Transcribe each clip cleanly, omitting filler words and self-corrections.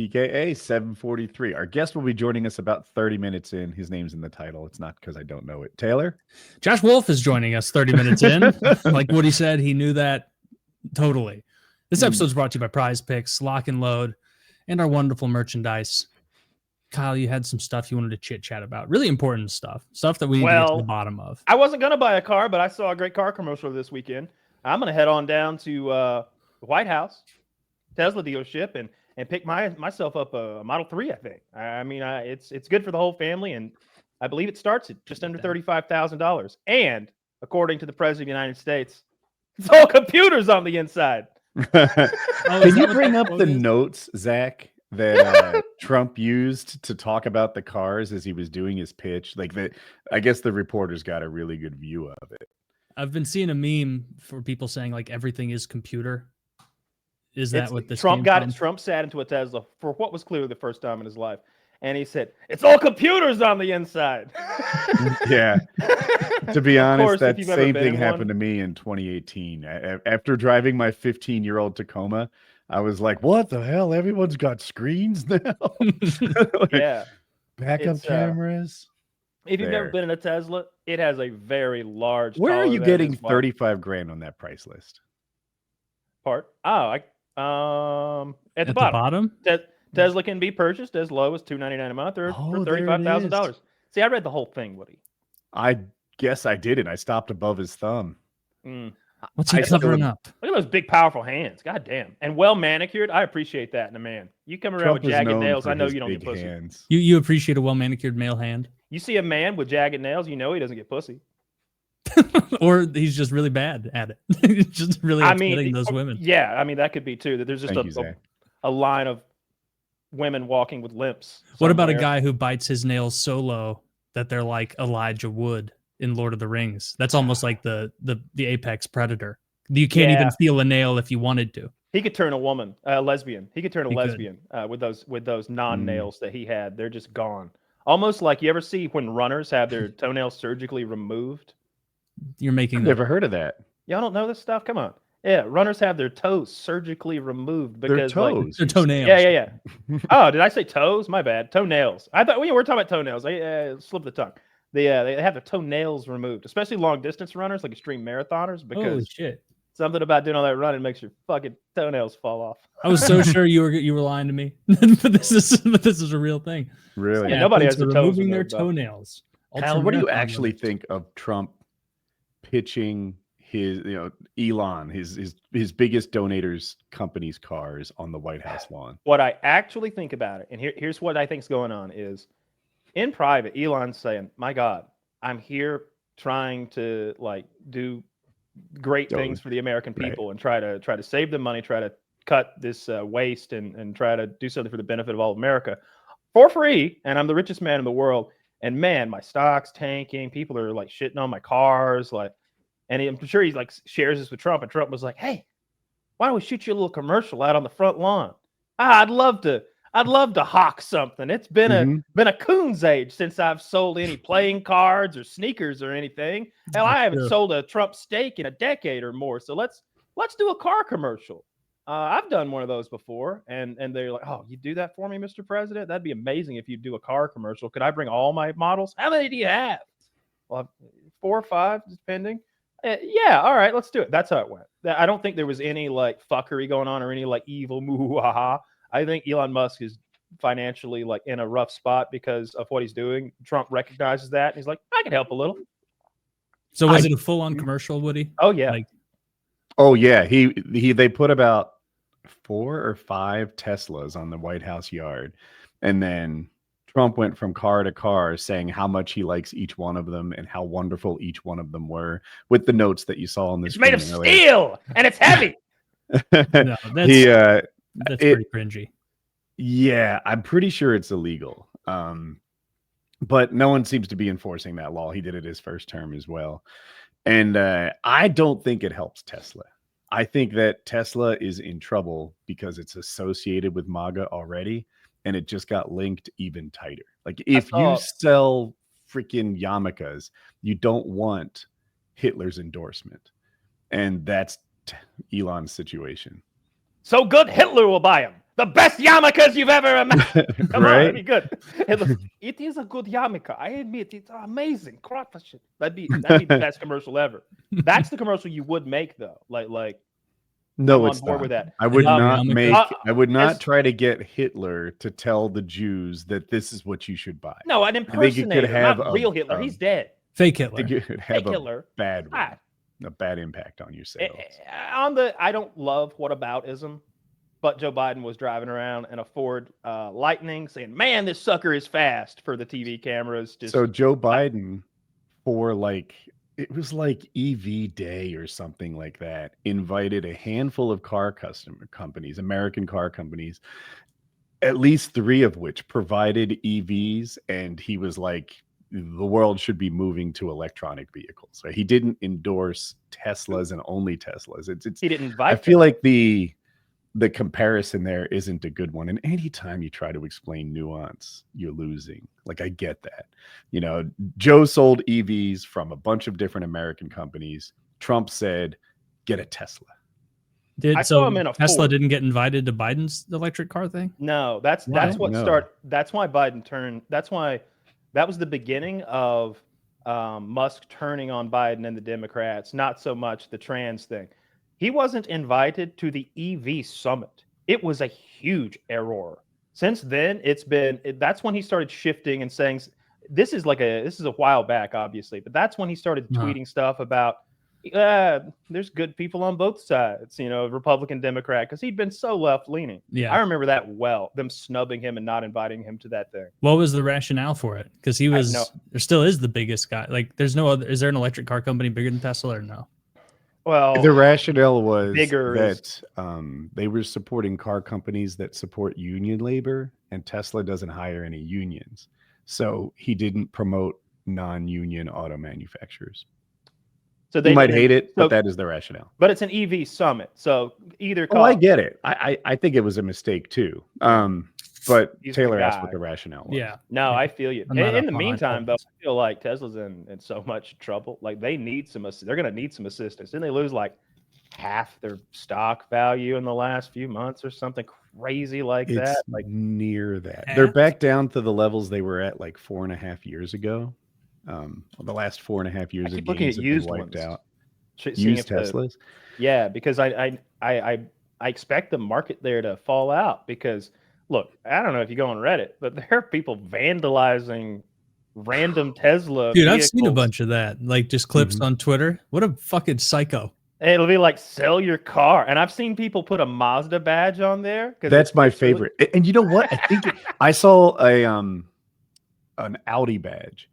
PKA 743. Our guest will be joining us about 30 minutes in. His name's in the title. It's not because I don't know it. Taylor? Josh Wolf is joining us 30 minutes in. Like Woody said, he knew that totally. This episode is brought to you by Prize Picks, Lock and Load, and our wonderful merchandise. Kyle, you had some stuff you wanted to chit-chat about. Really important stuff. Stuff that we need to get to the bottom of. I wasn't going to buy a car, but I saw a great car commercial this weekend. I'm going to head on down to the White House, Tesla dealership, and pick myself up a Model 3, I think. I mean, it's good for the whole family, and I believe it starts at just under $35,000. And according to the President of the United States, it's all computers on the inside. Can you bring up the notes, Zach, that Trump used to talk about the cars as he was doing his pitch? Like I guess the reporters got a really good view of it. I've been seeing a meme for people saying like everything is computer. Is that what this Trump got? Trump sat into a Tesla for what was clearly the first time in his life, and he said, "It's all computers on the inside." Yeah. To be honest, that same thing happened to me in 2018. After driving my 15-year-old Tacoma, I was like, "What the hell? Everyone's got screens now." Like, yeah, backup cameras. If you've never been in a Tesla, it has a very large. Where are you getting 35 grand on that price list? At the bottom. Tesla can be purchased as low as $299 a month or for $35,000. See, I read the whole thing, Woody. I guess I didn't. I stopped above his thumb. What's he covering up? Look at those big, powerful hands. God damn. And well manicured. I appreciate that in a man. You come around with jagged nails, I know you don't get pussy. Hands. You appreciate a well manicured male hand? You see a man with jagged nails, you know he doesn't get pussy. Or he's just really bad at it. He's just really upsetting those women. Yeah, I mean, that could be too. That there's just a line of women walking with limps. What about a guy who bites his nails so low that they're like Elijah Wood in Lord of the Rings? That's almost like the apex predator. You can't even feel a nail if you wanted to. He could turn a woman, a lesbian. He could turn a lesbian with those non-nails that he had. They're just gone. Almost like, you ever see when runners have their toenails surgically removed? You're making. I've never heard of that. Y'all don't know this stuff? Come on. Yeah, runners have their toes surgically removed because their toenails. Yeah. Oh, did I say toes? My bad. Toenails. I thought we were talking about toenails. I slipped the tongue. They have their toenails removed, especially long distance runners like extreme marathoners, because holy shit, something about doing all that running makes your fucking toenails fall off. I was so sure you were lying to me, but this is a real thing. Really? Yeah, nobody has removing their toenails. Hal, what do you actually think of Trump pitching his, Elon, his biggest donators company's cars on the White House lawn? What I actually think about it, and here's what I think's going on, is in private, Elon's saying, "My God, I'm here trying to do great things for the American people and try to save them money, try to cut this waste and try to do something for the benefit of all of America for free. And I'm the richest man in the world. And man, my stock's tanking. People are like shitting on my cars. And I'm sure he shares this with Trump. And Trump was like, "Hey, why don't we shoot you a little commercial out on the front lawn? I'd love to hawk something. It's been a coon's age since I've sold any playing cards or sneakers or anything. Hell, I haven't sold a Trump steak in a decade or more. So let's do a car commercial. I've done one of those before." And they're like, "Oh, you do that for me, Mr. President? That'd be amazing if you do a car commercial. Could I bring all my models? How many do you have?" "Well, 4 or 5, depending." "Yeah, all right, let's do it." That's how it went. I don't think there was any fuckery going on or any evil moo-ha-ha. I think Elon Musk is financially in a rough spot because of what he's doing. Trump recognizes that, and he's like, "I can help a little." So was it a full-on commercial, Woody? Oh yeah. Oh yeah. They put about 4 or 5 Teslas on the White House yard, and then Trump went from car to car saying how much he likes each one of them and how wonderful each one of them were, with the notes that you saw on this. It's made of steel and it's heavy. No, that's pretty cringy. Yeah, I'm pretty sure it's illegal. But no one seems to be enforcing that law. He did it his first term as well. And I don't think it helps Tesla. I think that Tesla is in trouble because it's associated with MAGA already, and it just got linked even tighter. If you sell freaking yarmulkes, you don't want Hitler's endorsement. And that's Elon's situation. So good, Hitler will buy them. the best yarmulkes you've ever imagined. Come on, Right? that'd be good. It is a good yarmulke. I admit it's amazing. Craftsmanship. That'd be the best commercial ever. That's the commercial you would make though. Like No, I'm it's on board not. with that. I would not yarmulke. make. I would not as- try to get Hitler to tell the Jews that this is what you should buy. No, an think it could impersonator, have not a, real Hitler. He's dead. Fake I Hitler. think it would have Fake Hitler. bad Ah. a bad impact on your sales. I don't love whataboutism, but Joe Biden was driving around in a Ford Lightning saying, "Man, this sucker is fast" for the TV cameras. Just So Joe Biden, for like it was like EV Day or something like that, invited a handful of car companies, American car companies, at least 3 of which provided EVs, and he was like, the world should be moving to electronic vehicles. Right? He didn't endorse Teslas and only Teslas. It's he didn't invite. I feel like the comparison there isn't a good one. And anytime you try to explain nuance, you're losing. Like, I get that. You know, Joe sold EVs from a bunch of different American companies. Trump said, get a Tesla. I saw him in a Tesla Ford. didn't get invited to Biden's electric car thing? No, that's Why? what No. That's why Biden turned. That's why that was the beginning of Musk turning on Biden and the Democrats. Not so much the trans thing. He wasn't invited to the EV summit. It was a huge error. Since then, that's when he started shifting and saying this is a while back, obviously, but that's when he started tweeting stuff about there's good people on both sides, Republican, Democrat, because he'd been so left leaning. Yeah. I remember that well, them snubbing him and not inviting him to that thing. What was the rationale for it? Because he was, know. there still is the biggest guy. Like, there's no other, is there an electric car company bigger than Tesla or no? Well, The rationale was bigger that they were supporting car companies that support union labor, and Tesla doesn't hire any unions. So he didn't promote non-union auto manufacturers. so they You might didn't- hate it, so- but that is the rationale. but it's an EV summit, so either Oh, I get it. I think it was a mistake too. But He's the Taylor asked guy. what the rationale was. Yeah. No, I feel you. I'm not In the up on meantime, though, Teslas. I feel like Tesla's in so much trouble. Like they need they're going to need some assistance. Didn't they lose like half their stock value in the last few months or something crazy like It's that? Like near that. half? They're back down to the levels they were at like 4.5 years ago. The last 4.5 years of keep looking gains at have been used wiped ones. out. seeing Used if the- Teslas. yeah, because I expect the market there to fall out because look, I don't know if you go on Reddit, but there are people vandalizing random Tesla. Dude, I've seen a vehicles. bunch of that. Like, just clips Mhm. on Twitter. What a fucking psycho. It'll be like sell your car, and I've seen people put a Mazda badge on there. 'cause That's it's my really- favorite. And you know what? I think I saw an Audi badge.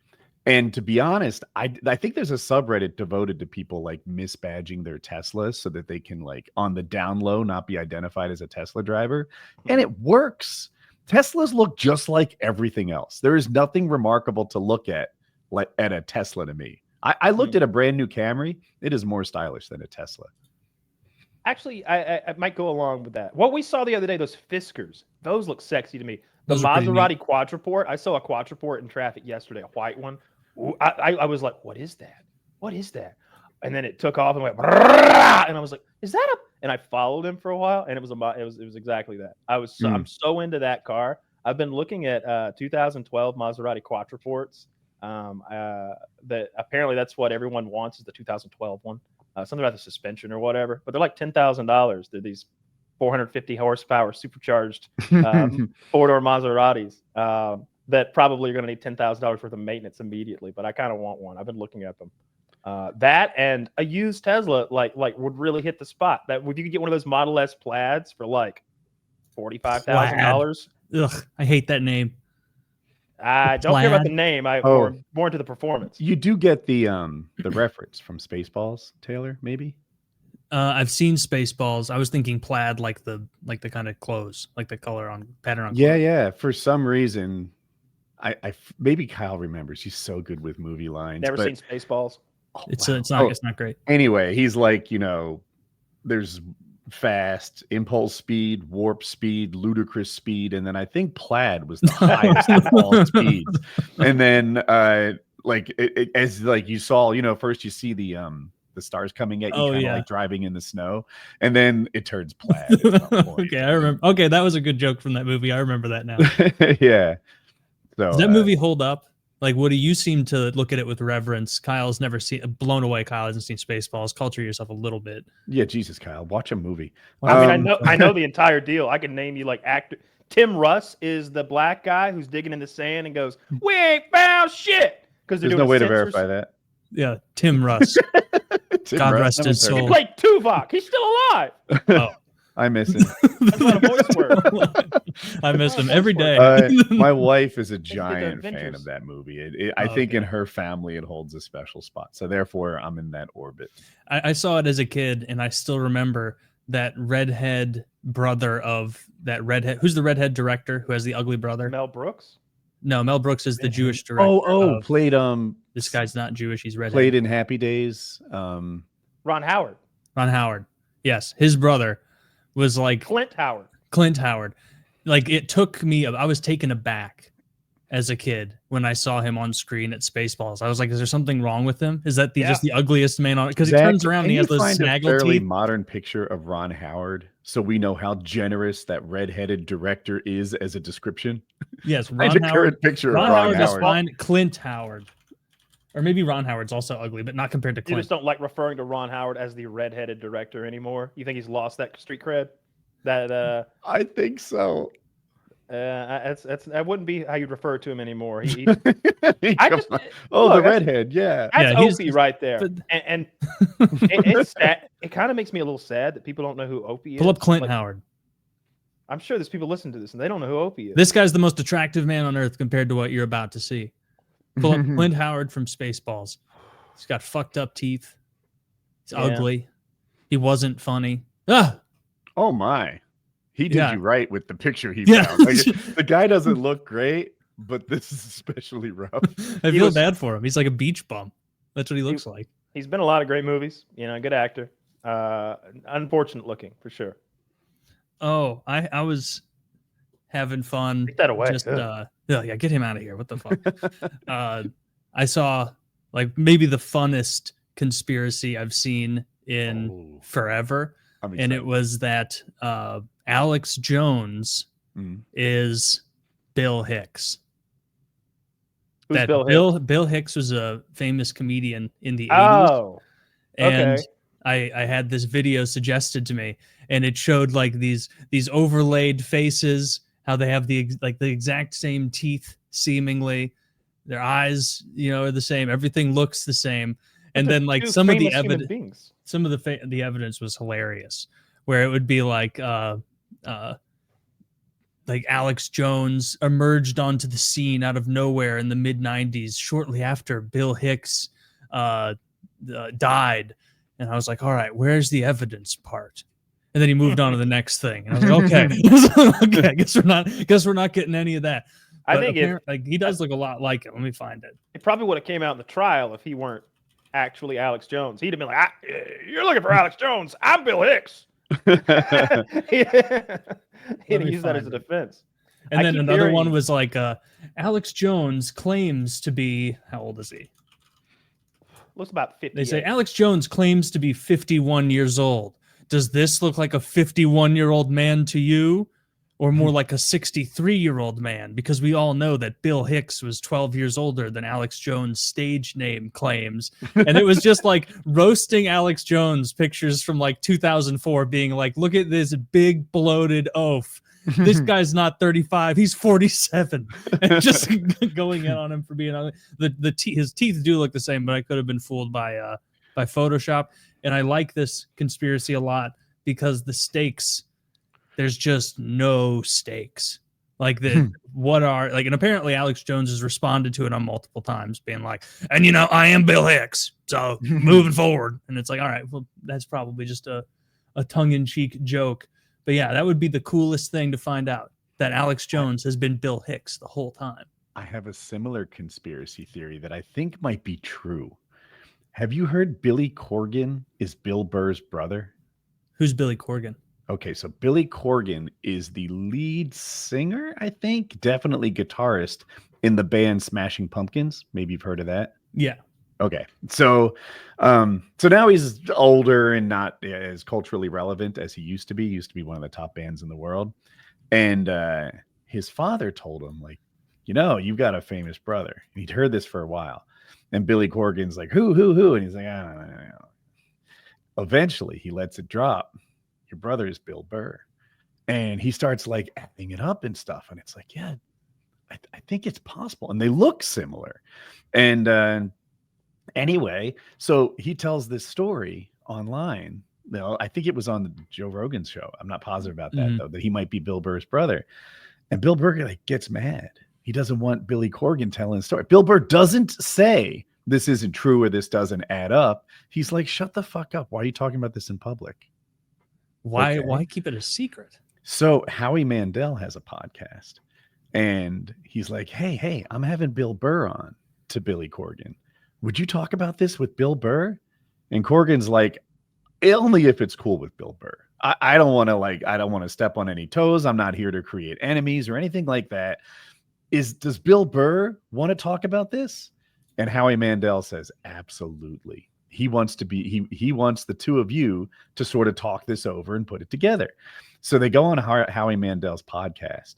And to be honest, I think there's a subreddit devoted to people like misbadging their Teslas so that they can, like, on the down low not be identified as a Tesla driver. And it works. Teslas look just like everything else. There is nothing remarkable to look at like at a Tesla to me. I looked at a brand new Camry. It is more stylish than a Tesla. Actually, I might go along with that. What we saw the other day, those Fiskars, those look sexy to me. The Those are pretty Maserati Quadriport, I saw a Quadriport in traffic yesterday, a white one. Ooh, I was like, what is that? What is that? And then it took off and went, and I was like, is that a? And I followed him for a while, and it was exactly that. I'm so into that car. I've been looking at 2012 Maserati Quattroports. That apparently that's what everyone wants is the 2012 one. Something about the suspension or whatever, but they're like $10,000. They're these 450 horsepower supercharged four-door Maseratis that probably are going to need $10,000 worth of maintenance immediately. But I kind of want one. I've been looking at them. That and a used Tesla like would really hit the spot. That would you could get one of those Model S plaids for like $45,000. Ugh, I hate that name. I don't care about the Plaid? name. I Oh. more into the performance. You do get the reference from Spaceballs, Taylor, maybe? I've seen Spaceballs. I was thinking plaid, like the kind of clothes, like the color on pattern on. Yeah, clothes. yeah. For some reason, maybe Kyle remembers. He's so good with movie lines. Never but- seen Spaceballs. Oh, It's wow. it's not Oh, it's not great. anyway, he's like, there's fast, impulse speed, warp speed, ludicrous speed, and then I think plaid was the highest of all speeds. And then as like you saw, first you see the the stars coming at you, Oh, kind of yeah. like driving in the snow, and then it turns plaid. At some point. Okay, I remember. Okay, that was a good joke from that movie. I remember that now. Yeah. So Does that movie hold up? Like, Woody, you seem to look at it with reverence. Kyle's never seen, blown away. Kyle hasn't seen Spaceballs. Culture yourself a little bit. Yeah, Jesus, Kyle, watch a movie. I mean, I know the entire deal. I can name you like actor. Tim Russ is the black guy who's digging in the sand and goes, "We ain't found shit." Because There's no way to verify that. Yeah, Tim Russ. Tim God Russ, rest never his heard of He soul. played Tuvok. He's still alive. Oh, I miss him. That's not a voice word. I miss him every day. My wife is a did the giant fan Avengers. of that movie. I think in her family it holds a special spot. So therefore, I'm in that orbit. I saw it as a kid, and I still remember that redhead brother of that redhead. Who's the redhead director who has the ugly brother? Mel Brooks. No, Mel Brooks is the Jewish director. Oh, of- played This guy's not Jewish. He's redhead. played in Happy Days. Ron Howard. Ron Howard. Yes, his brother was like Clint Howard. Clint Howard. Like, it took me, I was taken aback as a kid when I saw him on screen at Spaceballs. I was like, is there something wrong with him? Is that just the ugliest man on it? Because he turns around and he has those a snaggle fairly teeth. modern picture of Ron Howard, so we know how generous that redheaded director is as a description. Yes, Find Ron a Howard. current picture Ron of Ron Howard is Howard. fine. Clint Howard. Or maybe Ron Howard's also ugly, but not compared to You Clint. just don't like referring to Ron Howard as the redheaded director anymore. You think he's lost that street cred? That I think so. that wouldn't be how you'd refer to him anymore. Come just- on. look, the redhead, yeah. That's he's- Opie right there. but- And it's sad. It kind of makes me a little sad that people don't know who Opie is. Pull up Clint Like, Howard. I'm sure there's people listening to this and they don't know who Opie is. This guy's the most attractive man on earth compared to what you're about to see. Pull up Clint Howard from Spaceballs. He's got fucked up teeth. He's ugly. He wasn't funny. Ah! Oh my. He did Yeah. you right with the picture he Yeah. found. Like, the guy doesn't look great, but this is especially rough. I He feel was- bad for him. He's like a beach bum. That's what he looks like. He's been in a lot of great movies. You know, good actor. Unfortunate looking for sure. Oh, I was having fun. Take that away. Just, Ugh. yeah, get him out of here. What the fuck? I saw like maybe the funnest conspiracy I've seen in Oh, forever. I'm And it excited. was that Alex Jones Mhm. is Bill Hicks. Who's That Bill Hicks? Bill Hicks was a famous comedian in the 80s. Oh, And okay. I had this video suggested to me, and it showed like these overlaid faces, how they have the exact same teeth, seemingly. Their eyes, are the same. Everything looks the same. And then like Two some of the famous human evidence, beings. some of the evidence was hilarious, where it would be like Alex Jones emerged onto the scene out of nowhere in the mid 90s, shortly after Bill Hicks died. And I was like, all right, where's the evidence part? And then he moved on to the next thing. And I was like, okay, okay, guess we're not getting any of that. I But think he does look a lot like it. Let me find it. it probably would have came out in the trial if he weren't actually Alex Jones. He'd have been like, "You're looking for Alex Jones. I'm Bill Hicks." He'd me use that as a find it. defense. And I then keep another one hearing- was like, Alex Jones claims to be, how old is he? Looks about 50. They say Alex Jones claims to be 51 years old. Does this look like a 51-year-old man to you, or more like a 63-year-old man? Because we all know that Bill Hicks was 12 years older than Alex Jones' stage name claims. And it was just like roasting Alex Jones, pictures from like 2004 being like, look at this big bloated oaf. This guy's not 35, he's 47. And just going in on him for being ugly. His teeth do look the same, but I could have been fooled by Photoshop. And I like this conspiracy a lot because the stakes, there's just no stakes. Like and apparently Alex Jones has responded to it on multiple times, being like, and I am Bill Hicks, so moving forward. And it's like, all right, well, that's probably just a tongue-in-cheek joke. But yeah, that would be the coolest thing to find out, that Alex Jones has been Bill Hicks the whole time. I have a similar conspiracy theory that I think might be true. Have you heard Billy Corgan is Bill Burr's brother? Who's Billy Corgan? Okay, so Billy Corgan is the lead singer, I think, definitely guitarist in the band Smashing Pumpkins. Maybe you've heard of that. Yeah. Okay. So now he's older and not as culturally relevant as he used to be. He used to be one of the top bands in the world. And his father told him, like, you've got a famous brother. And he'd heard this for a while. And Billy Corgan's like, who? And he's like, I don't know. Eventually, he lets it drop. Your brother is Bill Burr. And he starts like adding it up and stuff. And it's like, yeah, I think it's possible. And they look similar. And anyway, so he tells this story online. I think it was on the Joe Rogan show. I'm not positive about that, though, that he might be Bill Burr's brother. And Bill Burr like gets mad. He doesn't want Billy Corgan telling the story. Bill Burr doesn't say this isn't true or this doesn't add up. He's like, shut the fuck up. Why are you talking about this in public? Why keep it a secret? So Howie Mandel has a podcast. And he's like, hey, I'm having Bill Burr on to Billy Corgan. Would you talk about this with Bill Burr? And Corgan's like, only if it's cool with Bill Burr. I don't want to step on any toes. I'm not here to create enemies or anything like that. Does Bill Burr want to talk about this? And Howie Mandel says, absolutely. He wants he wants the two of you to sort of talk this over and put it together. So they go on Howie Mandel's podcast,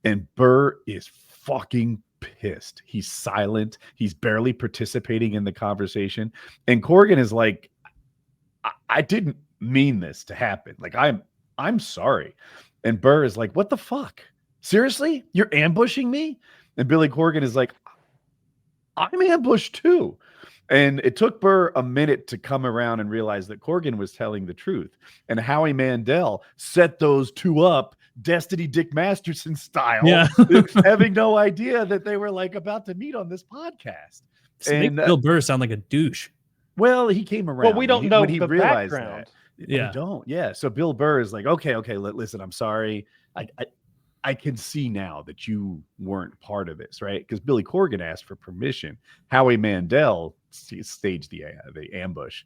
and Burr is fucking pissed. He's silent. He's barely participating in the conversation. And Corgan is like, I didn't mean this to happen. Like, I'm sorry. And Burr is like, what the fuck? Seriously? You're ambushing me? And Billy Corgan is like, I'm ambushed too. And it took Burr a minute to come around and realize that Corgan was telling the truth. And Howie Mandel set those two up Destiny Dick Masterson style, having no idea that they were like about to meet on this podcast. And Bill Burr sound like a douche. Well, he came around. Well, we don't know when he the realized background. That. Yeah, we don't. Yeah. So Bill Burr is like, okay, listen, I'm sorry. I can see now that you weren't part of this, right? Because Billy Corgan asked for permission. Howie Mandel staged the ambush.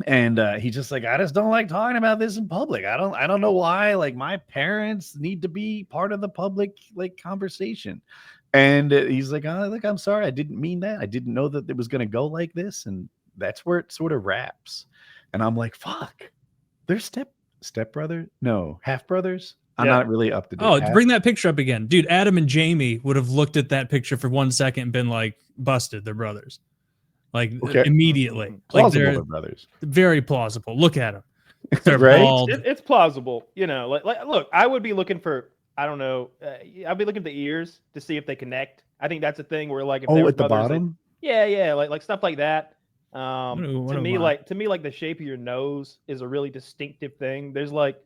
And he's just like, I just don't like talking about this in public. I don't know why. Like, my parents need to be part of the public conversation. And he's like, I'm sorry, I didn't mean that. I didn't know that it was going to go like this. And that's where it sort of wraps. And I'm like, fuck, they're stepbrother? No, half brothers. I'm not really up to date. Oh, bring that picture up again, dude. Adam and Jamie would have looked at that picture for 1 second and been like, busted. They're brothers. Like, immediately. Plausible, like, they're brothers. Very plausible. Look at them. They're right? bald. It's plausible. Look, I would be looking for, I don't know. I'd be looking at the ears to see if they connect. I think that's a thing where, like, if they're at the bottom. Like stuff like that. To me, like the shape of your nose is a really distinctive thing. There's like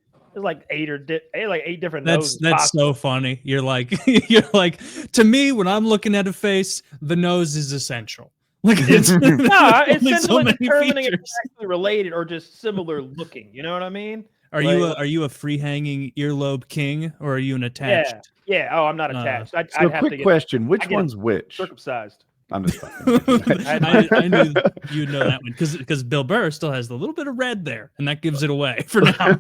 8 different noses. That's so funny. You're like, to me, when I'm looking at a face, the nose is essential. Like, it's it's so determining if it's actually related or just similar looking. You know what I mean? Are you a free hanging earlobe king, or are you an attached? Yeah. Oh, I'm not attached. I'd so have quick to get question: which one's which? Circumcised. I'm just fucking. I knew you'd know that one because Bill Burr still has the little bit of red there, and that gives it away for now.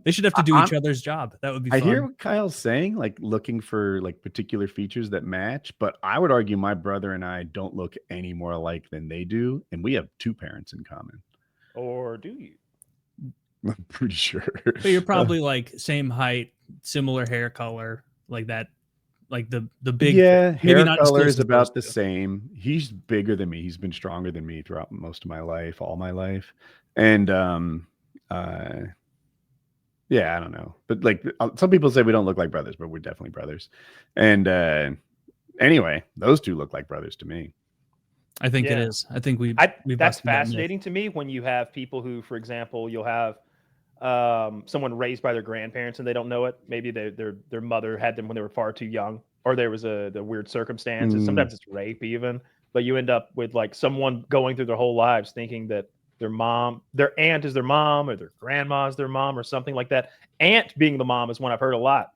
They should have to do each other's job. That would be fun. I hear what Kyle's saying, like looking for like particular features that match, but I would argue my brother and I don't look any more alike than they do, and we have 2 parents in common. Or do you? I'm pretty sure. But you're probably like same height, similar hair color, like that. Like the big, hair color is about the same. He's bigger than me. He's been stronger than me throughout most of my life, all my life. And I don't know. But like some people say we don't look like brothers, but we're definitely brothers. And anyway, those 2 look like brothers to me. I think it is. I think that's fascinating to me when you have people who, for example, you'll have someone raised by their grandparents and they don't know it. Maybe their mother had them when they were far too young, or there was the weird circumstances. Sometimes it's rape even, but you end up with like someone going through their whole lives thinking that their aunt is their mom, or their grandma is their mom, or something like that. Aunt being the mom is one I've heard a lot,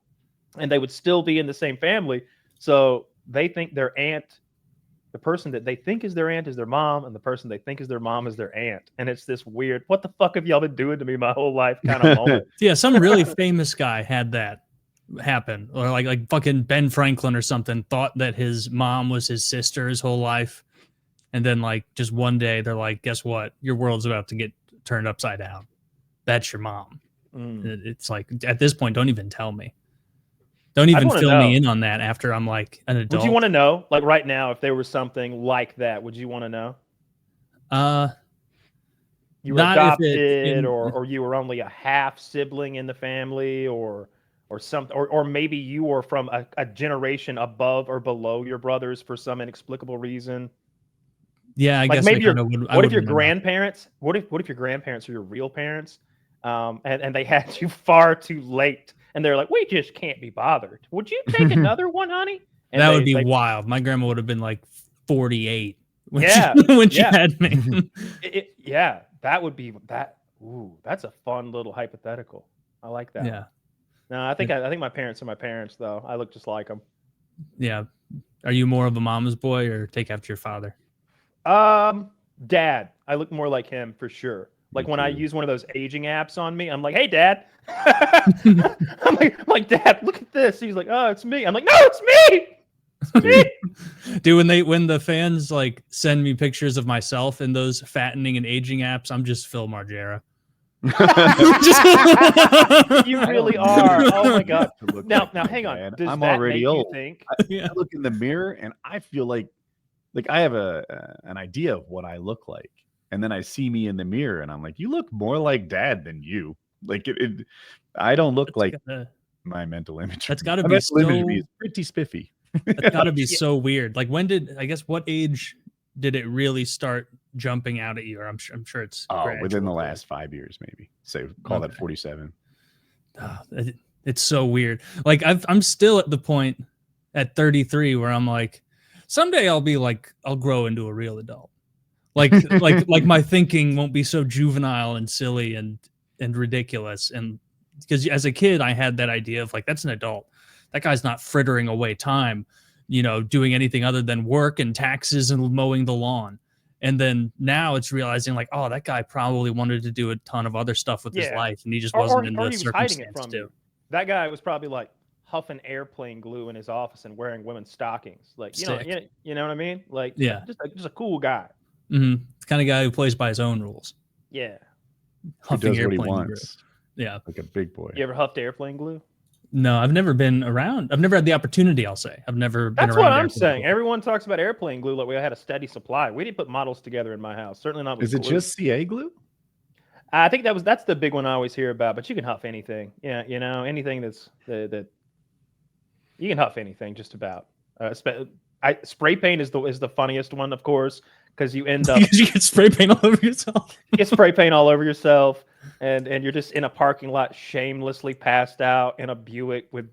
and they would still be in the same family. So they think their aunt, the person that they think is their aunt, is their mom, and the person they think is their mom is their aunt. And it's this weird, what the fuck have y'all been doing to me my whole life kind of moment. Yeah, some really famous guy had that happen. Or like fucking Ben Franklin or something thought that his mom was his sister his whole life. And then like just one day they're like, guess what? Your world's about to get turned upside down. That's your mom. It's like at this point, don't even tell me. Don't even fill me in on that after I'm like an adult. Would you want to know, like right now, if there was something like that? Would you want to know? You were adopted, or you were only a half sibling in the family, or something, or maybe you were from a generation above or below your brothers for some inexplicable reason. Yeah, I guess maybe what if your grandparents? What if your grandparents are your real parents, and they had you far too late? And they're like, we just can't be bothered. Would you take another one, honey? And that would be wild. My grandma would have been like 48 when she had me. That would be that. Ooh, that's a fun little hypothetical. I like that. Yeah. No, I think my parents are my parents, though. I look just like them. Yeah. Are you more of a mama's boy or take after your father? Dad. I look more like him for sure. Like when I use one of those aging apps on me, I'm like, hey, Dad. I'm like, Dad, look at this. He's like, oh, it's me. I'm like, no, it's me. It's me. Dude, when the fans like send me pictures of myself in those fattening and aging apps, I'm just Phil Margera. You really are. Oh my god. Now hang on. Does I'm that already make old. You think? I look in the mirror and I feel like I have an idea of what I look like. And then I see me in the mirror and I'm like, you look more like Dad than you. Like I don't look like my mental image. That's got to be so is pretty spiffy. That's got to be so weird. Like what age did it really start jumping out at you? Or I'm sure it's within the last 5 years, maybe. So call that 47. It's so weird. Like I'm still at the point at 33 where I'm like, someday I'll grow into a real adult. Like my thinking won't be so juvenile and silly and ridiculous. And because as a kid, I had that idea of like, that's an adult. That guy's not frittering away time, doing anything other than work and taxes and mowing the lawn. And then now it's realizing like, oh, that guy probably wanted to do a ton of other stuff with his life, and he just wasn't in the circumstance to. That guy was probably like huffing airplane glue in his office and wearing women's stockings. Like, you know what I mean? Like, just a cool guy. Mm-hmm. The kind of guy who plays by his own rules. Yeah. Huffing does what he wants. Glue. Yeah. Like a big boy. You ever huffed airplane glue? No, I've never been around. I've never had the opportunity, I'll say. I've never been around. That's what I'm saying. Everyone talks about airplane glue like we had a steady supply. We didn't put models together in my house. Certainly not with glue. Is it just CA glue? I think that's the big one I always hear about, but you can huff anything. Yeah, anything that you can huff anything just about. Spray paint is the funniest one, of course, because you end up you get spray paint all over yourself. You get spray paint all over yourself, and you're just in a parking lot, shamelessly passed out in a Buick with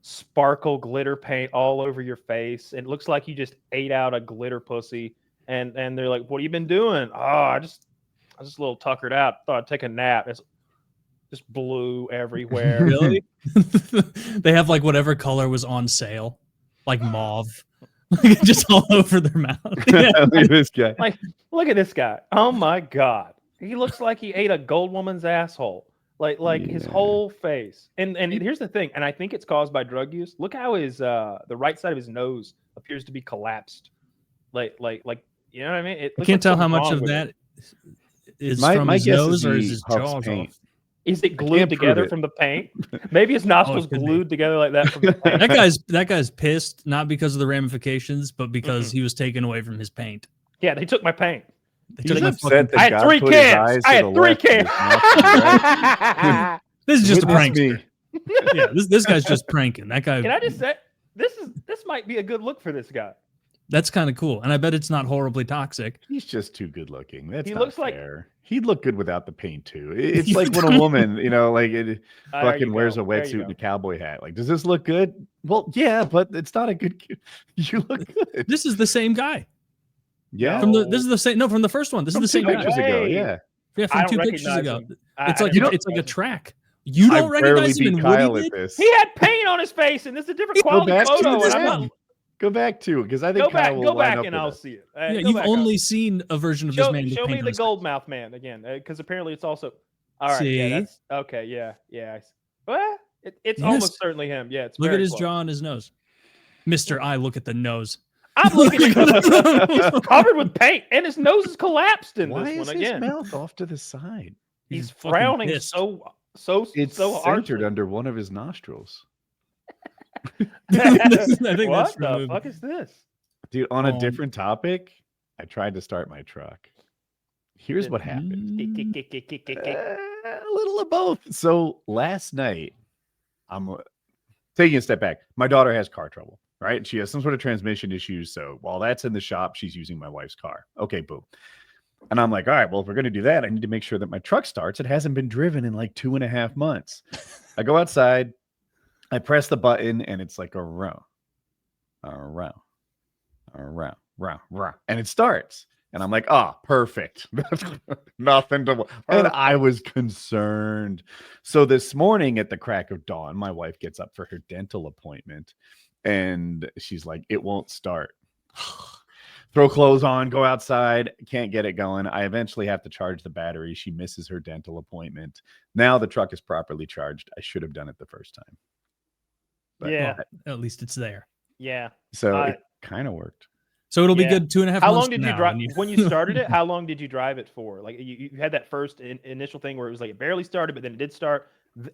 sparkle glitter paint all over your face. It looks like you just ate out a glitter pussy, and they're like, "What have you been doing?" "Oh, I was just a little tuckered out. Thought I'd take a nap." It's just blue everywhere. Really? They have like whatever color was on sale, like mauve. Just all over their mouth. Yeah. Look at this guy. Like, look at this guy. Oh my god, he looks like he ate a gold woman's asshole. Like his whole face. And here's the thing, and I think it's caused by drug use. Look how his the right side of his nose appears to be collapsed. Like you know what I mean? I can't tell how much of that is from his nose or is his jaws off. Is it glued together from the paint? Maybe his nostrils glued together like that from the paint. That guy's pissed, not because of the ramifications, but because he was taken away from his paint. Yeah, they took my paint. I had 3 cans. I had 3 cans. This is just a prankster. Yeah, this guy's just pranking. That guy. Can I just say this might be a good look for this guy. That's kind of cool, and I bet it's not horribly toxic. He's just too good looking. That's he not looks fair. Like he'd look good without the paint too. It's like when a woman, fucking wears a wetsuit and a cowboy hat. Like, does this look good? Well, yeah, but it's not a good. You look good. This is the same guy. Yeah. This is the same. No, from the first one. This is the same pictures guy. ago. Yeah. Yeah, from 2 pictures ago. It's like a track. You don't recognize him in Kyle Woody at this. He had paint on his face, and this is a different quality photo. Go back to because I think go back and I'll see it. Yeah, you've only seen a version of this man. Show me the gold mouth man again, because apparently it's also all right. See? Yeah, that's okay. Yeah. Well, it's almost certainly him. Yeah, it's look at his jaw and his nose, Mr. I look at the nose. I'm looking at him. He's covered with paint, and his nose is collapsed in Why this is one his again. mouth off to the side? He's fucking frowning pissed. so It's so centered harshly. under one of his nostrils. I think that's What the removed. fuck is this? Dude, on a different topic, I tried to start my truck. Here's what happened. A little of both. So last night, I'm taking a step back. My daughter has car trouble, right? She has some sort of transmission issues. So while that's in the shop, she's using my wife's car. Okay, boom. And I'm like, all right, well, if we're going to do that, I need to make sure that my truck starts. It hasn't been driven in like 2.5 months. I go outside, I press the button, and it's like a row. And it starts. And I'm like, perfect. Nothing to. And I was concerned. So this morning at the crack of dawn, my wife gets up for her dental appointment. And she's like, it won't start. Throw clothes on, go outside, can't get it going. I eventually have to charge the battery. She misses her dental appointment. Now the truck is properly charged. I should have done it the first time. But yeah. At least it's there. Yeah. So it kind of worked. So it'll be good 2.5 months. How long did you drive now when you started it? How long did you drive it for? Like you had that first initial thing where it was like it barely started, but then it did start.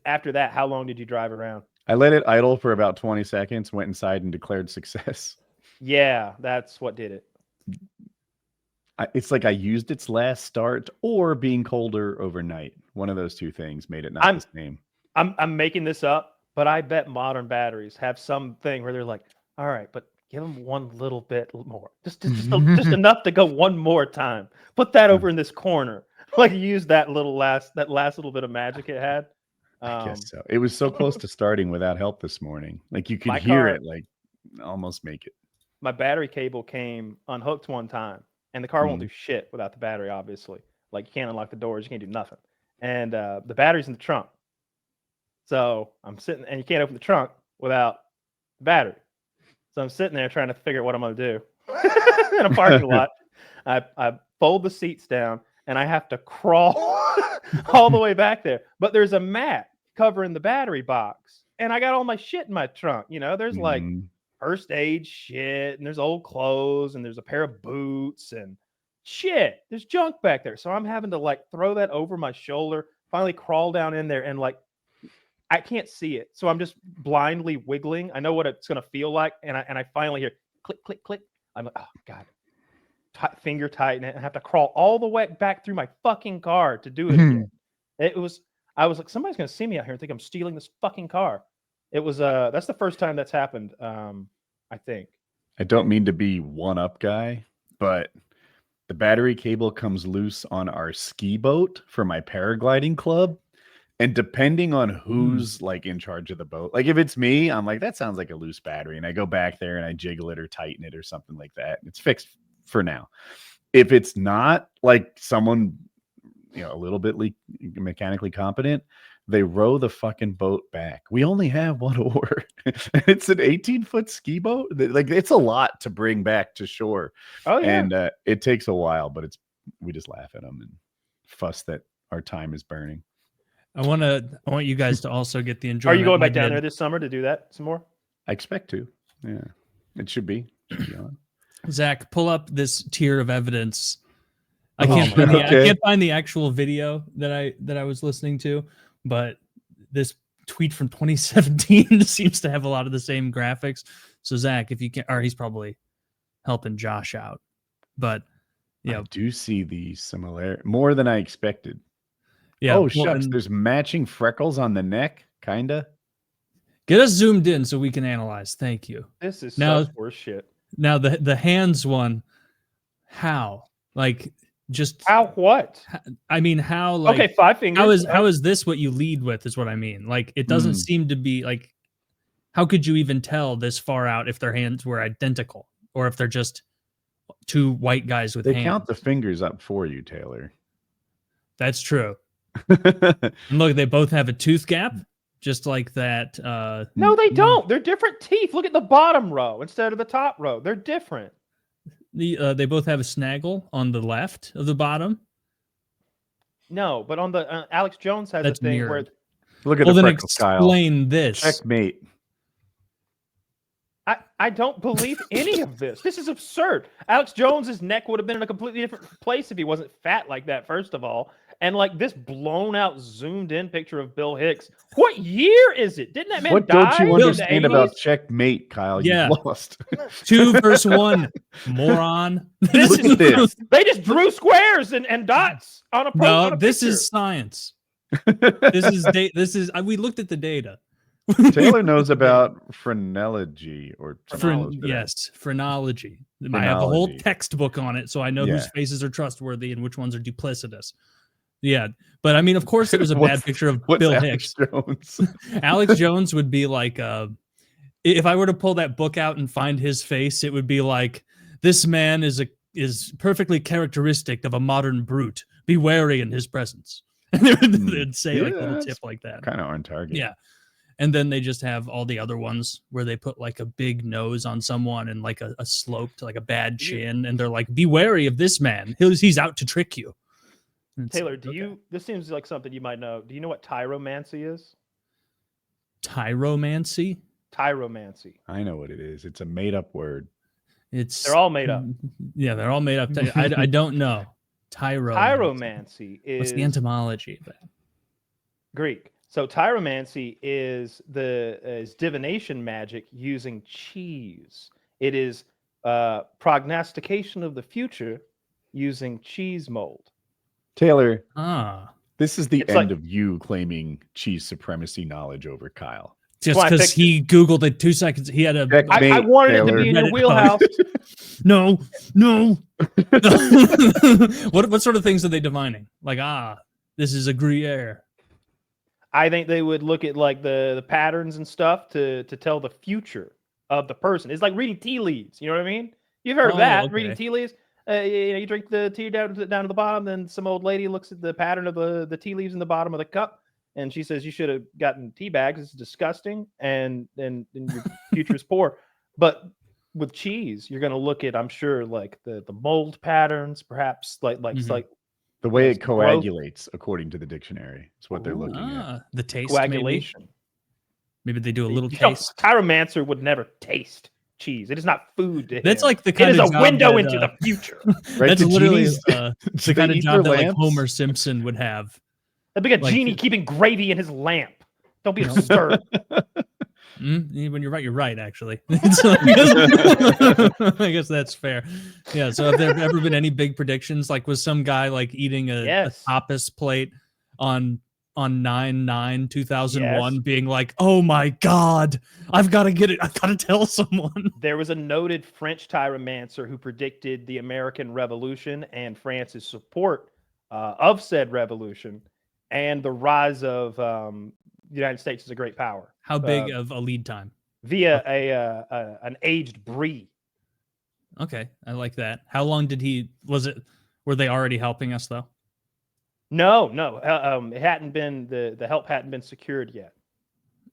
After that, how long did you drive around? I let it idle for about 20 seconds, went inside and declared success. Yeah, that's what did it. It's like I used its last start or being colder overnight. One of those two things made it not the same. I'm making this up, but I bet modern batteries have something where they're like, all right, but give them one little bit more, just enough to go one more time. Put that over in this corner. Like use that last little bit of magic it had. I guess so. It was so close to starting without help this morning. Like you could hear it, like almost make it. My battery cable came unhooked one time, and the car won't do shit without the battery. Obviously, like you can't unlock the doors, you can't do nothing, and the battery's in the trunk. So I'm sitting, and you can't open the trunk without the battery. So I'm sitting there trying to figure out what I'm going to do in a parking lot. I fold the seats down, and I have to crawl all the way back there. But there's a mat covering the battery box, and I got all my shit in my trunk. You know, there's like first aid shit, and there's old clothes, and there's a pair of boots, and shit. There's junk back there. So I'm having to like throw that over my shoulder, finally crawl down in there, and like I can't see it. So I'm just blindly wiggling. I know what it's going to feel like. And I finally hear click, click, click. I'm like, oh, God. Finger tighten it. And I have to crawl all the way back through my fucking car to do it again. I was like, somebody's going to see me out here and think I'm stealing this fucking car. It was, that's the first time that's happened, I think. I don't mean to be one-up guy, but the battery cable comes loose on our ski boat for my paragliding club. And depending on who's like in charge of the boat, like if it's me, I'm like, that sounds like a loose battery. And I go back there and I jiggle it or tighten it or something like that. And it's fixed for now. If it's not like someone, you know, a little bit mechanically competent, they row the fucking boat back. We only have one oar. It's an 18-foot ski boat. Like it's a lot to bring back to shore. Oh, yeah. And it takes a while, but we just laugh at them and fuss that our time is burning. I want you guys to also get the enjoyment. Are you going back down there this summer to do that some more? I expect to. Yeah, it should be. On. Zach, pull up this tier of evidence. I can't find the actual video that I was listening to, but this tweet from 2017 seems to have a lot of the same graphics. So Zach, if you can, or he's probably helping Josh out, but yeah, I do see the similarity more than I expected. Yeah. Oh, shucks. There's matching freckles on the neck, kinda. Get us zoomed in so we can analyze. Thank you. This is such worse shit. Now the hands one, how? Like just how what? I mean, how like okay, 5 fingers. How is this what you lead with? Is what I mean. Like it doesn't seem to be like. How could you even tell this far out if their hands were identical or if they're just two white guys with hands? They count the fingers up for you, Taylor. That's true. And look, they both have a tooth gap, just like that. No, they don't. They're different teeth. Look at the bottom row instead of the top row. They're different. They both have a snaggle on the left of the bottom. No, but on the Alex Jones has that's a thing mirrored. where. Look at the freckles, explain Kyle. this. Checkmate. I don't believe any of this. This is absurd. Alex Jones's neck would have been in a completely different place if he wasn't fat like that, first of all. And like this blown out, zoomed in picture of Bill Hicks. What year is it? Didn't that man What die? don't you in the understand 80s? about checkmate, Kyle? Yeah. You've lost. 2 verse 1, moron. This Look at this. They just drew squares and dots on a No, on a this picture. is science. This is we looked at the data. Taylor knows about phrenology or phrenology. Yes, phrenology. I have a whole Phrenology. textbook on it, so I know Yeah. whose faces are trustworthy and which ones are duplicitous. Yeah, but I mean, of course, it was a bad What's- picture of What's Bill Alex Hicks. Jones? Alex Jones would be like, if I were to pull that book out and find his face, it would be like, this man is perfectly characteristic of a modern brute. Be wary in his presence. And they'd say like a little that's tip like that. Kind of on target. Yeah. And then they just have all the other ones where they put like a big nose on someone and like a sloped, like a bad chin. And they're like, be wary of this man. He's out to trick you. And it's Taylor, like, do okay. you? This seems like something you might know. Do you know what tyromancy is? Tyromancy? Tyromancy. I know what it is. It's a made-up word. They're all made up. Yeah, they're all made up. I don't know. Tyromancy is What's the etymology of that? Greek. So tyromancy is divination magic using cheese. It is prognostication of the future using cheese mold. Taylor, Ah, this is the It's end like- of you claiming cheese supremacy knowledge over Kyle. just why I because picked he Googled it 2 seconds. He had a Checkmate, I wanted it to Taylor. be in your Reddit wheelhouse. no. What sort of things are they divining? Like, this is a Gruyere. I think they would look at like the patterns and stuff to tell the future of the person. It's like reading tea leaves. You know what I mean? You've heard of Oh, that, okay. reading tea leaves. You drink the tea down to the bottom, then some old lady looks at the pattern of the tea leaves in the bottom of the cup, and she says, you should have gotten tea bags. It's disgusting, and your future is poor. But with cheese, you're going to look at, I'm sure, like the mold patterns, perhaps like Mhm. like The way it Yes, growth. coagulates, according to the dictionary, is what they're Ooh. looking at. The taste, coagulation. Maybe they do a little You know, taste. Tyromancer would never taste cheese. It is not food to him. That's like the It kind is of a job window that, into the future. Right? That's The literally genies- the they kind of eat job their that like lamps? Homer Simpson would have. That'd be a Like- genie keeping gravy in his lamp. Don't be absurd. When you're right, you're right. Actually, I guess that's fair. Yeah. So, have there ever been any big predictions? Like, was some guy like eating a Yes. tapas plate on 9/9/2001, Yes. being like, "Oh my God, I've got to get it. I've got to tell someone." There was a noted French tyromancer who predicted the American Revolution and France's support of said revolution and the rise of the United States as a great power. How big of a lead time? Via an aged brie. Okay, I like that. How long did he? Were they already helping us though? No, it hadn't been the help hadn't been secured yet.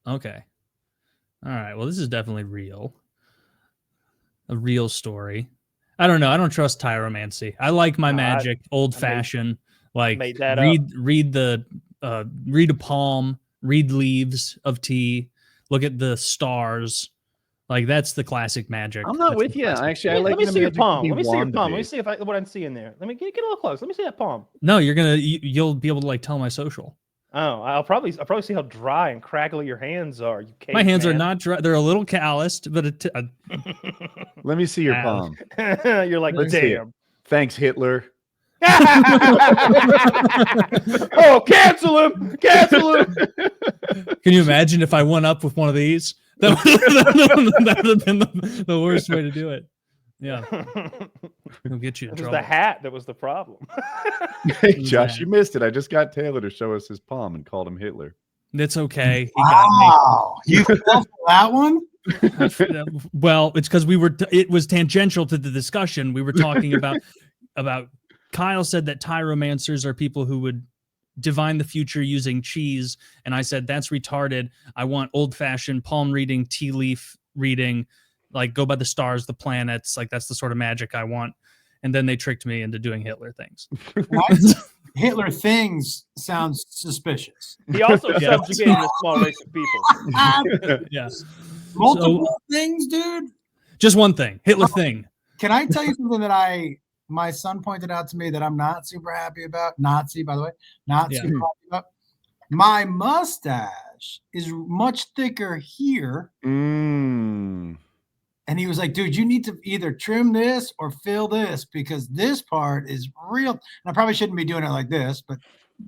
Okay. All right. Well, this is definitely real. A real story. I don't know. I don't trust tyromancy. I like my No, magic, old fashioned. Like made that read a palm, read leaves of tea, look at the stars. Like that's the classic magic. I'm not That's with the you. classic. Actually, I Let like me the see your magic to palm. be Let me see your wand palm. Let me based. see what I see in there. Let me get a little close. Let me see that palm. No, you'll be able to like tell my social. Oh, I'll probably see how dry and crackly your hands are. You My hands are caveman. not dry. They're a little calloused, but Let me see your Ow. palm. You're like, Let's see it. damn. Thanks, Hitler. Oh, cancel him! Cancel him! Can you imagine if I went up with one of these? That would have been the worst way to do it. Yeah, it'll get you in It was trouble. the hat that was the problem. Hey, Who's Josh, that? you missed it. I just got Taylor to show us his palm and called him Hitler. It's okay. He got me. Wow, you fell for that one? Well, it's because it was tangential to the discussion. We were talking about Kyle said that tyromancers are people who would divine the future using cheese, and I said that's retarded. I want old-fashioned palm reading, tea leaf reading, like go by the stars, the planets. Like that's the sort of magic I want. And then they tricked me into doing Hitler things. What? Hitler things sounds suspicious. He also Yeah. subjugated a small race of people. Yeah. Multiple things, dude. Just one thing. Hitler thing. Can I tell you something that my son pointed out to me that I'm not super happy about? Nazi, by the way, not super happy about. My mustache is much thicker here. Mm. And he was like, dude, you need to either trim this or fill this because this part is real. And I probably shouldn't be doing it like this, but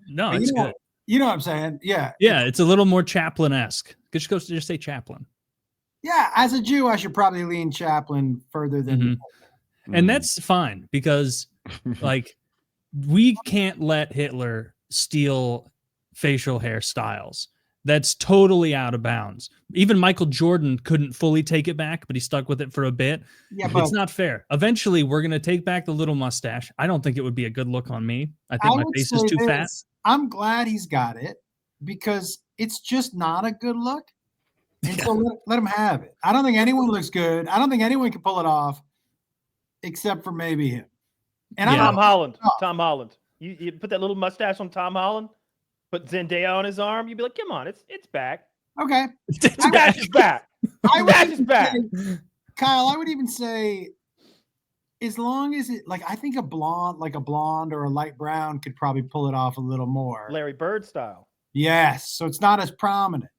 No, it's good. You know what I'm saying? Yeah. Yeah, it's a little more Chaplin-esque. Just say Chaplin. Yeah, as a Jew, I should probably lean Chaplin further than. And that's fine because, like, we can't let Hitler steal facial hairstyles. That's totally out of bounds. Even Michael Jordan couldn't fully take it back, but he stuck with it for a bit. Yeah, but it's not fair. Eventually, we're going to take back the little mustache. I don't think it would be a good look on me. I think my face is too fat. I'm glad he's got it because it's just not a good look. And so let him have it. I don't think anyone looks good. I don't think anyone can pull it off except for maybe him. And Tom Holland. Tom Holland. You put that little mustache on Tom Holland, put Zendaya on his arm, you'd be like, come on, it's back. Okay. Mustache is back. Mustache is back. Kyle, I would even say as long as it I think a blonde or a light brown could probably pull it off a little more. Larry Bird style. Yes. So it's not as prominent.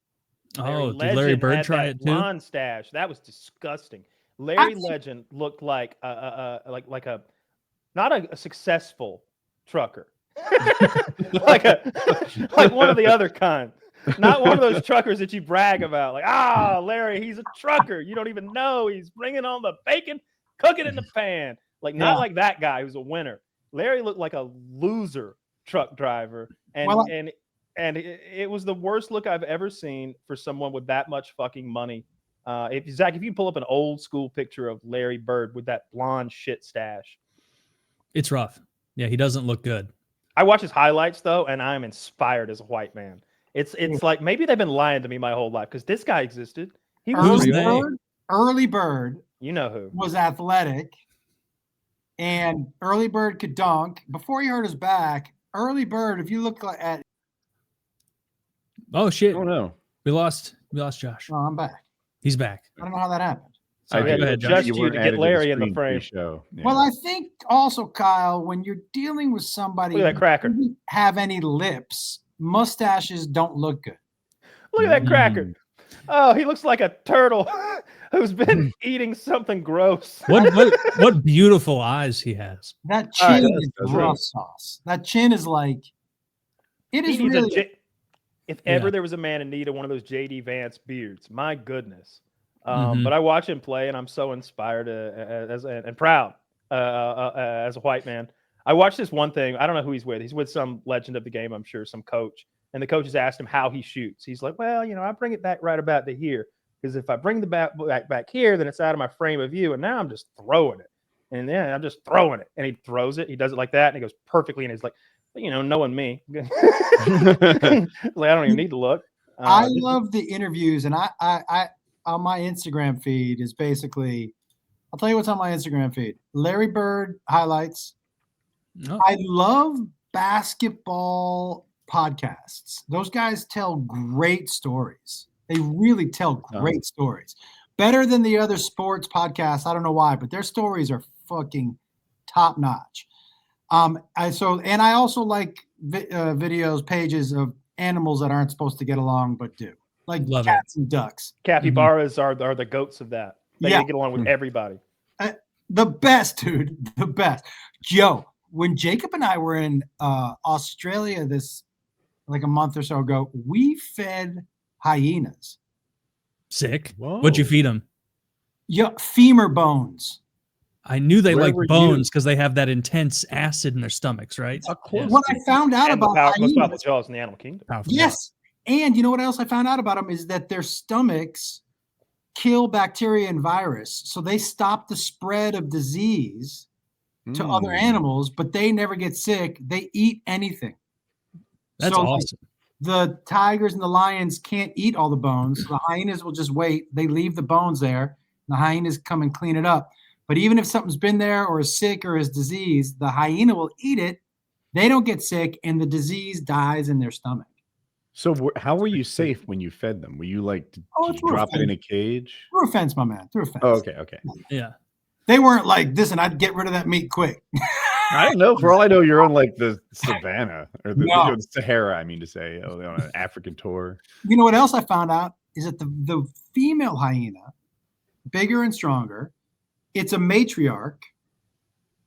Oh, did Larry Bird try it too? Blonde stash. That was disgusting. Larry Legend looked like a not a successful trucker. like one of the other kind. Not one of those truckers that you brag about. Like, Larry, he's a trucker. You don't even know. He's bringing on the bacon, cooking in the pan. Not like that guy who's a winner. Larry looked like a loser truck driver. And it was the worst look I've ever seen for someone with that much fucking money. Zach, if you pull up an old school picture of Larry Bird with that blonde shit stash. It's rough. Yeah, he doesn't look good. I watch his highlights though, and I'm inspired as a white man. It's like maybe they've been lying to me my whole life because this guy existed. He was Early Bird. You know who was athletic, and Early Bird could dunk before he hurt his back. Early Bird, if you look at oh shit! Oh no, we lost Josh. Oh, I'm back. He's back. I don't know how that happened. So I had to adjust you to get Larry in the frame. Show. Yeah. Well, I think also, Kyle, when you're dealing with somebody look at that cracker. who doesn't have any lips, mustaches don't look good. Look at that cracker. Oh, he looks like a turtle who's been eating something gross. What beautiful eyes he has. That chin is rough sauce. That chin is like it is really. If ever there was a man in need of one of those J.D. Vance beards, my goodness. But I watch him play, and I'm so inspired and proud as a white man. I watched this one thing. I don't know who he's with. He's with some legend of the game, I'm sure, some coach. And the coach has asked him how he shoots. He's like, well, I bring it back right about to here. Because if I bring the back here, then it's out of my frame of view. And now I'm just throwing it. And then I'm just throwing it. And he throws it. He does it like that. And he goes perfectly. And he's like, knowing me. Like, I don't even need to look. I love the interviews. And I on my Instagram feed is basically, I'll tell you what's on my Instagram feed. Larry Bird highlights. Oh. I love basketball podcasts. Those guys tell great stories. They really tell great stories. Better than the other sports podcasts. I don't know why, but their stories are fucking top notch. I also like videos, pages of animals that aren't supposed to get along but do. Like cats and ducks. Capybaras are the goats of that. They get along with everybody. The best, dude. The best. Joe, when Jacob and I were in Australia a month or so ago, we fed hyenas. Sick. Whoa. What'd you feed them? Yeah, femur bones. I knew they like bones because they have that intense acid in their stomachs, right? Of course. What I found out about hyenas, most powerful jaws in the animal kingdom. Yes. And you know what else I found out about them is that their stomachs kill bacteria and virus. So they stop the spread of disease to other animals, but they never get sick. They eat anything. That's awesome. The tigers and the lions can't eat all the bones. The hyenas will just wait. They leave the bones there. The hyenas come and clean it up. But even if something's been there or is sick or is diseased, the hyena will eat it. They don't get sick, and the disease dies in their stomach. So how were you safe when you fed them? Were you like, did Oh, you drop it in a cage? Through a fence, my man. Through a fence. Oh, okay. Yeah. They weren't like, listen, I'd get rid of that meat quick. I don't know. For all I know, you're on like the savannah or No. the Sahara. I mean to say, on an African tour. You know what else I found out is that the female hyena, bigger and stronger, it's a matriarch,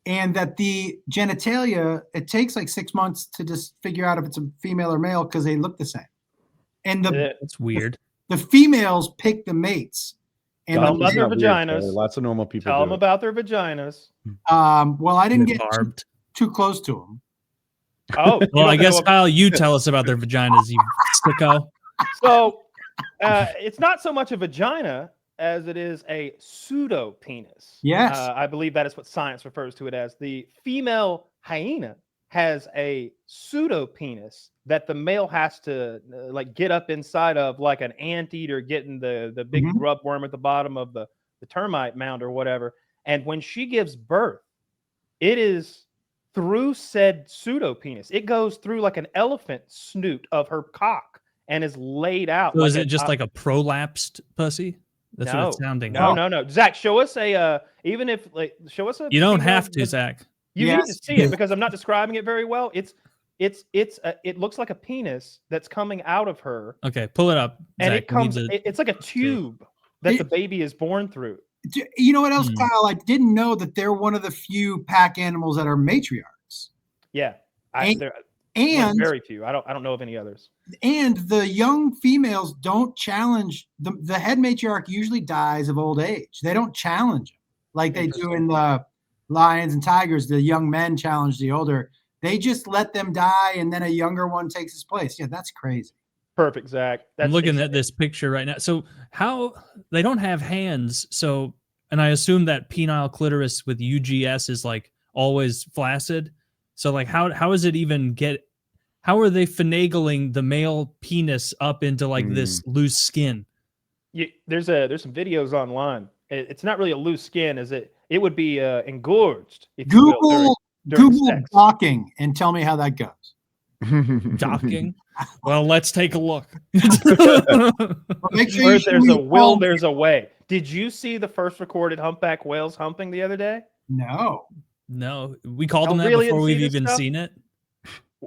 and that the genitalia, it takes like 6 months to just figure out if it's a female or male because they look the same. And That's weird. The females pick the mates. And Tell them about their Weird, vaginas. Taylor. Lots of normal people. Tell do them it. about their vaginas. well, I didn't get Barbed. too close to them. Oh, you Well, don't I guess know- Kyle, you tell us about their vaginas, you sicko. So it's not so much a vagina as it is a pseudo penis. Yes. I believe that is what science refers to it as. The female hyena has a pseudo penis that the male has to like get up inside of, like an anteater getting the big Mhm. grub worm at the bottom of the termite mound or whatever. And when she gives birth, it is through said pseudo penis. It goes through like an elephant snoot of her cock and is laid out. So is like it just like a prolapsed pussy? That's what it's sounding No, like. no. Zach, show us even if like show us a. You don't female have to, Zach. You need to Yes. see it because I'm not describing it very well. It looks like a penis that's coming out of her, Okay, pull it up. and Zach. it comes. We need to- It's like a tube that the baby is born through. You know what else, Hmm. Kyle? I didn't know that they're one of the few pack animals that are matriarchs. Yeah, And- there And very few. I don't know of any others. and the young females don't challenge the head matriarch. Usually dies of old age. They don't challenge him like they do in the lions and tigers. The young men challenge the older. They just let them die, and then a younger one takes his place. Yeah, that's crazy. Perfect, Zach. I'm looking at this picture right now. So how they don't have hands, so and I assume that penile clitoris with UGS is like always flaccid. So like how is it even how are they finagling the male penis up into like this loose skin? There's some videos online. It's not really a loose skin, is it? It would be engorged. If you will, Google during Google sex. docking and tell me how that goes. Docking. Well, let's take a look. Make sure Where you there's a will, film- there's a way. Did you see the first recorded humpback whales humping the other day? No. No, we called Oh, them that really? before Didn't we've see this even stuff? seen it.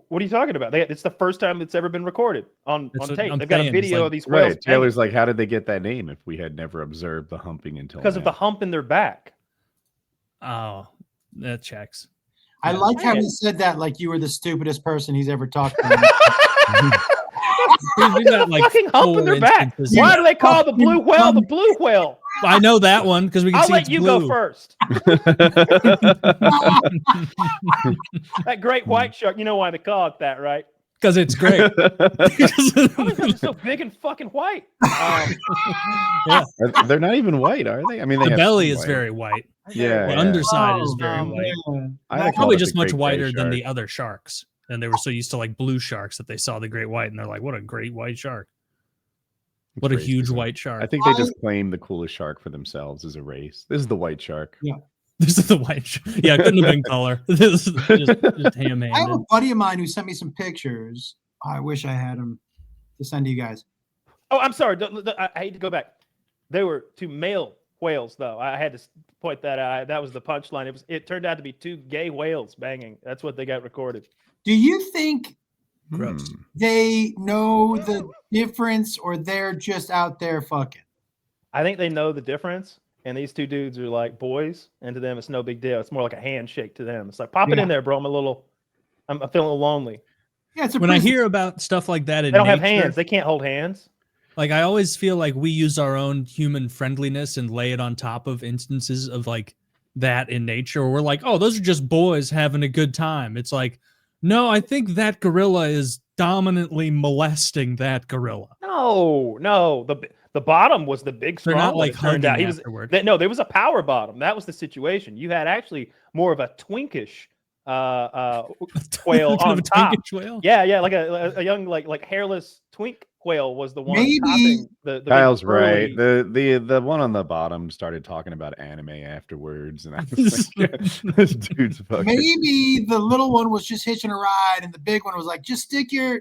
What are you talking about? It's the first time it's ever been recorded on That's what tape. I'm They've got a saying, it's video like- of these whales Right. Taylor's like, how did they get that name if we had never observed the humping until because of the hump in their back. Oh, that checks. I Yeah. like how Yeah. he said that like you were the stupidest person he's ever talked to. Dude, we got, like, fucking hump in 4 their back. instances. Why do they call the blue whale the blue whale? I know that one because we can I'll see let it's you blue. go first. That great white shark. You know why they call it that, right? Because it's great. It's so big and fucking white. They're not even white, are they? I mean, they The have belly some is white. very white. Yeah, The yeah. underside is Oh, very oh, white. man. I call Probably it the just much great gray whiter than shark. the other sharks. And they were so used to like blue sharks that they saw the great white and they're like, what a great white shark. What a It's huge racism. white shark. I think they just claim the coolest shark for themselves as a race. This is the white shark. This is the white shark. Yeah, it couldn't have been color. This is just ham I have a handed. buddy of mine who sent me some pictures. I wish I had them to send to you guys. Oh, I'm sorry. I hate to go back. They were two male whales, though. I had to point that out. That was the punchline. It turned out to be two gay whales banging. That's what they got recorded. Do you think Gross. they know the difference or they're just out there fucking? I think they know the difference. And these two dudes are like boys, and to them it's no big deal. It's more like a handshake to them. It's like, pop it in there, bro. I'm feeling a little lonely. Yeah, it's a When I prison. hear about stuff like that in They don't have nature, hands. They can't hold hands. like I always feel like we use our own human friendliness and lay it on top of instances of like that in nature. Or we're like, oh, those are just boys having a good time. It's like, no, I think that gorilla is dominantly molesting that gorilla. No. The bottom was the big They're strong not one, like it turned hugging out. He was afterward. no, there was a power bottom. That was the situation. You had actually more of a twinkish whale Kind of on a top. twinkish whale? Yeah, like a young like hairless twink whale was the one Maybe- topping the big Kyle's burly- right. The one on the bottom started talking about anime afterwards, and I was like, this dude's fucking. Maybe the little one was just hitching a ride and the big one was like, just stick your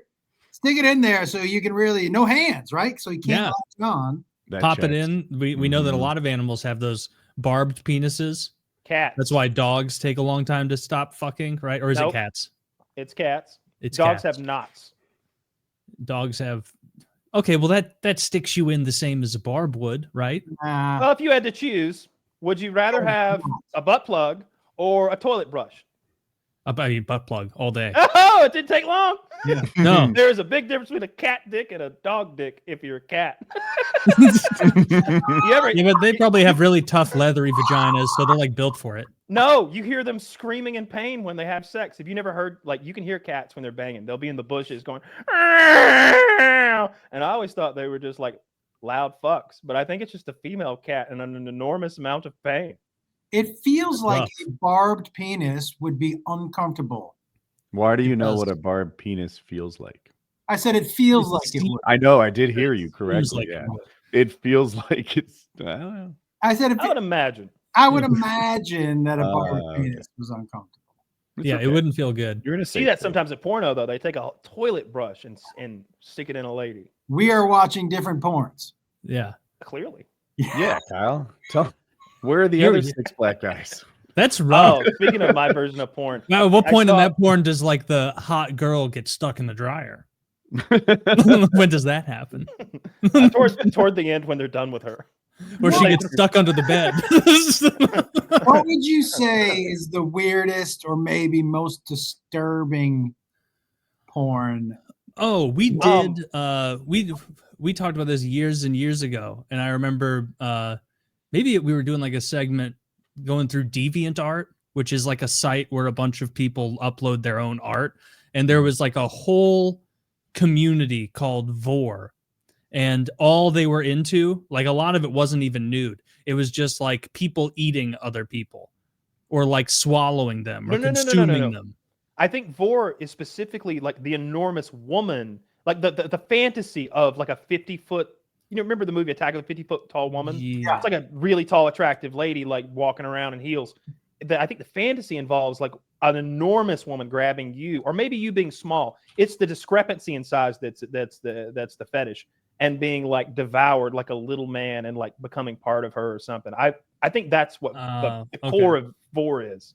Stick it in there so you can really no hands, right? So you can't latch on. Pop it in. We know that a lot of animals have those barbed penises. Cats. That's why dogs take a long time to stop fucking, right? Or is it cats? It's cats. It's dogs cats. have knots. Dogs have. Okay, well that sticks you in the same as a barb would, right? Well, if you had to choose, would you rather have a butt plug or a toilet brush? I mean, butt plug all day. Oh, it didn't take long. Yeah. No. There is a big difference between a cat dick and a dog dick if you're a cat. Yeah, but they probably have really tough, leathery vaginas, so they're like built for it. No, you hear them screaming in pain when they have sex. If you never heard, like, you can hear cats when they're banging. They'll be in the bushes going, and I always thought they were just like loud fucks, but I think it's just a female cat in an enormous amount of pain. It feels like a barbed penis would be uncomfortable. Why do you know what a barbed penis feels like? I said it feels like it would. I know. I did hear you correctly. It feels like it's. I don't know. I said I would imagine. I would imagine that a barbed penis was uncomfortable. Yeah, it wouldn't feel good. You're gonna see that sometimes at porno though. They take a toilet brush and stick it in a lady. We are watching different porns. Yeah, clearly. Yeah, Kyle. Where are the other 6 black guys? That's rough. Oh, speaking of my version of porn. Now, at what point in that porn does like the hot girl get stuck in the dryer? When does that happen? Toward the end when they're done with her. Or she gets stuck under the bed. What would you say is the weirdest or maybe most disturbing porn? Oh, we did. We talked about this years and years ago, and I remember maybe we were doing like a segment going through deviant art, which is like a site where a bunch of people upload their own art, and there was like a whole community called Vor, and all they were into, like a lot of it wasn't even nude. It was just like people eating other people or like swallowing them or consuming them. I think Vor is specifically like the enormous woman, like the fantasy of like a 50-foot. You know, remember the movie Attack of the 50-Foot Tall Woman? Yeah. It's like a really tall, attractive lady like walking around in heels. I think the fantasy involves like an enormous woman grabbing you, or maybe you being small. It's the discrepancy in size that's the fetish, and being like devoured like a little man and like becoming part of her or something. I think that's what the core of Vor is.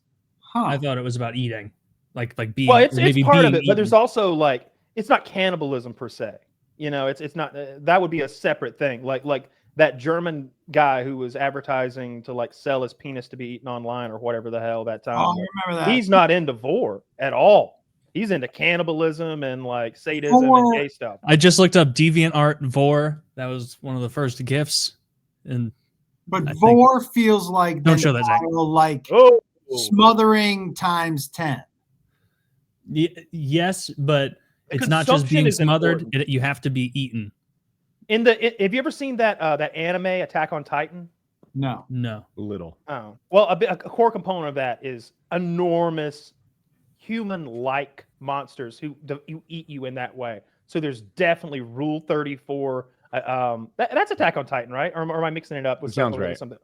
I thought it was about eating, like being. Well, it's part of it, eaten. but there's also like it's not cannibalism per se. You know, it's not that would be a separate thing. Like that German guy who was advertising to like sell his penis to be eaten online or whatever the hell that time. Oh, I remember that. He's not into Vor at all. He's into cannibalism and like sadism and gay stuff. I just looked up deviant art Vor. That was one of the first gifts. But Vor feels like don't show that, Zach. Like smothering times 10. Yes, but it's not just being smothered. You have to be eaten. Have you ever seen that anime Attack on Titan? No. A little. Oh, well, a core component of that is enormous human-like monsters who eat you in that way. So there's definitely Rule 34. That's Attack on Titan, right? Or am I mixing it up with something?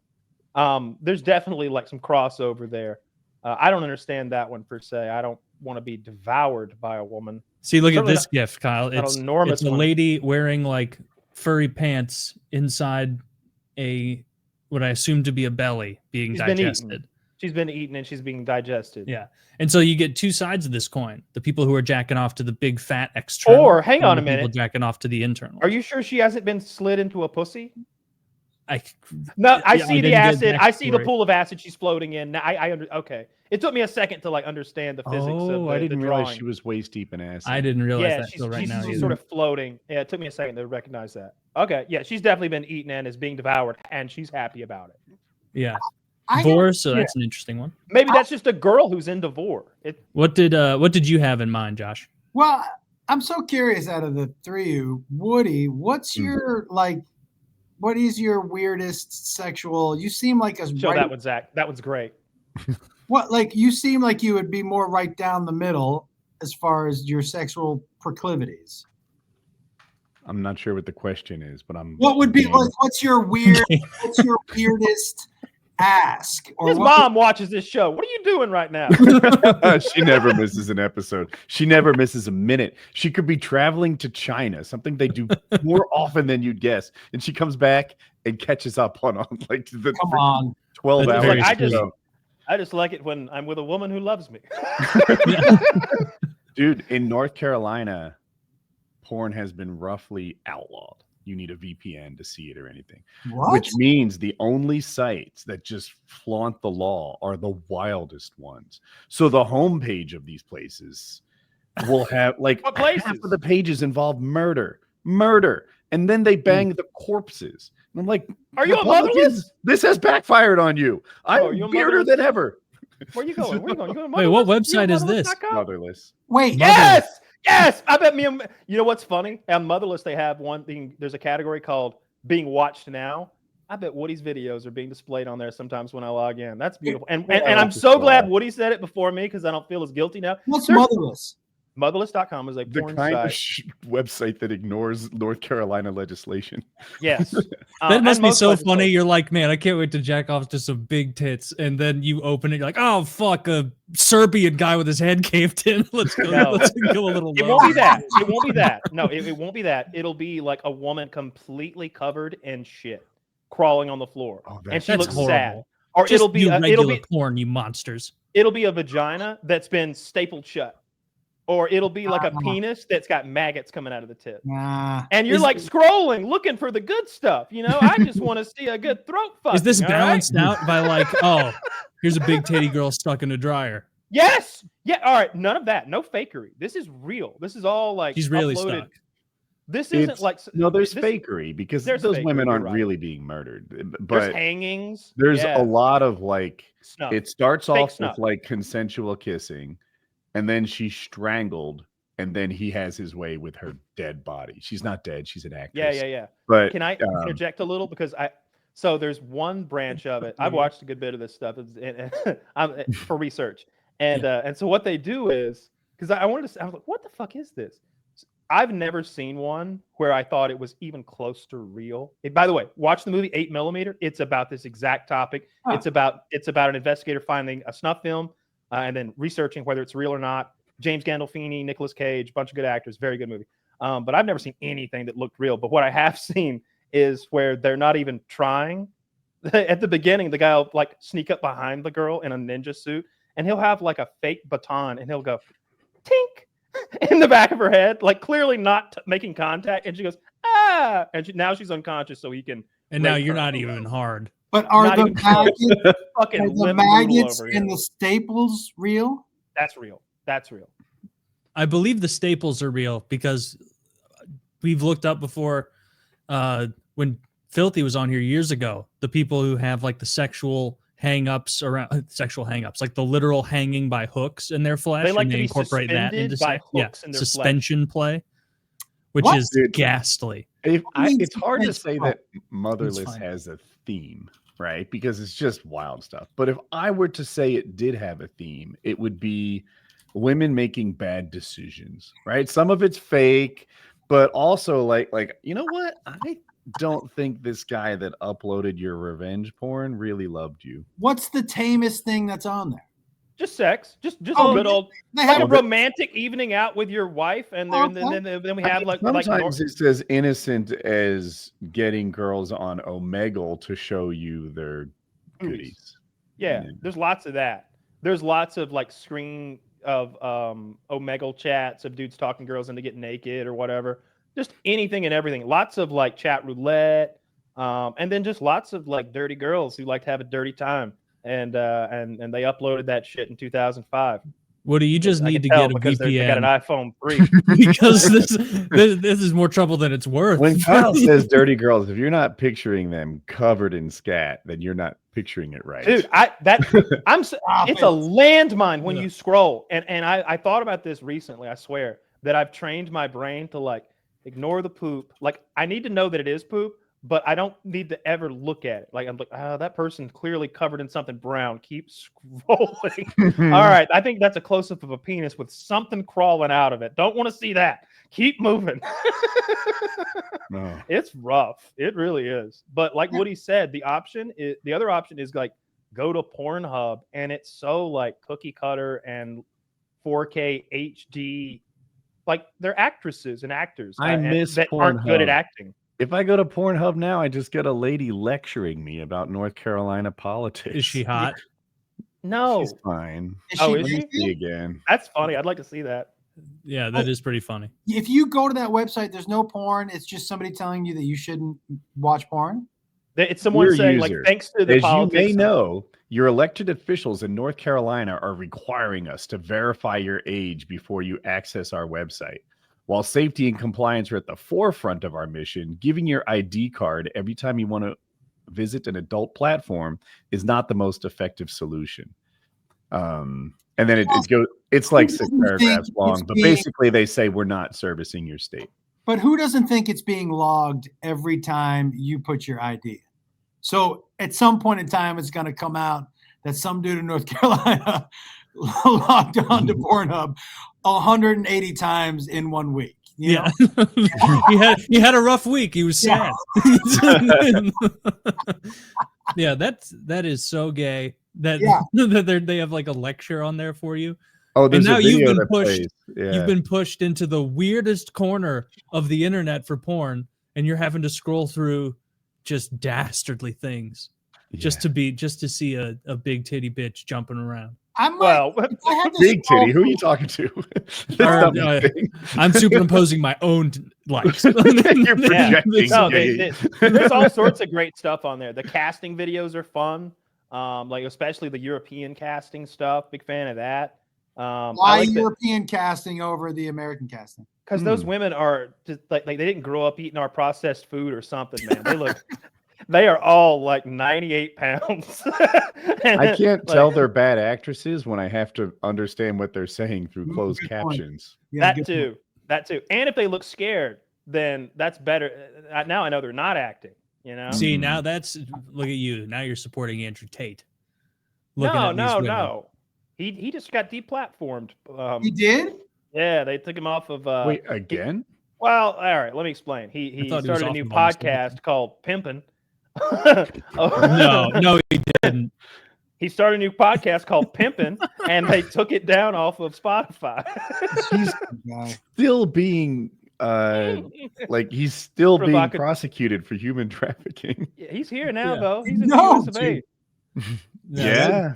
There's definitely like some crossover there. I don't understand that one per se. I don't want to be devoured by a woman. See, look at this gift, Kyle. It's enormous. It's a lady wearing like furry pants inside what I assume to be a belly being digested. She's been eaten and she's being digested. Yeah. And so you get two sides of this coin. The people who are jacking off to the big fat external. Or hang on a minute. People jacking off to the internal. Are you sure she hasn't been slid into a pussy? I see the acid. I see the pool of acid she's floating in. Now okay. It took me a second to like understand the physics of the I didn't realize drawing. she was waist deep in acid. I didn't realize that till right now. She's sort of floating. Yeah, it took me a second to recognize that. Okay, yeah, she's definitely been eaten and is being devoured, and she's happy about it. Yeah. Vor, so that's an interesting one. Maybe that's just a girl who's into Vor. What did you have in mind, Josh? Well, I'm so curious out of the three of you, Woody, what's your what is your weirdest sexual? You seem like a show that one, Zach. That one's great. What, like you seem like you would be more right down the middle as far as your sexual proclivities. I'm not sure what the question is, but I'm. What would be like? What's your weirdest ask. Or His what- mom watches this show. What are you doing right now? She never misses an episode. She never misses a minute. She could be traveling to China, something they do more often than you'd guess, and she comes back and catches up on like the Come on. 12 That's hours. very I just- ago. I just like it when I'm with a woman who loves me. Dude, in North Carolina, porn has been roughly outlawed. You need a VPN to see it or anything. What? Which means the only sites that just flaunt the law are the wildest ones. So the homepage of these places will have like What half places? of the pages involve murder, and then they bang the corpses. And I'm like, Are you a Republicans, motherless? this has backfired on you. I'm Oh, are you a weirder motherless? than ever. Where you going? Where you going? You going Wait, what motherless? You website is going this? motherless.com? Motherless. Wait. Yes, yes. I bet me. You know what's funny? On Motherless, they have one thing. There's a category called "Being Watched Now." I bet Woody's videos are being displayed on there sometimes when I log in. That's beautiful. And I'm so glad Woody said it before me because I don't feel as guilty now. What's There's- motherless? Motherless.com is a The porn kind of site. website that ignores North Carolina legislation. Yes. That must and be most so places funny. don't. You're like, man, I can't wait to jack off to some big tits, and then you open it, you're like, oh fuck, a Serbian guy with his head caved in. Let's go. No. Let's go a little. It low. won't be that. It won't be that. No, it won't be that. It'll be like a woman completely covered in shit, crawling on the floor, Oh, and she That's looks horrible. sad. Or Just it'll be you it'll regular be porn, you monsters. it'll be a vagina that's been stapled shut, or it'll be like a penis that's got maggots coming out of the tip. Nah. And you're Is- like scrolling, looking for the good stuff. You know, I just want to see a good throat fuck. Is this balanced out by like, oh, here's a big titty girl stuck in a dryer? Yes. Yeah. All right. None of that. No fakery. This is real. This is all like She's really uploaded. stuck. This isn't It's- like No, there's this- fakery because there's those fakery, women you're aren't right. really being murdered. There's But hangings. there's Yeah. a lot of like, Snuff. it starts Fake off snuff. with like consensual kissing, and then she's strangled, and then he has his way with her dead body. She's not dead, she's an actress. Yeah. But Can I interject a little because so there's one branch of it. I've watched a good bit of this stuff for research, and so what they do is because I wanted to. I was like, what the fuck is this? I've never seen one where I thought it was even close to real. By the way, watch the movie 8mm. It's about this exact topic. Huh. It's about an investigator finding a snuff film and then researching whether it's real or not. James Gandolfini, Nicolas Cage, bunch of good actors, very good movie. But I've never seen anything that looked real. But what I have seen is where they're not even trying. At the beginning, the guy will like sneak up behind the girl in a ninja suit, and he'll have like a fake baton, and he'll go, tink, in the back of her head, like clearly not making contact. And she goes, ah, and now she's unconscious, so he can. And now rape you're her. not even hard. But are Not the even maggots, Fucking are the limp noodle maggots over in here. the staples real? That's real. That's real. I believe the staples are real because we've looked up before when Filthy was on here years ago, the people who have like the sexual hang-ups around sexual hang-ups, like the literal hanging by hooks in their flesh. They like and to they be incorporate that suspended into by yeah, hooks in their suspension play, which What? is Dude. ghastly. It's hard to it's say fine. that Motherless fine. has a theme, right? Because it's just wild stuff. But if I were to say it did have a theme, it would be women making bad decisions, right? Some of it's fake, but also like you know what? I don't think this guy that uploaded your revenge porn really loved you. What's the tamest thing that's on there? Just sex. Just Oh, a good old They like a have romantic evening out with your wife, and then Okay. then we I have think like sometimes it's as innocent as getting girls on Omegle to show you their goodies. yeah. Yeah. There's lots of that. There's lots of like screen of Omegle chats of dudes talking girls into getting naked or whatever. Just anything and everything. Lots of like chat roulette, and then just lots of like dirty girls who like to have a dirty time. And they uploaded that shit in 2005. Woody, you just I need to can tell get a because they got an VPN iPhone 3. because this is more trouble than it's worth. When Kyle says dirty girls, if you're not picturing them covered in scat, then you're not picturing it right. Dude, it's a landmine when Yeah. you scroll. And I thought about this recently, I swear, that I've trained my brain to like ignore the poop. Like I need to know that it is poop, but I don't need to ever look at it. Like I'm like, oh, that person clearly covered in something brown. Keep scrolling. All right. I think that's a close-up of a penis with something crawling out of it. Don't want to see that. Keep moving. No. It's rough. It really is. But like Woody said, the other option is like go to Pornhub, and it's so like cookie cutter and 4K HD. Like they're actresses and actors I miss that aren't good at Pornhub. acting. If I go to Pornhub now, I just get a lady lecturing me about North Carolina politics. Is she hot? No, She's fine. Is Oh, she is she? naked? See again. that's funny. I'd like to see that. Yeah, that is pretty funny. If you go to that website, there's no porn. It's just somebody telling you that you shouldn't watch porn. It's someone Dear saying user, like, thanks to the As you politics. may know, your elected officials in North Carolina are requiring us to verify your age before you access our website. While safety and compliance are at the forefront of our mission, giving your ID card every time you want to visit an adult platform is not the most effective solution. And then it goes, it's like 6 paragraphs long, but basically they say we're not servicing your state. But who doesn't think it's being logged every time you put your ID in? So at some point in time, it's going to come out that some dude in North Carolina logged on to Pornhub 180 times in 1 week. You know? he had a rough week. He was sad. Yeah, that is so gay. That they have like a lecture on there for you. Oh, there's and now a video you've been that pushed. plays. Yeah. You've been pushed into the weirdest corner of the internet for porn, and you're having to scroll through just dastardly things just to see a big titty bitch jumping around. Big titty. Who are you talking to? I'm superimposing my own likes. You're projecting. No, there's all sorts of great stuff on there. The casting videos are fun. Like especially the European casting stuff. Big fan of that. Why European casting over the American casting? Because those women are just like they didn't grow up eating our processed food or something, man. They are all like 98 pounds. I can't tell they're bad actresses when I have to understand what they're saying through closed captions. Yeah, that too. And if they look scared, then that's better. Now I know they're not acting. You know. See, now look at you. Now you're supporting Andrew Tate. No. He just got deplatformed. He did? Yeah, they took him off of. Wait, again? Well, all right. Let me explain. He started a new podcast called Pimpin'. No, he didn't. He started a new podcast called Pimpin', and they took it down off of Spotify. He's still being being prosecuted for human trafficking. Yeah, he's here now, though. He's in the US of A. Yeah.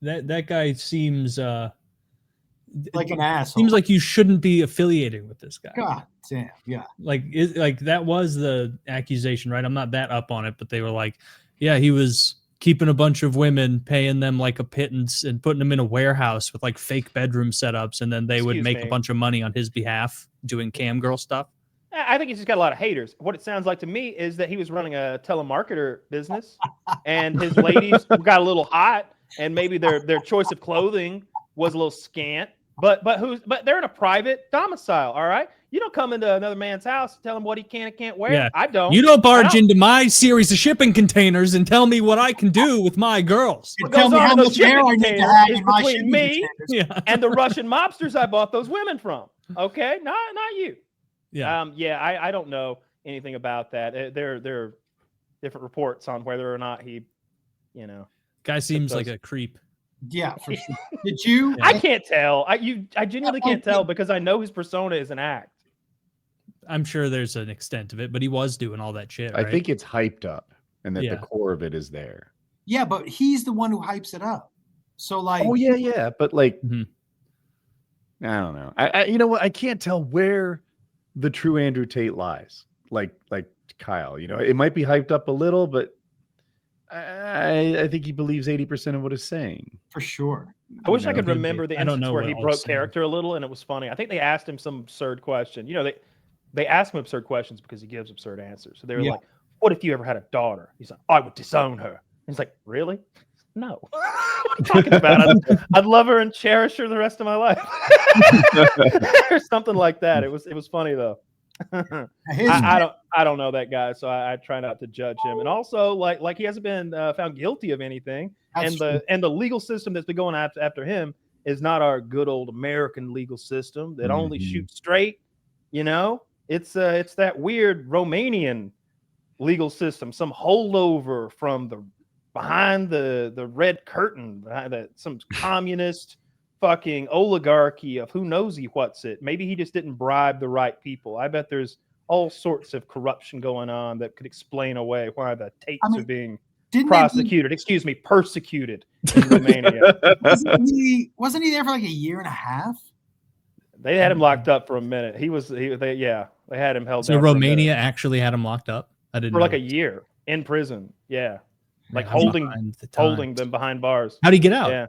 That guy seems like an asshole. Seems like you shouldn't be affiliated with this guy. God damn, yeah. Like that was the accusation, right? I'm not that up on it, but they were like, yeah, he was keeping a bunch of women, paying them like a pittance and putting them in a warehouse with like fake bedroom setups, and then they would make a bunch of money on his behalf doing cam girl stuff. I think he's just got a lot of haters. What it sounds like to me is that he was running a telemarketer business, and his ladies got a little hot, and maybe their choice of clothing was a little scant. But they're in a private domicile, all right? You don't come into another man's house and tell him what he can and can't wear. Yeah. I don't. You don't barge into my series of shipping containers and tell me what I can do with my girls. Tell me how much hair I need to have in my between me containers. And the Russian mobsters I bought those women from. Okay, not you. Yeah. I don't know anything about that. There are different reports on whether or not he, Guy seems like a creep. Yeah, for sure. Did you? I can't tell. I genuinely can't tell because I know his persona is an act. I'm sure there's an extent to it, but he was doing all that shit. Right? I think it's hyped up, and that the core of it is there. Yeah, but he's the one who hypes it up. So like, oh yeah, but like, I don't know. I you know what? I can't tell where the true Andrew Tate lies. Like Kyle, it might be hyped up a little, but I think he believes 80% of what it's saying. For sure. I wish I could remember the instance where he broke saying. character a little, and it was funny. I think they asked him some absurd question. They ask him absurd questions because he gives absurd answers. So they were like, "What if you ever had a daughter?" He's like, "I would disown her." And he's like, "Really? No. What are you talking about? I'd love her and cherish her the rest of my life." Or something like that. It was funny though. I don't know that guy, so I try not to judge him. And also, like he hasn't been found guilty of anything, and the legal system that's been going after him is not our good old American legal system that only shoots straight. It's that weird Romanian legal system, some holdover from the behind the red curtain, behind some communist fucking oligarchy of who knows what's it. Maybe he just didn't bribe the right people. I bet there's all sorts of corruption going on that could explain away why the Tates are being prosecuted. Excuse me, persecuted in Romania. Wasn't he there for like a year and a half? They had him locked up for a minute. They had him held down. So Romania actually had him locked up? I didn't know. For like a year in prison. Yeah. Like holding them behind bars. How'd he get out? Yeah.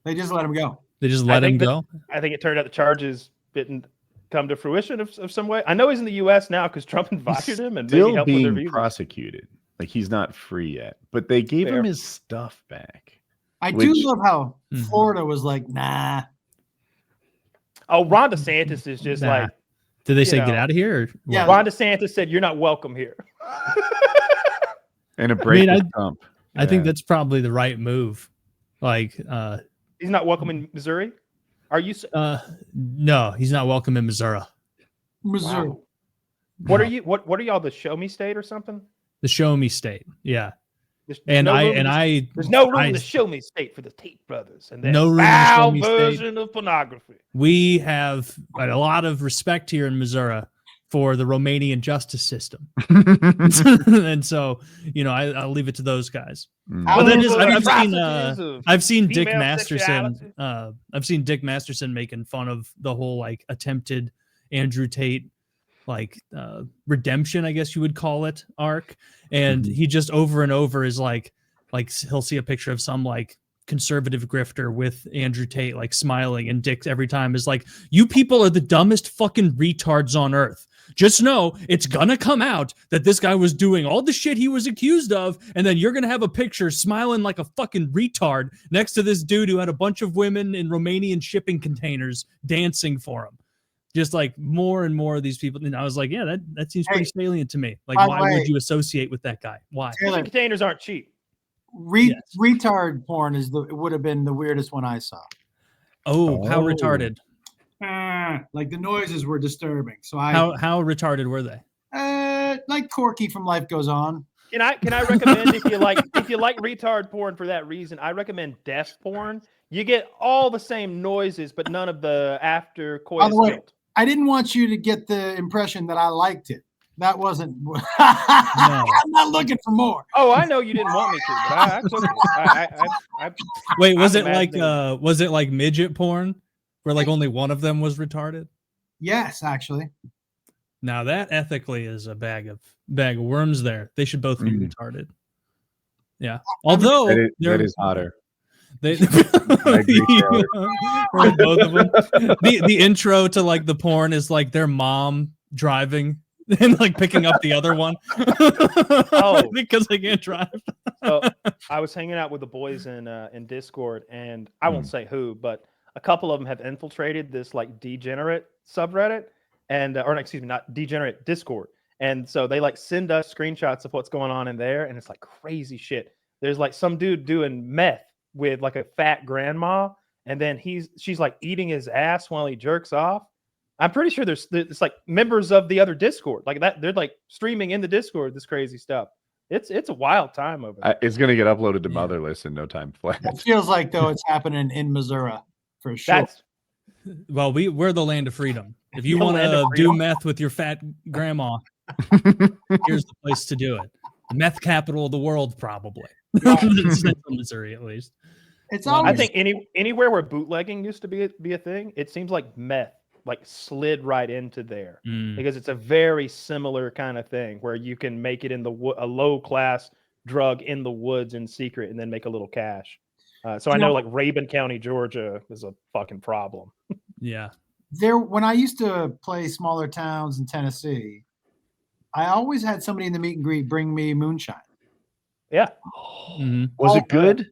They just let him go. They just let him go? I think it turned out the charges didn't come to fruition of some way. I know he's in the U.S. now because Trump invited him and maybe helped with their visa. Prosecuted. Like he's not free yet, but they gave him his stuff back. I do love how Florida was like, nah. Oh, Ron DeSantis is just like. Did they say get out of here? Or yeah, Ron DeSantis said you're not welcome here. And a break with Trump. I think that's probably the right move. Like, he's not welcome in Missouri. Are you? No, he's not welcome in Missouri. Wow. What are you? What are y'all? The Show Me State or something? The Show Me State. Yeah. There's no room in the Show Me State for the Tate brothers and that foul version of pornography. We have a lot of respect here in Missouri for the Romanian justice system, and so I'll leave it to those guys. But then I've seen Dick Masterson. I've seen Dick Masterson making fun of the whole like attempted Andrew Tate redemption, I guess you would call it, arc. And he just over and over is like he'll see a picture of some like conservative grifter with Andrew Tate like smiling, and Dick every time is like, you people are the dumbest fucking retards on earth. Just know it's gonna come out that this guy was doing all the shit he was accused of, and then you're gonna have a picture smiling like a fucking retard next to this dude who had a bunch of women in Romanian shipping containers dancing for him. Just like more and more of these people. And I was like, yeah, that seems pretty salient to me. Like, why would you associate with that guy? Why? Shipping containers aren't cheap. Retard porn would have been the weirdest one I saw. Oh, how retarded? Like the noises were disturbing. So how retarded were they? Like Corky from Life Goes On. Can I recommend if you like retard porn for that reason? I recommend death porn. You get all the same noises, but none of the after coitus guilt. I didn't want you to get the impression that I liked it. That wasn't. I'm not looking for more. Oh, I know you didn't want me to, but I took it. Wait, was it like midget porn, where like only one of them was retarded? Yes, actually. Now that ethically is a bag of worms. There, they should both be retarded. Yeah, although that is hotter. Both of them. The intro to like the porn is like their mom driving and like picking up the other one. Because they can't drive. So I was hanging out with the boys in Discord, and I won't say who, but a couple of them have infiltrated this like degenerate subreddit, and not degenerate Discord. And so they like send us screenshots of what's going on in there, and it's like crazy shit. There's like some dude doing meth with like a fat grandma, and then she's like eating his ass while he jerks off. I'm pretty sure it's like members of the other Discord like that. They're like streaming in the Discord this crazy stuff. It's a wild time over there. It's gonna get uploaded to Motherless in no time flat. It feels like though it's happening in Missouri for sure. We're the land of freedom. If you want to do meth with your fat grandma, here's the place to do it. The meth capital of the world, probably. Central Missouri, at least. I think anywhere where bootlegging used to be a thing, it seems like meth like slid right into there because it's a very similar kind of thing where you can make it in a low class drug in the woods in secret and then make a little cash. So I know like Rabun County, Georgia is a fucking problem. Yeah. When I used to play smaller towns in Tennessee, I always had somebody in the meet and greet bring me moonshine. Yeah. Was it good?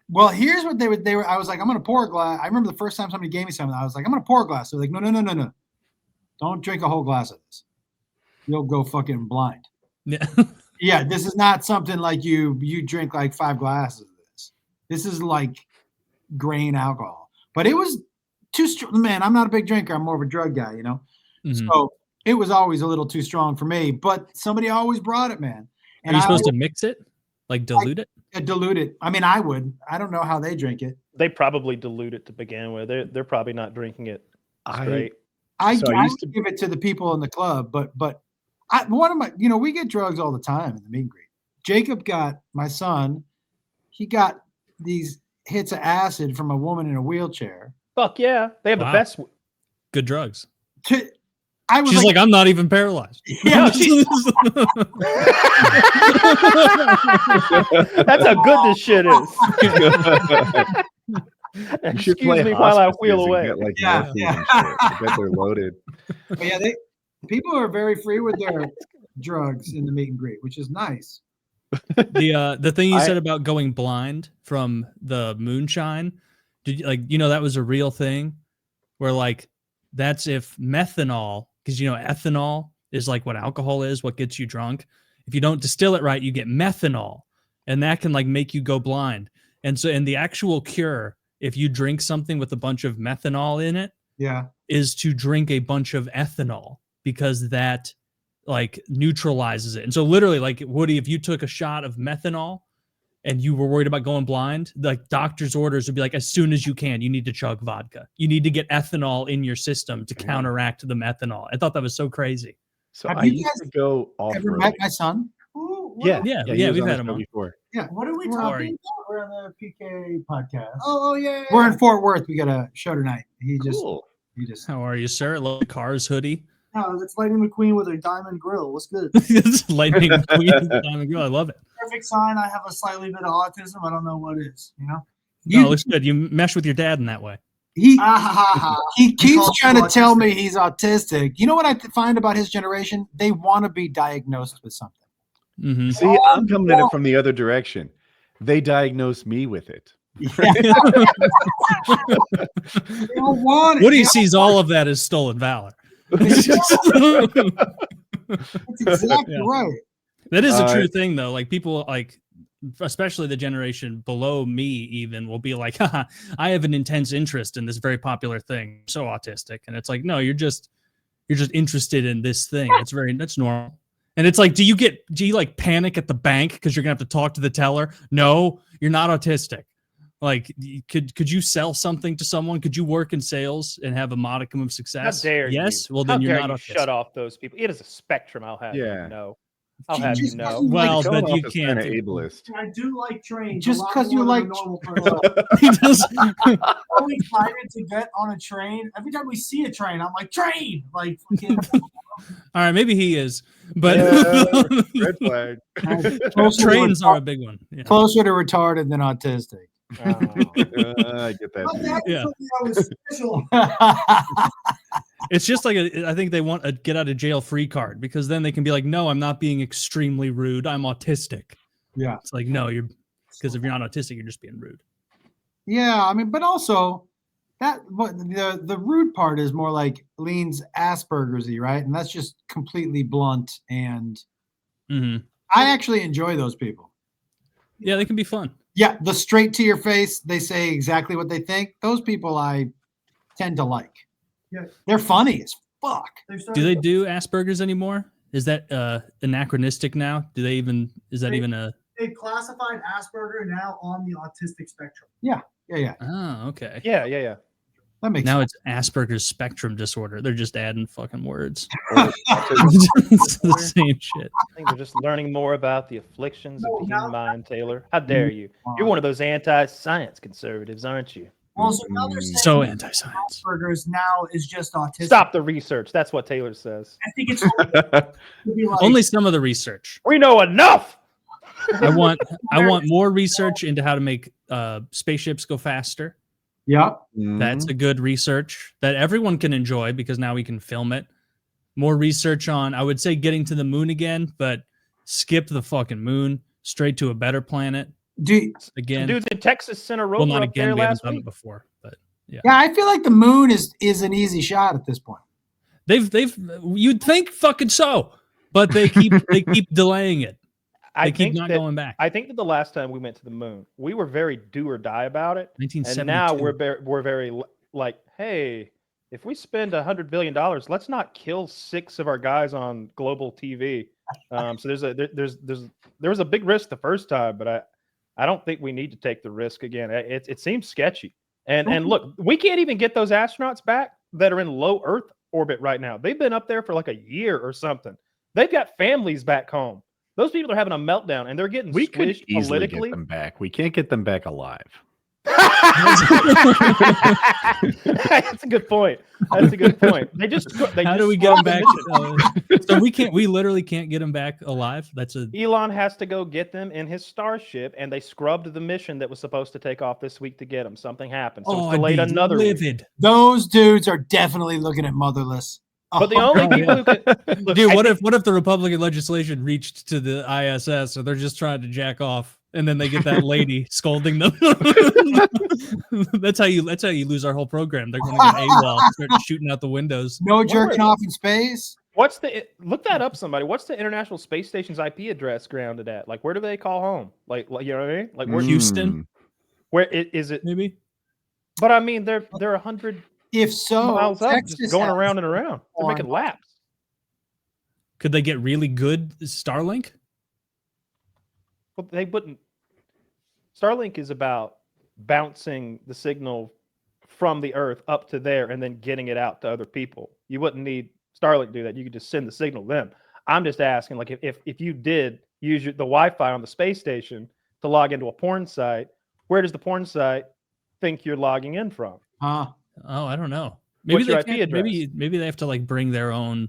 Well, here's what they were. I was like, I'm going to pour a glass. I remember the first time somebody gave me something. I was like, I'm going to pour a glass. They're like, no. Don't drink a whole glass of this. You'll go fucking blind. Yeah. Yeah. This is not something like you drink like 5 glasses of this. This is like grain alcohol. But it was too strong. Man, I'm not a big drinker. I'm more of a drug guy, you know? So it was always a little too strong for me. But somebody always brought it, man. And are you supposed to mix it? Like dilute it? Dilute it. I mean, I would. I don't know how they drink it. They probably dilute it to begin with. They're probably not drinking it straight. I used used to to give it to the people in the club, but one of my, we get drugs all the time in the meet and greet. Jacob got, my son, he got these hits of acid from a woman in a wheelchair. Fuck yeah, they have the best. Good drugs. I was She's like, I'm not even paralyzed. Yeah, That's how good this shit is. Excuse me while I wheel away. Get, like, Yeah. I bet they're loaded. But yeah, people are very free with their drugs in the meet and greet, which is nice. The thing you said about going blind from the moonshine, did you that was a real thing where like that's if methanol, because ethanol is like what alcohol is, what gets you drunk. If you don't distill it right, you get methanol, and that can like make you go blind. And so, the actual cure, if you drink something with a bunch of methanol in it, is to drink a bunch of ethanol, because that like neutralizes it. And so literally, like Woody, if you took a shot of methanol and you were worried about going blind, like doctor's orders would be like, as soon as you can, you need to chug vodka. You need to get ethanol in your system to counteract the methanol. I thought that was so crazy. So I used to go off. Ever met my son? Yeah, we've had him on before. Yeah. What are we talking about? We're on the PKA podcast. Oh yeah. We're in Fort Worth. We got a show tonight. He just. How are you, sir? Love Cars hoodie. No, it's Lightning McQueen with a diamond grill. What's good? It's Lightning McQueen with a diamond grill. I love it. Perfect sign. I have a slightly bit of autism. I don't know what it is. It looks good. You mesh with your dad in that way. He keeps trying to tell me he's autistic. You know what I find about his generation? They want to be diagnosed with something. Mm-hmm. See, I'm coming at it from the other direction. They diagnose me with it. Woody sees all of that as stolen valor. That's exactly right. That is a true thing, though. Like people, like especially the generation below me, even will be like, haha, I have an intense interest in this very popular thing. So autistic, and it's like, no, you're just interested in this thing. That's normal. And it's like, do you like panic at the bank because you're gonna have to talk to the teller? No, you're not autistic. Like, could you sell something to someone? Could you work in sales and have a modicum of success? How dare yes. you? Well, then How you're dare not you shut off those people. It is a spectrum. I'll have you know. I'll have you know. Well, but you can't. Ableist. I do like trains. Just because you like normal person. He does. I'm excited to get on a train. Every time we see a train, I'm like, train! Like, fucking. All right, maybe he is, but red flag. Trains are a big one. Yeah. Closer to retarded than autistic. I get that. Yeah. Special. It's just like I think they want a get out of jail free card, because then they can be like, no, I'm not being extremely rude. I'm autistic. Yeah. It's like, no, because if you're not autistic, you're just being rude. Yeah, I mean, but also the rude part is more like leans Asperger's-y, right? And that's just completely blunt. And I actually enjoy those people. Yeah, they can be fun. Yeah, the straight to your face, they say exactly what they think. Those people I tend to like. Yeah, they're funny as fuck. Do they do Asperger's anymore? Is that anachronistic now? Is that even a? They classified Asperger now on the autistic spectrum. Yeah. Oh, okay. Yeah. That makes now sense. it's Asperger's spectrum disorder. They're just adding fucking words. It's the same shit. I think they're just learning more about the afflictions of the human mind, Taylor. How dare you? You're one of those anti-science conservatives, aren't you? Well, so now they're saying So anti-science. Asperger's now is just autistic. Stop the research. That's what Taylor says. I think it's to be like, Only some of the research. We know enough. I want more research into how to make spaceships go faster. Yeah. That's a good research that everyone can enjoy, because now we can film it. More research on, I would say, getting to the moon again, but skip the fucking moon, straight to a better planet. Again. Dudes in Texas sent a rover not up again. there We haven't last done week. it before, but yeah. Yeah, I feel like the moon is an easy shot at this point. You'd think fucking so, but they keep delaying it. They keep not going back. I think that the last time we went to the moon, we were very do or die about it. 1972. And now we're very like, hey, if we spend $100 billion, let's not kill 6 of our guys on global TV So there was a big risk the first time, but I don't think we need to take the risk again. It seems sketchy. And look, we can't even get those astronauts back that are in low Earth orbit right now. They've been up there for like a year or something. They've got families back home. Those people are having a meltdown, and they're getting We could squished easily politically. get them back. We can't get them back alive. That's a good point. That's a good point. How do we get them back? So we literally can't get them back alive. Elon has to go get them in his starship, and they scrubbed the mission that was supposed to take off this week to get them. Something happened, so it's delayed another week. Those dudes are definitely looking at motherless. But the only people who could look, dude, what if the Republican legislation reached to the ISS, so they're just trying to jack off, and then they get that lady scolding them? That's how you lose our whole program. They're going to get AWOL, start shooting out the windows. No jerking off in space. Look that up, somebody? What's the International Space Station's IP address grounded at? Like, where do they call home? Like you know what I mean? Like, where Houston? Where is it? Maybe. But I mean, they're 100. If so, miles up, Texas just going around and around. They're making laps. Could they get really good Starlink? Well, they wouldn't. Starlink is about bouncing the signal from the Earth up to there and then getting it out to other people. You wouldn't need Starlink to do that. You could just send the signal to them. I'm just asking, like, if you did use the Wi-Fi on the space station to log into a porn site, where does the porn site think you're logging in from? Oh, I don't know. Maybe What's your they IP can't, address? maybe they have to like bring their own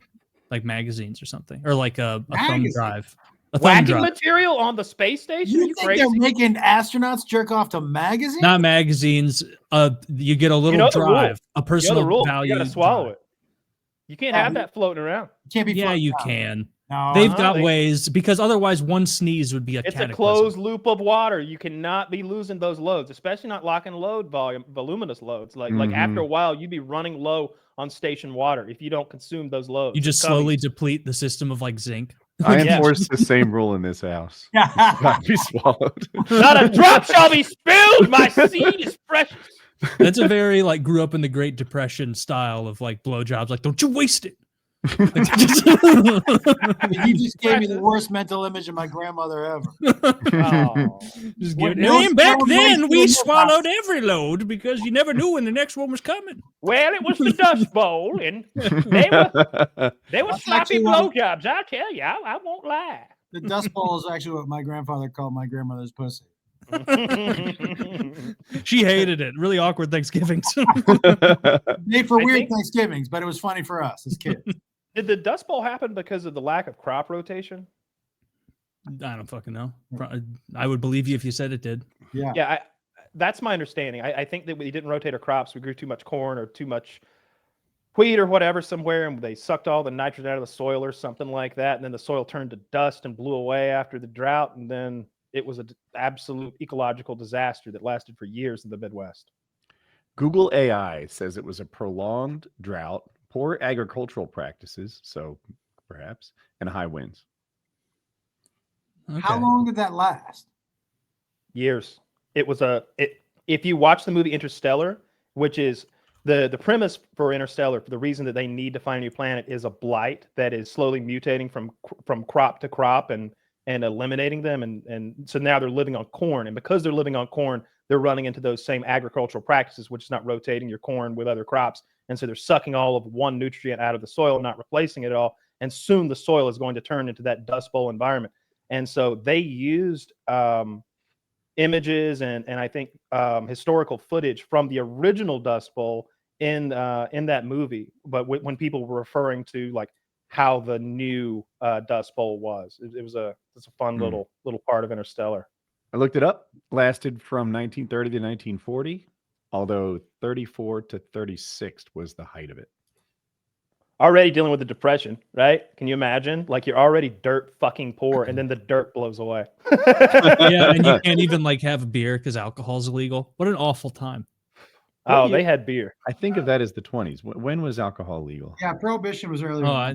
like magazines or something, or like a thumb drive. Whacking material on the space station? You think crazy? they're making astronauts jerk off to magazines? Not magazines. You get a little drive, a personal value. You gotta swallow it. You can't have that floating around. Can't be. Yeah, you can. No, They've got ways, because otherwise one sneeze would be a cataclysm. It's a closed loop of water. You cannot be losing those loads, especially not locking load voluminous loads. Like after a while, you'd be running low on station water if you don't consume those loads. You just slowly deplete the system of like zinc. I enforce the same rule in this house. Not be swallowed. Not a drop shall be spilled. My seed is precious. That's a very like grew up in the Great Depression style of like blowjobs. Like, don't you waste it. You just gave me the worst mental image of my grandmother ever. Just give it. And back then, we swallowed every load because you never knew when the next one was coming. Well, it was the Dust Bowl, and they were sloppy blowjobs. I'll tell you, I won't lie. The Dust Bowl is actually what my grandfather called my grandmother's pussy. She hated it. Really awkward Thanksgivings. Made for weird Thanksgivings, but it was funny for us as kids. Did the Dust Bowl happen because of the lack of crop rotation? I don't fucking know. I would believe you if you said it did. Yeah. That's my understanding. I think that we didn't rotate our crops. We grew too much corn or too much wheat or whatever somewhere, and they sucked all the nitrogen out of the soil or something like that. And then the soil turned to dust and blew away after the drought. And then it was an absolute ecological disaster that lasted for years in the Midwest. Google AI says it was a prolonged drought, poor agricultural practices, so perhaps, and high winds. Okay. How long did that last? Years. If you watch the movie Interstellar, which is the premise for Interstellar, for the reason that they need to find a new planet, is a blight that is slowly mutating from crop to crop and eliminating them, and so now they're living on corn, and because they're living on corn, they're running into those same agricultural practices, which is not rotating your corn with other crops, and so they're sucking all of one nutrient out of the soil, not replacing it at all, and soon the soil is going to turn into that Dust Bowl environment. And so they used images and I think historical footage from the original Dust Bowl in that movie, but when people were referring to like how the new Dust Bowl was, it's a fun little part of Interstellar. I looked it up. Lasted from 1930 to 1940, although 34 to 36 was the height of it. Already dealing with the Depression, right? Can you imagine? Like you're already dirt fucking poor, and then the dirt blows away. Yeah, and you can't even like have beer because alcohol's illegal. What an awful time. Oh, they had beer. I think of that as the 20s. When was alcohol legal? Yeah, Prohibition was earlier.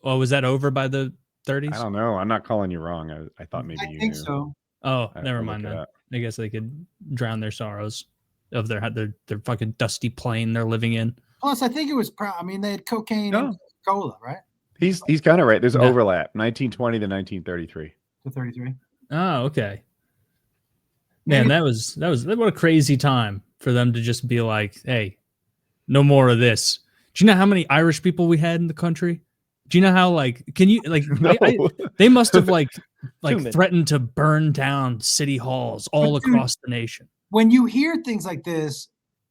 Was that over by the 30s? I don't know. I'm not calling you wrong. I thought maybe you think knew. so. Oh, never mind that. I guess they could drown their sorrows of their fucking dusty plane they're living in. Plus, I think it was. They had cocaine and Coca-Cola, right? He's kind of right. There's No. overlap. 1920 to 1933. To 33. Oh, okay. Man, that was what a crazy time for them to just be like, hey, no more of this. Do you know how many Irish people we had in the country? Do you know how can you No. they must have like many. threatened to burn down city halls all But dude, across the nation. When you hear things like this,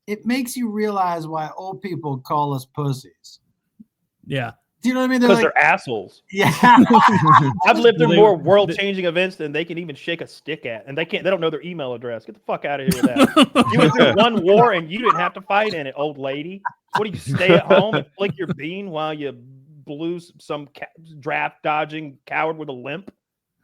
it makes you realize why old people call us pussies. Yeah. Do you know what I mean? They're Because like, they're assholes. yeah. I've lived through They- more they- world-changing events than they can even shake a stick at, and they don't know their email address. Get the fuck out of here with that. You went through one war and you didn't have to fight in it, old lady. What do you stay at home and flick your bean while you blew some draft dodging coward with a limp?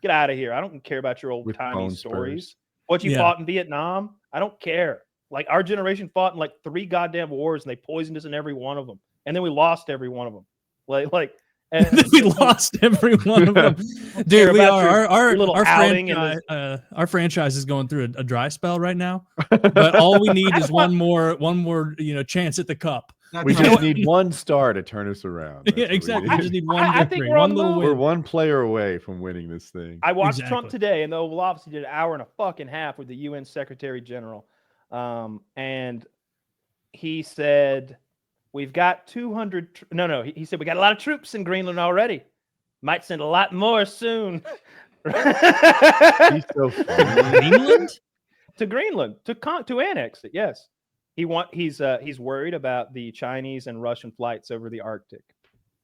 Get out of here. I don't care about your old With timey bone stories. spurs. What you Yeah. fought in Vietnam? I don't care. Like our generation fought in like 3 goddamn wars and they poisoned us in every one of them, and then we lost every one of them. And We lost every one of them. care Dude, we about are your little outing and our franchise is going through a dry spell right now. But all we need is one more chance at the cup. That's We right. just need one star to turn us around. That's Yeah, what we exactly. need. We just need one I think victory, we're on one the little move. We're win. one player away from winning this thing. I watched Exactly. Trump today in the Oval Office. He did an hour and a fucking half with the UN Secretary General. And he said, we've got 200. He said, we got a lot of troops in Greenland already. Might send a lot more soon. He's so funny. Greenland? To Greenland to annex it. Yes. He's worried about the Chinese and Russian flights over the Arctic.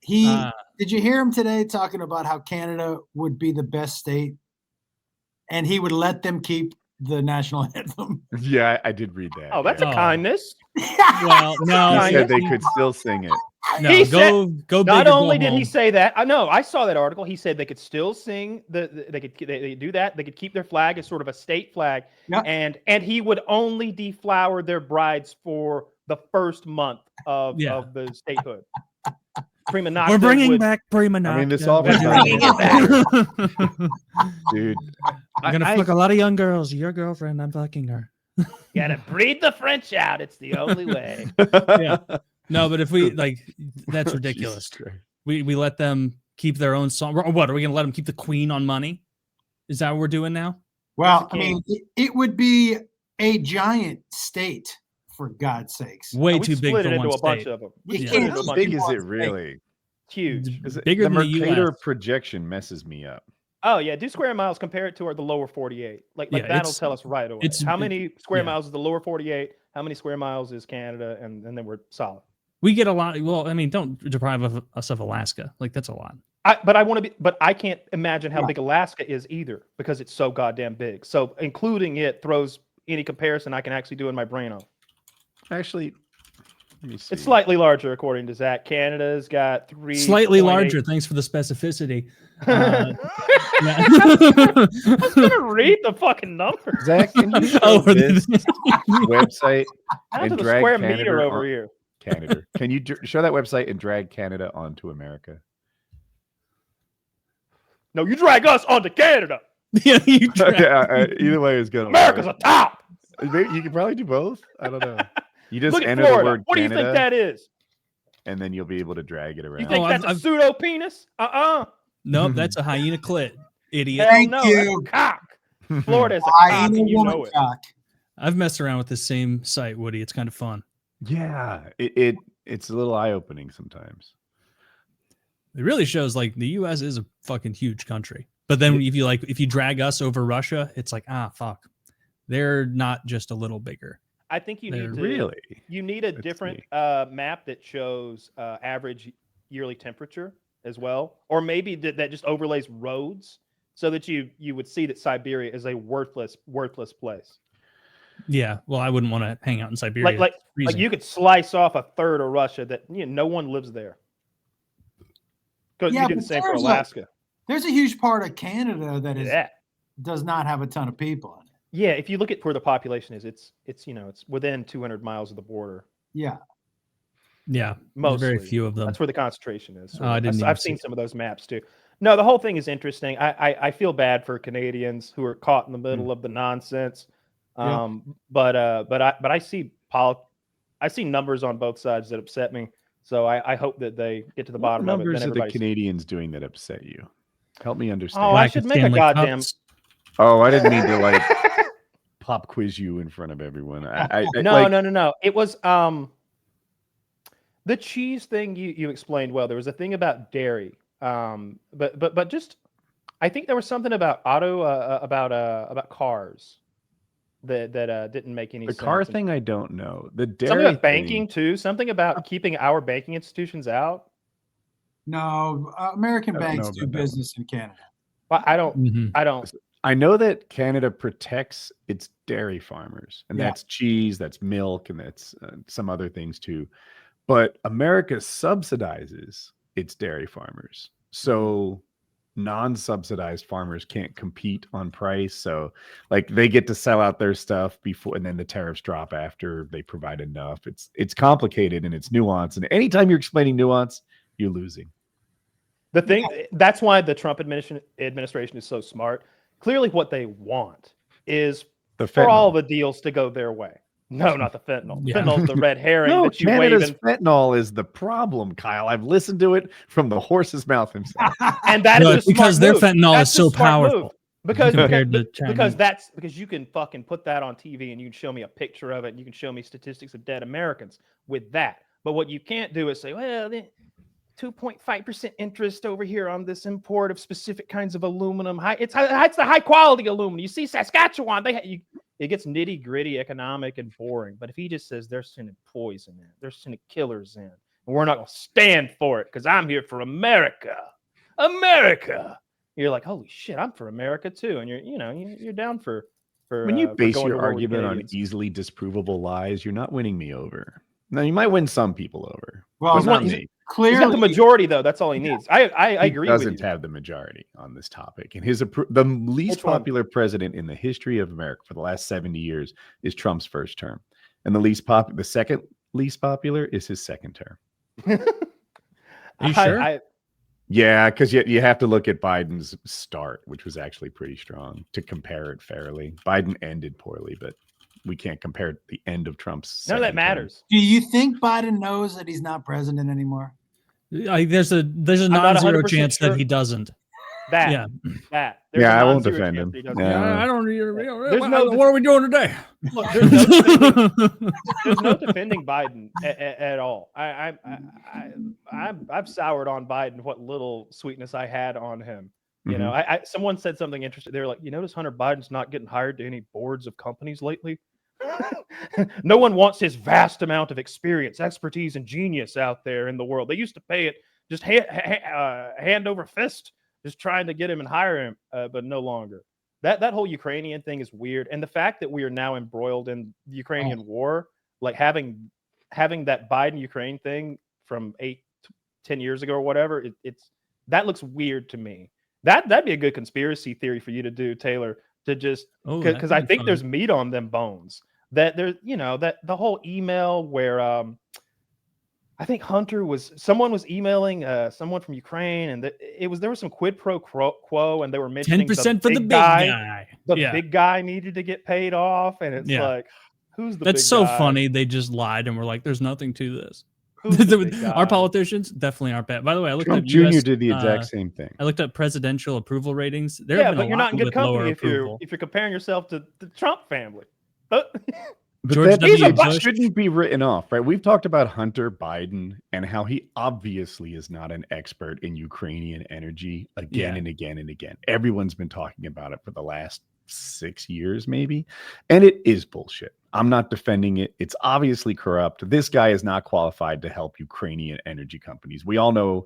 Did you hear him today talking about how Canada would be the best state and he would let them keep the national anthem? Yeah, I did read that. Oh, that's yeah. a kindness. Well, no. He said they could still sing it. No, He go big Not or go only did he home. say that, I saw that article. He said they could still sing they do that. They could keep their flag as sort of a state flag, Yeah. and he would only deflower their brides for the first month of the statehood. Prima nocta We're bringing would- back Prima I mean, this Nocta. offers We're bringing it back. dude. I'm gonna fuck a lot of young girls. Your girlfriend, I'm fucking her. Gotta breathe the French out. It's the only way. Yeah. No, but if we that's ridiculous. Jesus Christ. We let them keep their own song. What are we gonna let them keep the Queen on money? Is that what we're doing now? Well, I mean, it would be a giant state, for God's sakes. Way We too big split for it into one a bunch state. of them. You We Yeah. split it can't into a How bunch big of is one it state. really? It's huge. Is it, Bigger the than the Mercator US. projection messes me up. Oh yeah, do square miles, compare it to the lower 48. Like Yeah, that'll it's- tell us right away. it's- How many square yeah. miles is the lower 48? How many square miles is Canada? And then we're solid. We get a lot. Well, I mean, don't deprive us of Alaska. Like that's a lot. But I can't imagine how Yeah. big Alaska is either because it's so goddamn big. So including it throws any comparison I can actually do in my brain off. Actually, let me see. It's slightly larger according to Zach. Canada's got 3. Slightly larger. Thanks for the specificity. I Yeah. was gonna read the fucking number. Zach, can you show Oh, this website Down and to the drag square Canada meter over on- here. Canada? Can you show that website and drag Canada onto America? No, you drag us onto Canada. Yeah, you try. Yeah, either way is gonna America's a work. top. Maybe you could probably do both. I don't know. You just Look at enter the Florida. word What do you Canada, think that is? and then you'll be able to drag it around. You think Oh, that's a I've- pseudo penis? Nope, that's a hyena clit, idiot. Hell Thank no, you. that's a cock. Florida is a I cock, ain't a and you woman know it. cock. I've messed around with the same site, Woody. It's kind of fun. Yeah, it's a little eye opening sometimes. It really shows like the U.S. is a fucking huge country. But then if you drag us over Russia, it's like fuck, they're not just a little bigger. I think you need They're to Really? You need a Let's different see. map that shows average yearly temperature as well, or maybe that just overlays roads so that you would see that Siberia is a worthless place. Yeah, well, I wouldn't want to hang out in Siberia. Like Freezing. you could slice off a third of Russia that no one lives there. Because Yeah, you did the but same for there's Alaska. There's a huge part of Canada that Yeah. does not have a ton of people in it. Yeah, if you look at where the population is, it's within 200 miles of the border. Yeah. Yeah, there's Mostly. very few of them. That's where the concentration is. Oh, I didn't even I've see seen some of those maps too. No, the whole thing is interesting. I feel bad for Canadians who are caught in the middle of the nonsense. Yeah. But I see numbers on both sides that upset me. So I hope that they get to the What bottom of it. numbers Then are the everybody's. Canadians doing that upset you? Help me understand. Oh, I Lack should of make a Stanley goddamn. Cups. Oh, I didn't mean to like pop quiz you in front of everyone. No. It was the cheese thing you explained well. There was a thing about dairy. But just I think there was something about about cars that didn't make any The sense. car thing, I don't know. The dairy Something about thing, banking too. Something about keeping our banking institutions out. No, American I don't banks know do about that business in Canada. But I don't. Mhm. I don't. I know that Canada protects its dairy farmers, and Yeah. that's cheese, that's milk, and that's some other things too. But America subsidizes its dairy farmers. So non-subsidized farmers can't compete on price. So like they get to sell out their stuff before, and then the tariffs drop after they provide enough. It's complicated and it's nuanced. And anytime you're explaining nuance, you're losing. The thing that's why the Trump administration is so smart. Clearly, what they want is The for all fentanyl. the deals to go their way. No, not the fentanyl. Yeah. Fentanyl's the red herring No, that you Canada's wave. fentanyl is the problem, Kyle. I've listened to it from the horse's mouth himself. And that No, is it's a because smart their move. fentanyl That's is so a smart move. powerful Because compared to because Chinese. because you can fucking put that on TV and you can show me a picture of it and you can show me statistics of dead Americans with that. But what you can't do is say, well, 2.5% interest over here on this import of specific kinds of aluminum. It's the high quality aluminum. You see, Saskatchewan, it gets nitty gritty, economic, and boring. But if he just says they're sending poison in, they're sending killers in, and we're not going to stand for it because I'm here for America, you're like, holy shit, I'm for America too, and you're down for. When you for base going to your war with argument on Canadians. easily disprovable lies, you're not winning me over. Now you might win some people over. Well, but not he's- me. clearly, He's got the majority though. That's all he needs. I He agree with doesn't you. have the majority on this topic, and the least Which one? popular president in the history of America for the last 70 years is Trump's first term, and the second least popular is his second term. Are you sure? Yeah, because you have to look at Biden's start, which was actually pretty strong to compare it fairly. Biden ended poorly, but we can't compare the end of Trump's. None of that second term. matters. do you think Biden knows that he's not president anymore? There's a not non-zero 100% chance sure. that he doesn't. That. Yeah. That. There's Yeah, a I won't non-zero defend chance him. that he doesn't. Yeah. I don't. There's What are we doing today? Look, there's no defending Biden at all. I've soured on Biden what little sweetness I had on him. You know, someone said something interesting. They were like, you notice Hunter Biden's not getting hired to any boards of companies lately? No one wants his vast amount of experience, expertise, and genius out there in the world. They used to pay it just hand over fist, just trying to get him and hire him, but no longer. That whole Ukrainian thing is weird, and the fact that we are now embroiled in the Ukrainian war, like having that Biden-Ukraine thing from 8-10 years ago or whatever, that looks weird to me. That'd be a good conspiracy theory for you to do, Taylor, to just because I think there's meat on them bones. That there's that the whole email where I think someone was emailing someone from Ukraine, and there was some quid pro quo, and they were mentioning 10% for the big guy. The big guy needed to get paid off, and it's like, who's the That's big so guy? funny. They just lied and were like, "There's nothing to this." Who's the big guy? Our politicians definitely aren't bad. By the way, I looked Trump up Jr. US, did the exact same thing. I looked up presidential approval ratings. There Yeah, have been but a you're lot not in good with lower company approval. if you're comparing yourself to the Trump family. But George that W. Bush shouldn't be written off, right? We've talked about Hunter Biden and how he obviously is not an expert in Ukrainian energy again and again and again. Everyone's been talking about it for the last 6 years, maybe. And it is bullshit. I'm not defending it. It's obviously corrupt. This guy is not qualified to help Ukrainian energy companies. We all know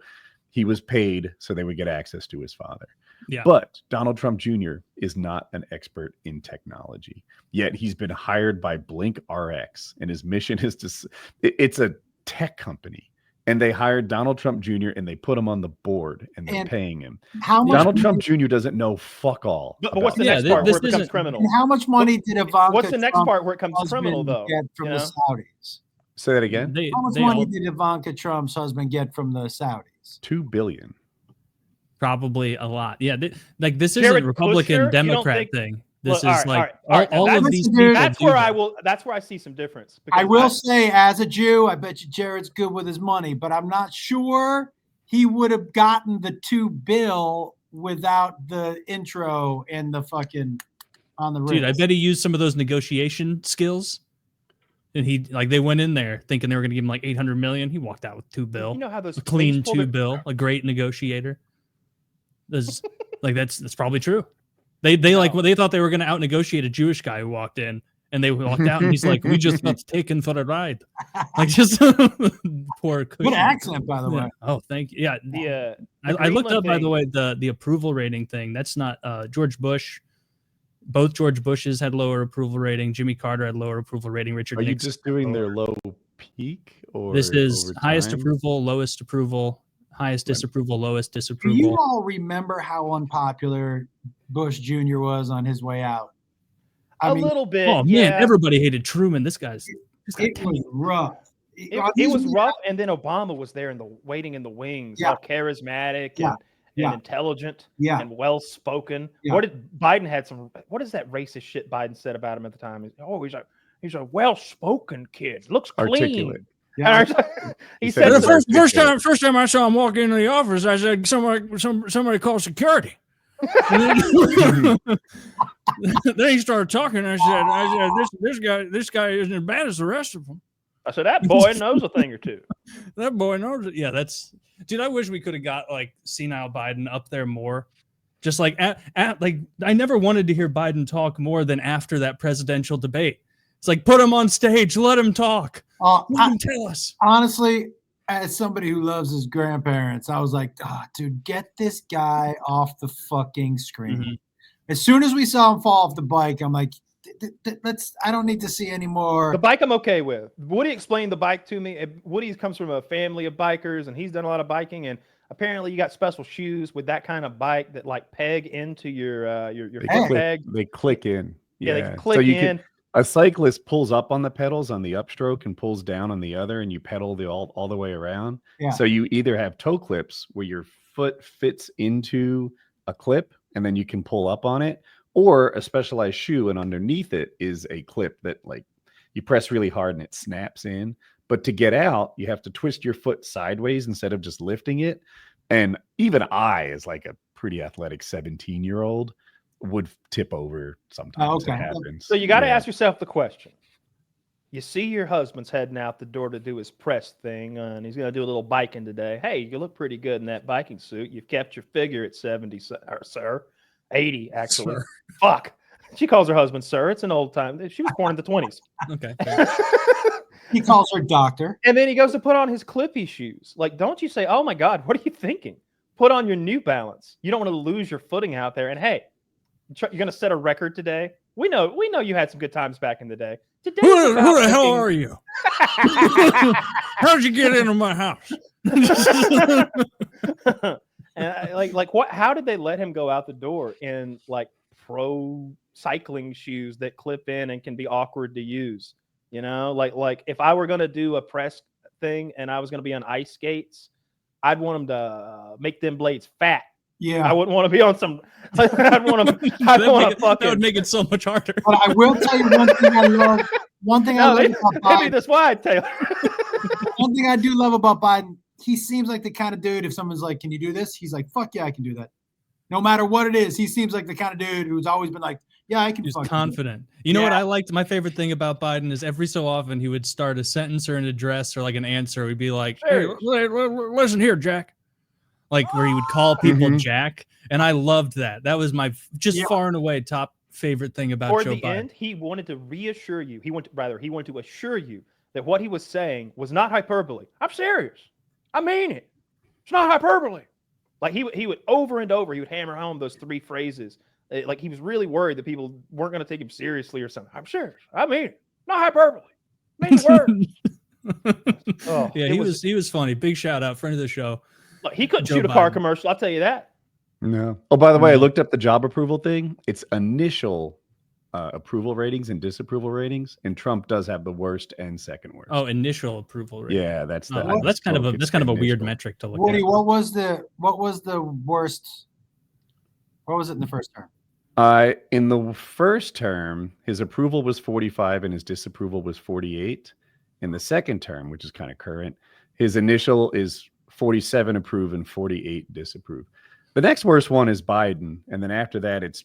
he was paid so they would get access to his father. Yeah. But Donald Trump Jr. is not an expert in technology. Yet he's been hired by Blink RX, and his mission is it's a tech company. And they hired Donald Trump Jr. and they put him on the board and they're paying him. Donald Trump Jr. doesn't know fuck all. But what's the next part where it becomes criminal? And how much money did Ivanka What's the next Trump's part where it comes criminal, husband though? get from the Saudis? Say that again. How much money did Ivanka Trump's husband get from the Saudis? $2 billion. Probably a lot. Yeah, this is Jared a Republican Kushner, Democrat thing. This Look, is like all right. all of these Listen, people. dude, That's do where that. that's where I see some difference. I because will say, as a Jew, I bet you Jared's good with his money, but I'm not sure he would have gotten the $2 bill without the intro and the fucking on the Dude, I wrist. bet he used some of those negotiation skills. And he they went in there thinking they were going to give him like 800 million. He walked out with $2 bill. You know how those A clean things pull 2 their- bill, a great negotiator. There's that's probably true. They like they thought they were going to out negotiate a Jewish guy who walked in, and they walked out, and he's like, "We just got taken for a ride." Like just poor. Good Cushion. accent, by the Yeah. way. Oh, thank you. Yeah, The I looked Greenland up by the thing- way the approval rating thing. That's not George Bush. Both George Bushes had lower approval rating. Jimmy Carter had lower approval rating. Richard Are you Nixon. just doing their low peak, or This is over highest time? approval, lowest approval, highest Right. disapproval, lowest Do you disapproval. all remember how unpopular Bush Jr. was on his way out? I mean, little bit. Oh yeah. man, everybody hated Truman. This guy's it was rough. It was rough, and then Obama was there waiting in the wings, Yeah. all charismatic Yeah. and Yeah. intelligent Yeah. and well spoken. Yeah. What did Biden had some? What is that racist shit Biden said about him at the time? He's a well spoken kid, looks clean. Articulate. Yeah. he He said said some- it first time I saw him walk into the office, I said somebody call security. Then he started talking. I said this guy isn't as bad as the rest of them. I said that boy knows a thing or two. That boy knows it. Yeah, that's dude. I wish we could have got like senile Biden up there more. Just like like I never wanted to hear Biden talk more than after that presidential debate. It's like put him on stage, let him talk, let him tell us. Honestly, as somebody who loves his grandparents, I was like, oh, dude, get this guy off the fucking screen. Mhm. As soon as we saw him fall off the bike, I'm like, I don't need to see any more. The bike I'm okay with. Woody explained the bike to me. Woody comes from a family of bikers, and he's done a lot of biking. And apparently, you got special shoes with that kind of bike that like peg into your foot peg. They click in. Yeah, they So click you in. a cyclist pulls up on the pedals on the upstroke and pulls down on the other, and you pedal all the way around. Yeah. So you either have toe clips where your foot fits into a clip and then you can pull up on it, or a specialized shoe, and underneath it is a clip that like you press really hard and it snaps in. But to get out, you have to twist your foot sideways instead of just lifting it. And even I, as like a pretty athletic 17-year-old, would tip over sometimes. okay. It happens. So you got to Yeah. ask yourself the question. You see your husband's heading out the door to do his press thing, and he's going to do a little biking today. Hey, you look pretty good in that biking suit. You've kept your figure at 70, sir. 80, actually. Sir. Fuck. She calls her husband sir. It's an old time. She was born in the 20s. Okay. He calls her doctor. And then he goes to put on his Clippy shoes. Like, don't you say, oh my God, what are you thinking? Put on your New Balance. You don't want to lose your footing out there. And hey, you're going to set a record today. We know you had some good times back in the day. Today, Who the hell are you? How'd you get into my house? And like what? How did they let him go out the door in like pro cycling shoes that clip in and can be awkward to use? You know, like if I were gonna do a press thing and I was gonna be on ice skates, I'd want them to make them blades fat. Yeah. I wouldn't want to be on some. I'd want to. I'd want to That would fucking. make it so much harder. But I will tell you one thing I love. One thing I No, love about maybe Biden. this wide, Taylor. One thing I do love about Biden. He seems like the kind of dude. If someone's like, "Can you do this?" He's like, "Fuck yeah, I can do that." No matter what it is, he seems like the kind of dude who's always been like, "Yeah, I can." He's fucking do it." confident. You know what Yeah. I liked? My favorite thing about Biden is every so often he would start a sentence or an address or like an answer. He'd be like, "Hey, listen here, Jack." Like where he would call people Mhm. Jack. And I loved that. That was my just Yeah. far and away top favorite thing about Toward Joe the Biden. end, he wanted to reassure you. He wanted to assure you that what he was saying was not hyperbole. I'm serious. I mean it. It's not hyperbole. Like he would over and over, he would hammer home those three phrases. Like he was really worried that people weren't going to take him seriously or something. I'm serious. I mean it. Not hyperbole. I mean the word. Oh, Yeah, it he was funny. Big shout out, friend of the show. Look, he couldn't Joe shoot a car Biden. commercial. I'll tell you that. No. Oh, by the way, I No. looked up the job approval thing. It's initial approval ratings and disapproval ratings, and Trump does have the worst and second worst. Oh, initial approval rate. yeah, that's the. Oh, that's kind of a it's weird initial. metric to look Woody, at. what was the worst? What was it in the first term? In the first term, his approval was 45 and his disapproval was 48. In the second term, which is kind of current, his initial is 47 approve and 48 disapprove. The next worst one is Biden, and then after that, it's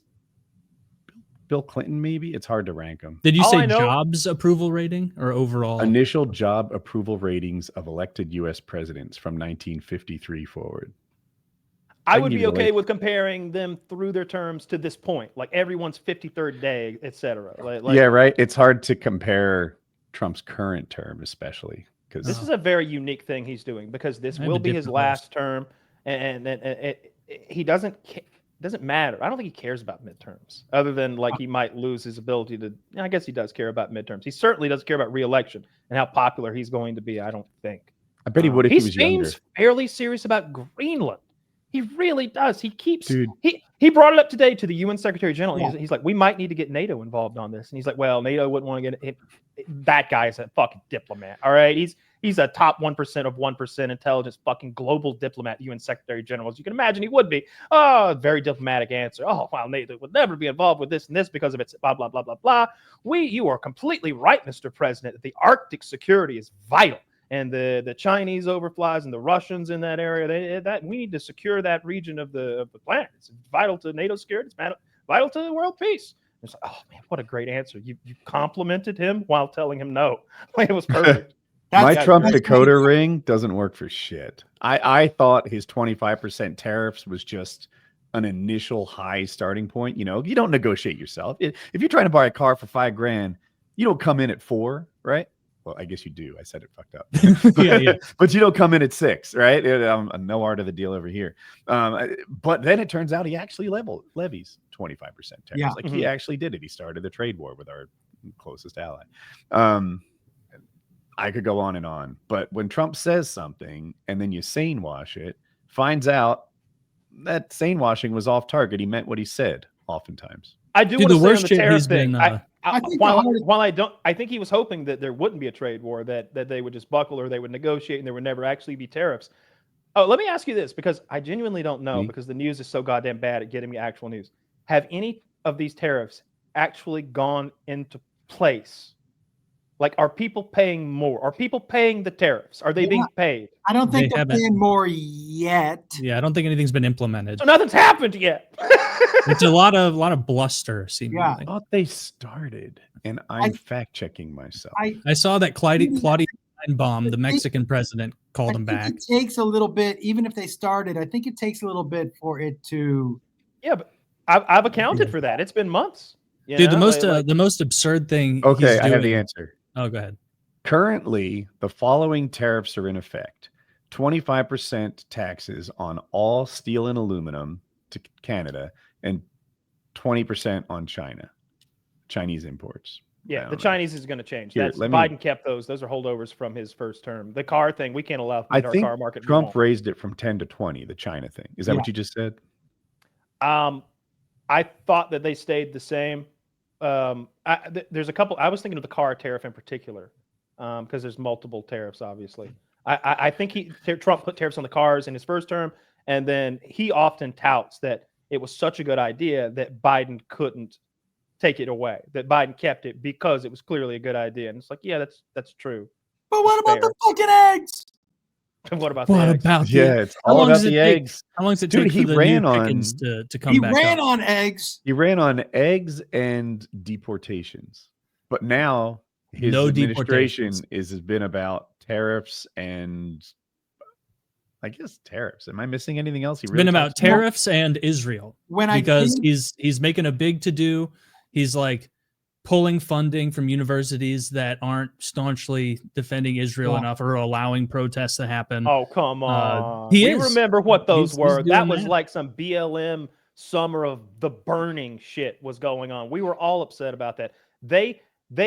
Bill Clinton. Maybe it's hard to rank them. Did you say jobs approval rating or overall? Initial job approval ratings of elected U.S. presidents from 1953 forward. I would be okay with comparing them through their terms to this point, like everyone's 53rd day, etc. Yeah, right. It's hard to compare Trump's current term, especially because this is a very unique thing he's doing, because this will be his last term, and he doesn't matter. I don't think he cares about midterms, other than like he might lose his ability to. I guess he does care about midterms. He certainly doesn't care about re-election and how popular he's going to be. I don't think. I bet he would if he was younger. He seems fairly serious about Greenland. He really does. He keeps. He brought it up today to the UN Secretary General. Yeah. He's like, we might need to get NATO involved on this, and he's like, well, NATO wouldn't want to get it. That guy is a fucking diplomat. All right, he's a top 1% of 1% intelligence fucking global diplomat, UN Secretary General. As you can imagine, he would be. Oh, very diplomatic answer. Oh, well, NATO would never be involved with this and this because of its blah blah blah blah blah. You are completely right, Mr. President. That the Arctic security is vital. And the Chinese overflies and the Russians in that area, we need to secure that region of the planet. It's vital to NATO security. It's vital to world peace. It's like, oh man, what a great answer! You complimented him while telling him no. It was perfect. My Trump Dakota ring doesn't work for shit. I thought his 25% tariffs was just an initial high starting point. You know, you don't negotiate yourself. If you're trying to buy a car for $5,000, you don't come in at 4, right? Well, I guess you do. I said it fucked up. Yeah. But you don't come in at 6, right? No art of the deal over here. But then it turns out he actually levies 25% tariffs. Yeah. Like he actually did it. He started the trade war with our closest ally. I could go on and on. But when Trump says something and then you sane wash it, finds out that sane washing was off target. He meant what he said oftentimes. I do want to say on the tariff thing. I think he was hoping that there wouldn't be a trade war, that they would just buckle or they would negotiate and there would never actually be tariffs. Oh, let me ask you this, because I genuinely don't know, because the news is so goddamn bad at getting me actual news. Have any of these tariffs actually gone into place? Like, are people paying more? Are people paying the tariffs? Are they being paid? I don't think they're paying more yet. Yeah, I don't think anything's been implemented. So nothing's happened yet. It's a lot of bluster, seemingly. Yeah. I thought they started, and I'm fact checking myself. I saw that Claudia Sheinbaum, the Mexican president, called him back. It takes a little bit, even if they started. I think it takes a little bit for it to. Yeah, but I've accounted for that. It's been months. Dude, the most absurd thing. Okay, I have the answer. Oh, go ahead. Currently, the following tariffs are in effect: 25% taxes on all steel and aluminum to Canada, and 20% on Chinese imports. Yeah, the Chinese is going to change. Biden kept those. Those are holdovers from his first term. The car thing, we can't allow our car market. Trump raised it from 10 to 20, the China thing. Is that what you just said? I thought that they stayed the same. There's a couple. I was thinking of the car tariff in particular, because there's multiple tariffs, obviously. I think Trump put tariffs on the cars in his first term, and then he often touts that it was such a good idea that Biden couldn't take it away, that Biden kept it because it was clearly a good idea. And it's like, yeah, that's true. But what about the fucking eggs? What about the eggs? It's all about the eggs. How long does it take for the new chickens to come back? He ran on eggs. He ran on eggs and deportations. But now his administration has been about tariffs and I guess tariffs. Am I missing anything else? It's been about tariffs and Israel. He's making a big to-do. He's like pulling funding from universities that aren't staunchly defending Israel enough or allowing protests to happen. Oh, come on. Remember what those were. That was like some BLM summer of the burning shit was going on. We were all upset about that. They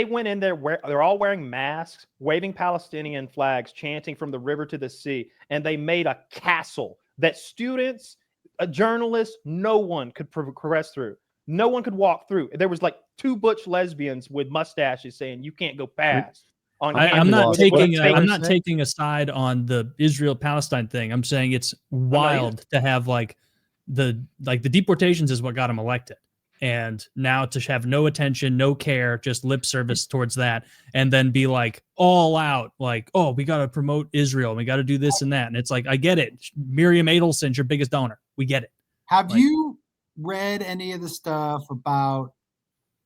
went in there, they're all wearing masks, waving Palestinian flags, chanting from the river to the sea, and they made a castle that students, journalists, no one could progress through. No one could walk through. There was like 2 butch lesbians with mustaches saying you can't go past. I'm not taking a side on the Israel-Palestine thing. I'm saying it's wild to have the deportations is what got him elected. And now to have no attention, no care, just lip service towards that, and then be like all out, like, oh, we got to promote Israel, we got to do this and that. And it's like, I get it. Miriam Adelson's your biggest donor. We get it. Have you read any of the stuff about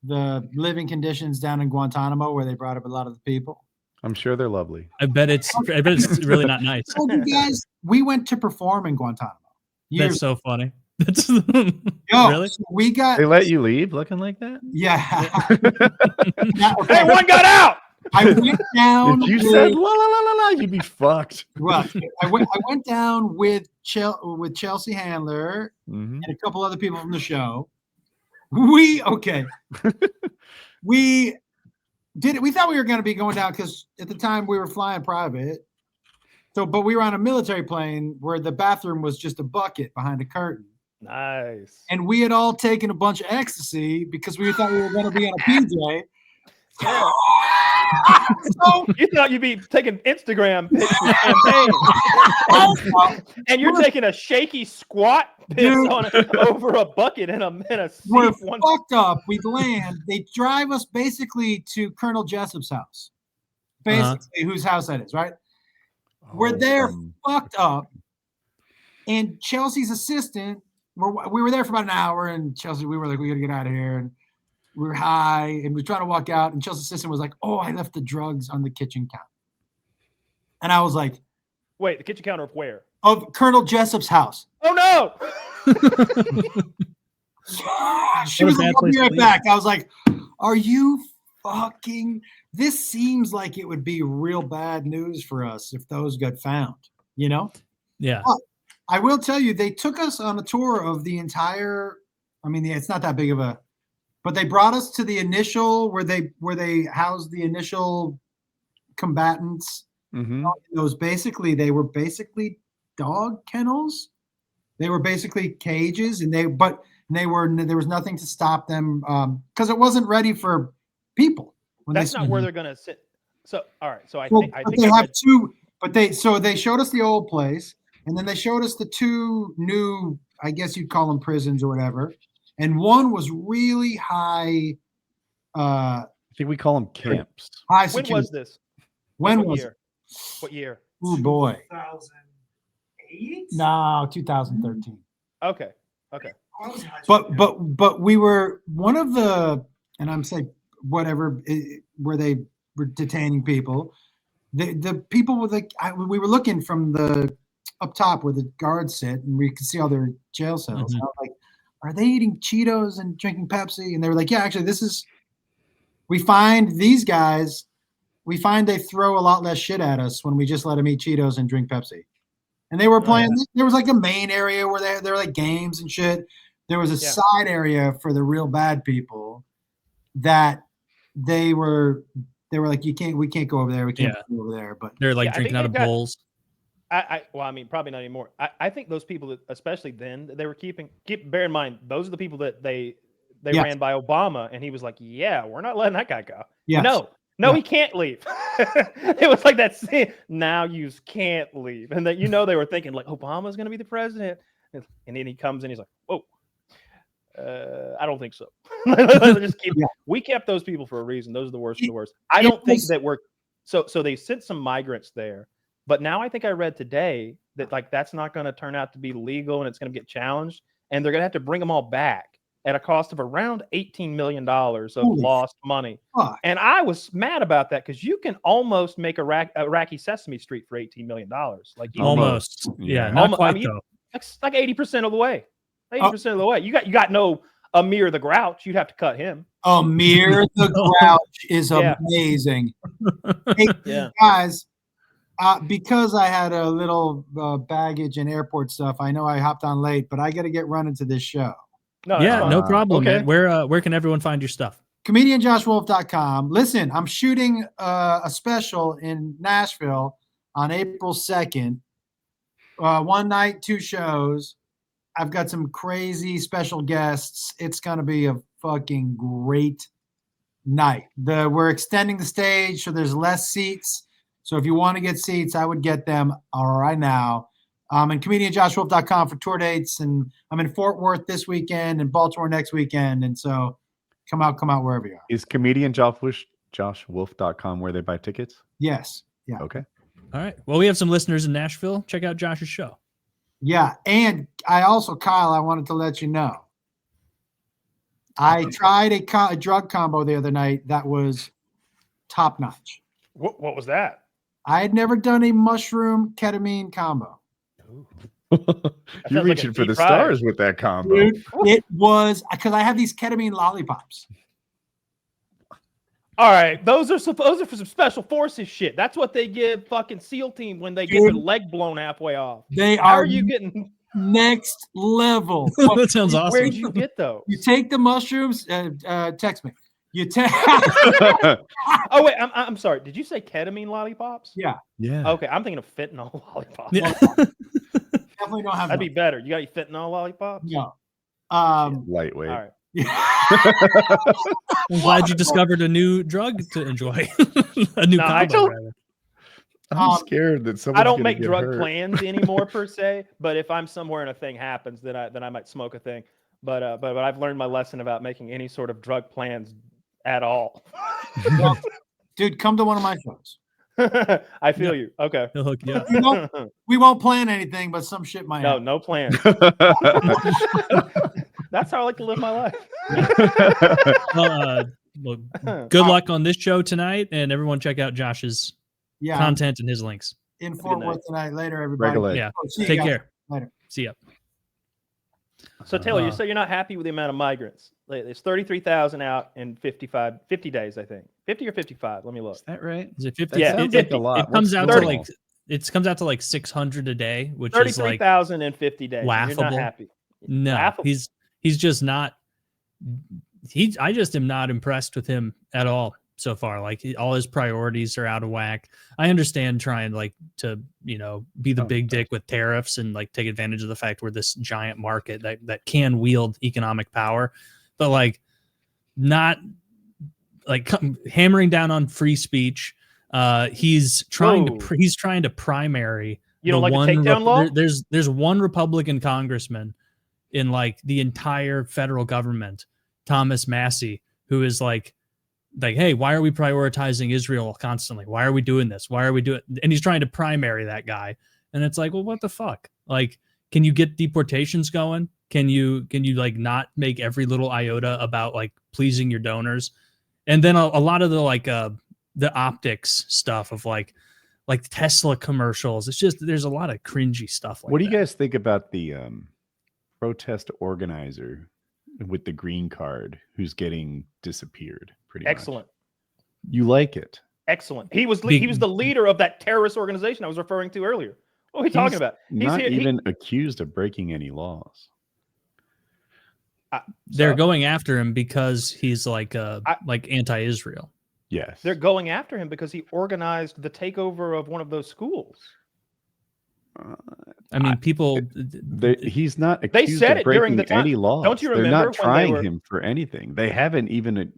the living conditions down in Guantanamo where they brought up a lot of the people? I'm sure they're lovely. I bet it's really not nice. Oh, you guys, we went to perform in Guantanamo. That's so funny. That's Yo, really? so we got. They let you leave looking like that? Yeah. Hey, one got out. I went down. If you said la la la la la, you'd be fucked. Well, I went down with Chelsea Handler and a couple other people from the show. We thought we were going to be going down because at the time we were flying private. So, but we were on a military plane where the bathroom was just a bucket behind a curtain. Nice. And we had all taken a bunch of ecstasy because we thought we were going to be on a PJ. So, you thought you'd be taking Instagram pictures and you're taking a shaky squat piss over a bucket in a seat. We're fucked up. We land. They drive us basically to Colonel Jessup's house. Basically, whose house that is, right? We're there fucked up. And Chelsea's assistant, we were there for about an hour, and Chelsea, we were like, we got to get out of here. And we were high, and we were trying to walk out, and Chelsea's assistant was like, oh, I left the drugs on the kitchen counter. And I was like, wait, the kitchen counter of where? Of Colonel Jessup's house. Oh, no. She was like, I'll be right back. I was like, are you fucking... This seems like it would be real bad news for us if those got found, you know? Yeah. But I will tell you, they took us on a tour of the entire... I mean, it's not that big of a... But they brought us to the initial where they housed the initial combatants. Mm-hmm. They were basically dog kennels. They were basically cages, and there was nothing to stop them because it wasn't ready for people. That's not where they're gonna sit. So all right. So I think they have two. But they showed us the old place, and then they showed us the two new, I guess you'd call them prisons or whatever. And one was really high. I think we call them camps. High security. When was this? When was it? What year? Oh boy. 2008? No, 2013. Okay. But we were one of the, and I'm saying whatever, where they were detaining people. The people were like, we were looking from the up top where the guards sit, and we could see all their jail cells. And I was like, are they eating Cheetos and drinking Pepsi? And they were like, yeah, actually, we find these guys, they throw a lot less shit at us when we just let them eat Cheetos and drink Pepsi. And they were playing, there was like a main area where there were like games and shit. There was a side area for the real bad people that they were like, we can't go over there. We can't go over there. But they're like drinking out of bowls. Well, I mean, probably not anymore. I think those people, that, especially then, they were bear in mind, those are the people that they ran by Obama, and he was like, yeah, we're not letting that guy go. Yes. No, he can't leave. It was like that scene, now you can't leave. And that, they were thinking like, Obama's going to be the president. And then he comes in, he's like, whoa, I don't think so. We kept those people for a reason. Those are the worst of the worst. I don't think that so they sent some migrants there. But now I think I read today that like that's not going to turn out to be legal, and it's going to get challenged, and they're going to have to bring them all back at a cost of around $18 million of lost money. Fuck. And I was mad about that because you can almost make Iraqi Sesame Street for $18 million. Like almost, not quite though. That's like 80% of the way. 80% of the way. You got no Amir the Grouch. You'd have to cut him. Amir the Grouch is amazing. Hey, guys. Because I had a little baggage and airport stuff, I know I hopped on late, but I got to get running to this show. No problem, man. Where can everyone find your stuff? ComedianJoshWolf.com. Listen, I'm shooting a special in Nashville on April 2nd. One night, 2 shows. I've got some crazy special guests. It's going to be a fucking great night. We're extending the stage, so there's less seats. So if you want to get seats, I would get them right now. And comedianjoshwolf.com for tour dates. And I'm in Fort Worth this weekend and Baltimore next weekend. And so come out wherever you are. Is comedianjoshwolf.com where they buy tickets? Yes. Yeah. Okay. All right. Well, we have some listeners in Nashville. Check out Josh's show. Yeah. And I also, Kyle, I wanted to let you know, I tried a drug combo the other night that was top notch. What was that? I had never done a mushroom ketamine combo. You're like reaching a for the deep fry. stars with that combo. Dude, it was because I have these ketamine lollipops. All right, those are for some special forces shit. That's what they give fucking SEAL team when they get their leg blown halfway off. They How are are you getting? next level. That sounds awesome. Where'd you get those? You take the mushrooms. Text me. You take. Oh wait, I'm sorry. Did you say ketamine lollipops? Yeah. Yeah. Okay, I'm thinking of fentanyl lollipops. Yeah. Definitely don't have. That'd be better. You got any fentanyl lollipops? No. Lightweight. All right. I'm glad you discovered a new drug to enjoy. A new No, I combo, don't- rather. I'm scared that someone's I don't gonna make get drug hurt. plans anymore per se, but if I'm somewhere and a thing happens, then I might smoke a thing. But I've learned my lesson about making any sort of drug plans at all. Well, dude, come to one of my shows. I feel you. Okay. He'll hook you up. We won't plan anything, but some shit might happen. No plan. That's how I like to live my life. Well, good luck on this show tonight, and everyone check out Josh's Yeah, content and his links. in Fort night. Worth tonight. Later, everybody. Regulate. Yeah. Oh, see you Take guys. care. Later. See ya. So Taylor, you say you're not happy with the amount of migrants. There's 33,000 50 days, I think. 50 or 55. Let me look. Is that right? Is it 50? Yeah, it, sounds like a lot. It comes What's out the to total? like it comes out to like 600 a day, which is like 33,050 days. You're laughable. not happy. no. Laughable. He's just not. I just am not impressed with him at all so far. Like all his priorities are out of whack. I understand trying like to be the big dick with tariffs and like take advantage of the fact we're this giant market that can wield economic power, but like not like hammering down on free speech. He's trying Whoa. to primary. You don't like the takedown law? There's one Republican congressman in like the entire federal government, Thomas Massey, who is like, hey, why are we prioritizing Israel constantly? Why are we doing this? Why are we doing? And he's trying to primary that guy. And it's like, well, what the fuck? Like, can you get deportations going? Can you like not make every little iota about like pleasing your donors? And then a lot of the like the optics stuff of like Tesla commercials. It's just there's a lot of cringy stuff. Like What do you that. guys think about the protest organizer with the green card who's getting disappeared? Pretty Excellent. much. You like it? Excellent. He was the leader of that terrorist organization I was referring to earlier. What are we talking about? Not even accused of breaking any laws. They're going after him because he's like anti-Israel. Yes. They're going after him because he organized the takeover of one of those schools. I mean, people. He's not accused They said of it during breaking the time. any laws. Don't you They're remember not when they trying were- him for anything. They haven't even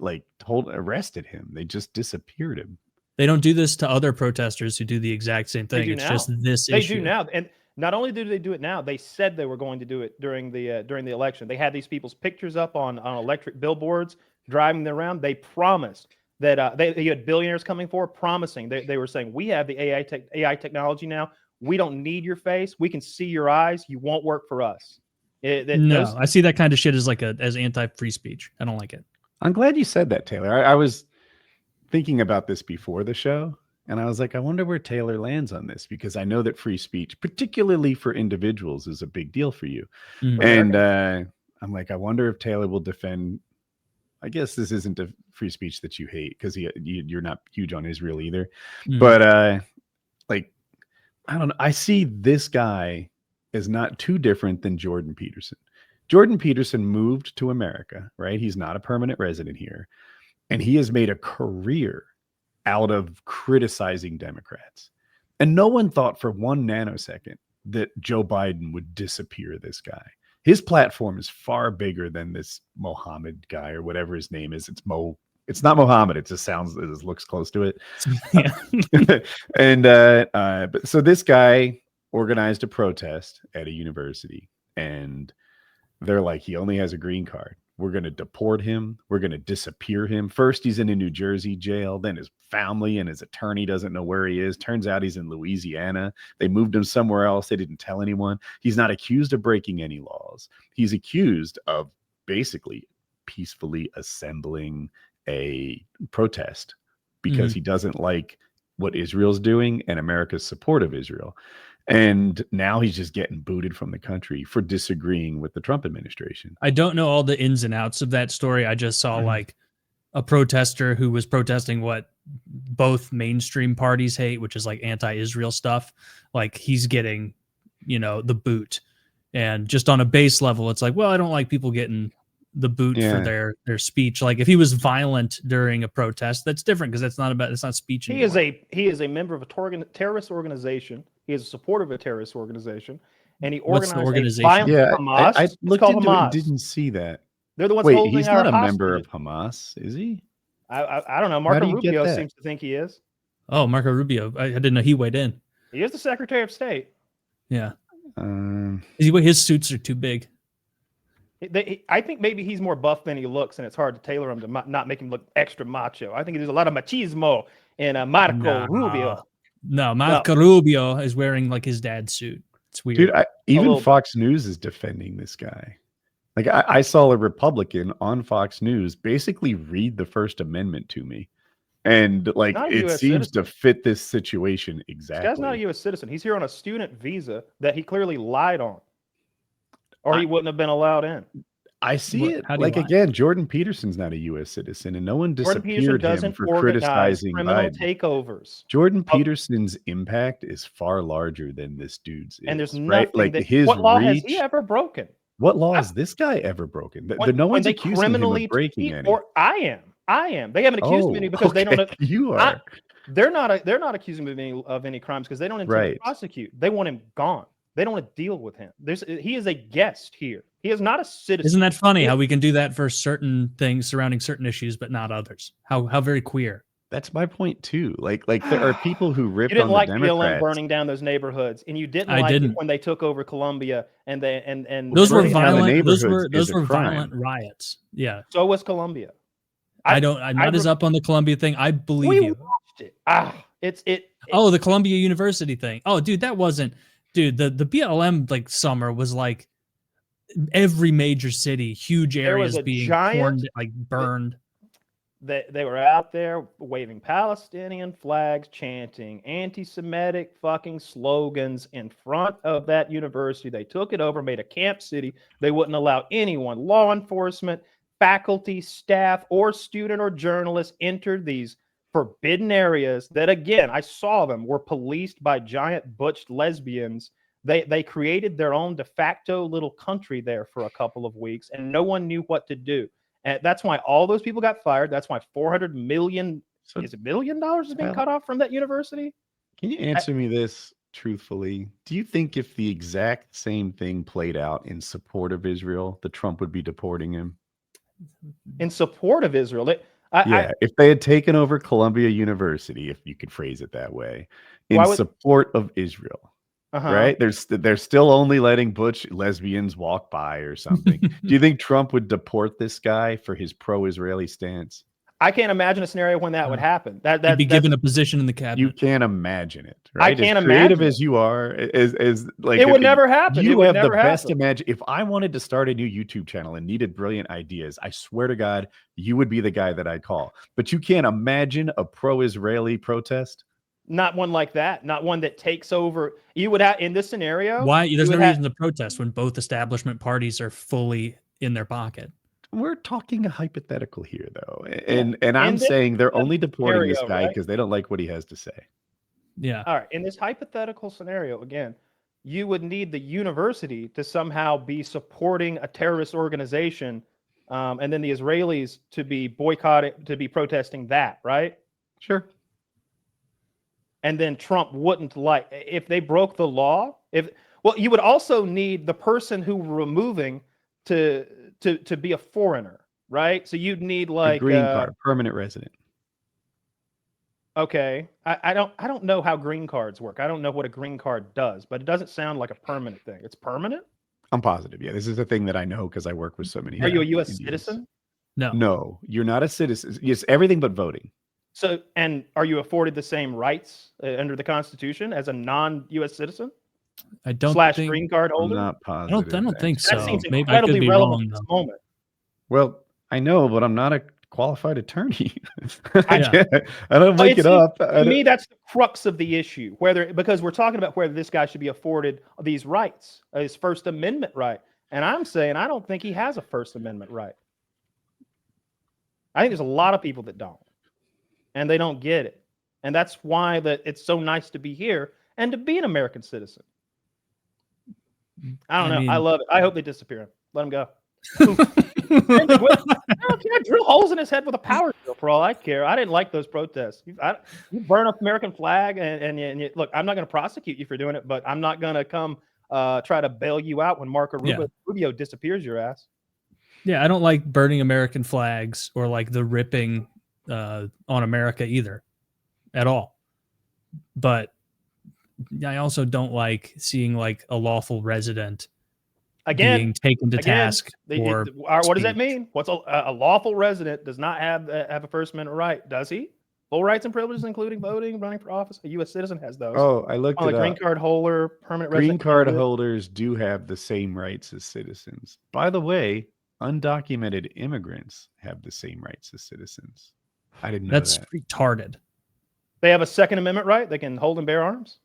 arrested him. They just disappeared him. They don't do this to other protesters who do the exact same They thing. do It's now. just this They issue. do now, and not only do they do it now, they said they were going to do it during the election. They had these people's pictures up on electric billboards driving them around. They promised that you had billionaires coming forward promising. They were saying, we have the AI technology now. We don't need your face. We can see your eyes. You won't work for us. I see that kind of shit as as anti-free speech. I don't like it. I'm glad you said that, Taylor. I was thinking about this before the show, and I was like, I wonder where Taylor lands on this, because I know that free speech, particularly for individuals, is a big deal for you. Mm. And I'm like, I wonder if Taylor will defend. I guess this isn't a free speech that you hate, because you're not huge on Israel either. Mm. But I don't know. I see this guy as not too different than Jordan Peterson. Jordan Peterson moved to America, right? He's not a permanent resident here. And he has made a career out of criticizing Democrats. And no one thought for 1 nanosecond that Joe Biden would disappear this guy. His platform is far bigger than this Mohammed guy or whatever his name is. It's not Mohammed. It just looks close to it. Yeah. And but so this guy organized a protest at a university, and they're like, he only has a green card. We're going to deport him. We're going to disappear him. First, he's in a New Jersey jail. Then his family and his attorney doesn't know where he is. Turns out he's in Louisiana. They moved him somewhere else. They didn't tell anyone. He's not accused of breaking any laws. He's accused of basically peacefully assembling a protest because he doesn't like what Israel's doing and America's support of Israel. And now he's just getting booted from the country for disagreeing with the Trump administration. I don't know all the ins and outs of that story. I just saw like a protester who was protesting what both mainstream parties hate, which is like anti-Israel stuff. Like he's getting, the boot. And just on a base level, it's like, well, I don't like people getting the boot for their speech. Like if he was violent during a protest, that's different because it's not speech anymore. He is a member of a terrorist organization. He is a supporter of a terrorist organization, and he organized a violent Hamas. I looked into Hamas. it, didn't see that. They're the ones Wait, holding he's our not a hostages. member of Hamas, is he? I don't know. Marco Rubio seems to think he is. Oh, Marco Rubio. I didn't know he weighed in. He is the Secretary of State. Yeah. His suits are too big. I think maybe he's more buff than he looks, and it's hard to tailor him to not make him look extra macho. I think there's a lot of machismo in Marco Rubio. No, Marco Rubio is wearing like his dad's suit. It's weird. Dude, even Fox News is defending this guy. Like I saw a Republican on Fox News basically read the First Amendment to me. And like it seems to fit this situation exactly. This guy's not a U.S. citizen. He's here on a student visa that he clearly lied on. Or he wouldn't have been allowed in. I see it. Like again, Jordan Peterson's not a U.S. citizen, and no one disappeared him for criticizing criminal Biden. Takeovers. Jordan Peterson's impact is far larger than this dude's. And there's nothing right? Like his what law reach, has he ever broken? What law has this guy ever broken? No one's accusing him of breaking any. Or I am. They haven't accused me because they don't. You are. They're not accusing me of any crimes because they don't intend to prosecute. They want him gone. They don't want to deal with him. He is a guest here. He is not a citizen. Isn't that funny how we can do that for certain things surrounding certain issues, but not others? How very queer. That's my point too. Like there are people who rip on the like Democrats. BLM burning down those neighborhoods, and you didn't like it when they took over Columbia and those were violent. Those were violent riots. Yeah. So was Columbia. I'm not as up on the Columbia thing. I believe you. We watched it. Oh, the Columbia University thing. Oh, dude, that wasn't. Dude, the BLM like summer was like every major city, huge areas being burned. They were out there waving Palestinian flags, chanting anti-Semitic fucking slogans in front of that university. They took it over, made a camp city. They wouldn't allow anyone, law enforcement, faculty, staff, or student or journalist enter these forbidden areas that, again, I saw them, were policed by giant butch lesbians. They created their own de facto little country there for a couple of weeks, and no one knew what to do. And that's why all those people got fired. That's why $400 million is being cut off from that university. Can you answer me this truthfully? Do you think if the exact same thing played out in support of Israel, that Trump would be deporting him? In support of Israel? If they had taken over Columbia University, if you could phrase it that way, support of Israel. Right? They're still only letting butch lesbians walk by or something. Do you think Trump would deport this guy for his pro-Israeli stance? I can't imagine a scenario when that would happen. He'd be given a position in the cabinet. You can't imagine it, right? I can't as creative as you are, is like it would never happen. You have the best imagine. If I wanted to start a new YouTube channel and needed brilliant ideas, I swear to God, you would be the guy that I'd call. But you can't imagine a pro-Israeli protest. Not one like that. Not one that takes over. You would have in this scenario. Why? There's no reason to protest when both establishment parties are fully in their pocket. We're talking a hypothetical here, though, and I'm saying they're only deporting this guy because they don't like what he has to say. Yeah. All right. In this hypothetical scenario, again, you would need the university to somehow be supporting a terrorist organization, and then the Israelis to be boycotting, to be protesting that, right? Sure. And then Trump wouldn't like if they broke the law. You would also need the person who we're removing to be a foreigner, right? So you'd need like a green card, permanent resident. Okay, I don't know how green cards work. I don't know what a green card does, but it doesn't sound like a permanent thing. It's permanent? I'm positive. Yeah, this is a thing that I know because I work with so many. Are you a U.S. Indians. citizen? No. No, you're not a citizen. Yes, everything but voting. So, and are you afforded the same rights under the Constitution as a non-U.S. citizen I don't slash think. green card I'm holder? not positive. I don't think That so. seems Maybe I could incredibly be relevant wrong. at this Though. moment. Well, I know, but I'm not a qualified attorney. Yeah. I don't make it up. To me, that's the crux of the issue. Because we're talking about whether this guy should be afforded these rights, his First Amendment right. And I'm saying I don't think he has a First Amendment right. I think there's a lot of people that don't, and they don't get it. And that's why it's so nice to be here and to be an American citizen. I don't know. I love it. I hope they disappear. Let him go. Can I drill holes in his head with a power drill for all I care? I didn't like those protests. You burn up American flag, and you, look, I'm not going to prosecute you for doing it, but I'm not going to come try to bail you out when Marco Rubio disappears your ass. Yeah, I don't like burning American flags or like the ripping on America either, at all. But I also don't like seeing like a lawful resident being taken to task. What does that mean? What's a lawful resident does not have a First Amendment right? Does he? Full rights and privileges, including voting, running for office. A U.S. citizen has those. Oh, I looked at green card holder, permanent green resident. card holders do have the same rights as citizens. By the way, undocumented immigrants have the same rights as citizens. I didn't know That's that. retarded. They have a Second Amendment right. They can hold and bear arms.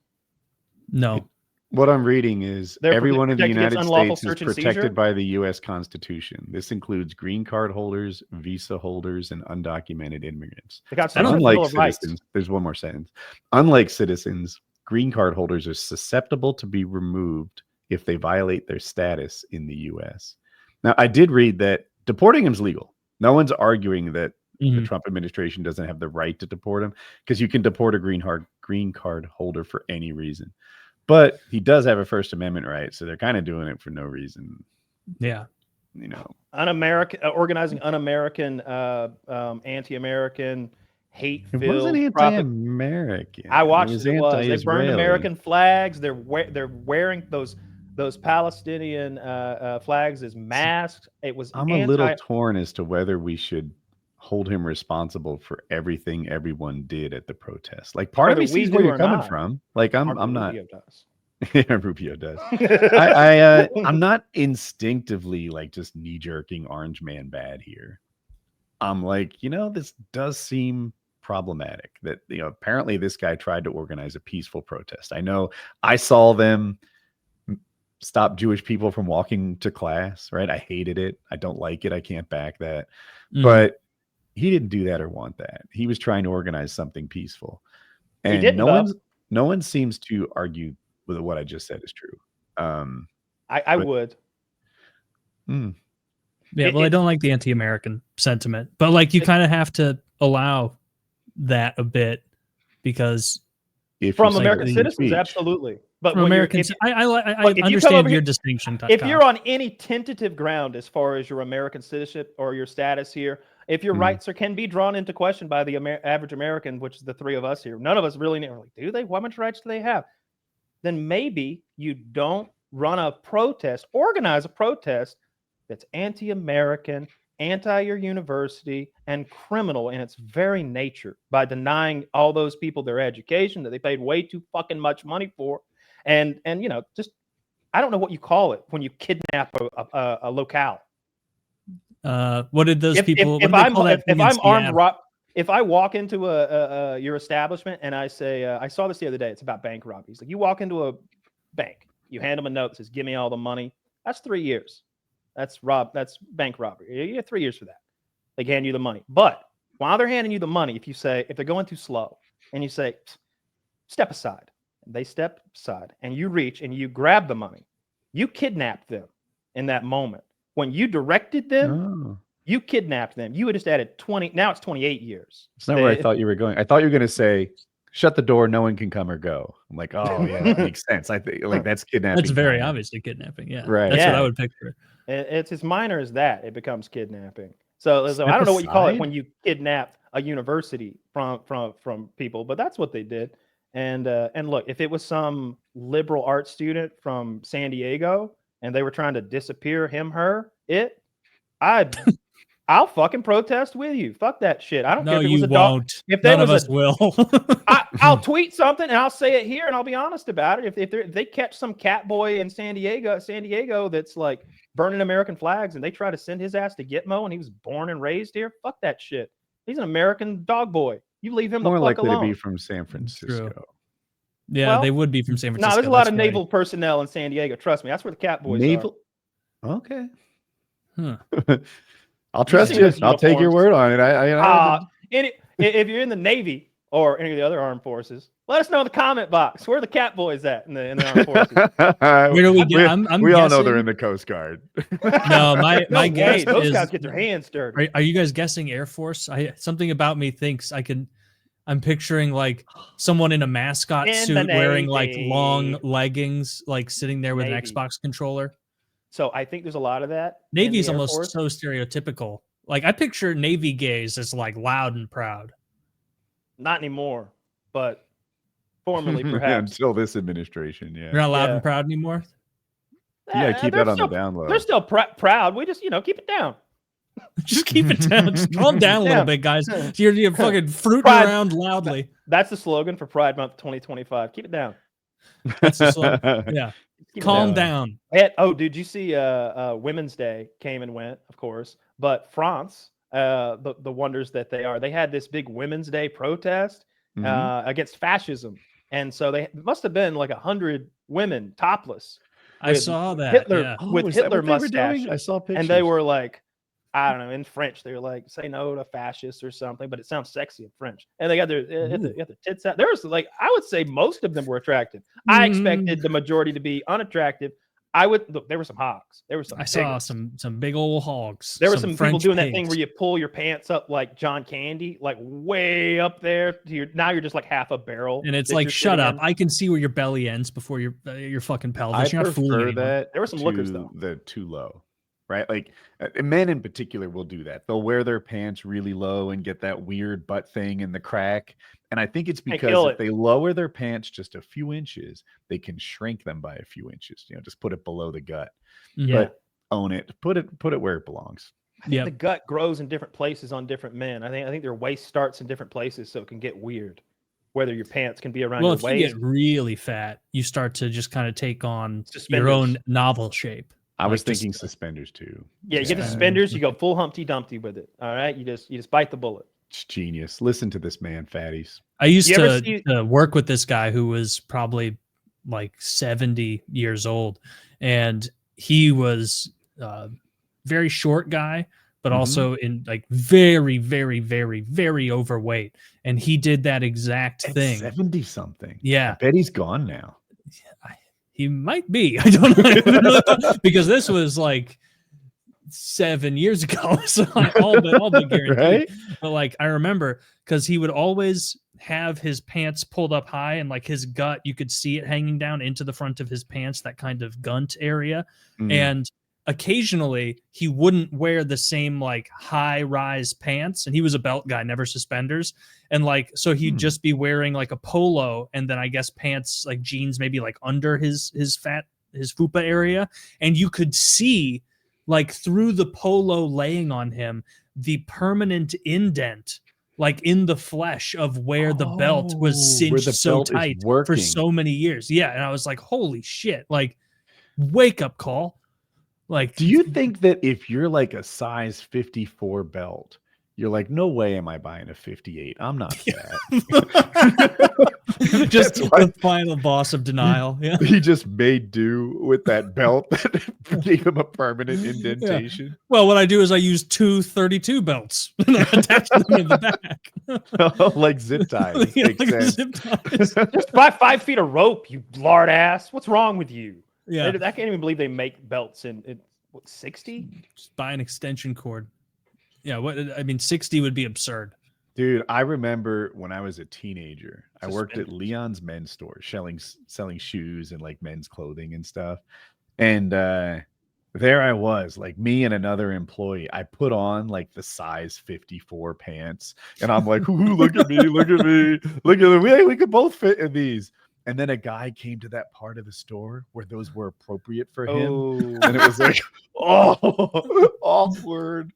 No. What I'm reading is everyone in the United States is protected seizure? by the U.S. Constitution. This includes green card holders, visa holders, and undocumented immigrants. They got unlike citizens, there's one more sentence. Unlike citizens, green card holders are susceptible to be removed if they violate their status in the U.S. Now, I did read that deporting him is legal. No one's arguing that the Trump administration doesn't have the right to deport him, because you can deport a green card holder for any reason. But he does have a First Amendment right, so they're kind of doing it for no reason. Yeah, you know, organizing un-American, anti-American, hate-filled. It wasn't anti-American. I watched it. They burned American flags. They're wearing those Palestinian flags as masks. It was. I'm a little torn as to whether we should hold him responsible for everything everyone did at the protest. Like, part of me sees where you're coming from. Like, I'm not. Rubio does. Yeah, Rubio does. I'm not instinctively like just knee-jerking Orange Man bad here. I'm like, this does seem problematic. That apparently this guy tried to organize a peaceful protest. I know I saw them stop Jewish people from walking to class. Right? I hated it. I don't like it. I can't back that. But he didn't do that or want that. He was trying to organize something peaceful, and no one seems to argue with what I just said is true. I would. Yeah, I don't like the anti-American sentiment, but like you kind of have to allow that a bit, because from American citizens, absolutely. But from Americans, I understand your distinction. If you're on any tentative ground as far as your American citizenship or your status here, if your rights can be drawn into question by the average American, which is the three of us here, none of us really know. Like, do they? How much rights do they have? Then maybe you don't run a protest, organize a protest that's anti-American, anti your university, and criminal in its very nature, by denying all those people their education that they paid way too fucking much money for. And just, I don't know what you call it when you kidnap a locale. What did those people? If I walk into your establishment and I say, I saw this the other day. It's about bank robberies. Like, you walk into a bank, you hand them a note that says, "Give me all the money." That's 3 years. That's bank robbery. You get 3 years for that. They hand you the money, but while they're handing you the money, if they're going too slow, and you say, "Step aside," and they step aside, and you reach and you grab the money, you kidnapped them in that moment. When you directed them, you kidnapped them. You had just added 20. Now it's 28 years. It's not where I thought you were going. I thought you were going to say, "Shut the door. No one can come or go." I'm like, oh yeah, that makes sense. I think like that's kidnapping. That's very obviously kidnapping. Yeah, right. That's what I would picture. It's as minor as that. It becomes kidnapping. So I don't know what you call it when you kidnap a university from people, but that's what they did. And look, if it was some liberal arts student from San Diego and they were trying to disappear him, her, it, I'll fucking protest with you. Fuck that shit. I don't care if it was a dog. If none of us will. I'll tweet something and I'll say it here and I'll be honest about it. If they catch some cat boy in San Diego that's like burning American flags and they try to send his ass to Gitmo and he was born and raised here, fuck that shit. He's an American dog boy. You leave him the fuck alone. More likely to be from San Francisco. True. Yeah, they would be from San Francisco. No, there's a lot of naval personnel in San Diego. Trust me, that's where the cat boys are. Okay. Huh. I'll trust you. I'll take your word on it. If you're in the Navy or any of the other armed forces, let us know in the comment box. Where are the cat boys at in the armed forces? Where do we get? We all know they're in the Coast Guard. No, my guess those is, guys get their hands dirty. Are you guys guessing Air Force? Something about me thinks I'm picturing like someone in a mascot suit wearing like long leggings, like sitting there with an Xbox controller. So I think there's a lot of that. Navy's almost so stereotypical. Like I picture Navy gays as like loud and proud. Not anymore, but formerly perhaps. Until this administration, yeah. You're not loud and proud anymore? Yeah, keep that on the down low. They're still proud. We just, keep it down. Just keep it down. Just calm down a little bit, guys. You're fucking fruiting around loudly. That's the slogan for Pride Month 2025. Keep it down. That's the slogan. Yeah. Calm down. Did you see Women's Day came and went, of course, but France, the wonders that they are, they had this big Women's Day protest against fascism. And so they must have been like 100 women topless. I saw that. Hitler, with Hitler mustache. I saw pictures. And they were like, I don't know, in French, they were like, say no to fascists or something, but it sounds sexy in French. And they got their tits out. There was like, I would say most of them were attractive. I expected the majority to be unattractive. There were some hogs. I saw some big old hogs. There were some people doing that thing where you pull your pants up like John Candy, like way up there. Now you're just like half a barrel. And it's like, shut up. I can see where your belly ends before your fucking pelvis. I prefer that. There were some lookers though. The too low. Right? Like men in particular will do that. They'll wear their pants really low and get that weird butt thing in the crack. And I think it's because if they lower their pants just a few inches, they can shrink them by a few inches. Just put it below the gut. Yeah. But own it. Put it where it belongs. I think the gut grows in different places on different men. I think their waist starts in different places, so it can get weird. Whether your pants can be around your waist. Well, if you get really fat, you start to just kind of take on your own novel shape. I was thinking suspenders too. Yeah, you get the suspenders, you go full Humpty Dumpty with it. All right. You just bite the bullet. It's genius. Listen to this man, fatties. I used to work with this guy who was probably like 70 years old. And he was a very short guy, but also in like very, very, very, very overweight. And he did that exact thing. 70 something. Yeah. I bet he's gone now. He might be. I don't know. Because this was like 7 years ago. So all but guaranteed. Right? But like I remember because he would always have his pants pulled up high and like his gut, you could see it hanging down into the front of his pants, that kind of gunt area. And occasionally he wouldn't wear the same like high rise pants, and he was a belt guy, never suspenders. And like, so he'd just be wearing like a polo and then I guess pants, like jeans, maybe like under his fupa area. And you could see like through the polo laying on him, the permanent indent, like in the flesh of where the belt was cinched so tight for so many years. Yeah. And I was like, holy shit, like wake up call. Like, do you think that if you're like a size 54 belt, you're like, no way am I buying a 58. I'm not fat. Just the final boss of denial. Yeah. He just made do with that belt that gave him a permanent indentation. Yeah. Well, what I do is I use 2 32 belts and I attach them in the back. Like zip ties. Yeah, like zip ties. Just 5 feet of rope, you lard ass. What's wrong with you? Yeah. I can't even believe they make belts in what, 60? Just buy an extension cord. Yeah, 60 would be absurd. Dude, I remember when I was a teenager, I worked at Leon's men's store selling shoes and like men's clothing and stuff. And there I was, like me and another employee. I put on like the size 54 pants, and I'm like, "Ooh, look at me, look at me, look at me. Hey, we could both fit in these." And then a guy came to that part of the store where those were appropriate for him, and it was like, oh, awkward.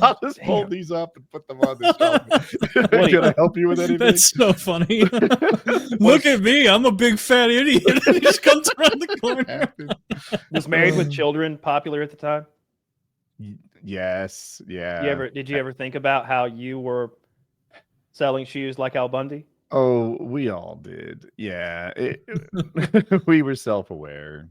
I'll just pull these up and put them on the shelf. Can I help you with anything? That's so funny. Look at me, I'm a big fat idiot. He just comes around the corner. Was Married with Children popular at the time? Yes. Yeah. Did you ever think about how you were selling shoes like Al Bundy? Oh, we all did. Yeah. We were self-aware.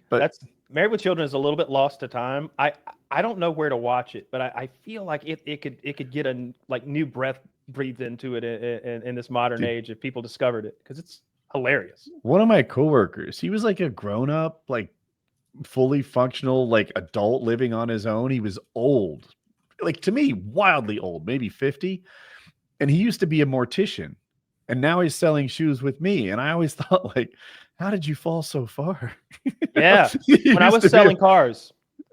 But That's Married with Children is a little bit lost to time. I don't know where to watch it, but I feel like it could get a like new breath breathed into it in this modern age if people discovered it, because it's hilarious. one of my coworkers, he was like a grown-up, like fully functional, like adult living on his own. He was old, like to me, wildly old, maybe 50. And he used to be a mortician. And now he's selling shoes with me. And I always thought, like, how did you fall so far? Yeah. When I was selling cars,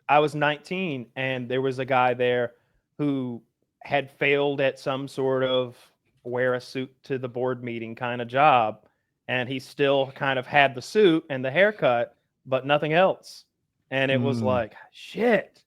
I was 19, and there was a guy there who had failed at some sort of wear a suit to the board meeting kind of job. And he still kind of had the suit and the haircut, but nothing else. And it was like, shit.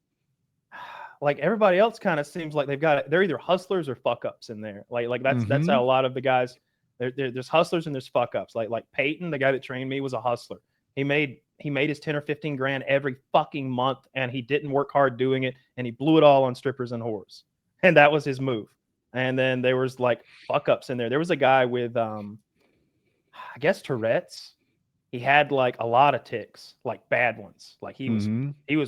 Like everybody else kind of seems like they're either hustlers or fuck ups in there. Like that's how a lot of the guys, there's hustlers and there's fuck ups. Like Peyton, the guy that trained me, was a hustler. He made his 10 or 15 grand every fucking month, and he didn't work hard doing it, and he blew it all on strippers and whores. And that was his move. And then there was like fuck ups in there. There was a guy with I guess Tourette's. He had like a lot of tics, like bad ones. Like he was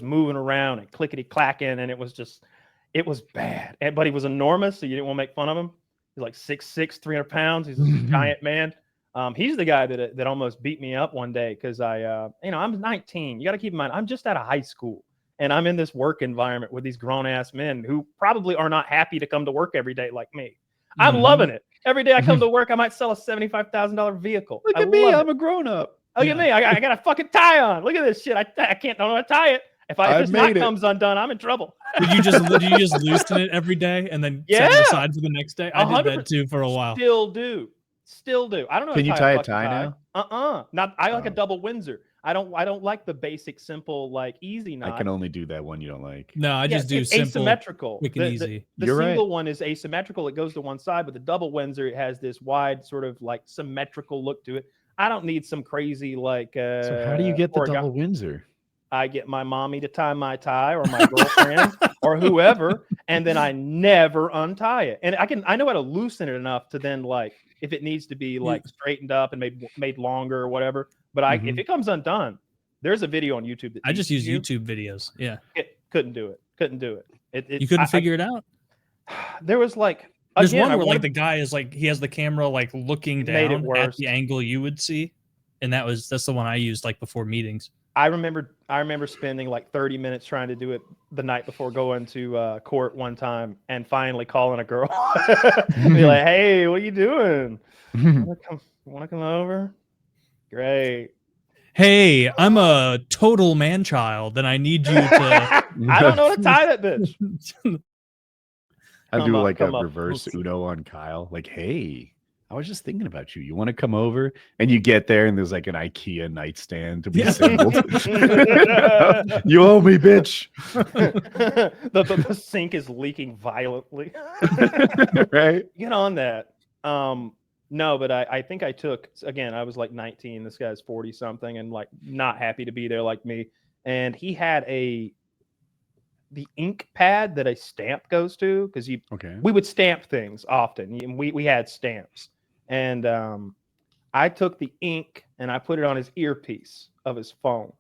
moving around and clickety clacking, and it was bad. But he was enormous, so you didn't want to make fun of him. He's like 6'6", 300 pounds. He's a giant man. He's the guy that almost beat me up one day because I'm 19. You got to keep in mind, I'm just out of high school, and I'm in this work environment with these grown ass men who probably are not happy to come to work every day like me. I'm loving it. Every day I come to work, I might sell a $75,000 vehicle. Look at me, I'm a grown up. Look at me. I got a don't know how to tie it. If this knot comes undone, I'm in trouble. Did you just loosen it every day and then set it aside for the next day? I did that too for a while. Still do. I don't know. Can you tie a tie now? Not. I like a double Windsor. I don't like the basic, simple, like easy knot. I can only do that one you don't like. No, I just do simple, asymmetrical. Quick and easy. The single one is asymmetrical. It goes to one side, but the double Windsor, it has this wide sort of like symmetrical look to it. I don't need some crazy like. So how do you get the double Windsor? I get my mommy to tie my tie, or my girlfriend, or whoever, and then I never untie it. And I know how to loosen it enough to then, like, if it needs to be like straightened up and made longer or whatever. But if it comes undone, there's a video on YouTube that I just use YouTube videos. Yeah, couldn't do it. You couldn't figure it out. There was like. There's one where like the guy is like he has the camera like looking down at the angle you would see, and that's the one I used like before meetings. I remember spending like 30 minutes trying to do it the night before going to court one time, and finally calling a girl, be like, "Hey, what are you doing? Want to come over? Great. Hey, I'm a total man child, and I need you to. I don't know how to tie that bitch." I do like a reverse Uno on Kyle. Like, hey, I was just thinking about you. You want to come over? And you get there, and there's like an IKEA nightstand to be assembled. You owe me, bitch. The sink is leaking violently. Right? Get on that. No, but I think I took, again, I was like 19. This guy's 40 something and like not happy to be there like me. And he had the ink pad that a stamp goes to, because we would stamp things often. We had stamps, and I took the ink and I put it on his earpiece of his phone.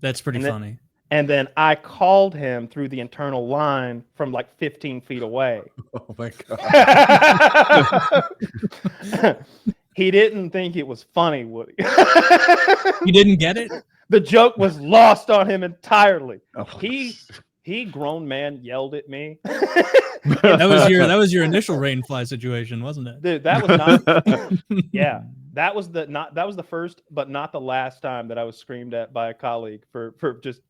That's pretty funny. And then I called him through the internal line from like 15 feet away. Oh my God. He didn't think it was funny, Woody. You didn't get it? The joke was lost on him entirely. Oh. He grown man yelled at me. That was your initial rain fly situation, wasn't it? Dude, that was not. Yeah, That was the first, but not the last time that I was screamed at by a colleague for just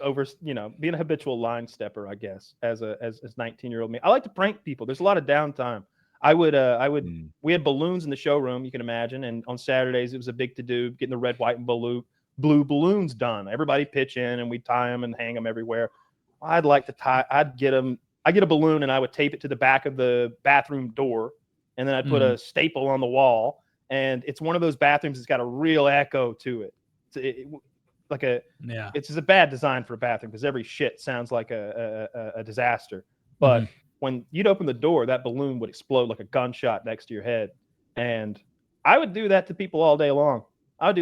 over, being a habitual line stepper, I guess, as 19-year-old me. I like to prank people. There's a lot of downtime. We had balloons in the showroom, you can imagine. And on Saturdays, it was a big to-do getting the red, white, and blue balloons done. Everybody pitch in and we tie them and hang them everywhere. I'd get a balloon and I would tape it to the back of the bathroom door. And then I'd put a staple on the wall. And it's one of those bathrooms that's got a real echo to it. It's just a bad design for a bathroom because every shit sounds like a disaster. But when you'd open the door, that balloon would explode like a gunshot next to your head. And I would do that to people all day long. I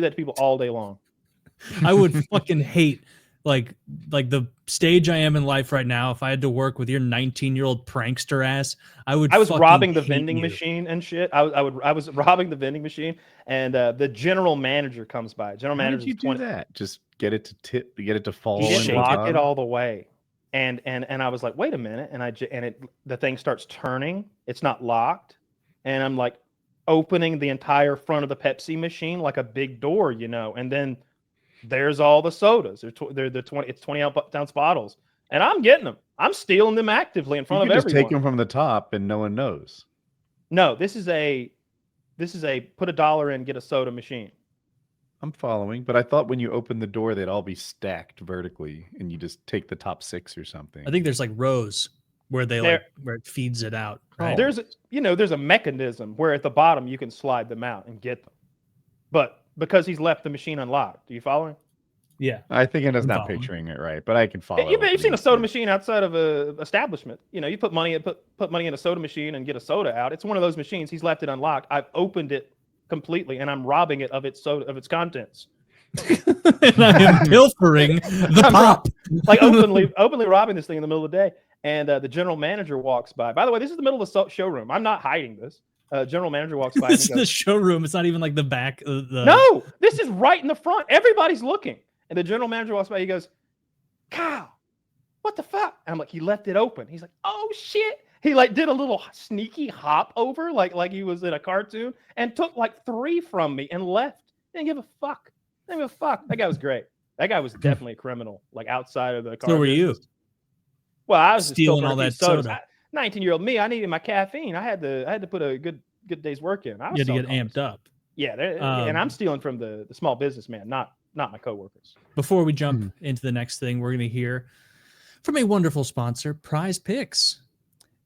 would fucking hate like the stage I am in life right now. If I had to work with your 19-year-old prankster ass, I was robbing the vending machine and shit. I was robbing the vending machine, and the general manager comes by. General manager. How did you do that? Just get it to fall. He didn't lock it all the way, and I was like, wait a minute, and the thing starts turning. It's not locked, and I'm like opening the entire front of the Pepsi machine like a big door, and then there's all the sodas. They're 20-ounce bottles, and I'm getting them. I'm stealing them actively in front of everyone. Just take them from the top, and no one knows. No, this is a put $1 in, get a soda machine. I'm following, but I thought when you open the door, they'd all be stacked vertically, and you just take the top 6 or something. I think there's like rows where where it feeds it out. Right? There's a mechanism where at the bottom you can slide them out and get them, but because he's left the machine unlocked. Do you follow him? Yeah. I think I'm not picturing it right, but I can follow. You've seen a soda machine outside of a establishment. You put money in a soda machine and get a soda out. It's one of those machines. He's left it unlocked. I've opened it completely and I'm robbing it of its contents. And I am pilfering the pop. Like openly robbing this thing in the middle of the day. And the general manager walks by. By the way, this is the middle of the showroom. I'm not hiding this. General manager walks by. This is the showroom. It's not even like the back. No, this is right in the front. Everybody's looking. And the general manager walks by. He goes, Kyle, what the fuck? And I'm like, he left it open. He's like, oh shit. He did a little sneaky hop over, like he was in a cartoon, and took like 3 from me and left. Didn't give a fuck. That guy was great. That guy was definitely a criminal, like outside of the car. So were you? Well, I was stealing all that soda. 19-year-old me, I needed my caffeine. I had to put a good day's work in. You had to get amped up. Yeah, and I'm stealing from the small businessman, not my coworkers. Before we jump into the next thing, we're going to hear from a wonderful sponsor, Prize Picks.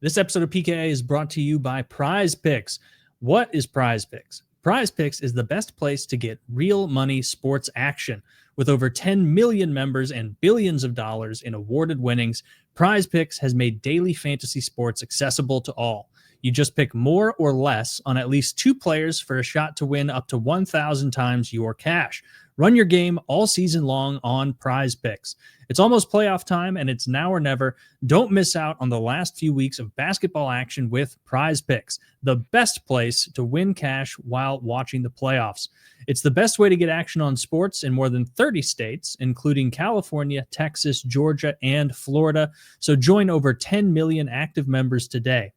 This episode of PKA is brought to you by Prize Picks. What is Prize Picks? Prize Picks is the best place to get real money sports action. With over 10 million members and billions of dollars in awarded winnings, Prize Picks has made daily fantasy sports accessible to all. You just pick more or less on at least 2 players for a shot to win up to 1,000 times your cash. Run your game all season long on Prize Picks. It's almost playoff time, and it's now or never. Don't miss out on the last few weeks of basketball action with Prize Picks, the best place to win cash while watching the playoffs. It's the best way to get action on sports in more than 30 states, including California, Texas, Georgia, and Florida. So join over 10 million active members today.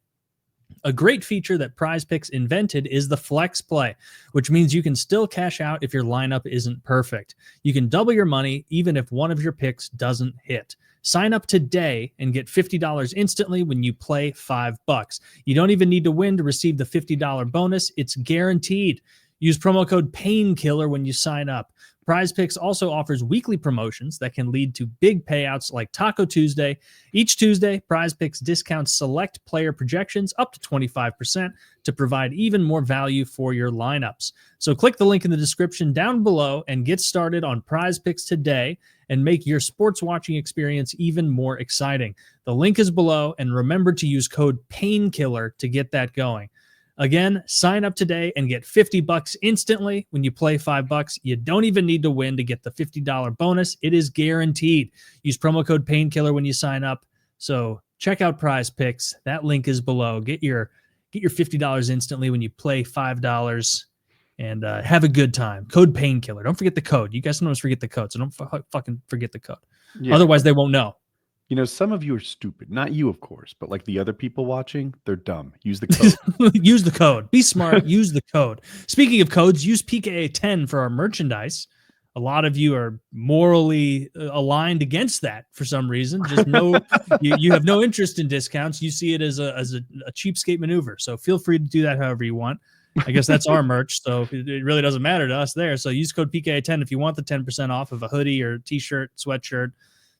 A great feature that Prize Picks invented is the flex play, which means you can still cash out if your lineup isn't perfect. You can double your money even if one of your picks doesn't hit. Sign up today and get $50 instantly when you play $5. You don't even need to win to receive the $50 bonus. It's guaranteed. Use promo code PAINKILLER when you sign up. Prize Picks also offers weekly promotions that can lead to big payouts like Taco Tuesday. Each Tuesday, Prize Picks discounts select player projections up to 25% to provide even more value for your lineups. So click the link in the description down below and get started on Prize Picks today and make your sports watching experience even more exciting. The link is below, and remember to use code PAINKILLER to get that going. Again, sign up today and get $50 instantly when you play $5. You don't even need to win to get the $50 bonus. It is guaranteed. Use promo code PAINKILLER when you sign up. So check out Prize Picks. That link is below. Get your $50 instantly when you play $5 and have a good time. Code PAINKILLER. Don't forget the code. You guys sometimes forget the code, so don't fucking forget the code. Yeah. Otherwise, they won't know. You know, some of you are stupid. Not you, of course, but like the other people watching, they're dumb. Use the code. Use the code. Be smart. Use the code. Speaking of codes, use PKA 10 for our merchandise. A lot of you are morally aligned against that for some reason. Just no, you have no interest in discounts. You see it as a cheapskate maneuver. So feel free to do that however you want. I guess that's our merch, so it really doesn't matter to us there. So use code PKA10 if you want the 10% off of a hoodie or t-shirt, sweatshirt,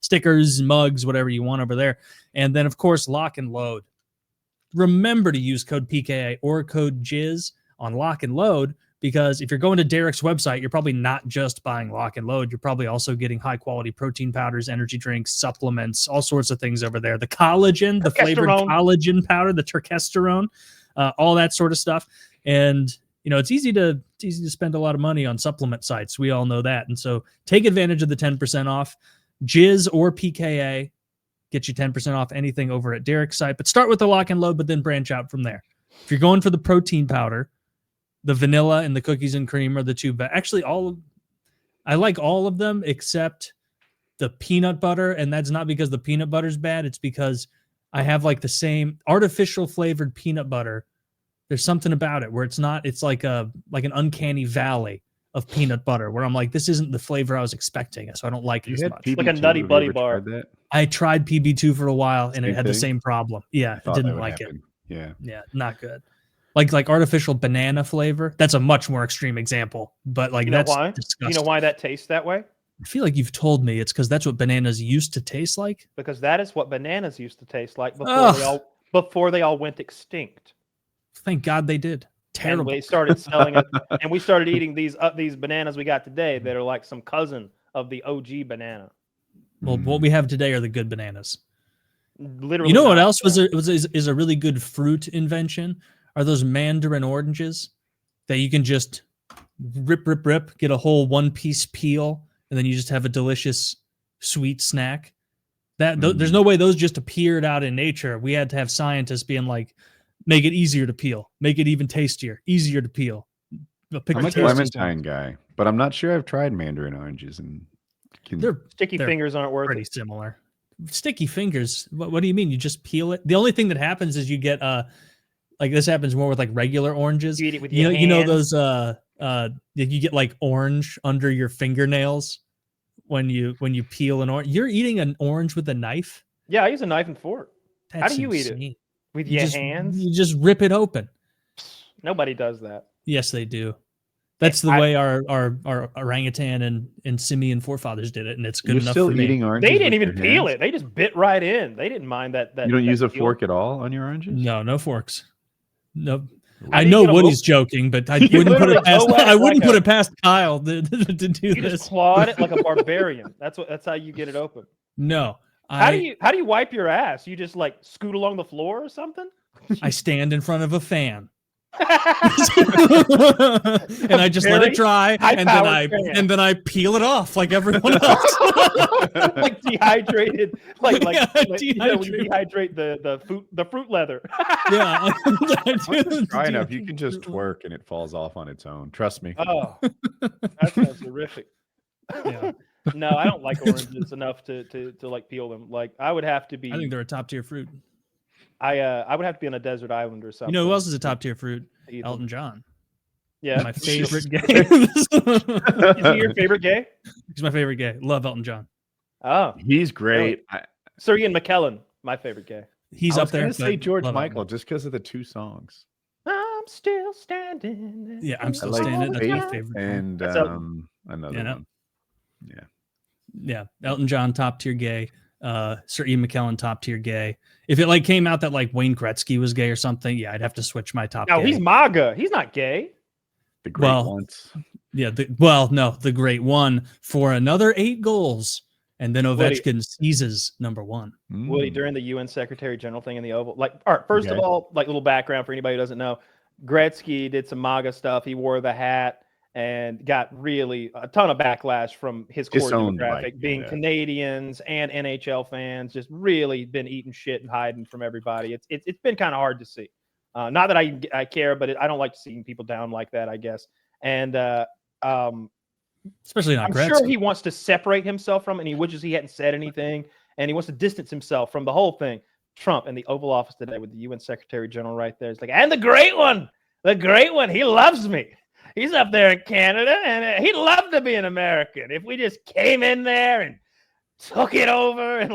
stickers, mugs, whatever you want over there. And then, of course, lock and load. Remember to use code PKA or code JIZ on lock and load, because if you're going to Derek's website, you're probably not just buying lock and load. You're probably also getting high-quality protein powders, energy drinks, supplements, all sorts of things over there. The collagen, the flavored collagen powder, the turkesterone, all that sort of stuff. And, you know, it's easy to spend a lot of money on supplement sites. We all know that. And so take advantage of the 10% off. JIZ or PKA get you 10% off anything over at Derek's site. But start with the lock and load, but then branch out from there. If you're going for the protein powder, the vanilla and the cookies and cream are the two. But actually, I like all of them except the peanut butter. And that's not because the peanut butter's bad. It's because I have like the same artificial flavored peanut butter. There's something about it where it's like an uncanny valley of peanut butter where I'm like, this isn't the flavor I was expecting. So I don't like it as much. Like a Nutty Buddy bar. I tried PB2 for a while and it had the same problem. Yeah, I didn't like it. Yeah, not good. Like artificial banana flavor. That's a much more extreme example, but like that's disgusting. You know why that tastes that way? I feel like you've told me it's because that's what bananas used to taste like. Because that is what bananas used to taste like before they all went extinct. Thank God they did. Terrible. And we started selling it, and we started eating these bananas we got today that are like some cousin of the OG banana. Well, what we have today are the good bananas. Literally, you know what else is a really good fruit invention? Are those mandarin oranges that you can just rip, get a whole one-piece peel, and then you just have a delicious sweet snack. There's no way those just appeared out in nature. We had to have scientists being like, make it easier to peel, make it even tastier, easier to peel. I'm a clementine guy, but I'm not sure I've tried mandarin oranges. And their sticky fingers aren't worth pretty similar. Sticky fingers. What do you mean? You just peel it? The only thing that happens is you get like this happens more with like regular oranges. You eat it with your hands. You know those you get like orange under your fingernails when you peel an orange. You're eating an orange with a knife? Yeah, I use a knife and fork. That's How do you insane. eat it? With your hands? You just rip it open. Nobody does that. Yes, they do. That's the way our orangutan and simian forefathers did it, and it's good enough for me. Eating oranges they didn't even peel it. They just bit right in. They didn't mind that. You don't use a fork at all on your oranges? No forks. No. I know Woody's joking, but I wouldn't put it past Kyle to do this. You just clawed it like a barbarian. That's how you get it open. No. How do you wipe your ass? You just like scoot along the floor or something? I stand in front of a fan. And I just let it dry, and then I peel it off like everyone else. Like dehydrated, like when you dehydrate the fruit leather. Yeah, it's dry enough. You can just twerk and it falls off on its own. Trust me. Oh, that sounds horrific. Yeah. No, I don't like oranges enough to like peel them. Like I would have to be. I think they're a top tier fruit. I would have to be on a desert island or something. You know who else is a top tier fruit? Elton John. Yeah, my favorite gay. Is he your favorite gay? He's my favorite gay. Love Elton John. Oh, he's great. Sir Ian McKellen, my favorite gay. He's up there. I was going to say George Michael just because of the two songs. I'm still standing. Yeah, I'm still standing. That's my favorite. And another one. Yeah. Elton John, top tier gay. Sir Ian McKellen, top tier gay. If it like came out that like Wayne Gretzky was gay or something, yeah, I'd have to switch my top. No, he's MAGA. He's not gay. The great ones. Yeah. The great one for another 8 goals, and then Ovechkin seizes number 1. Woody, during the UN Secretary General thing in the Oval, like, all right, first of all, like little background for anybody who doesn't know, Gretzky did some MAGA stuff. He wore the hat and got really a ton of backlash from his core demographic, being Canadians and NHL fans, just really been eating shit and hiding from everybody. It's been kind of hard to see. Not that I care, but I don't like seeing people down like that, I guess. And especially not I'm Gretzky. sure he wants to separate himself from it, and he wishes he hadn't said anything. and he wants to distance himself from the whole thing. Trump in the Oval Office today with the UN Secretary General right there. It's like, and the great one, he loves me. He's up there in Canada, and he'd love to be an American if we just came in there and took it over. And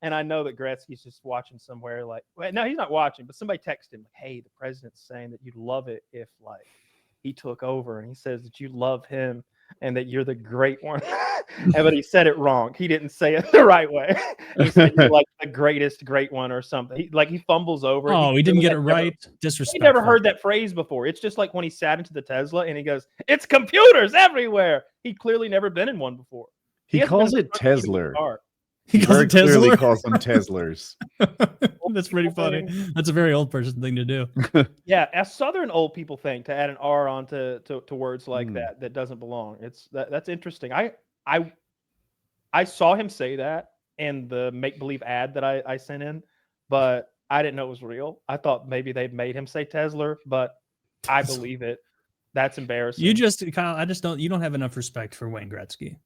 and I know that Gretzky's just watching somewhere. Like, well, no, he's not watching, but somebody texted him, like, hey, the president's saying that you'd love it if like he took over, and he says that you love him and that you're the great one. But he said it wrong. He didn't say it the right way. He said you're like the greatest great one or something. He fumbles over it. Oh, he didn't get it right. Disrespectful. He never heard that phrase before. It's just like when he sat into the Tesla and he goes, "It's computers everywhere." He clearly never been in one before. He calls it Tesla. He very clearly calls them Teslers. That's pretty funny. That's a very old person thing to do. Yeah, as Southern old people think, to add an R onto to words like that doesn't belong. That's interesting. I saw him say that in the make-believe ad that I sent in, but I didn't know it was real. I thought maybe they'd made him say Tesla, but I believe it. That's embarrassing. Kyle, you don't have enough respect for Wayne Gretzky.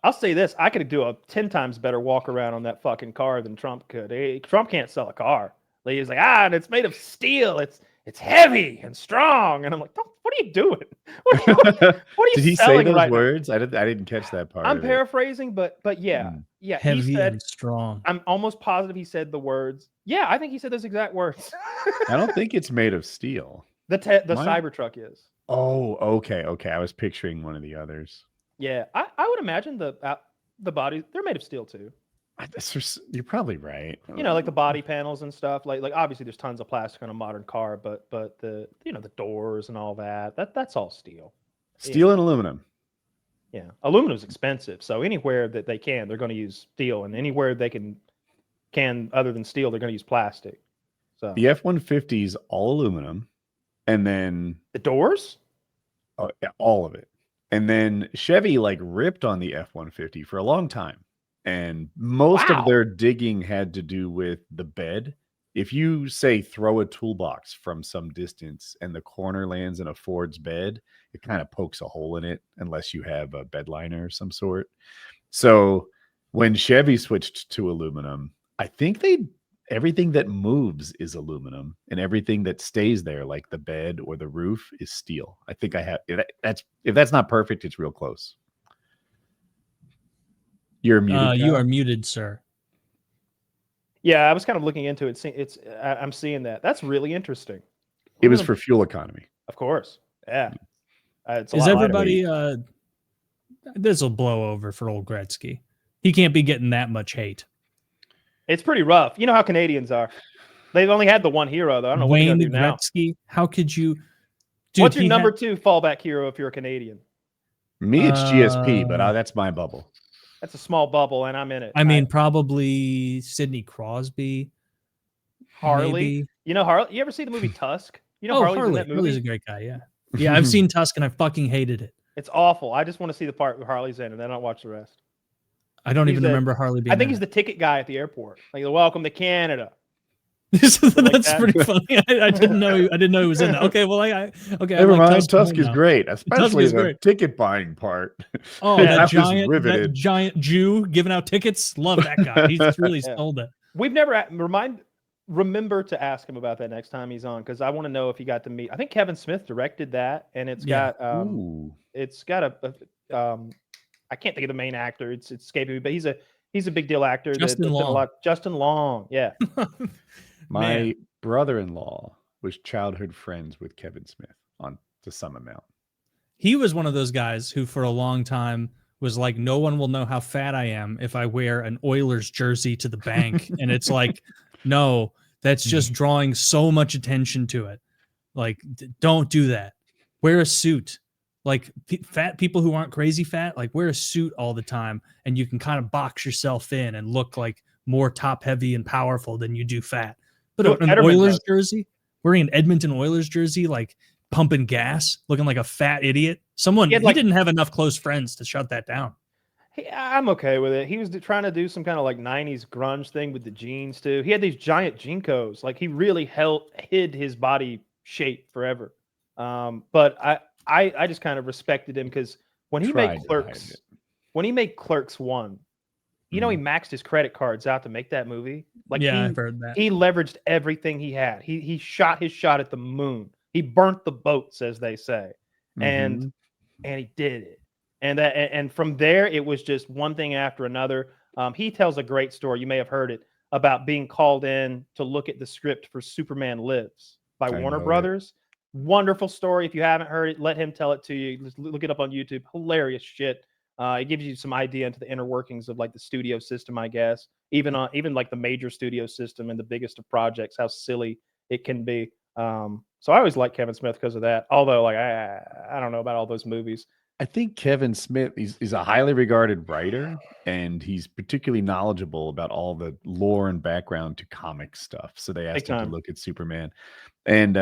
I'll say this: I could do a 10 times better walk around on that fucking car than Trump could. Trump can't sell a car. He's like, and it's made of steel. It's heavy and strong. And I'm like, what are you doing? What are you Did he say those words? I didn't catch that part. I'm paraphrasing, but yeah. Heavy he said, and strong. I'm almost positive he said the words. Yeah, I think he said those exact words. I don't think it's made of steel. The Cybertruck is. Oh, okay. I was picturing one of the others. Yeah, I would imagine the bodies, they're made of steel too. You're probably right. Like the body panels and stuff. Like obviously there's tons of plastic on a modern car, but the the doors and all that's all steel. Steel and aluminum. Yeah, aluminum is expensive, so anywhere that they can, they're going to use steel, and anywhere they can other than steel, they're going to use plastic. So the F-150 is all aluminum, and then the doors, all of it. And then Chevy ripped on the F-150 for a long time. And most of their digging had to do with the bed. If you say throw a toolbox from some distance and the corner lands in a Ford's bed, it kind of pokes a hole in it unless you have a bed liner of some sort. So when Chevy switched to aluminum, I think everything that moves is aluminum, and everything that stays there, like the bed or the roof, is steel. I think if that's not perfect, it's real close. You're muted. You are muted, sir. Yeah, I was kind of looking into it. I'm seeing that. That's really interesting. It was for fuel economy. Of course. Yeah. Is everybody this will blow over for old Gretzky. He can't be getting that much hate. It's pretty rough. You know how Canadians are. They've only had the one hero, though. I don't know what you're going to do now. Gretzky, how could you... Dude, what's your number 2 fallback hero if you're a Canadian? Me, it's GSP, but that's my bubble. That's a small bubble, and I'm in it. I mean, probably Sidney Crosby. Harley. Maybe. You know Harley? You ever see the movie Tusk? You know Harley's in that movie? Harley's a great guy, yeah. Yeah, I've seen Tusk, and I fucking hated it. It's awful. I just want to see the part where Harley's in, and then I'll watch the rest. I don't even remember Harley being I think he's the ticket guy at the airport. Like, welcome to Canada. That's pretty funny. I didn't know he was in that. Okay, well, okay. Never mind. Tusk is great, especially the ticket buying part. Oh, that giant Jew giving out tickets. Love that guy. He's really sold it. We've never remember to ask him about that next time he's on, because I want to know if he got to meet. I think Kevin Smith directed that, and it's got I can't think of the main actor. It's escaping me, but he's a big deal actor. Justin Long. Justin Long, yeah. My brother-in-law was childhood friends with Kevin Smith to some amount. He was one of those guys who, for a long time, was like, no one will know how fat I am if I wear an Oilers jersey to the bank. And it's like, no, that's just drawing so much attention to it. Like, don't do that. Wear a suit. Like, fat people who aren't crazy fat, like, wear a suit all the time, and you can kind of box yourself in and look like more top heavy and powerful than you do fat. But an Oilers jersey, wearing an Edmonton Oilers jersey, like pumping gas, looking like a fat idiot. He didn't have enough close friends to shut that down. I'm okay with it. He was trying to do some kind of like 90s grunge thing with the jeans too. He had these giant Jinkos. Like, he really hid his body shape forever. But I just kind of respected him because when he made Clerks 1, you know, he maxed his credit cards out to make that movie. Like, Yeah, I've heard that. he leveraged everything he had. He shot his shot at the moon. He burnt the boats, as they say, and he did it. And from there, it was just one thing after another. He tells a great story. You may have heard it about being called in to look at the script for Superman Lives by Warner Brothers. Wonderful story. If you haven't heard it, let him tell it to you. Just look it up on YouTube. Hilarious shit. It gives you some idea into the inner workings of like the studio system, I guess. Even like the major studio system and the biggest of projects, how silly it can be. So I always like Kevin Smith because of that. Although, like, I don't know about all those movies. I think Kevin Smith, he's a highly regarded writer, and he's particularly knowledgeable about all the lore and background to comic stuff. So they asked him to look at Superman, and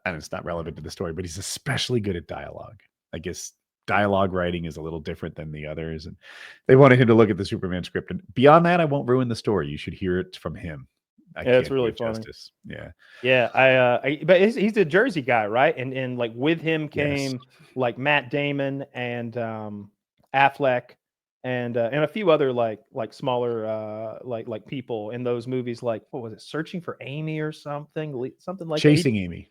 it's not relevant to the story, but he's especially good at dialogue. I guess dialogue writing is a little different than the others, and they wanted him to look at the Superman script. And beyond that, I won't ruin the story. You should hear it from him. It's really funny. Justice. Yeah. But he's a Jersey guy, right? And like with him came like Matt Damon and Affleck and a few other like smaller like people in those movies. Like, what was it, Searching for Amy or something like Chasing Amy.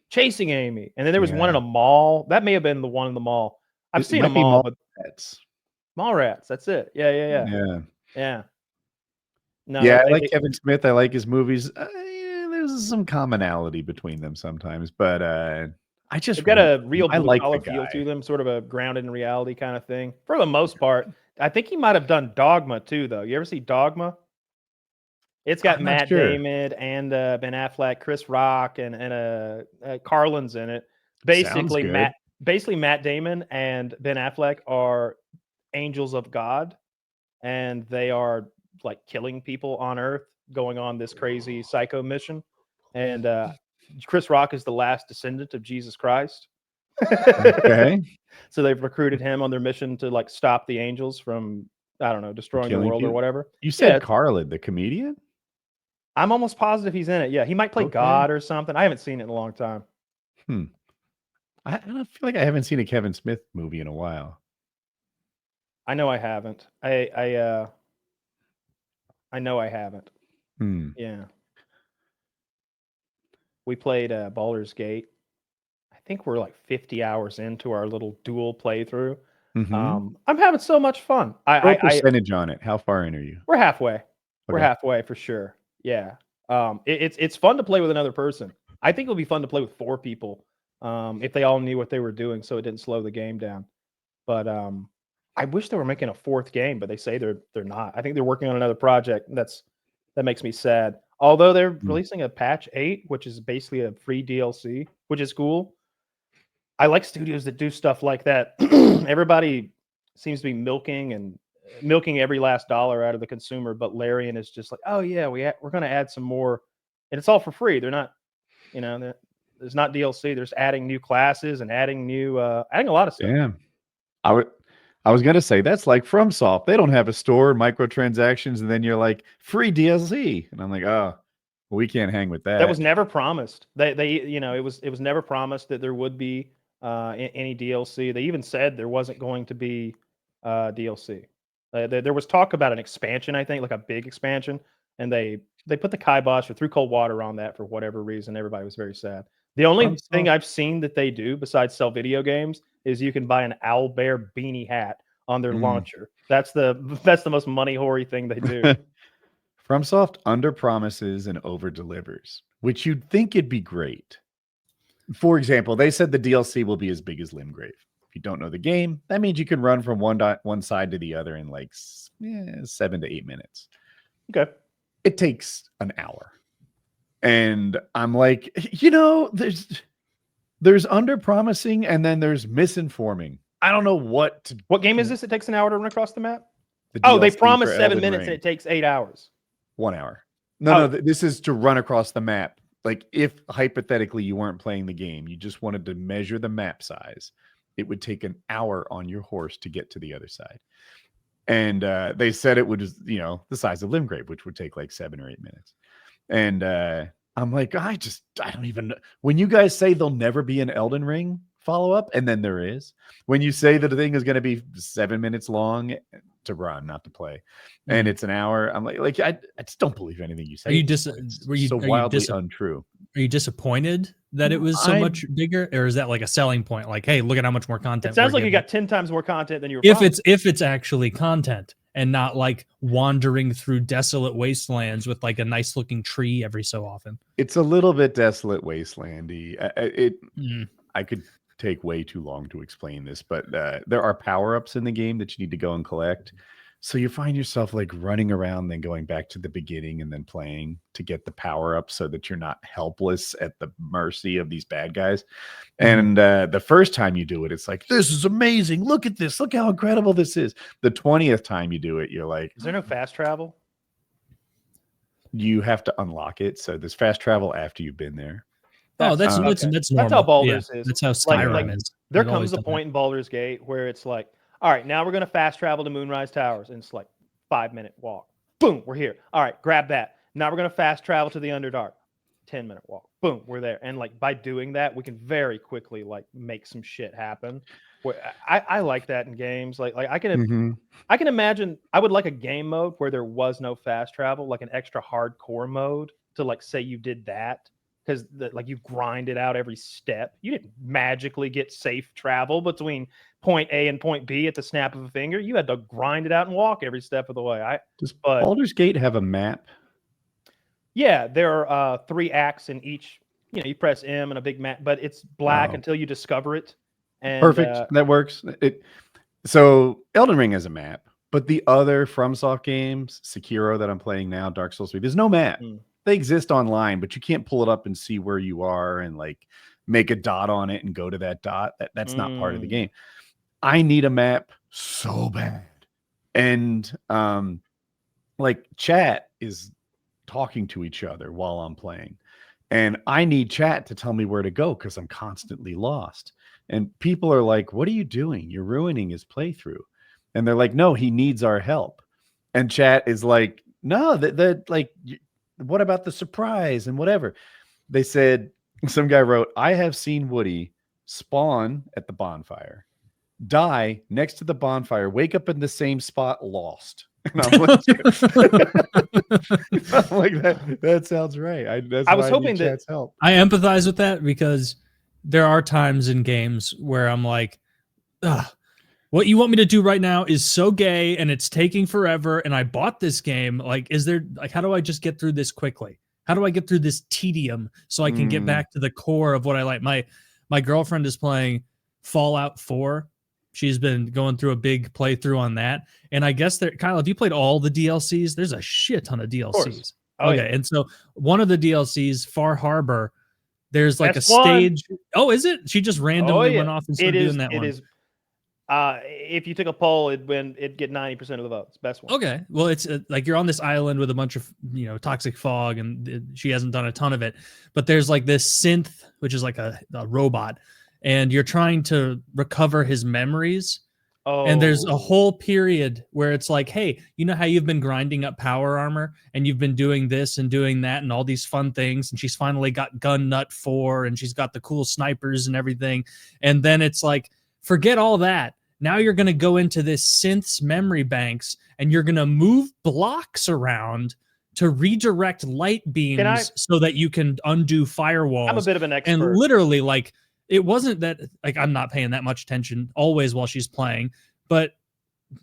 And then there was one in a mall. That may have been the one in the mall. I've seen them all, but Mallrats. That's it. Yeah. No, I like Kevin Smith. I like his movies. There's some commonality between them sometimes, but I just they've got a real blue collar the feel to them, sort of a grounded in reality kind of thing. For the most part, I think he might have done Dogma too, though. You ever see Dogma? It's got Matt Damon and Ben Affleck, Chris Rock, and Carlin's in it. Basically, Matt Damon and Ben Affleck are angels of God, and they are like killing people on Earth, going on this crazy psycho mission. And Chris Rock is the last descendant of Jesus Christ. Okay. So they've recruited him on their mission to like stop the angels from, I don't know, destroying the world or whatever. You said Carlin, the comedian? I'm almost positive he's in it. Yeah, he might play God or something. I haven't seen it in a long time. I don't feel like I haven't seen a Kevin Smith movie in a while. I know I haven't. I know I haven't. Yeah. We played Baldur's Gate. I think we're like 50 hours into our little dual playthrough. I'm having so much fun. What percentage on it? How far in are you? We're halfway. We're halfway for sure. Yeah. It's fun to play with another person. I think it'll be fun to play with 4 people if they all knew what they were doing, so it didn't slow the game down. But I wish they were making a 4th game, but they say they're not. I think they're working on another project. That makes me sad. Although they're releasing a patch 8, which is basically a free DLC, which is cool. I like studios that do stuff like that. Everybody seems to be milking every last dollar out of the consumer, but Larian is just like, oh yeah, we're going to add some more, and it's all for free. They're not, there's not DLC. They're just adding new classes and adding a lot of stuff. Damn. I was gonna say that's like FromSoft. They don't have a store, microtransactions, and then you're like free DLC, and I'm like, oh, we can't hang with that. That was never promised. It was never promised that there would be any DLC. They even said there wasn't going to be DLC. There was talk about an expansion, I think, like a big expansion, and they put the kibosh or threw cold water on that for whatever reason. Everybody was very sad. The only thing I've seen that they do besides sell video games is you can buy an owl bear beanie hat on their launcher. That's the most money hoary thing they do. FromSoft under promises and over delivers, which you'd think it'd be great. For example, they said the DLC will be as big as Limgrave. If you don't know the game, that means you can run from one side to the other in like 7 to 8 minutes. Okay. It takes an hour. And I'm like, there's under promising and then there's misinforming. I don't know what game is this? It takes an hour to run across the map. They promised 7 minutes and it takes 8 hours. 1 hour. No, this is to run across the map. Like if hypothetically you weren't playing the game, you just wanted to measure the map size, it would take an hour on your horse to get to the other side. And they said it would, the size of Limgrave, which would take like 7 or 8 minutes. And I'm like, I don't even know. When you guys say there'll never be an Elden Ring follow-up, and then there is. When you say that the thing is going to be 7 minutes long, to run, not to play, and it's an hour. I'm like I just don't believe anything you say. Are you wildly untrue? Are you disappointed that it was so much bigger, or is that like a selling point? Like, hey, look at how much more content. It sounds like you got 10 times more content than you were. If it's actually content and not like wandering through desolate wastelands with like a nice looking tree every so often. It's a little bit desolate wastelandy. I could take way too long to explain this, but there are power-ups in the game that you need to go and collect. So you find yourself like running around, then going back to the beginning and then playing to get the power up so that you're not helpless at the mercy of these bad guys. And the first time you do it, it's like, this is amazing. Look at this. Look how incredible this is. The 20th time you do it, you're like, is there no fast travel? You have to unlock it. So there's fast travel after you've been there. That's normal. That's how Baldur's is. That's how Skyrim is. There comes a point in Baldur's Gate where it's like, all right, now we're going to fast travel to Moonrise Towers. And it's like 5-minute walk. Boom, we're here. All right, grab that. Now we're going to fast travel to the Underdark. 10-minute walk. Boom, we're there. And like by doing that, we can very quickly like make some shit happen. I like that in games. Like I can imagine I would like a game mode where there was no fast travel, like an extra hardcore mode to like say you did that. Because like you grind it out every step. You didn't magically get safe travel between point A and point B at the snap of a finger. You had to grind it out and walk every step of the way. Does Baldur's Gate have a map? Yeah, there are 3 acts in each. You know, you press M and a big map, but it's black until you discover it. And, perfect. That works. So Elden Ring has a map, but the other FromSoft games, Sekiro that I'm playing now, Dark Souls 3, there's no map. They exist online, but you can't pull it up and see where you are and like make a dot on it and go to that dot. That's not part of the game. I need a map so bad. And like chat is talking to each other while I'm playing. And I need chat to tell me where to go because I'm constantly lost. And people are like, what are you doing? You're ruining his playthrough. And they're like, no, he needs our help. And chat is like, no, that like, what about the surprise and whatever? They said, some guy wrote, I have seen Woody spawn at the bonfire, die next to the bonfire, wake up in the same spot, lost. And I'm like, that sounds right. I was hoping that's help. I empathize with that because there are times in games where I'm like, what you want me to do right now is so gay and it's taking forever. And I bought this game. Like, how do I just get through this quickly? How do I get through this tedium so I can get back to the core of what I like? My girlfriend is playing Fallout 4. She's been going through a big playthrough on that. And I guess Kyle, have you played all the DLCs? There's a shit ton of DLCs. Oh, okay. Yeah. And so one of the DLCs, Far Harbor, there's like a stage. Oh, is it? She just randomly went off and started doing that one. It is. If you took a poll, it'd get 90% of the votes. Best one. Okay. Well, it's like you're on this island with a bunch of, toxic fog, and she hasn't done a ton of it. But there's like this synth, which is like a robot, and you're trying to recover his memories. Oh. And there's a whole period where it's like, hey, you know how you've been grinding up power armor and you've been doing this and doing that and all these fun things. And she's finally got Gun Nut 4 and she's got the cool snipers and everything. And then it's like, forget all that. Now you're going to go into this synth's memory banks and you're going to move blocks around to redirect light beams so that you can undo firewalls. I'm a bit of an expert. And literally, like, it wasn't that, like, I'm not paying that much attention always while she's playing, but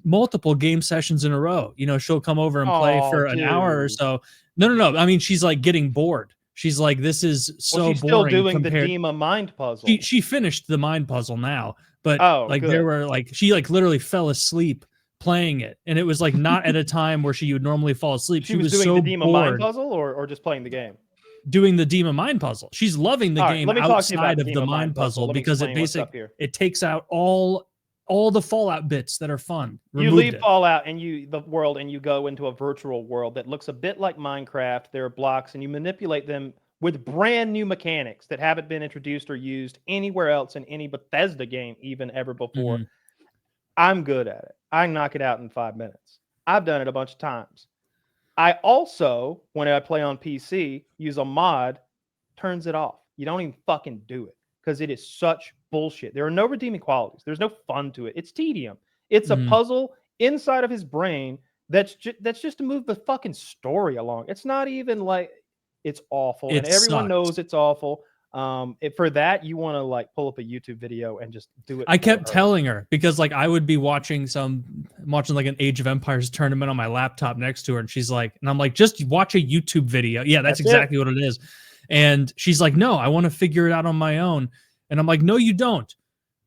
multiple game sessions in a row. She'll come over and play for an hour or so. No. I mean, she's like getting bored. She's like, this is so she's boring. Still doing the Dima mind puzzle. She finished the mind puzzle now. But good. There were like, she like literally fell asleep playing it. And it was like not at a time where she would normally fall asleep. She was doing so the Dima mind puzzle or just playing the game? Doing the Dima mind puzzle. She's loving the game outside of the mind puzzle because it takes out all the Fallout bits that are fun. You leave Fallout and the world and you go into a virtual world that looks a bit like Minecraft. There are blocks and you manipulate them with brand new mechanics that haven't been introduced or used anywhere else in any Bethesda game even ever before. I'm good at it. I knock it out in 5 minutes. I've done it a bunch of times. I also, when I play on PC, use a mod, turns it off. You don't even fucking do it because it is such bullshit. There are no redeeming qualities. There's no fun to it. It's tedium. It's a puzzle inside of his brain that's just to move the fucking story along. It's not even like it's awful, It and everyone sucks. knows it's awful. For that, you want to like pull up a YouTube video and just do it. I for kept her. telling her because like I would be watching like an Age of Empires tournament on my laptop next to her, and she's like, and I'm like, just watch a YouTube video. Yeah, that's exactly what it is. And she's like, no, I want to figure it out on my own. And I'm like, no, you don't,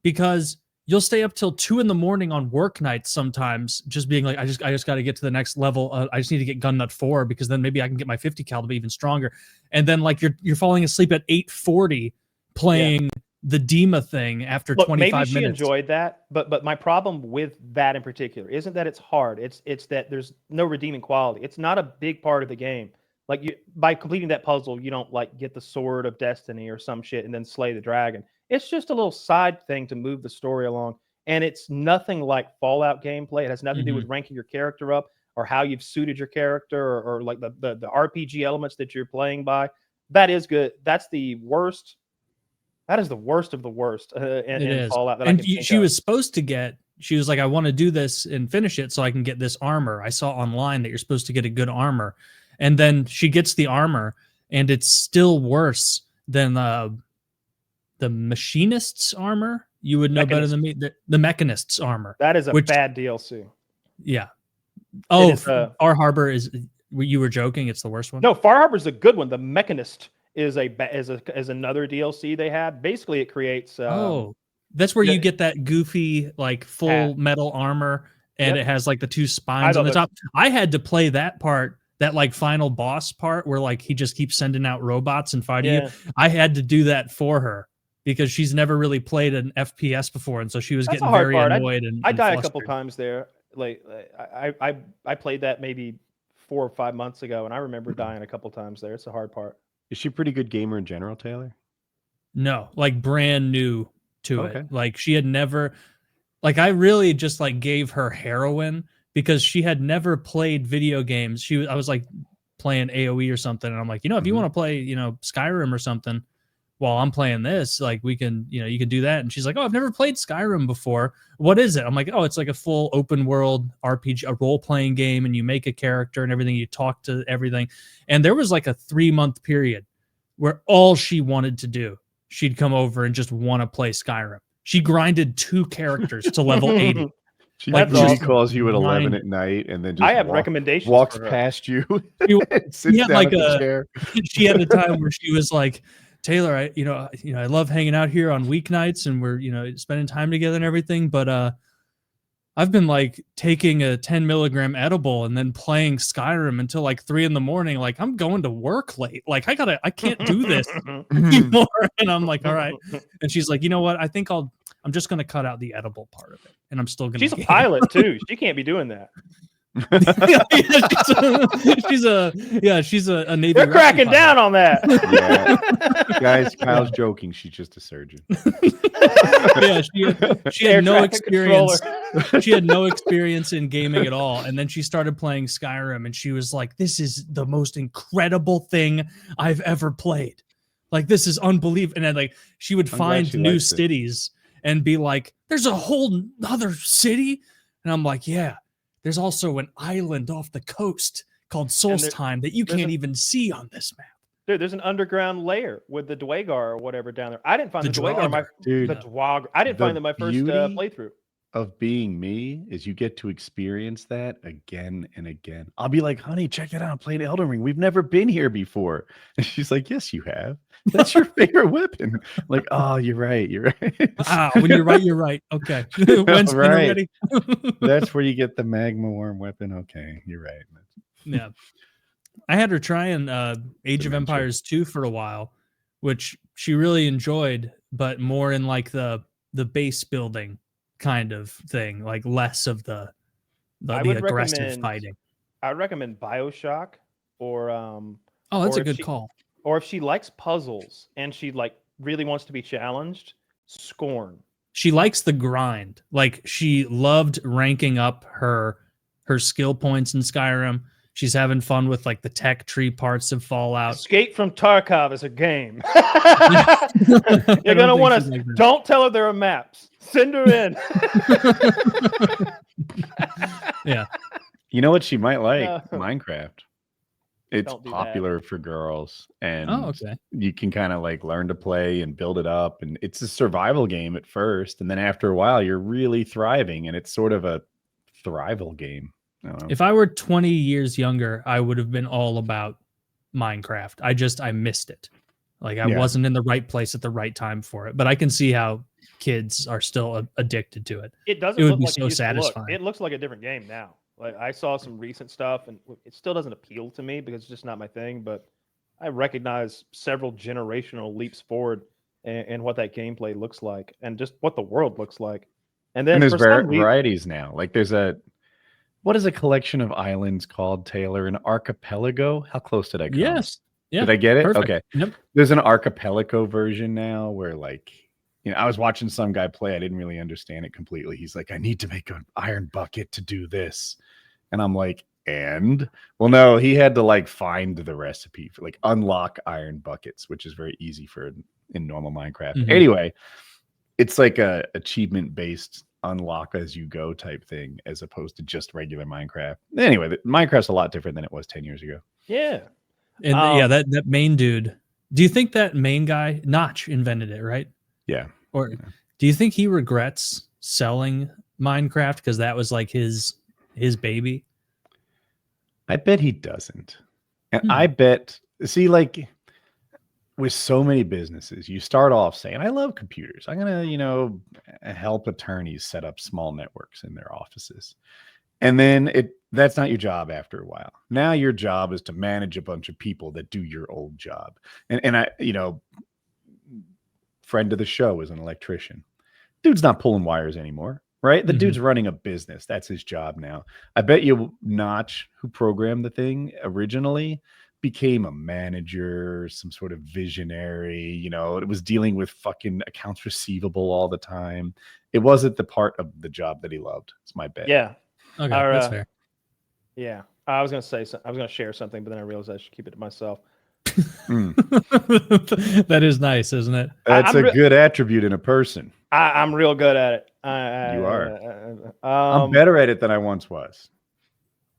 because you'll stay up till 2 a.m. on work nights sometimes, just being like, I just got to get to the next level. I just need to get gun nut 4 because then maybe I can get my 50 cal to be even stronger. And then like you're falling asleep at 8:40 playing the Dima thing after 25 maybe minutes. she enjoyed that, but my problem with that in particular isn't that it's hard. It's that there's no redeeming quality. It's not a big part of the game. Like by completing that puzzle, you don't like get the sword of destiny or some shit and then slay the dragon. It's just a little side thing to move the story along. And it's nothing like Fallout gameplay. It has nothing to do with ranking your character up or how you've suited your character or like the RPG elements that you're playing by. That is good. That's the worst. That is the worst of the worst in Fallout. That and she was supposed to get, she was like, I want to do this and finish it so I can get this armor. I saw online that you're supposed to get a good armor. And then she gets the armor and it's still worse than the machinist's armor. You would know better than me. The mechanist's armor. That is a bad DLC. Yeah. Oh, Far Harbor is. You were joking. It's the worst one. No, Far Harbor's a good one. The Mechanist is another DLC they had. Basically, it creates. That's where you get that goofy like full metal armor, and it has like the 2 spines on the top. I had to play that part. That like final boss part where like he just keeps sending out robots and fighting you. I had to do that for her because she's never really played an FPS before, and so she was getting very annoyed. I died a couple times there. Like I played that maybe 4 or 5 months ago, and I remember dying a couple times there. It's the hard part. Is she a pretty good gamer in general, Taylor? No, like brand new to it. Like she had never, like I really just like gave her heroin because she had never played video games. I was like playing AOE or something, and I'm like, if you want to play, Skyrim or something while I'm playing this, like we can, you can do that. And she's like, oh, I've never played Skyrim before. What is it? I'm like, oh, it's like a full open world RPG, a role-playing game, and you make a character and everything, you talk to everything. And there was like a 3-month period where all she wanted to do, she'd come over and just want to play Skyrim. She grinded 2 characters to level 80. She calls you at 11 at night and then just I have recommendations. Walks past you. Sits down in the chair. She had a time where she was like, Taylor, I love hanging out here on weeknights and we're, spending time together and everything. But I've been like taking a 10 milligram edible and then playing Skyrim until like 3 a.m. Like I'm going to work late. Like I can't do this anymore. And I'm like, all right. And she's like, you know what? I think I'm just going to cut out the edible part of it. And I'm still going to. She's a pilot too. She can't be doing that. She's a Navy. They're cracking down on that. Guys, Kyle's joking. She's just a surgeon. She had no experience. She had no experience in gaming at all. And then she started playing Skyrim and she was like, this is the most incredible thing I've ever played. Like, this is unbelievable. And then like she would find new cities and be like, there's a whole other city. And I'm like, yeah. There's also an island off the coast called Solstheim that you can't even see on this map. Dude, there's an underground layer with the Dwagar or whatever down there. I didn't find the Dwagar. I didn't find them my first playthrough. Of being me is you get to experience that again and again. I'll be like, honey, check it out. I'm playing Elden Ring. We've never been here before. And she's like, yes, you have. That's your favorite weapon. I'm like, oh, you're right. You're right. When you're right, you're right. Okay. When's right. ready? That's where you get the magma worm weapon. Okay, you're right. Yeah. I had her trying Age of Empires 2 for a while, which she really enjoyed, but more in like the base building kind of thing, like less of the aggressive fighting. I would recommend BioShock or that's a good call. Or if she likes puzzles and she like really wants to be challenged, Scorn. She likes the grind. Like she loved ranking up her skill points in Skyrim. She's having fun with like the tech tree parts of Fallout. Escape from Tarkov is a game. You're gonna want to. Don't tell her there are maps. Send her in. Yeah. You know what she might like? No. Minecraft. It's Don't do that. popular for girls, and Oh, okay. you can kind of like learn to play and build it up. And it's a survival game at first, and then after a while, you're really thriving, and it's sort of a thrival game. I don't know. If I were 20 years younger, I would have been all about Minecraft. I missed it. Like I Yeah. wasn't in the right place at the right time for it. But I can see how kids are still addicted to it. It doesn't It would look be like so it used to look. satisfying. It looks like a different game now. Like I saw some recent stuff, and it still doesn't appeal to me because it's just not my thing. But I recognize several generational leaps forward in what that gameplay looks like, and just what the world looks like. And then And there's for some reason, varieties now. Like there's what is a collection of islands called, Taylor? An archipelago? How close did I come? Yes. Yeah. Did I get it? Perfect. Okay. Yep. There's an archipelago version now where like, I was watching some guy play. I didn't really understand it completely. He's like, I need to make an iron bucket to do this. And I'm like, well, no, he had to like find the recipe for like unlock iron buckets, which is very easy in normal Minecraft. Mhm. Anyway, it's like a achievement based unlock as you go type thing, as opposed to just regular Minecraft. Anyway, Minecraft's a lot different than it was 10 years ago. yeah, And that main dude. Do you think that main guy, Notch, invented it, right? Yeah. Or do you think he regrets selling Minecraft because that was like his baby? I bet he doesn't. And I bet, see, like with so many businesses, you start off saying, I love computers. I'm going to, help attorneys set up small networks in their offices. And then that's not your job after a while. Now your job is to manage a bunch of people that do your old job. And I, friend of the show is an electrician. Dude's not pulling wires anymore. Right? The dude's running a business. That's his job now. I bet you Notch, who programmed the thing originally, became a manager, some sort of visionary. It was dealing with fucking accounts receivable all the time. It wasn't the part of the job that he loved. It's my bet. yeah, Okay, Our, that's fair. yeah. I was gonna say I was gonna share something, but then I realized I should keep it to myself. That is nice, isn't it? That's a good attribute in a person. I'm real good at it. You are. I'm I'm better at it than I once was.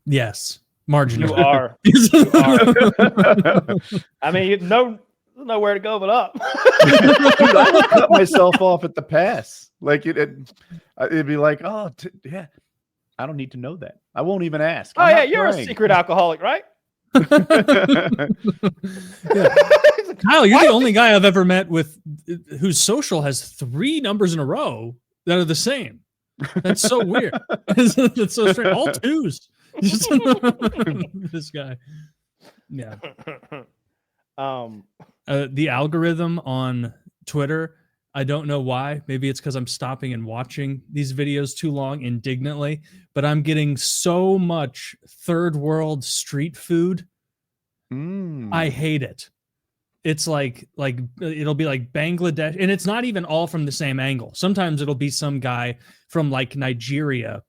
Yes, marginally. You are. You are. I mean, there's nowhere to go but up. Dude, I would cut myself off at the pass. Like it'd be like, oh, yeah, I don't need to know that. I won't even ask. Oh yeah, you're a secret alcoholic, right? Yeah. Kyle, you're the only guy I've ever met whose social has 3 numbers in a row that are the same. That's so weird. That's so strange. All 2s. This guy. Yeah. The algorithm on Twitter, I don't know why. Maybe it's because I'm stopping and watching these videos too long indignantly, but I'm getting so much third world street food. I hate it. It's like it'll be like Bangladesh, and it's not even all from the same angle. Sometimes it'll be some guy from like Nigeria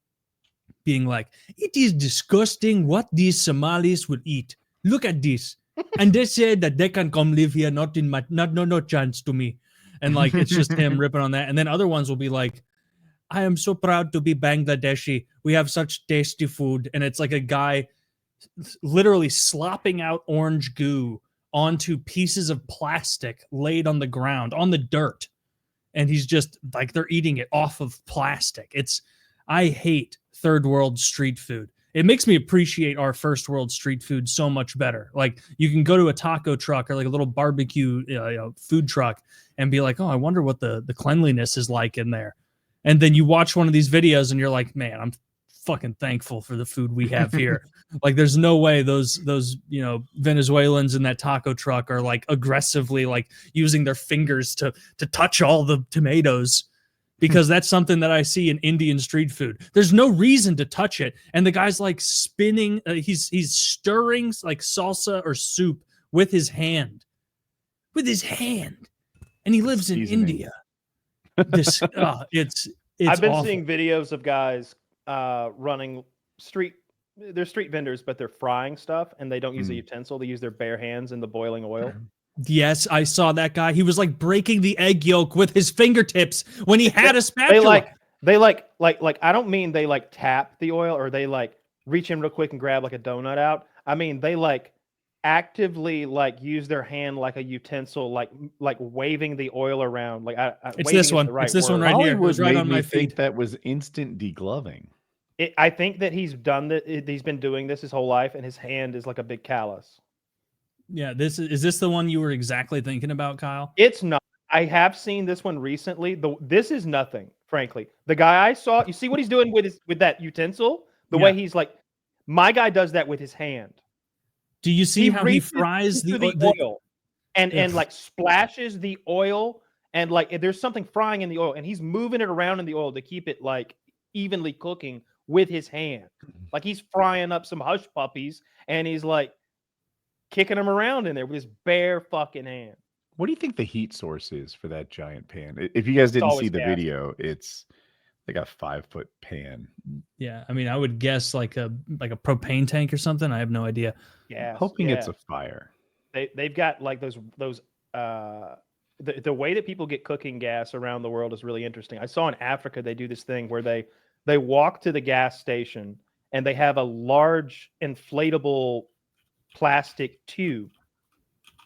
being like, it is disgusting what these Somalis would eat. Look at this. And they said that they can come live here, no chance to me. And like it's just him ripping on that. And then other ones will be like, I am so proud to be Bangladeshi. We have such tasty food. And it's like a guy literally slopping out orange goo onto pieces of plastic laid on the ground, on the dirt. And he's just like, they're eating it off of plastic. I hate third world street food. It makes me appreciate our first world street food so much better. Like you can go to a taco truck or like a little barbecue food truck and be like, oh, I wonder what the cleanliness is like in there. And then you watch one of these videos and you're like, man, I'm fucking thankful for the food we have here. Like there's no way those Venezuelans in that taco truck are like aggressively like using their fingers to touch all the tomatoes, because that's something that I see in Indian street food. There's no reason to touch it. And the guy's like spinning, he's stirring like salsa or soup with his hand. And he lives in India. It's I've been awful. seeing videos of guys running they're street vendors, but they're frying stuff and they don't use a utensil. They use their bare hands in the boiling oil. Yes, I saw that guy. He was like breaking the egg yolk with his fingertips when he had a spatula. They like I don't mean they like tap the oil or they like reach in real quick and grab like a donut out. I mean they like actively like use their hand like a utensil, like waving the oil around. Like It's this one. It's this one right here. It Hollywood was right made on me my think feed. that was instant degloving. I think that he's done that. He's been doing this his whole life, and his hand is like a big callus. Yeah, is this the one you were exactly thinking about, Kyle? It's not. I have seen this one recently. This is nothing, frankly. The guy I saw, you see what he's doing with that utensil? The way he's like, my guy does that with his hand. Do you see how he reaches fries into the oil and like splashes the oil and like there's something frying in the oil and he's moving it around in the oil to keep it like evenly cooking with his hand. Like he's frying up some hush puppies and he's like kicking them around in there with his bare fucking hand. What do you think the heat source is for that giant pan? If you guys didn't see the video, it's like a 5-foot pan. Yeah, I mean, I would guess like a propane tank or something. I have no idea. Yeah, hoping it's a fire. They've got like those the way that people get cooking gas around the world is really interesting. I saw in Africa they do this thing where they walk to the gas station and they have a large inflatable plastic tube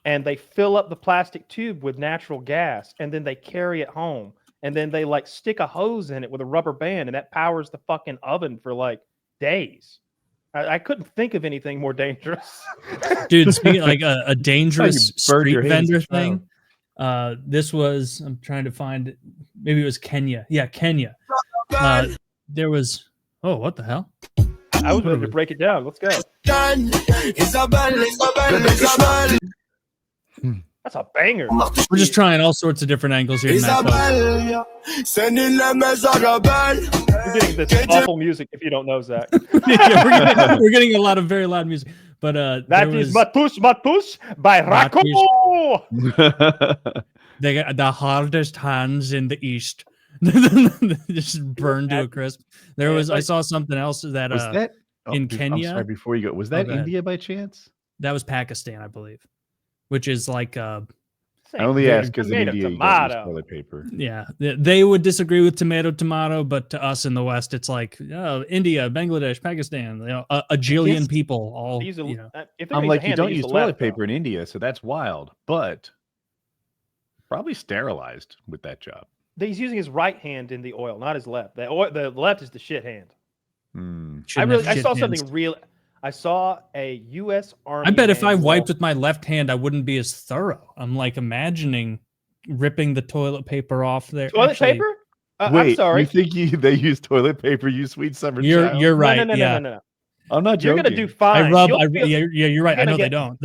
and they fill up the plastic tube with natural gas and then they carry it home and then they like stick a hose in it with a rubber band and that powers the fucking oven for like days. I couldn't think of anything more dangerous. Dude, speaking like a dangerous street vendor thing. This was, I'm trying to find it. Maybe it was Kenya. Yeah, Kenya. There was, oh, what the hell? I was ready to break it down. Let's go. That's a banger. We're just trying all sorts of different angles here. You're getting this awful music if you don't know, Zach. Yeah, we're getting a lot of very loud music. But that is Matush Matush by Rako. They got the hardest hands in the East. Just burned to a crisp. There was, I saw something else that was that in Kenya. I'm sorry, before you go, was that India by chance? That was Pakistan, I believe, which is like I only asked because in India you don't use toilet paper. Yeah, they would disagree with tomato, but to us in the West, it's like India, Bangladesh, Pakistan, a jillion people all. I'm like, you don't use toilet paper in India, so that's wild. But probably sterilized with that job. He's using his right hand in the oil, not his left. The left is the shit hand. I saw something real. I saw a U.S. Army. I bet if I wiped with my left hand, I wouldn't be as thorough. I'm like imagining ripping the toilet paper off there. Toilet paper? Wait, I'm sorry. You think they use toilet paper? You sweet summer child? You're right. No. I'm not joking. You're gonna do fine. You're right. I know they don't.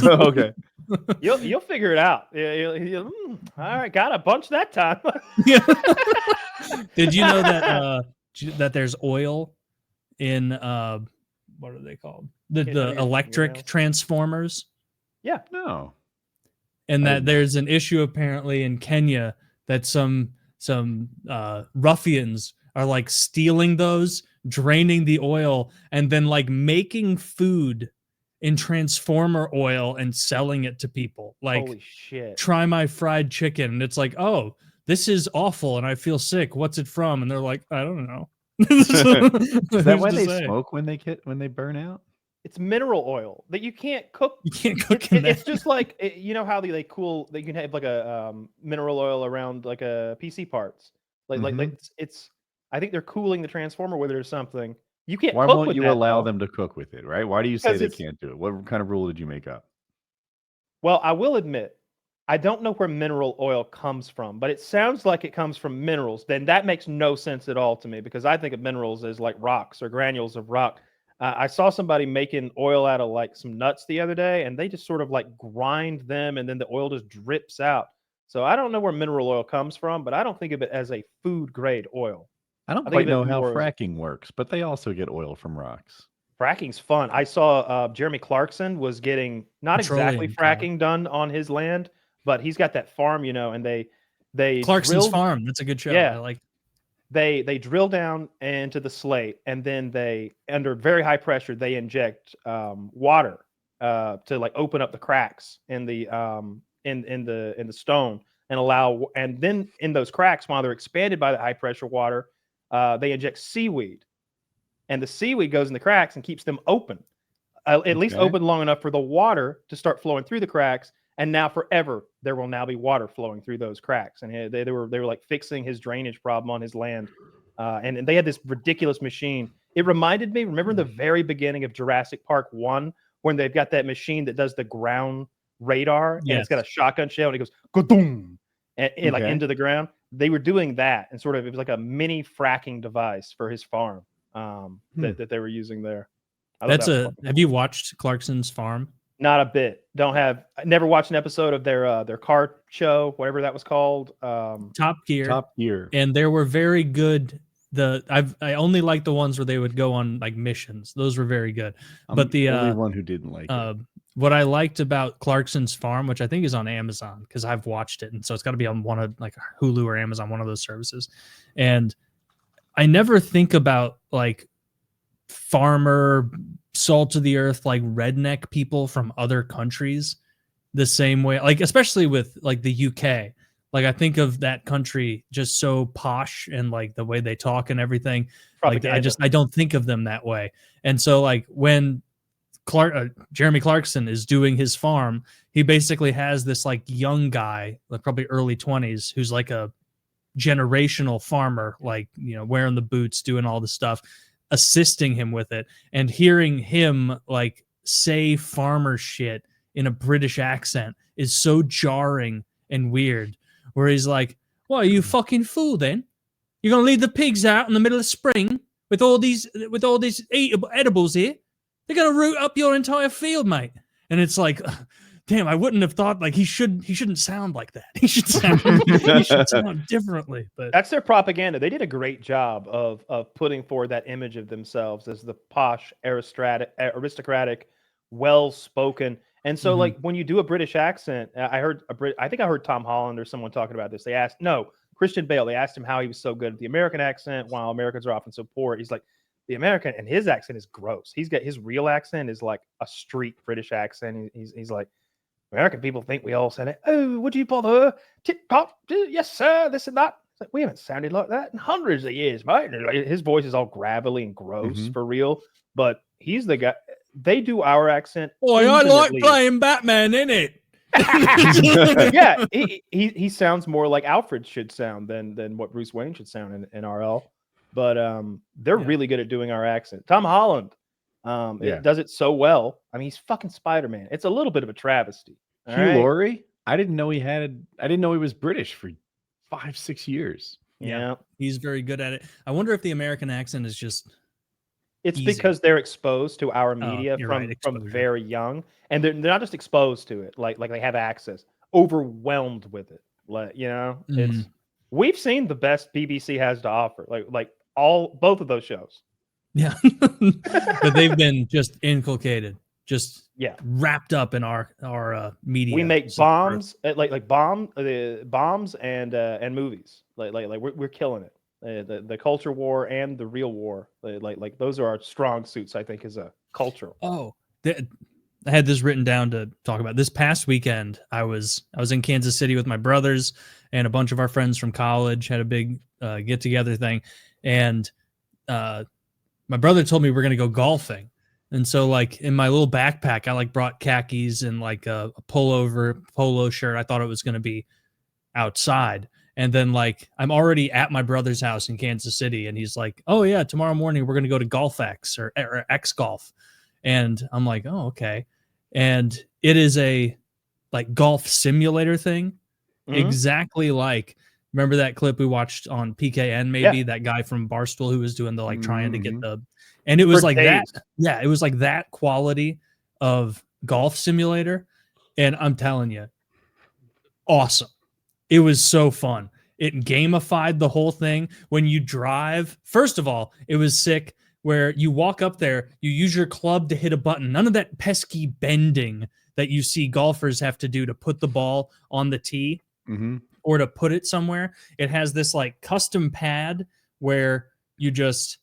Okay. You'll figure it out. All right, got a bunch that time. Did you know that there's oil in what are they called? The electric transformers? Yeah. No. And that there's an issue apparently in Kenya that some ruffians are like stealing those, draining the oil, and then like making food in transformer oil and selling it to people. Like, holy shit. Try my fried chicken. And it's like, oh, this is awful and I feel sick. What's it from? And they're like, I don't know. Is that why they smoke when they burn out? It's mineral oil that you can't cook. You can't cook it's just like you know how they cool. They can have like a mineral oil around like a PC parts. Like it's. I think they're cooling the transformer with it or something. You can't. Why cook won't with you that, allow though. them to cook with it? Right? Why do you say they can't do it? What kind of rule did you make up? Well, I will admit, I don't know where mineral oil comes from, but it sounds like it comes from minerals. Then that makes no sense at all to me because I think of minerals as like rocks or granules of rock. I saw somebody making oil out of like some nuts the other day, and they just sort of like grind them, and then the oil just drips out. So I don't know where mineral oil comes from, but I don't think of it as a food grade oil. I don't quite know how fracking works, but they also get oil from rocks. Fracking's fun. I saw Jeremy Clarkson was getting not exactly fracking done on his land, but he's got that farm, and they Clarkson's farm. That's a good show. Yeah, I like. They drill down into the slate, and then they, under very high pressure, they inject water to like open up the cracks in the in the stone and allow, and then in those cracks, while they're expanded by the high pressure water, they inject seaweed, and the seaweed goes in the cracks and keeps them open, at least open long enough for the water to start flowing through the cracks. And now forever, there will now be water flowing through those cracks. And they were like fixing his drainage problem on his land. And they had this ridiculous machine. It reminded me, remember the very beginning of Jurassic Park 1, when they've got that machine that does the ground radar, and it's got a shotgun shell, and it goes ka-doom, and like into the ground. They were doing that, and sort of it was like a mini fracking device for his farm that they were using there. Have you watched Clarkson's farm? Not a bit. Never watched an episode of their car show, whatever that was called. Top Gear. Top Gear. And there were very good. I only liked the ones where they would go on like missions. Those were very good. But the only one who didn't like it. What I liked about Clarkson's farm, which I think is on Amazon, because I've watched it, and so it's got to be on one of like Hulu or Amazon, one of those services. And I never think about like farmer, salt of the earth, like redneck people from other countries the same way, like especially with like the UK. Like I think of that country just so posh and like the way they talk and everything. Like I don't think of them that way. And so like when Jeremy Clarkson is doing his farm, he basically has this like young guy, like probably early 20s, who's like a generational farmer, like, you know, wearing the boots, doing all the stuff, assisting him with it, and hearing him like say farmer shit in a British accent is so jarring and weird, where he's like, "What are you fucking fool then? You're gonna leave the pigs out in the middle of spring with all these edibles here? They're gonna root up your entire field, mate." And it's like, damn, I wouldn't have thought like he shouldn't sound like that. He should sound differently. But that's their propaganda. They did a great job of putting forward that image of themselves as the posh, aristocratic, well-spoken. And so, like when you do a British accent, I think I heard Tom Holland or someone talking about this. They asked, Christian Bale. They asked him how he was so good at the American accent while Americans are often so poor. He's like, the American, and his accent is gross. He's got his real accent is like a street British accent. He's like, American people think we all said it. Oh, would you bother? Tip top, yes sir. This and that. It's like, we haven't sounded like that in hundreds of years, mate. His voice is all gravelly and gross for real. But he's the guy. They do our accent. Oh, I like playing Batman, innit? Yeah, he sounds more like Alfred should sound than what Bruce Wayne should sound in RL. But they're really good at doing our accent. Tom Holland it does it so well. I mean, he's fucking Spider-Man. It's a little bit of a travesty. Hugh Laurie? I didn't know he was British for 5-6 years. Yeah, he's very good at it. I wonder if the American accent is just it's easy. Because they're exposed to our media from very young, and they're not just exposed to it, like they have access, overwhelmed with it. Like, you know, it's we've seen the best BBC has to offer, like both of those shows. Yeah, but they've been just inculcated, just wrapped up in our media. We make bombs, bombs and movies. Like we're killing it. The culture war and the real war, like those are our strong suits, I think, as a cultural. I had this written down to talk about. This past weekend, I was in Kansas City with my brothers and a bunch of our friends from college. Had a big get together thing, and my brother told me we're gonna go golfing. And so, like, in my little backpack, I like brought khakis and like a polo shirt. I thought it was gonna be outside. And then, like, I'm already at my brother's house in Kansas City, and he's like, "Oh yeah, tomorrow morning we're gonna go to Golf X or X Golf." And I'm like, "Oh, okay." And it is a like golf simulator thing, exactly like, remember that clip we watched on PKN, maybe that guy from Barstool who was doing the like trying to get the, and it was like that. Yeah, it was like that quality of golf simulator, and I'm telling you, awesome. It was so fun. It gamified the whole thing. When you drive, first of all, it was sick where you walk up there, you use your club to hit a button. None of that pesky bending that you see golfers have to do to put the ball on the tee or to put it somewhere. It has this like custom pad where you just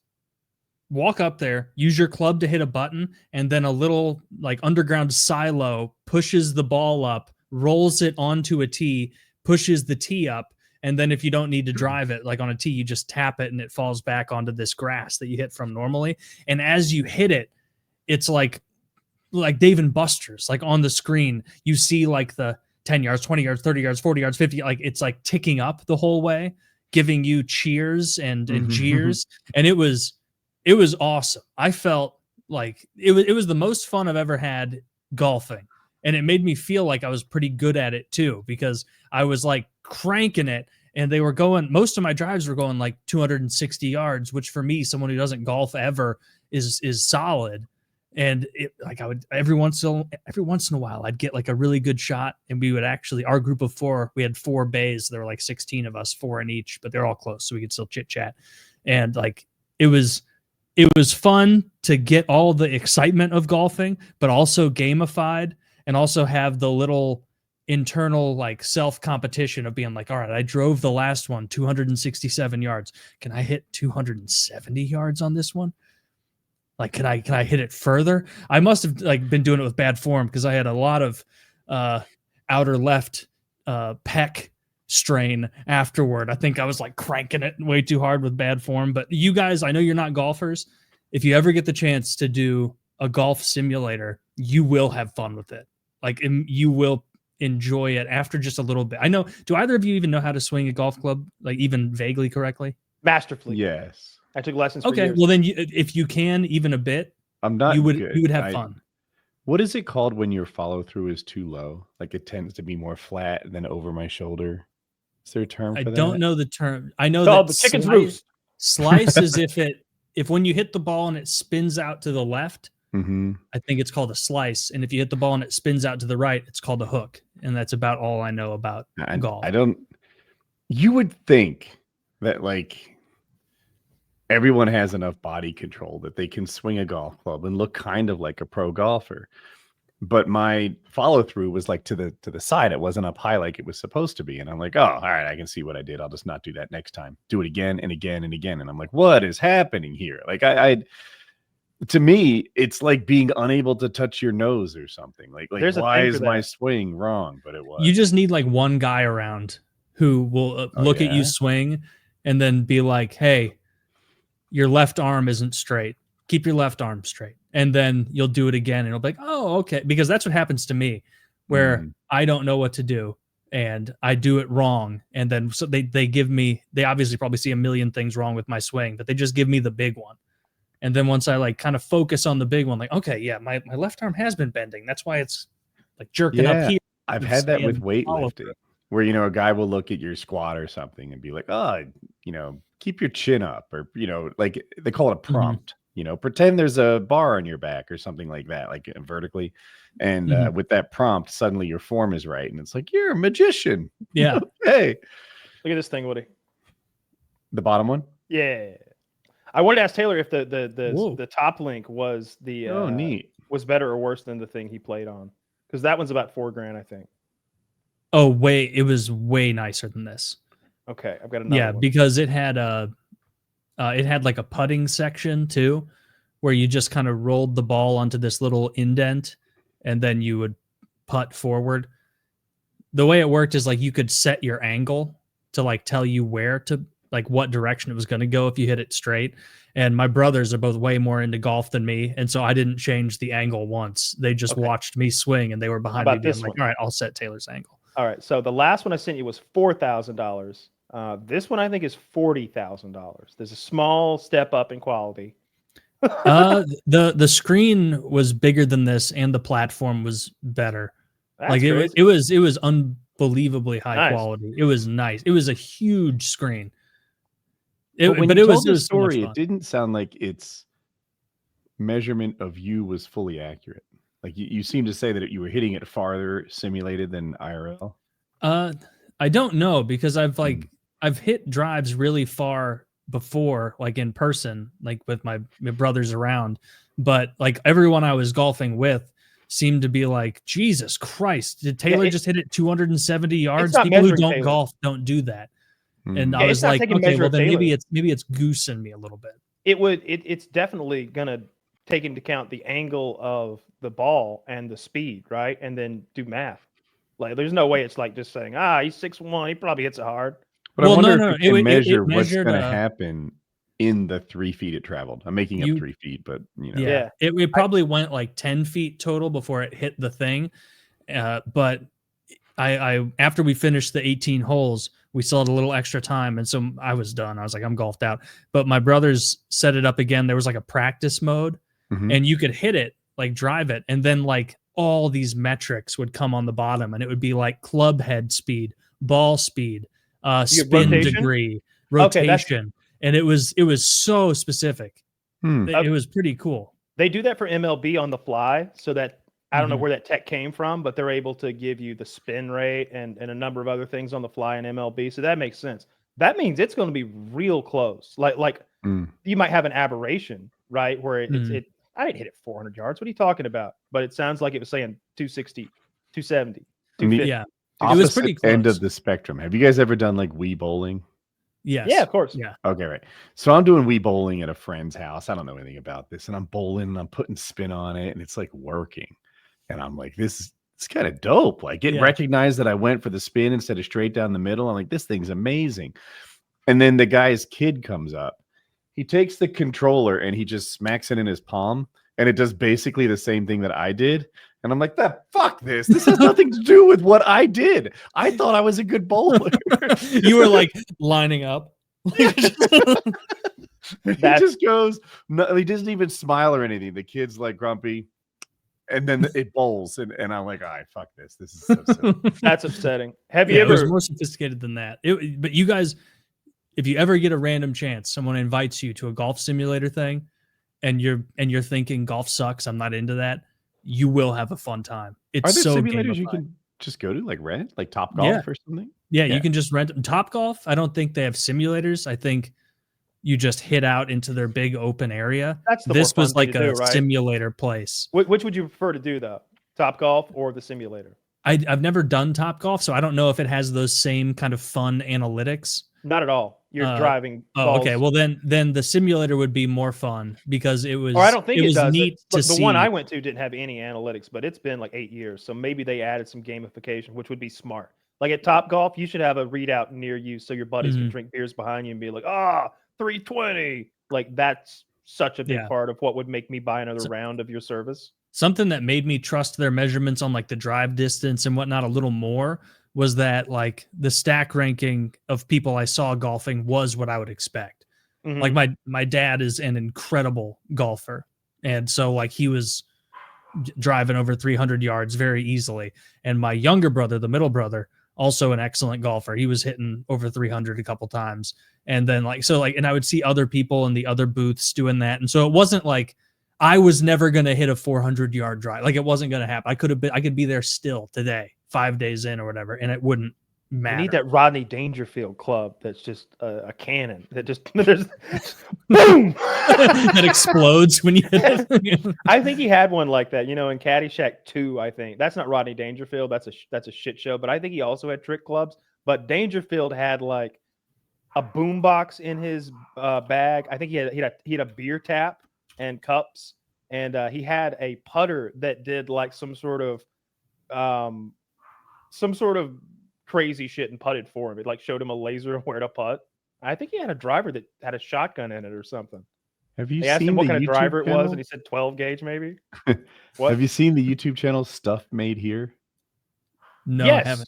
walk up there, use your club to hit a button, and then a little like underground silo pushes the ball up, rolls it onto a tee, pushes the tee up, And then if you don't need to drive it, like on a tee, you just tap it and it falls back onto this grass that you hit from normally. And as you hit it, it's like Dave and Buster's, like on the screen, you see like the 10 yards, 20 yards, 30 yards, 40 yards, 50, like it's like ticking up the whole way, giving you cheers and jeers. And it was awesome. I felt like it was the most fun I've ever had golfing. And it made me feel like I was pretty good at it too, because I was like cranking it and they were going, most of my drives were going like 260 yards, which for me, someone who doesn't golf ever is solid. And I would every once in a while I'd get like a really good shot, and we would actually, our group of 4, we had 4 bays. There were like 16 of us, 4 in each, but they're all close, so we could still chit chat. And like it was fun to get all the excitement of golfing, but also gamified, and also have the little internal like self competition of being like, all right, I drove the last one 267 yards. Can I hit 270 yards on this one? Like, can I hit it further? I must have like been doing it with bad form, because I had a lot of outer left pec strain afterward. I think I was like cranking it way too hard with bad form. But you guys, I know you're not golfers. If you ever get the chance to do a golf simulator, you will have fun with it. Like, you will enjoy it after just a little bit. I know. Do either of you even know how to swing a golf club, like even vaguely correctly? Masterfully. Yes. I took lessons for years. Well then, if you can even a bit, I'm not. You would good. have fun. What is it called when your follow through is too low? Like it tends to be more flat than over my shoulder. Is there a term for that? I don't know the term. I know that the chicken's roost. Slice is if when you hit the ball and it spins out to the left, Mm-hmm. I think it's called a slice. And if you hit the ball and it spins out to the right, it's called a hook. And that's about all I know about golf. I don't. You would think that like everyone has enough body control that they can swing a golf club and look kind of like a pro golfer. But my follow through was like to the side. It wasn't up high like it was supposed to be. And I'm like, oh, all right, I can see what I did. I'll just not do that next time. Do it again and again and again. And I'm like, what is happening here? Like to me, it's like being unable to touch your nose or something. Like why is my swing wrong? But it was. You just need like one guy around who will look at you swing and then be like, hey, your left arm isn't straight. Keep your left arm straight. And then you'll do it again and it'll be like, oh, okay. Because that's what happens to me, where I don't know what to do and I do it wrong. And then so they obviously probably see a million things wrong with my swing, but they just give me the big one. And then once I like kind of focus on the big one, like, okay, yeah, my left arm has been bending. That's why it's like jerking up here. I've had that with weightlifting, where, a guy will look at your squat or something and be like, oh, keep your chin up, or, like they call it a prompt, pretend there's a bar on your back or something like that, like vertically. And with that prompt, suddenly your form is right. And it's like, you're a magician. Yeah. Hey, look at this thing, Woody. The bottom one. Yeah. I wanted to ask Taylor if the top link was neat. Was better or worse than the thing he played on, because that one's about $4,000, I think. Oh, it was way nicer than this. Okay, I've got another one. Because it had like a putting section too, where you just kind of rolled the ball onto this little indent and then you would putt forward. The way it worked is like you could set your angle to like tell you where to, like what direction it was going to go if you hit it straight. And my brothers are both way more into golf than me, and so I didn't change the angle once. They just watched me swing and they were behind me being like, all right, I'll set Taylor's angle. All right, so the last one I sent you was $4,000. This one I think is $40,000. There's a small step up in quality. The screen was bigger than this, and the platform was better. That's like crazy. it was unbelievably high quality. It was nice. It was a huge screen. But it was the story. So it didn't sound like its measurement of you was fully accurate. Like you seem to say that you were hitting it farther simulated than IRL. I don't know, because I've hit drives really far before, like in person, like with my brothers around, but like everyone I was golfing with seemed to be like, Jesus Christ, did Taylor just hit it 270 yards? People who don't golf don't do that. And I was like, okay, well then maybe it's goosing me a little bit. It's definitely gonna take into account the angle of the ball and the speed, right? And then do math. Like there's no way it's like just saying, he's 6'1", he probably hits it hard. But I Well, wonder no, if it can it measure what's measured, going to happen in the 3 feet it traveled. I'm making up You- 3 feet, but you know. Yeah, it probably went like 10 feet total before it hit the thing. But I after we finished the 18 holes, we still had a little extra time, and so I was done. I was like, I'm golfed out. But my brothers set it up again. There was like a practice mode, Mhm. and you could hit it, like drive it, and then like all these metrics would come on the bottom, and it would be like club head speed, ball speed, spin rotation? degree, Okay, that's- rotation, and it was so specific. Hmm. It was pretty cool. They do that for MLB on the fly, so that I don't know Mhm. where that tech came from, but they're able to give you the spin rate and a number of other things on the fly in MLB. So that makes sense. That means it's going to be real close. Like Mm. you might have an aberration, right? Where Mhm. I didn't hit it 400 yards. What are you talking about? But it sounds like it was saying 260, 270, I mean, 250. Yeah, Opposite it was pretty end close. of the spectrum. Have you guys ever done like Wii bowling? Yes. Yeah, of course. Yeah. Okay, right. So I'm doing Wii bowling at a friend's house. I don't know anything about this, and I'm bowling and I'm putting spin on it, and it's like working. And I'm like, it's kind of dope. Like it Yeah. recognized that I went for the spin instead of straight down the middle. I'm like, this thing's amazing. And then the guy's kid comes up. He takes the controller and he just smacks it in his palm, and it does basically the same thing that I did. And I'm like, fuck this. This has nothing to do with what I did. I thought I was a good bowler. You were like lining up. He just goes, no, he doesn't even smile or anything. The kid's like grumpy, and then it bowls, and I'm like, all right, fuck this. This is so silly. That's upsetting. Have you Yeah, it was ever? more sophisticated than that. But you guys, if you ever get a random chance, someone invites you to a golf simulator thing, and you're thinking golf sucks, I'm not into that, you will have a fun time. It's Are there so simulators you gamified. can just go to, like rent, like Top Golf Yeah. or something? Yeah, Yeah. you can just rent Top Golf. I don't think they have simulators. I think you just hit out into their big open area. That's the This more was fun thing like to a do, right? simulator place. Which would you prefer to do though? Top Golf or the simulator? I've never done Top Golf, so I don't know if it has those same kind of fun analytics. Not at all. You're driving. Oh, okay. balls. Well, then the simulator would be more fun because it was. Or I don't think it was does. neat to The see. one I went to didn't have any analytics, but it's been like 8 years. So maybe they added some gamification, which would be smart. Like at Top Golf, you should have a readout near you so your buddies can Mhm. drink beers behind you and be like, 320. Like that's such a big Yeah. part of what would make me buy another So- round of your service. Something that made me trust their measurements on like the drive distance and whatnot a little more was that like the stack ranking of people I saw golfing was what I would expect. Mhm. Like my dad is an incredible golfer, and so like he was driving over 300 yards very easily, and my younger brother, the middle brother, also an excellent golfer. He was hitting over 300 a couple times, and then and I would see other people in the other booths doing that, and so it wasn't like I was never going to hit a 400-yard drive. Like it wasn't going to happen. I could be there still today, 5 days in or whatever, and it wouldn't You matter. need that Rodney Dangerfield club that's just a cannon that just there's boom that explodes when you hit it. I think he had one like that, in Caddyshack 2, I think. That's not Rodney Dangerfield. That's a shit show. But I think he also had trick clubs. But Dangerfield had like a boombox in his bag. I think he had a beer tap and cups. And he had a putter that did like some sort of crazy shit and putted for him. It like showed him a laser and where to putt. I think he had a driver that had a shotgun in it or something. Have you They asked seen him what the kind of YouTube driver it was, channel? and he said 12 gauge maybe. What? Have you seen the YouTube channel Stuff Made Here? No, Yes. I haven't.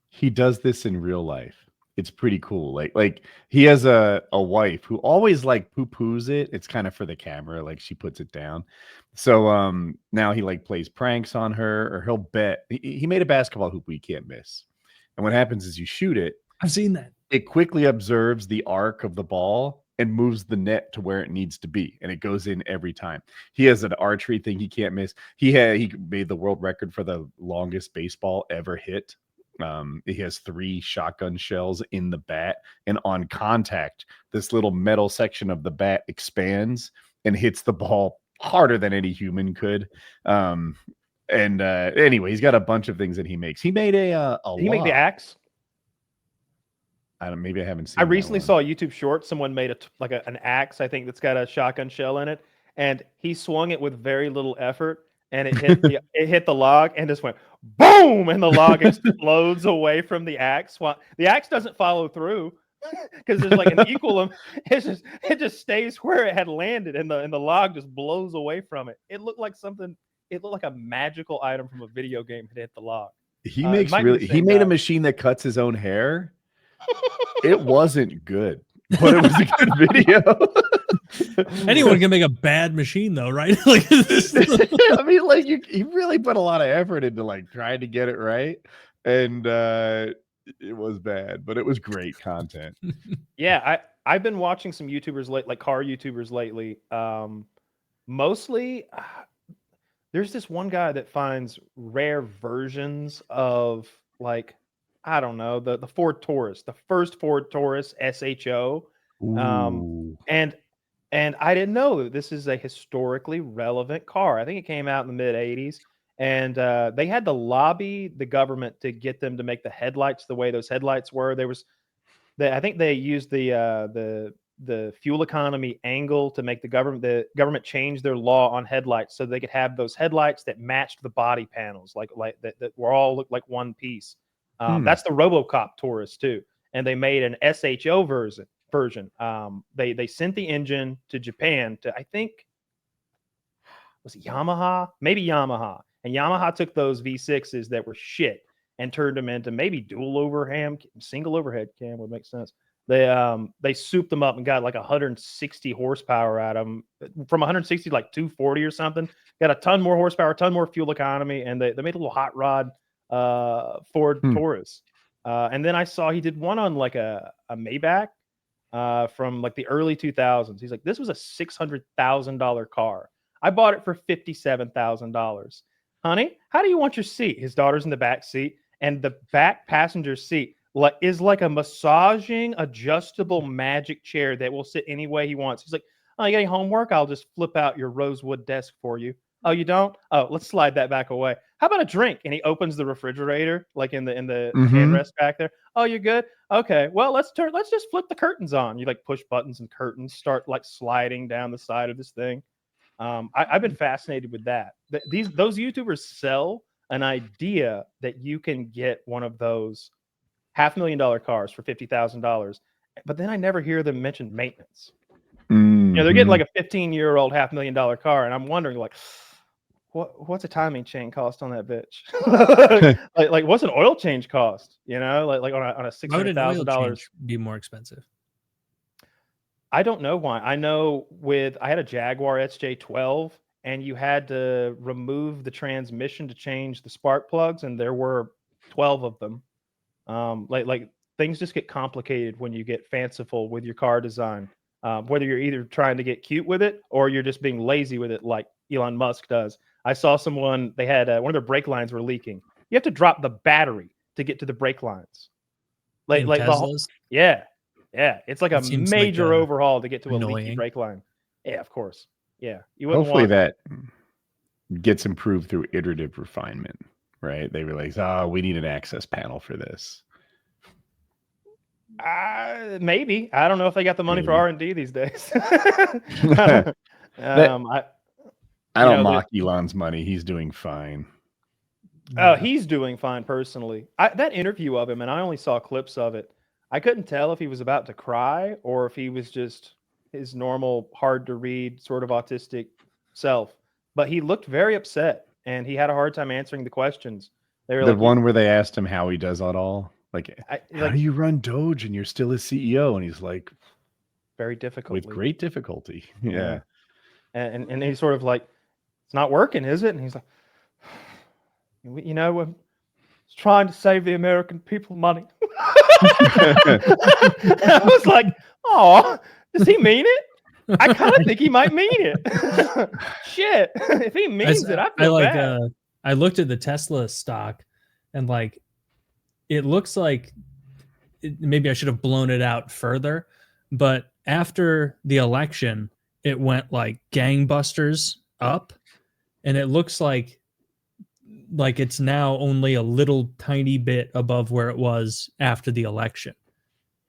He does this in real life. It's pretty cool. Like he has a wife who always like poo-poos it. It's kind of for the camera, like she puts it down. So now he like plays pranks on her, or he'll bet. He made a basketball hoop we can't miss. And what happens is you shoot it, I've seen that. it quickly observes the arc of the ball and moves the net to where it needs to be, and it goes in every time. He has an archery thing he can't miss. He made the world record for the longest baseball ever hit. He has 3 shotgun shells in the bat, and on contact, this little metal section of the bat expands and hits the ball harder than any human could. Anyway, he's got a bunch of things that he makes. He made Did he make the log. axe? Maybe I haven't seen. I that recently one. saw a YouTube short. Someone made an axe, I think, that's got a shotgun shell in it, and he swung it with very little effort, and it hit the log and just went boom, and the log explodes away from the axe. Well, the axe doesn't follow through, because there's like an equal. It just stays where it had landed, and the log just blows away from it. It looked like something. It looked like a magical item from a video game had hit the log. He makes really. He made a machine that cuts his own hair. It wasn't good, but it was a good video. Anyone can make a bad machine, though, right? Like, I mean, like he really put a lot of effort into like trying to get it right, and it was bad, but it was great content. Yeah, I've been watching some YouTubers like car YouTubers lately. Mostly, there's this one guy that finds rare versions of like, I don't know, the Ford Taurus, the first Ford Taurus SHO. And I didn't know that this is a historically relevant car. I think it came out in the mid 80s. And they had to lobby the government to get them to make the headlights the way those headlights were. I think they used the fuel economy angle to make the government change their law on headlights so they could have those headlights that matched the body panels, like that were all looked like one piece. That's the RoboCop Taurus too, and they made an SHO version. They sent the engine to Japan to, I think, was it Yamaha? Maybe Yamaha. And Yamaha took those V6s that were shit and turned them into maybe single overhead cam would make sense. They souped them up and got like 160 horsepower out of them, from 160 to like 240 or something. Got a ton more horsepower, a ton more fuel economy, and they made a little hot rod Ford Taurus. And then I saw he did one on like a Maybach from like the early 2000s. He's like, this was a $600,000 car. I bought it for $57,000. Honey, how do you want your seat? His daughter's in the back seat, and the back passenger seat is like a massaging, adjustable magic chair that will sit any way he wants. He's like, oh, you got any homework? I'll just flip out your rosewood desk for you. Oh, you don't? Oh, let's slide that back away. How about a drink? And he opens the refrigerator, like in the handrest back there. Oh, you're good? Okay. Well, let's just flip the curtains on. You like push buttons and curtains start like sliding down the side of this thing. I've been fascinated with that. Those YouTubers sell an idea that you can get one of those $500,000 cars for $50,000, but then I never hear them mention maintenance. You know, they're getting like a 15-year-old $500,000 car, and I'm wondering like, what's a timing chain cost on that bitch? like what's an oil change cost? You know, like on a $600,000 be more expensive. I don't know why. I know I had a Jaguar SJ12, and you had to remove the transmission to change the spark plugs, and there were 12 of them. Like things just get complicated when you get fanciful with your car design. Whether you're either trying to get cute with it or you're just being lazy with it, like Elon Musk does. I saw someone, they had one of their brake lines were leaking. You have to drop the battery to get to the brake lines. Like yeah. It's like a major overhaul to get to a leaky brake line. Yeah, of course. Yeah. Hopefully that gets improved through iterative refinement, right? They realize, we need an access panel for this. Maybe. I don't know if they got the money for R&D these days. I don't mock Elon's money. He's doing fine. Oh, he's doing fine personally. That interview of him, and I only saw clips of it, I couldn't tell if he was about to cry or if he was just his normal, hard to read, sort of autistic self. But he looked very upset, and he had a hard time answering the questions. They were one where they asked him how he does it all. Like, how do you run Doge and you're still a CEO? And he's like, very difficult. With great difficulty. Yeah. And he's sort of like, it's not working, is it? And he's like, you know, I'm trying to save the American people money. I was like, oh, does he mean it? I kind of think he might mean it. Shit. If he means it, I feel bad. I looked at the Tesla stock and like, it looks like maybe I should have blown it out further, but after the election, it went like gangbusters up, and it looks like it's now only a little tiny bit above where it was after the election.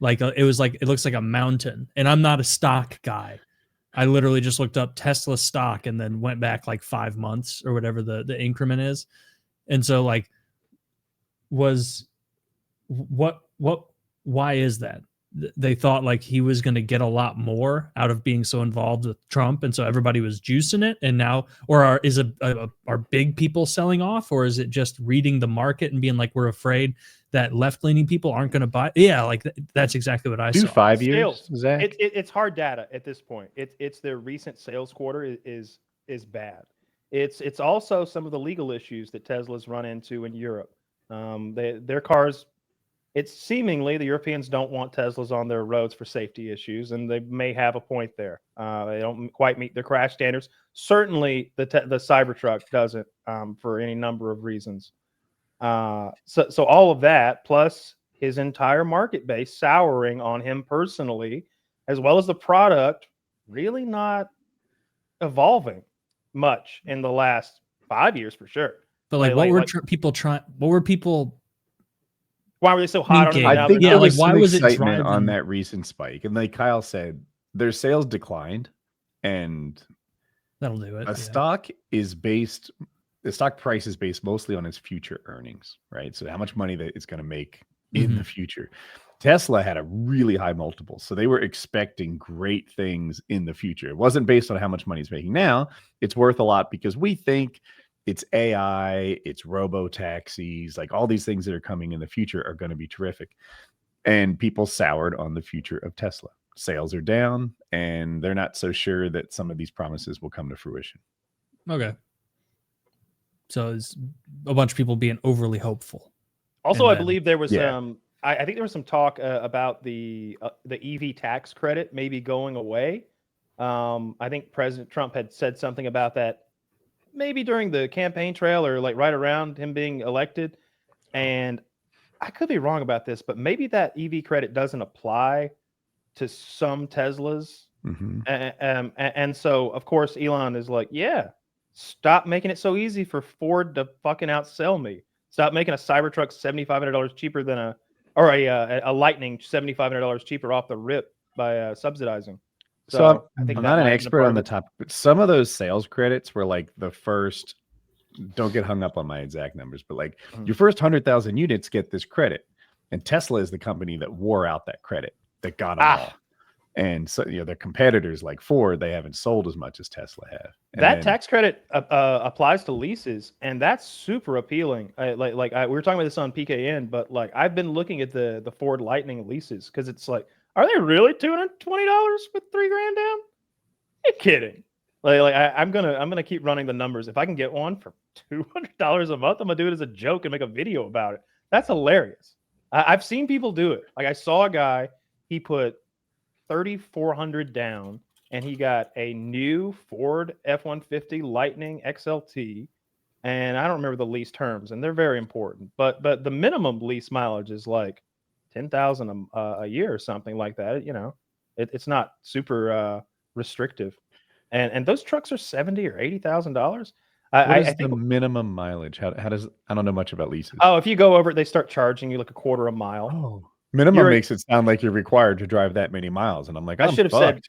Like it looks like a mountain, and I'm not a stock guy. I literally just looked up Tesla stock and then went back like 5 months or whatever the increment is. And so like why is that? they thought like he was going to get a lot more out of being so involved with Trump, and so everybody was juicing it. And now, or are big people selling off, or is it just reading the market and being like, we're afraid that left-leaning people aren't going to buy? Yeah, like that's exactly what I saw. 5 years, Sales. Zach? It's hard data at this point. It's their recent sales quarter is bad. It's also some of the legal issues that Tesla's run into in Europe. Their cars, it's seemingly the Europeans don't want Teslas on their roads for safety issues, and they may have a point there. They don't quite meet their crash standards. Certainly, the Cybertruck doesn't for any number of reasons. So all of that, plus his entire market base souring on him personally, as well as the product really not evolving much in the last 5 years for sure. But like, what were people trying? What were people? Why were they so hot on it? I think there was why some was it excitement driving on that recent spike, and like Kyle said, their sales declined, and that'll do it. The stock price is based mostly on its future earnings, right? So how much money that it's going to make in the future. Tesla had a really high multiple, so they were expecting great things in the future. It wasn't based on how much money it's making now. It's worth a lot because we think it's AI, it's robo-taxis, like all these things that are coming in the future are going to be terrific. And people soured on the future of Tesla. Sales are down, and they're not so sure that some of these promises will come to fruition. Okay. So it's a bunch of people being overly hopeful. Also, I believe there was I think there was some talk about the EV tax credit maybe going away. I think President Trump had said something about that maybe during the campaign trail or like right around him being elected. And I could be wrong about this, but maybe that EV credit doesn't apply to some Teslas. And so, of course, Elon is like, yeah, stop making it so easy for Ford to fucking outsell me. Stop making a Cybertruck $7,500 cheaper than a Lightning $7,500 cheaper off the rip by subsidizing. So I think I'm not an expert on the topic, but some of those sales credits were like the first, don't get hung up on my exact numbers, but like your first 100,000 units get this credit. And Tesla is the company that wore out that credit, that got them all. And so, their competitors like Ford, they haven't sold as much as Tesla have. And that tax credit applies to leases, and that's super appealing. We were talking about this on PKN, but like I've been looking at the Ford Lightning leases because it's like, are they really $220 with $3,000 down? You're kidding. I'm gonna keep running the numbers. If I can get one for $200 a month, I'm gonna do it as a joke and make a video about it. That's hilarious. I've seen people do it. Like I saw a guy, he put $3,400 down, and he got a new Ford F-150 Lightning XLT, and I don't remember the lease terms, and they're very important. But the minimum lease mileage is like 10,000 a year or something like that. It's not super restrictive, and those trucks are $70,000 or $80,000. I think the minimum mileage. How does I don't know much about leases. Oh, if you go over it, they start charging you like a quarter a mile. Oh. Minimum makes it sound like you're required to drive that many miles, and I'm like, I should have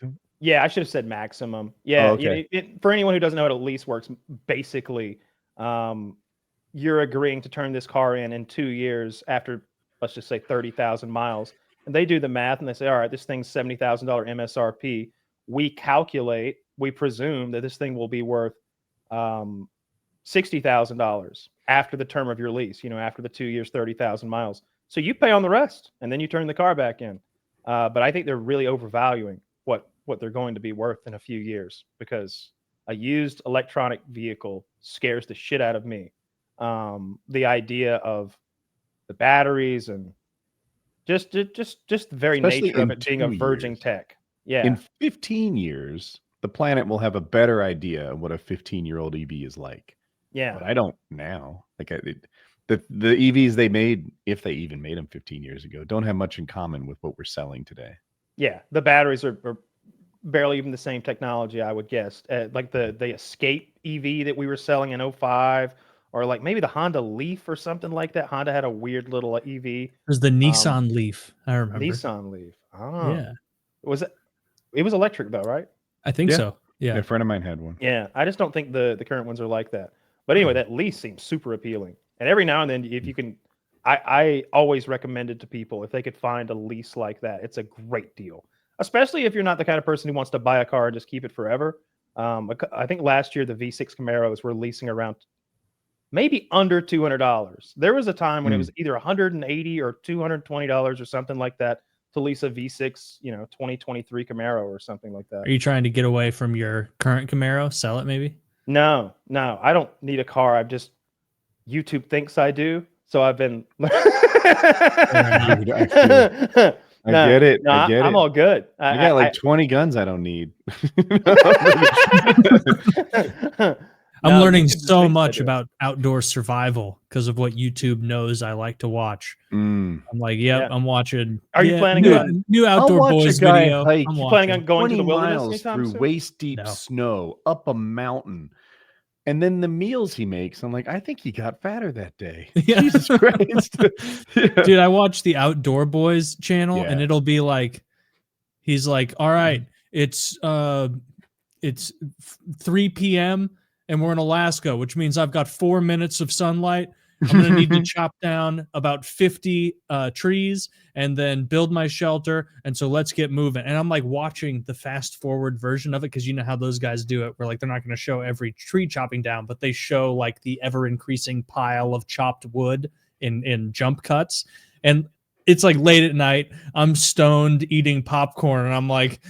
said maximum. Yeah, okay. For anyone who doesn't know how a lease works, basically, you're agreeing to turn this car in 2 years after, let's just say 30,000 miles, and they do the math and they say, all right, this thing's $70,000 MSRP. We presume that this thing will be worth $60,000 after the term of your lease. After the 2 years, 30,000 miles. So you pay on the rest, and then you turn the car back in. But I think they're really overvaluing what they're going to be worth in a few years, because a used electronic vehicle scares the shit out of me. The idea of the batteries and just the very nature of it being a verging tech. Yeah. In 15 years, the planet will have a better idea of what a 15-year-old EV is like. Yeah. But I don't now. The EVs they made, if they even made them 15 years ago, don't have much in common with what we're selling today. Yeah, the batteries are barely even the same technology, I would guess. Like the Escape EV that we were selling in 2005, or like maybe the Honda Leaf or something like that. Honda had a weird little EV. There's the Nissan Leaf. I remember. Nissan Leaf. Oh. Yeah. It was electric though, right? I think so. Yeah. A friend of mine had one. Yeah. I just don't think the current ones are like that. But anyway, that lease seems super appealing. And every now and then, if you can, I always recommend it to people if they could find a lease like that. It's a great deal, especially if you're not the kind of person who wants to buy a car and just keep it forever. I think last year the V6 Camaros were leasing around maybe under $200. There was a time when it was either $180 or $220 or something like that to lease a V6, 2023 Camaro or something like that. Are you trying to get away from your current Camaro? Sell it maybe? No, I don't need a car. YouTube thinks I do. So I've been. Dude, I get it. I get it. I'm all good. I got like 20 guns I don't need. I'm learning so much about outdoor survival because of what YouTube knows I like to watch. I'm like, I'm watching. Are you planning on new outdoor boys video? Hike. I'm planning on going to the wilderness miles through waist deep snow up a mountain. And then the meals he makes, I'm like, I think he got fatter that day. Jesus Christ. Dude, I watched the Outdoor Boys channel and it'll be like, he's like, all right, it's 3 p.m. and we're in Alaska, which means I've got 4 minutes of sunlight. I'm going to need to chop down about 50 trees and then build my shelter. And so let's get moving. And I'm like watching the fast forward version of it because you know how those guys do it, where like they're not going to show every tree chopping down, but they show like the ever increasing pile of chopped wood in jump cuts. And it's like late at night. I'm stoned eating popcorn and I'm like,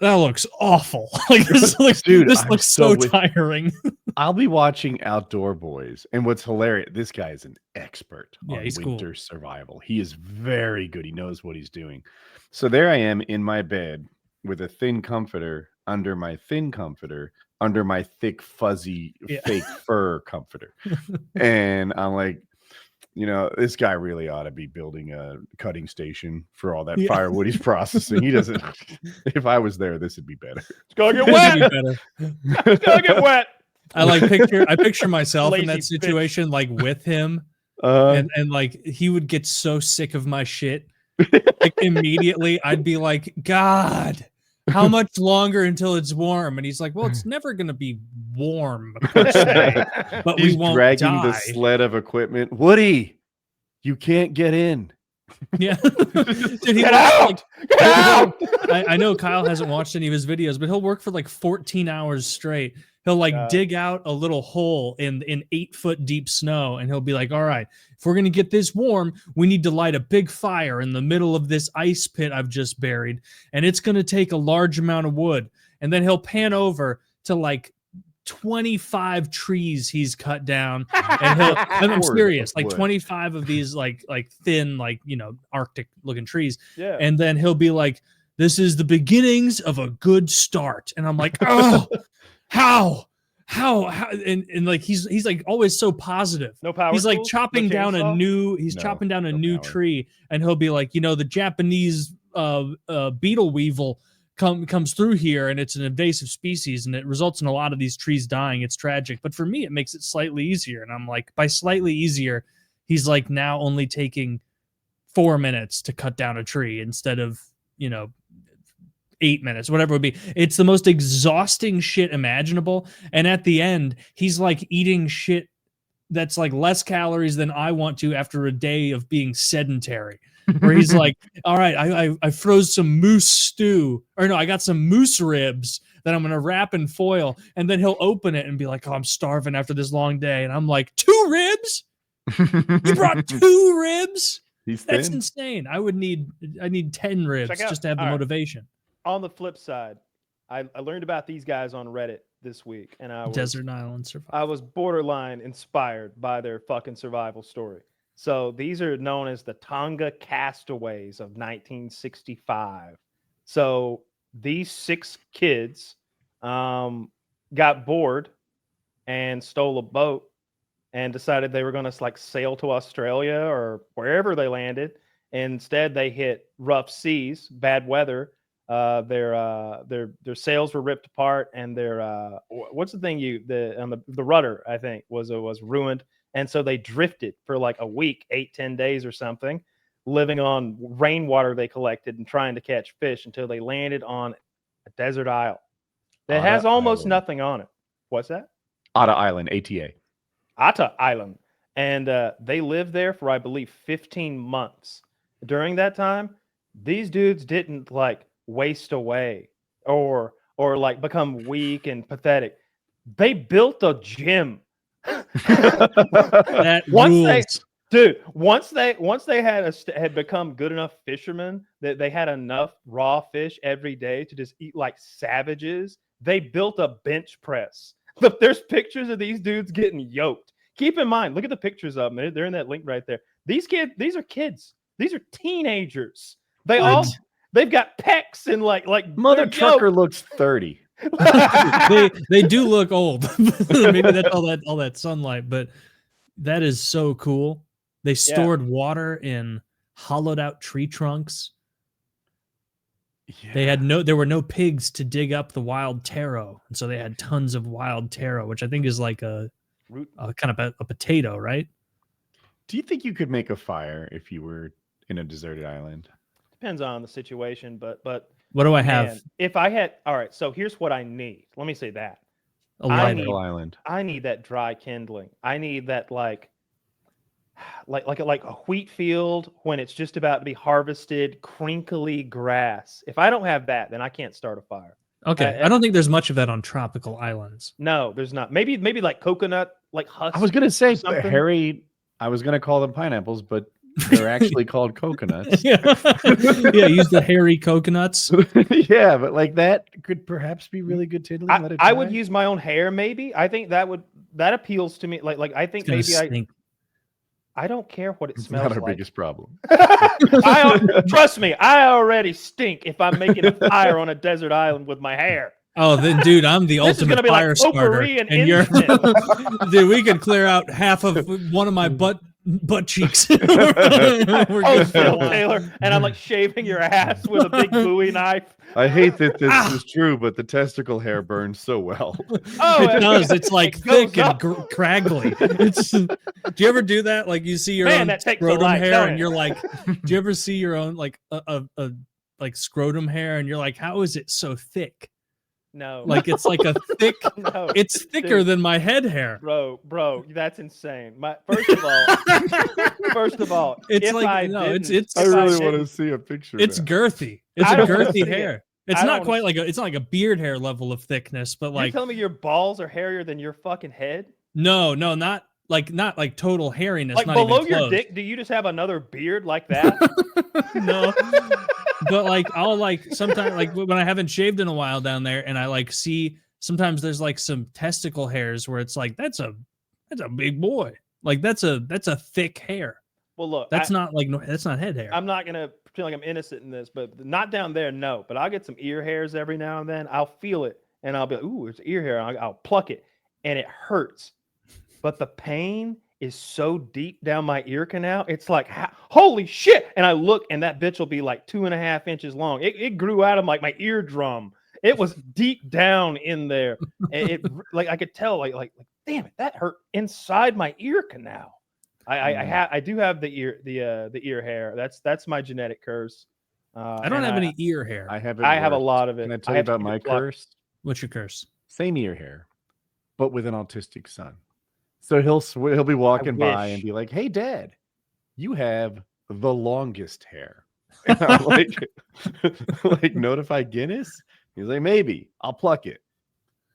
that looks awful. Like this looks, dude, this looks so tiring. I'll be watching Outdoor Boys, and what's hilarious, this guy is an expert on winter survival. He is very good. He knows what he's doing. So there I am in my bed with a thin comforter under my thin comforter, under my thick, fuzzy, fake fur comforter. And I'm like, this guy really ought to be building a cutting station for all that firewood he's processing. He doesn't. If I was there, this would be better. It's gonna get wet. It's gonna get wet. I picture myself in that situation, like with him, and like he would get so sick of my shit. Like immediately, I'd be like, God, how much longer until it's warm? And he's like, well, it's never going to be warm, per se, but he's we won't dragging die. the sled of equipment. Woody, you can't get in. Yeah. Dude, get out! Get out! I know Kyle hasn't watched any of his videos, but he'll work for like 14 hours straight. He'll like dig out a little hole in 8-foot deep snow, and he'll be like, all right, if we're going to get this warm, we need to light a big fire in the middle of this ice pit I've just buried, and it's going to take a large amount of wood. And then he'll pan over to like 25 trees he's cut down, and I'm serious, like 25 of these like thin, like, Arctic looking trees. Yeah. And then he'll be like, this is the beginnings of a good start. And I'm like, oh, how and like he's like always so positive. No power. He's like chopping down a new tree, and he'll be like, the Japanese beetle weevil comes through here, and it's an invasive species, and it results in a lot of these trees dying. It's tragic, but for me it makes it slightly easier. And I'm like, by slightly easier, he's like now only taking 4 minutes to cut down a tree instead of 8 minutes, whatever it would be. It's the most exhausting shit imaginable. And at the end, he's like eating shit that's like less calories than I want to after a day of being sedentary. Where he's like, all right, I froze some moose stew, or no, I got some moose ribs that I'm going to wrap in foil. And then he'll open it and be like, oh, I'm starving after this long day. And I'm like, 2 ribs? You brought 2 ribs? That's insane. I need 10 ribs just to have the motivation. On the flip side, I learned about these guys on Reddit this week, and Desert Island Survival. I was borderline inspired by their fucking survival story. So these are known as the Tonga castaways of 1965. So these 6 kids got bored and stole a boat and decided they were going to like sail to Australia or wherever they landed. Instead, they hit rough seas, bad weather. Their sails were ripped apart, and their what's the thing the rudder, I think, was ruined. And so they drifted for like a week, 8-10 days or something, living on rainwater they collected and trying to catch fish until they landed on a desert isle that has almost nothing on it. What's that? Atta Island, ATA. Atta Island. and they lived there for, I believe, 15 months. During that time, these dudes didn't like waste away or like become weak and pathetic. They built a gym. That rules. Once they had become good enough fishermen that they had enough raw fish every day to just eat like savages, they built a bench press. Look, there's pictures of these dudes getting yoked. Keep in mind, look at the pictures of them. They're in that link right there. These are kids. These are teenagers. They've got pecs and like Mother trucker looks 30. they do look old. Maybe that's all that sunlight, but that is so cool. They stored water in hollowed out tree trunks. Yeah. There were no pigs to dig up the wild taro, and so they had tons of wild taro, which I think is like a kind of a potato, right? Do you think you could make a fire if you were in a deserted island? Depends on the situation, but what do I have? If I had, all right, so here's what I need. Let me say that. Island. I need that dry kindling. I need that like a wheat field when it's just about to be harvested, crinkly grass. If I don't have that, then I can't start a fire. Okay, I don't think there's much of that on tropical islands. No, there's not. Maybe like coconut, like husk. I was gonna say hairy. I was gonna call them pineapples, but they're actually called coconuts. Yeah, use the hairy coconuts. Yeah, but like that could perhaps be really good kindling. I would use my own hair. Maybe I think that appeals to me. Like I think maybe I don't care what it smells like. Not our biggest problem. Trust me, I already stink if I'm making a fire on a desert island with my hair. Oh, then, dude, I'm the ultimate fire starter. And you're, dude, we could clear out half of one of my butt cheeks. Phil Taylor, and I'm like shaving your ass with a big Bowie knife. I hate that this is true, but the testicle hair burns so well. Oh, it does. It's like thick and craggy. Do you ever do that? Like you see your own scrotum hair, and you're like, do you ever see your own like a scrotum hair, and you're like, how is it so thick? No, like it's like a thick. No, it's thicker than my head hair, bro. That's insane. First of all, it's like I really want to see a picture. It's girthy. It's a girthy hair. It's not quite like it's not like a beard hair level of thickness, but like. You're telling me your balls are hairier than your fucking head? No, not like total hairiness. Like not below even your close. dick, do you just have another beard like that? No. But like I'll like sometimes like when I haven't shaved in a while down there, and I like see sometimes there's like some testicle hairs where it's like that's a big boy, like that's a thick hair. Well, look, that's not head hair. I'm not gonna pretend like I'm innocent in this, but not down there, no. But I'll get some ear hairs every now and then. I'll feel it, and I'll be like, ooh, it's ear hair. And I'll pluck it, and it hurts, but the pain is so deep down my ear canal. It's like, holy shit. And I look, and that bitch will be like 2.5 inches long. It grew out of like my eardrum. It was deep down in there. And it like, I could tell like, damn it, that hurt inside my ear canal. I do have the ear hair. That's my genetic curse. I don't have any ear hair. I have a lot of it. Can I tell you about my curse? What's your curse? Same ear hair, but with an autistic son. So he'll be walking by and be like, "Hey, Dad, you have the longest hair." And I'm like, notify Guinness. He's like, maybe I'll pluck it.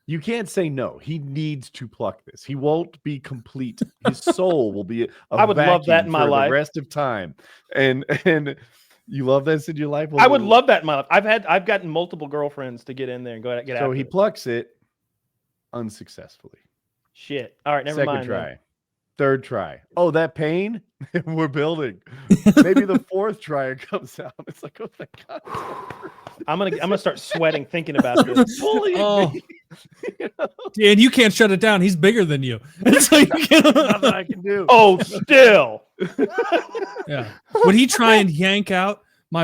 You can't say no. He needs to pluck this. He won't be complete. His soul will be. I would love that in my life. The rest of time, and you love this in your life. I would love that in my life. I've gotten multiple girlfriends to get in there and get out. So he plucks it unsuccessfully. Shit. All right, never mind. Second try. Then. Third try. Oh, that pain? We're building. Maybe the fourth try comes out. It's like, oh my God. I'm gonna start sweating thinking about this. Me. And you can't shut it down. He's bigger than you. It's like nothing I can do. Oh, still. Yeah. Would he try and yank out my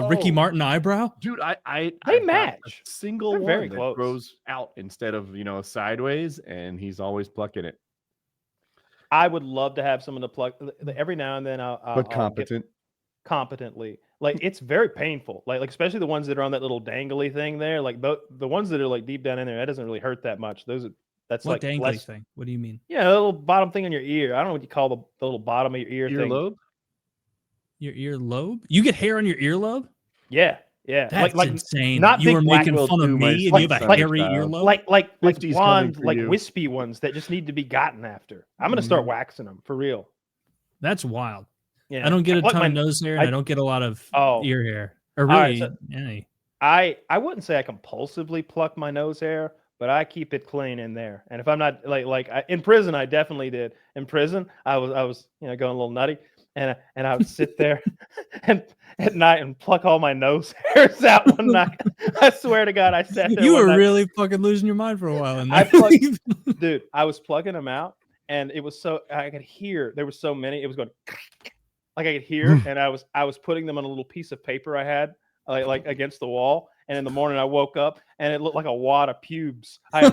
Ricky Martin eyebrow? Dude, they match. A single They're one very that close. grows out instead of sideways, and he's always plucking it. I would love to have someone to pluck every now and then. Competently. Like it's very painful. Like especially the ones that are on that little dangly thing there. Like the ones that are like deep down in there, that doesn't really hurt that much. Those That's What like dangly less. thing? What do you mean? Yeah, a little bottom thing on your ear. I don't know what you call the little bottom of your ear thing. Earlobe? Your earlobe? You get hair on your earlobe? Yeah, yeah. That's like insane. not You big were black making will fun of do my me, and you have a son, hairy child. earlobe. like 50's coming blonde, for like you. wispy ones that just need to be gotten after. I'm gonna start waxing them for real. That's wild. Yeah, I don't get a pluck ton my- of nose hair, and I don't get a lot of ear hair, or All right, really so- any. I wouldn't say I compulsively pluck my nose hair, but I keep it clean in there. And if I'm not in prison, I definitely did. In prison, I was going a little nutty, and I would sit there and at night and pluck all my nose hairs out one night. I swear to God, I sat there. You one were night. really fucking losing your mind for a while. And Dude, I was plugging them out, and it was so I could hear there were so many. It was going like I could hear, and I was putting them on a little piece of paper I had. Like against the wall, and in the morning I woke up and it looked like a wad of pubes. I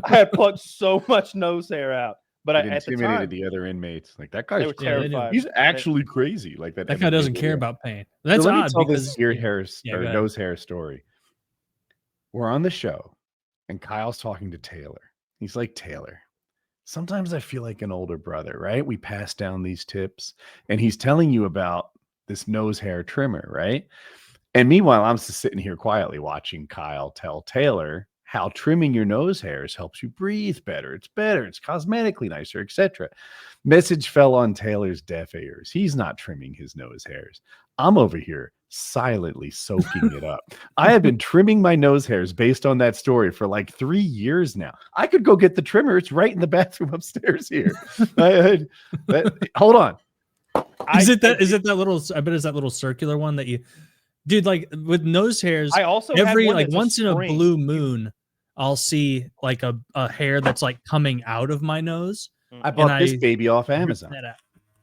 had plucked so much nose hair out, but It at the intimidated time the other inmates. Like that they guy's were crazy. terrified. He's actually crazy. Like that. That guy doesn't care about pain. That's so let me odd tell because this ear hair Yeah, or go ahead. nose hair story. We're on the show, and Kyle's talking to Taylor. He's like, Taylor, sometimes I feel like an older brother, right? We pass down these tips, and he's telling you about this nose hair trimmer, right? And meanwhile, I'm just sitting here quietly watching Kyle tell Taylor how trimming your nose hairs helps you breathe better. It's better. It's cosmetically nicer, etc. Message fell on Taylor's deaf ears. He's not trimming his nose hairs. I'm over here silently soaking it up. I have been trimming my nose hairs based on that story for like 3 years now. I could go get the trimmer. It's right in the bathroom upstairs here. Hold on. Is it that little? I bet it's that little circular one that you, dude. Like with nose hairs, I also had every one like that's once in a spring. blue moon, I'll see like a hair that's like coming out of my nose. I bought this I baby off rip Amazon. that out.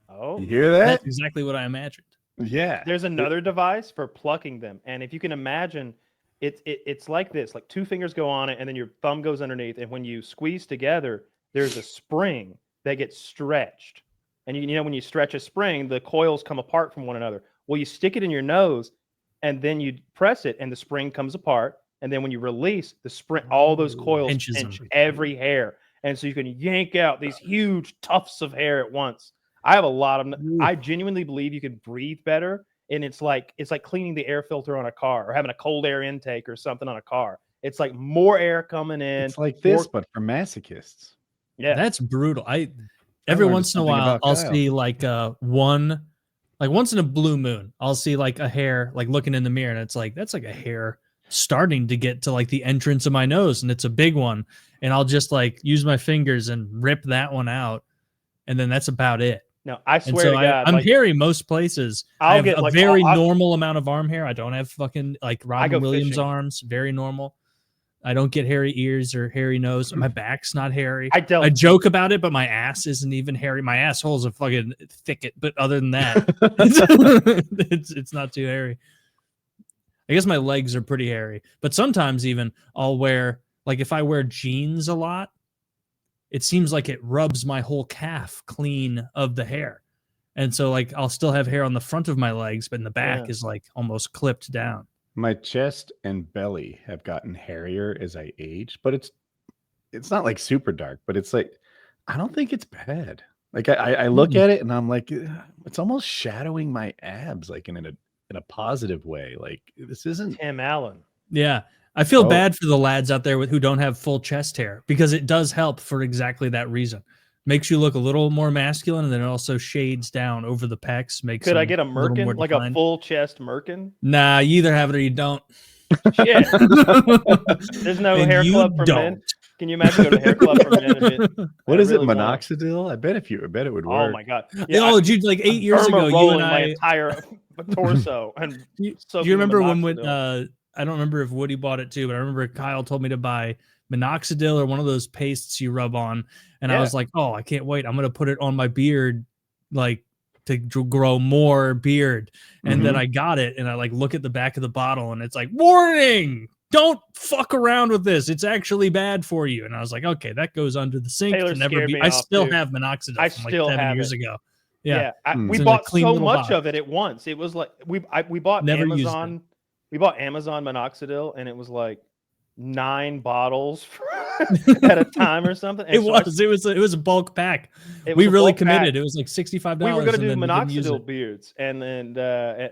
Oh, You hear that? That's exactly what I imagined. Yeah. there's another device for plucking them, and if you can imagine, it's like this: like 2 fingers go on it, and then your thumb goes underneath, and when you squeeze together, there's a spring that gets stretched. And you know when you stretch a spring, the coils come apart from one another. Well, you stick it in your nose, and then you press it, and the spring comes apart. And then when you release the spring, all those coils Pinches pinch them. every hair, and so you can yank out these huge tufts of hair at once. I have a lot of. I genuinely believe you can breathe better, and it's like cleaning the air filter on a car or having a cold air intake or something on a car. It's like more air coming in. It's like this, but for masochists. Yeah, That's brutal. Every learned once in a something while about I'll Kyle. see like once in a blue moon, I'll see like a hair like looking in the mirror, and it's like that's like a hair starting to get to like the entrance of my nose, and it's a big one, and I'll just like use my fingers and rip that one out, and then that's about it. no, I And swear so to God, I'm like, hairy most places. I I'll have get a like very I'll- normal amount of arm hair. I don't have fucking like Robin go Williams fishing. arms. Very normal. I don't get hairy ears or hairy nose. My back's not hairy. I dealt I joke about it, but my ass isn't even hairy. My asshole's a fucking thicket, but other than that, it's not too hairy. I guess my legs are pretty hairy, but sometimes even I'll wear, like if I wear jeans a lot, it seems like it rubs my whole calf clean of the hair. And so like I'll still have hair on the front of my legs, but in the back Yeah. is like almost clipped down. My chest and belly have gotten hairier as I age, but it's not like super dark, but it's like I don't think it's bad. Like I look at it and I'm like, it's almost shadowing my abs, like in a positive way. Like this isn't. Tim Allen. Yeah. I feel Oh. bad for the lads out there who don't have full chest hair because it does help for exactly that reason. Makes you look a little more masculine, and then it also shades down over the pecs. Makes Could I them get a little more merkin, like a defined. full chest merkin? Nah, you either have it or you don't. Shit. There's no And hair you club for men. don't. Can you imagine going to hair club for men? What is it? really wanna- Minoxidil? I bet it would work. Oh my god! Oh, dude, like 8 years ago, you rolling and my I. entire torso and Do you soaking in remember when minoxidil. I don't remember if Woody bought it too, but I remember Kyle told me to buy minoxidil or one of those pastes you rub on, and I Yeah. was like, oh, I can't wait. I'm gonna put it on my beard, like to grow more beard. And then I got it, and I like look at the back of the bottle, and it's like, warning, don't fuck around with this. It's actually bad for you. And I was like, okay, that goes under the sink Taylor to never scared be. me I off, still too. have minoxidil I from like still 7 have years it. ago. Yeah. Mm. We It's in a bought clean so little much box. of it at once. It was like we bought Never used it. Amazon. We bought Amazon minoxidil, and it was like 9 bottles at a time or something. And It so it was a bulk pack. it We was a really bulk pack. committed. It was like $65. We were going to do and then we didn't use minoxidil it. beards,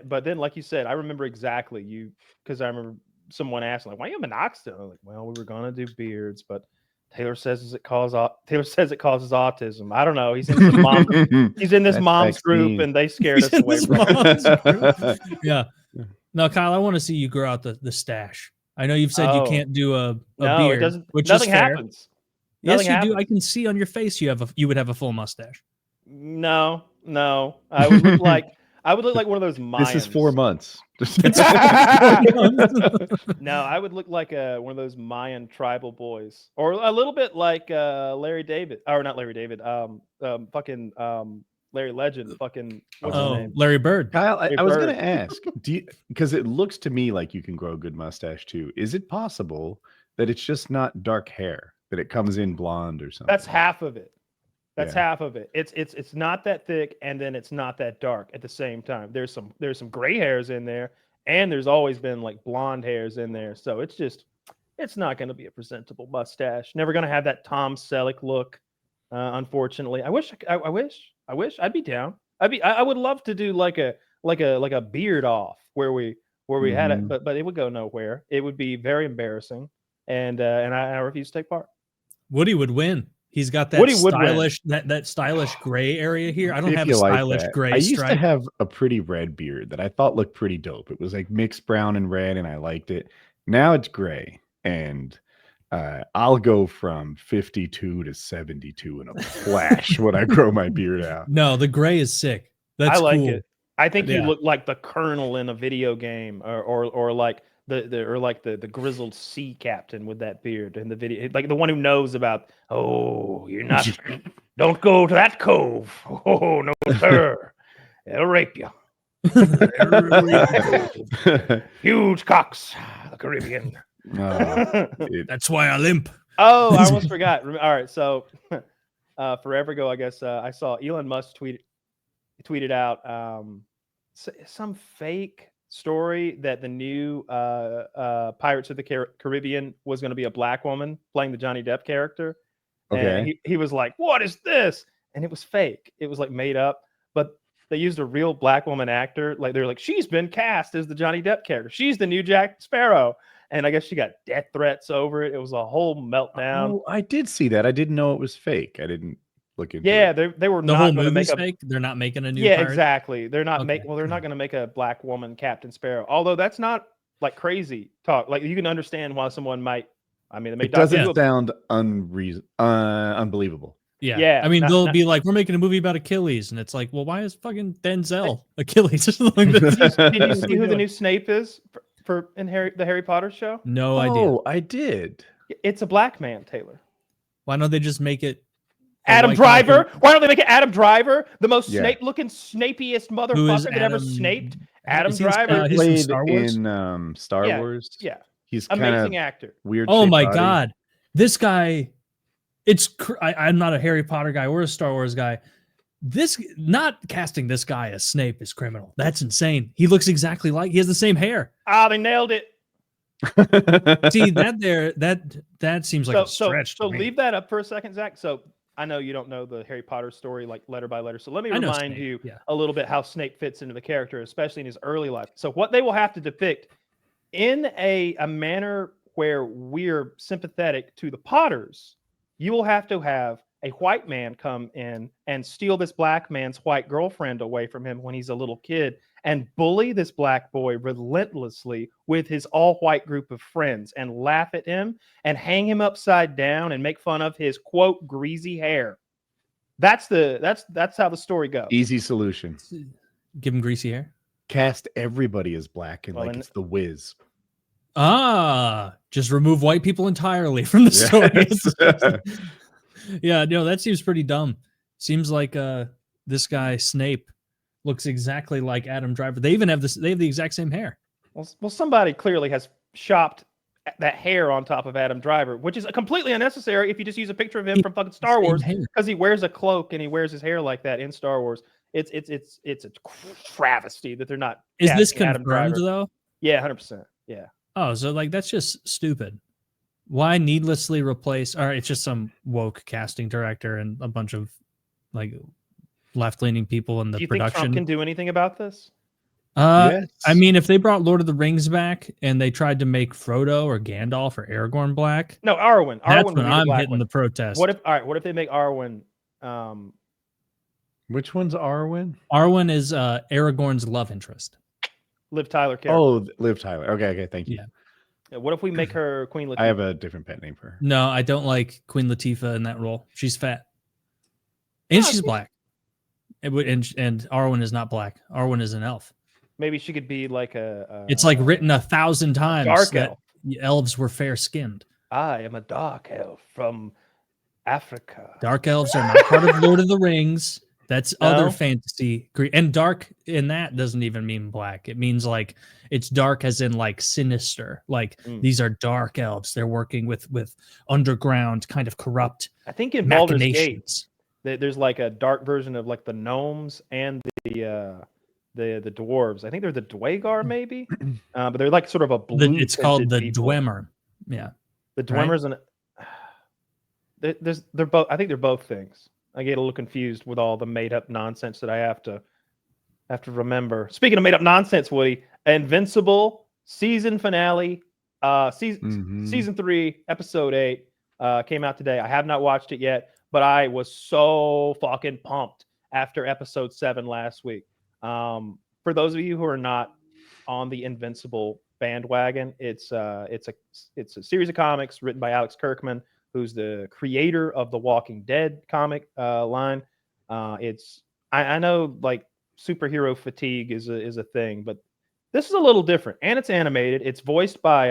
but then, like you said, I remember exactly because I remember someone asking, like, "Why you minoxidil?" I'm like, "Well, we were going to do beards, but Taylor says it causes autism. I don't know. He's in some mom. He's in this That's mom's group, vaccine. and they scared He's us in away this from it." mom's Yeah. No, Kyle, I want to see you grow out the stash. I know you've said you Oh. can't do a No, beard, it doesn't. which Nothing is fair. happens. Yes, Nothing you do. happens. I can see on your face you would have a full mustache. No. I would look like one of those Mayans. This is 4 months. No, I would look like one of those Mayan tribal boys, or a little bit like Larry David, or not Larry David, Larry Legend, what's his name? Larry Bird. Kyle, I was going Bird. to ask, because it looks to me like you can grow a good mustache too. Is it possible that it's just not dark hair, that it comes in blonde or something? That's half of it. That's Yeah. half of it. It's not that thick, and then it's not that dark at the same time. There's some gray hairs in there, and there's always been like blonde hairs in there. So it's not going to be a presentable mustache. Never going to have that Tom Selleck look. Unfortunately, I wish I'd be down. I would love to do like a beard off where we had it, but it would go nowhere. It would be very embarrassing, and I refuse to take part. Woody would win. He's got that stylish that stylish gray area here. I don't have a stylish gray I used stripe. to have a pretty red beard that I thought looked pretty dope. It was like mixed brown and red, and I liked it. Now it's gray, and I'll go from 52 to 72 in a flash when I grow my beard out. No, the gray is sick. That's I like cool. it. I think you Yeah. look like the colonel in a video game, or like the grizzled sea captain with that beard in the video, like the one who knows about. Oh, you're not. Don't go to that cove. Oh no, sir. It'll rape you. Huge cocks, the Caribbean. That's why I limp. Oh, I almost forgot. All right, so forever ago, I guess I saw Elon Musk tweeted out some fake story that the new Pirates of the Caribbean was going to be a black woman playing the Johnny Depp character. Okay. And he was like, "What is this?" And it was fake. It was like made up, but they used a real black woman actor. Like they're like, "She's been cast as the Johnny Depp character. She's the new Jack Sparrow." And I guess she got death threats over it. It was a whole meltdown. Oh, I did see that. I didn't know it was fake. I didn't look into Yeah, it. they were The not whole going to make movie's a fake. They're not making a new. Yeah, pirate? exactly. They're not Okay. they're not going to make a black woman Captain Sparrow. Although that's not like crazy talk. Like you can understand why someone might. I mean, they It doesn't sound unbelievable. Yeah. Yeah, I mean, not- they'll not- be like, we're making a movie about Achilles. And it's like, well, why is fucking Denzel Achilles? Did you see who the new Snape is for in the Harry Potter show? No idea. Oh, I did. It's a black man, Taylor. Why don't they just make it a Adam white guy Driver. Why don't they make it Adam Driver, the most Yeah. Snape-looking, snapiest who is motherfucker that ever Adam- snaped? Adam is he Driver. he's from Played Star Wars? in Star Yeah, Wars. Yeah, He's kind amazing of actor. weird. Oh shaped my body. God. This guy, I'm not a Harry Potter guy or a Star Wars guy. Not casting this guy as Snape is criminal. That's insane. He looks exactly like, he has the same hair. Ah, they nailed it. See, that seems like a stretch. So to me. leave that up for a second, Zach. So I know you don't know the Harry Potter story like letter by letter. So let me I know remind Snape, you yeah. a little bit how Snape fits into the character, especially in his early life. So what they will have to depict in a manner where we're sympathetic to the Potters, you will have to have a white man come in and steal this black man's white girlfriend away from him when he's a little kid and bully this black boy relentlessly with his all-white group of friends and laugh at him and hang him upside down and make fun of his quote greasy hair. That's how the story goes. Easy solution. Give him greasy hair. Cast everybody as black and Well, like then- it's the Wiz. Just remove white people entirely from the story. Yes. Yeah, no, that seems pretty dumb. Seems like this guy Snape looks exactly like Adam Driver. They even have this. They have the exact same hair. Well, somebody clearly has shopped that hair on top of Adam Driver, which is completely unnecessary if you just use a picture of him from fucking Star Same Wars, hair. because he wears a cloak and he wears his hair like that in Star Wars. It's a travesty that they're not. Is this casting Adam confirmed Driver. though? Yeah, 100%. Yeah. Oh, so like that's just stupid. Why needlessly replace? All right, it's just some woke casting director and a bunch of like left-leaning people in the Do you think Trump production. can do anything about this? Yes. I mean, if they brought Lord of the Rings back and they tried to make Frodo or Gandalf or Aragorn black, No, Arwen. that's Arwen would when be the I'm black hitting one. the protest. What if they make Arwen? Which one's Arwen? Arwen is Aragorn's love interest. Liv Tyler character. Oh, Liv Tyler. Okay, thank you. Yeah. Yeah, what if we make her Queen Latifah? I have a different pet name for her. No, I don't like Queen Latifah in that role. She's fat, and Yeah, she's black. And Arwen is not black. Arwen is an elf. Maybe she could be like a. It's like written 1,000 times dark that elf. elves were fair skinned. I am a dark elf from Africa. Dark elves are not part of Lord of the Rings. That's other No? fantasy. And dark in that doesn't even mean black. It means like it's dark as in like sinister. Like these are dark elves. They're working with underground kind of corrupt I think in Baldur's Gate, machinations. there's like a dark version of like the gnomes and the dwarves. I think they're the Dwagar maybe, but they're like sort of a blue. It's called the people. Dwemer. Yeah. The Dwemers and they're both. I think they're both things. I get a little confused with all the made up nonsense that I have to remember. Speaking of made up nonsense, Woody, Invincible season finale, season 3, episode 8 came out today. I have not watched it yet, but I was so fucking pumped after episode 7 last week. For those of you who are not on the Invincible bandwagon, it's a series of comics written by Alex Kirkman, who's the creator of the Walking Dead comic line. I know like superhero fatigue is a thing, but this is a little different, and it's animated. It's voiced by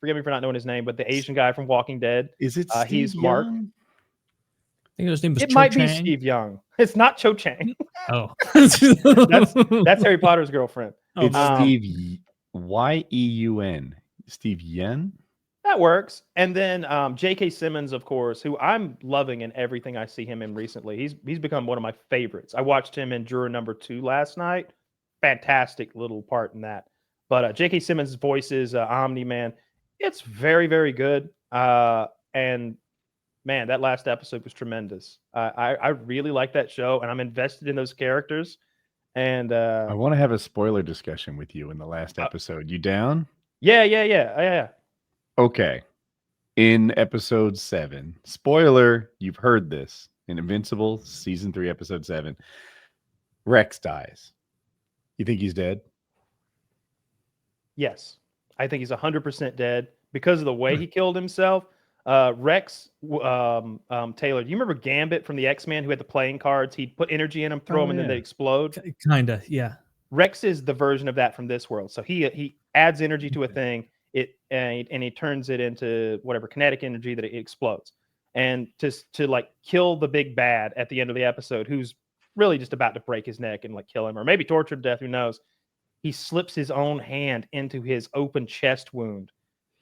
forgive me for not knowing his name, but the Asian guy from Walking Dead. Is it Steve he's Mark? Young? I think his name was It Cho might be Chang. Steve Young. It's not Cho Chang. Oh, That's Harry Potter's girlfriend. It's Oh, Steve Yeun. Steve Yen? That works. And then J.K. Simmons, of course, who I'm loving in everything I see him in recently. He's become one of my favorites. I watched him in Juror number 2 last night. Fantastic little part in that. But J.K. Simmons' voice is Omni-Man. It's very, very good. And man, that last episode was tremendous. I really like that show, and I'm invested in those characters. And I want to have a spoiler discussion with you in the last episode. You down? Yeah. Okay. In episode 7, spoiler, you've heard this. In Invincible, season 3, episode 7, Rex dies. You think he's dead? Yes. I think he's 100% dead because of the way he killed himself. Rex Taylor, do you remember Gambit from the X-Men who had the playing cards? He'd put energy in them, throw them, and then they explode. Kinda, yeah. Rex is the version of that from this world. So he adds energy to a thing, and he turns it into whatever kinetic energy that it explodes. And to like kill the big bad at the end of the episode, who's really just about to break his neck and like kill him, or maybe torture to death, who knows? He slips his own hand into his open chest wound.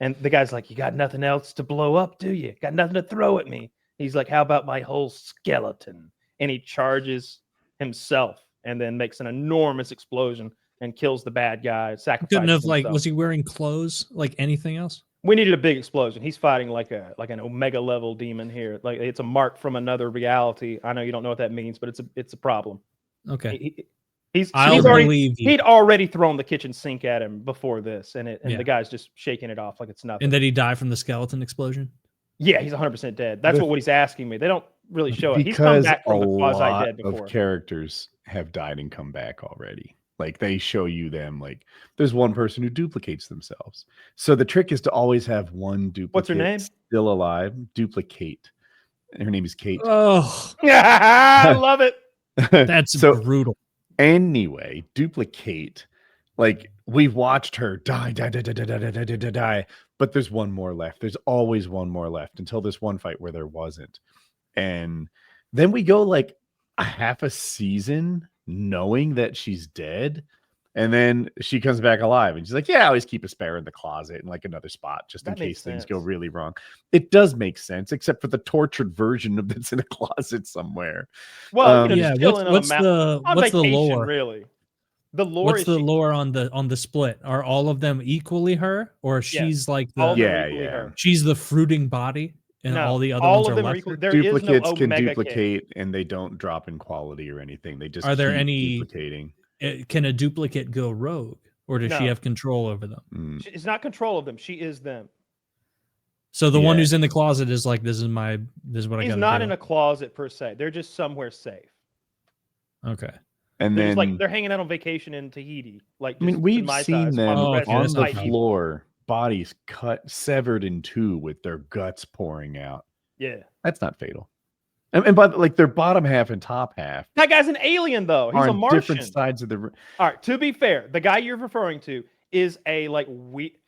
And the guy's like, "You got nothing else to blow up, do you? Got nothing to throw at me?" He's like, "How about my whole skeleton?" And he charges himself and then makes an enormous explosion and kills the bad guy. Sacrifices Couldn't have like, himself. was he wearing clothes like anything else? We needed a big explosion. He's fighting like an omega level demon here. Like it's a mark from another reality. I know you don't know what that means, but it's a problem. Okay. He's believe you. he'd already thrown the kitchen sink at him before this, and Yeah. the guy's just shaking it off like it's nothing. And did he die from the skeleton explosion? Yeah, he's 100% dead. That's what he's asking me. They don't really show it. He's come Because back from a the quasi-dead lot before. of characters have died and come back already. Like they show you them. Like there's one person who duplicates themselves. So the trick is to always have one duplicate. What's her name? Still alive. Duplicate. Her name is Kate. Oh, I love it. that's so brutal. anyway, Duplicate. Like we've watched her die, but there's one more left. There's always one more left until this one fight where there wasn't. And then we go like a half a season knowing that she's dead. And then she comes back alive and she's like, "Yeah, I always keep a spare in the closet in like another spot just in That case makes things go sense. really wrong." It does make sense, except for the tortured version of that's in a closet somewhere. Well, Yeah, just chilling what's on the on what's the vacation, lore? really. The lore What's is the lore on the split? Are all of them equally her, or she's like all of the them are equally her. she's the fruiting body, and No, all the other all ones of are them are lesser? equal. There is no Duplicates can Omega kid. duplicate, and they don't drop in quality or anything. They just Are there keep any- duplicating. Can a duplicate go rogue, or does she No. have control over them? Mm. It's not control of them. She is them. So the one Yeah. who's in the closet is like, this is what I He's got not to in do. a closet per se. They're just somewhere safe. Okay. And They're then, just like they're hanging out on vacation in Tahiti. Like, I mean, just we've in my seen size, them while Oh, rest okay, on is that's the not hiking. floor, bodies severed in two with their guts pouring out. Yeah, That's not fatal. And but like their bottom half and top half that guy's an alien though. He's are a on Martian. different sides of the. All right. To be fair, the guy you're referring to is a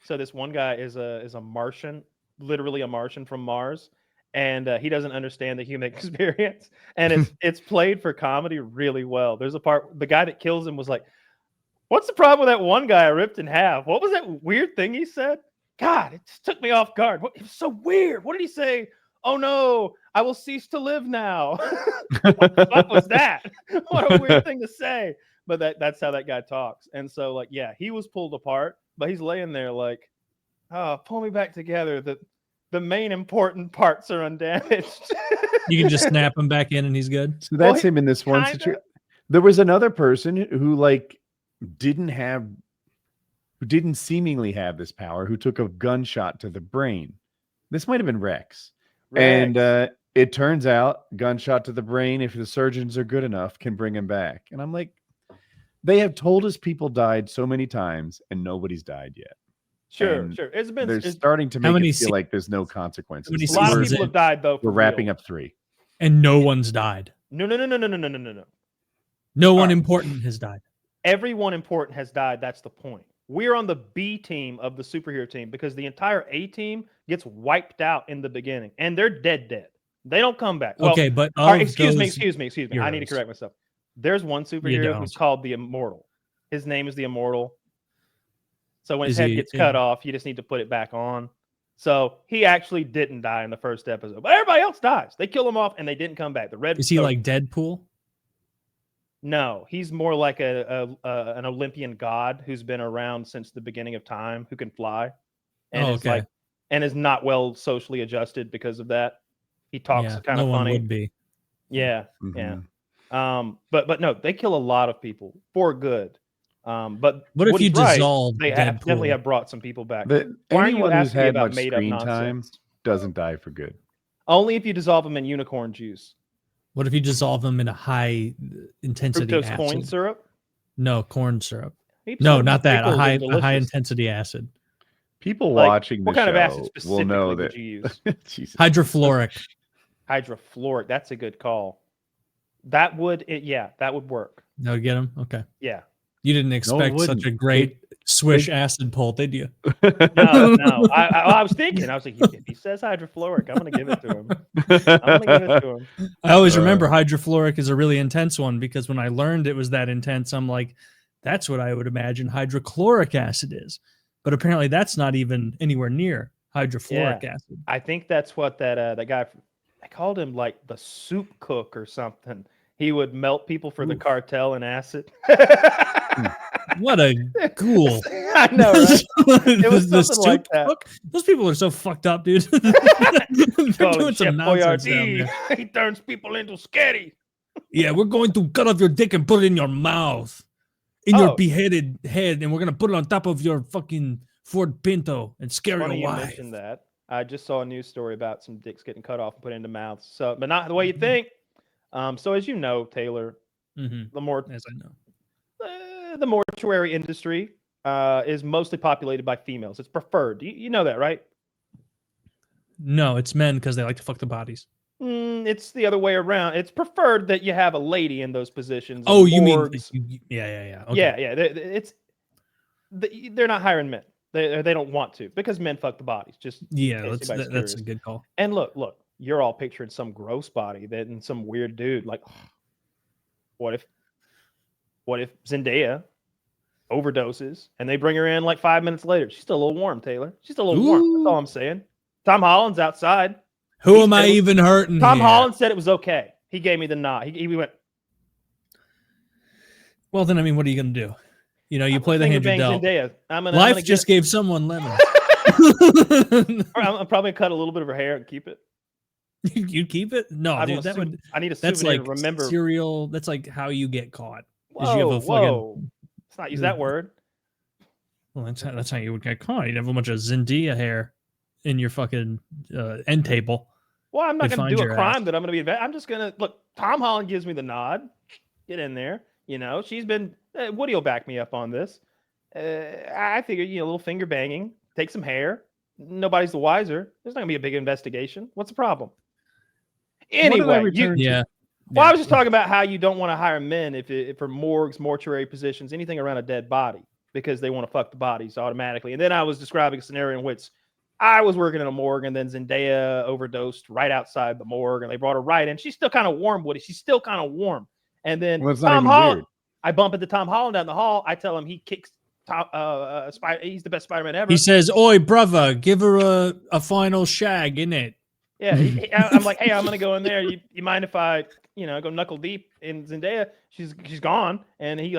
So this one guy is a Martian, literally a Martian from Mars, and he doesn't understand the human experience. And it's played for comedy really well. There's a part the guy that kills him was like, "What's the problem with that one guy I ripped in half? What was that weird thing he said? God, it just took me off guard. It was so weird. What did he say? Oh no, I will cease to live now." What the fuck was that? What a weird thing to say. But that's how that guy talks. And so, like, yeah, he was pulled apart, but he's laying there like, oh, pull me back together. The main important parts are undamaged. You can just snap him back in and he's good. So that's Well, him in this one kinda. situation. There was another person who like didn't seemingly have this power, who took a gunshot to the brain. This might have been Rex. And it turns out gunshot to the brain, if the surgeons are good enough, can bring him back. And I'm like, they have told us people died so many times and nobody's died yet. Sure. And They're starting to How make many it feel se- like there's no consequences. many a lot of seasons people in? have died though. We're wrapping up 3. And no one's died. No. No one right. important has died. Everyone important has died. That's the point. We're on the B team of the superhero team because the entire A team gets wiped out in the beginning, and they're dead. They don't come back. Well, Okay, but all right, of excuse me. those I need to heroes. correct myself. There's one superhero don't. who's called the Immortal. His name is the Immortal. So when his Is head he gets in- cut off, you just need to put it back on. So he actually didn't die in the first episode, but everybody else dies. They kill him off, and they didn't come back. Is he like Deadpool? No, he's more like an Olympian god who's been around since the beginning of time, who can fly, and is okay. and is not well socially adjusted because of that. He talks Yeah, kind no of one funny. would be. Yeah, Mhm. yeah. But no, they kill a lot of people for good. But What if you Woody's right, dissolve they Deadpool? definitely have brought some people back. But Why aren't you anyone who's asking me had about much made up screen time nonsense? doesn't die for good. Only if you dissolve them in unicorn juice. What if you dissolve them in a high intensity Fructose acid? corn syrup. No, corn syrup. Heaps No, of not that. A pickles high and a high delicious. intensity acid. People Like, watching the what kind show of acid will specifically know would that. you use? Jesus. Hydrofluoric. Hydrofluoric. That's a good call. That would work. No, get them. Okay. Yeah. You didn't expect wouldn't. such a great swish acid pull, did you? No. I was thinking. I was like, if he says hydrofluoric, I'm gonna give it to him. I'm gonna give it to him. I always remember hydrofluoric is a really intense one because when I learned it was that intense, I'm like, that's what I would imagine hydrochloric acid is. But apparently that's not even anywhere near hydrofluoric acid. I think that's what that guy. I called him like the soup cook or something. He would melt people for the cartel in acid. What a ghoul. I know, right? It was The something like soup that. cook? Those people are so fucked up, dude. They're Call him doing Chef some nonsense down Boyardee. there. He turns people into scary. Yeah, we're going to cut off your dick and put it in your mouth, in your Oh. beheaded head, and we're gonna put it on top of your fucking Ford Pinto and scare Funny your you wife. mentioned that. I just saw a news story about some dicks getting cut off and put into mouths. So, but not the way you think. So as you know, Taylor, Mhm, the more as I know. the mortuary industry is mostly populated by females. It's preferred. You know that, right? No, it's men because they like to fuck the bodies. It's the other way around. It's preferred that you have a lady in those positions. Oh, in you mean morgues. yeah. Okay. Yeah. They're not hiring men. They don't want to because men fuck the bodies. Just Yeah, in case anybody's that's curious. a good call. And look, you're all picturing some gross body and some weird dude. Like, what if Zendaya overdoses and they bring her in like 5 minutes later? She's still a little warm, Taylor. She's still a little warm. That's all I'm saying. Tom Holland's outside. Who am I even hurting? Tom here? Holland said it was okay. He gave me the nod. He went, Well, then I mean, what are you gonna do? You know, you play the hand you're dealt. Zendaya. Life just gave someone lemons. I'm probably cut a little bit of her hair and keep it. You keep it? No, dude, I need a that's souvenir like to remember. serial. That's like how you get caught. Whoa, let's not use that word. Well, that's how you would get caught. You'd have a bunch of Zendaya hair in your fucking end table. Well, I'm not going to do a crime that I'm going to be. I'm just going to look. Tom Holland gives me the nod. Get in there. You know, she's been. Woody will back me up on this. I figured, a little finger banging, take some hair. Nobody's the wiser. There's not going to be a big investigation. What's the problem? Anyway, well, I was just talking about how you don't want to hire men if for morgues, mortuary positions, anything around a dead body, because they want to fuck the bodies automatically. And then I was describing a scenario in which I was working in a morgue, and then Zendaya overdosed right outside the morgue, and they brought her right in. She's still kind of warm, Woody. She's still kind of warm. And then Tom Holland, I bump into Tom Holland down the hall. I tell him he kicks he's the best Spider-Man ever. He says, "Oi, brother, give her a final shag, innit?" Yeah, I'm like, hey, I'm gonna go in there. You mind if I, go knuckle deep in Zendaya? She's gone, and he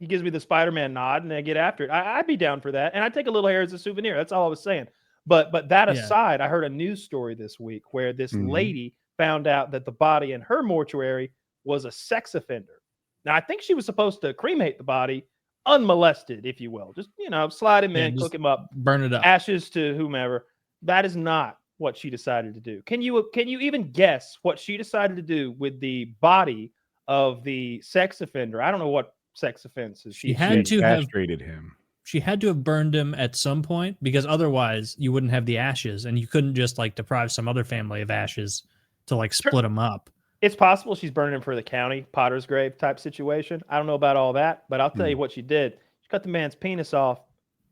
gives me the Spider-Man nod, and I get after it. I'd be down for that, and I'd take a little hair as a souvenir. That's all I was saying. But that aside, I heard a news story this week where this lady found out that the body in her mortuary was a sex offender. Now, I think she was supposed to cremate the body unmolested, if you will. Just, slide him in, cook him up, burn it up, ashes to whomever. That is not what she decided to do. Can you even guess what she decided to do with the body of the sex offender? I don't know what sex offenses she had to have castrated him. She had to have burned him at some point, because otherwise you wouldn't have the ashes, and you couldn't just deprive some other family of ashes to split them up. It's possible she's burning him for the county, Potter's grave type situation. I don't know about all that, but I'll tell you what she did. She cut the man's penis off,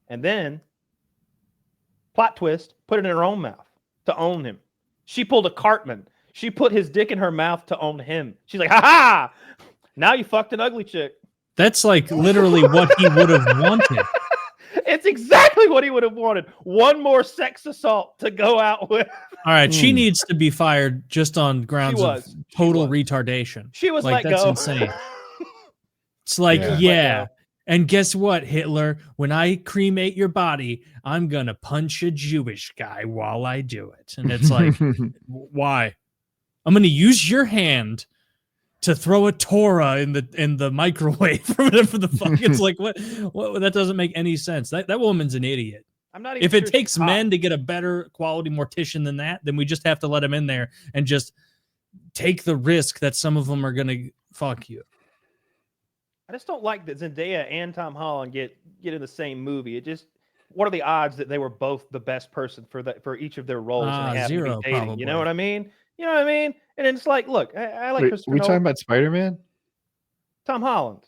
and then, plot twist, put it in her own mouth to own him. She pulled a Cartman. She put his dick in her mouth to own him. She's like, ha! Now you fucked an ugly chick. That's literally what he would have wanted. It's exactly what he would have wanted. One more sex assault to go out with. All right, she needs to be fired just on grounds of total retardation. She was that's go. Insane. It's and guess what, Hitler? When I cremate your body, I'm gonna punch a Jewish guy while I do it. And it's why? I'm gonna use your hand to throw a Torah in the microwave or whatever the fuck. It's what? That doesn't make any sense. That woman's an idiot. I'm not even if it takes men to get a better quality mortician than that, then we just have to let them in there and just take the risk that some of them are gonna fuck you. I just don't like that Zendaya and Tom Holland get in the same movie. What are the odds that they were both the best person for each of their roles? And they zero, to be dating, probably. You know what I mean? And it's look, I like Christopher we Nolan. talking about Spider-Man? Tom Holland.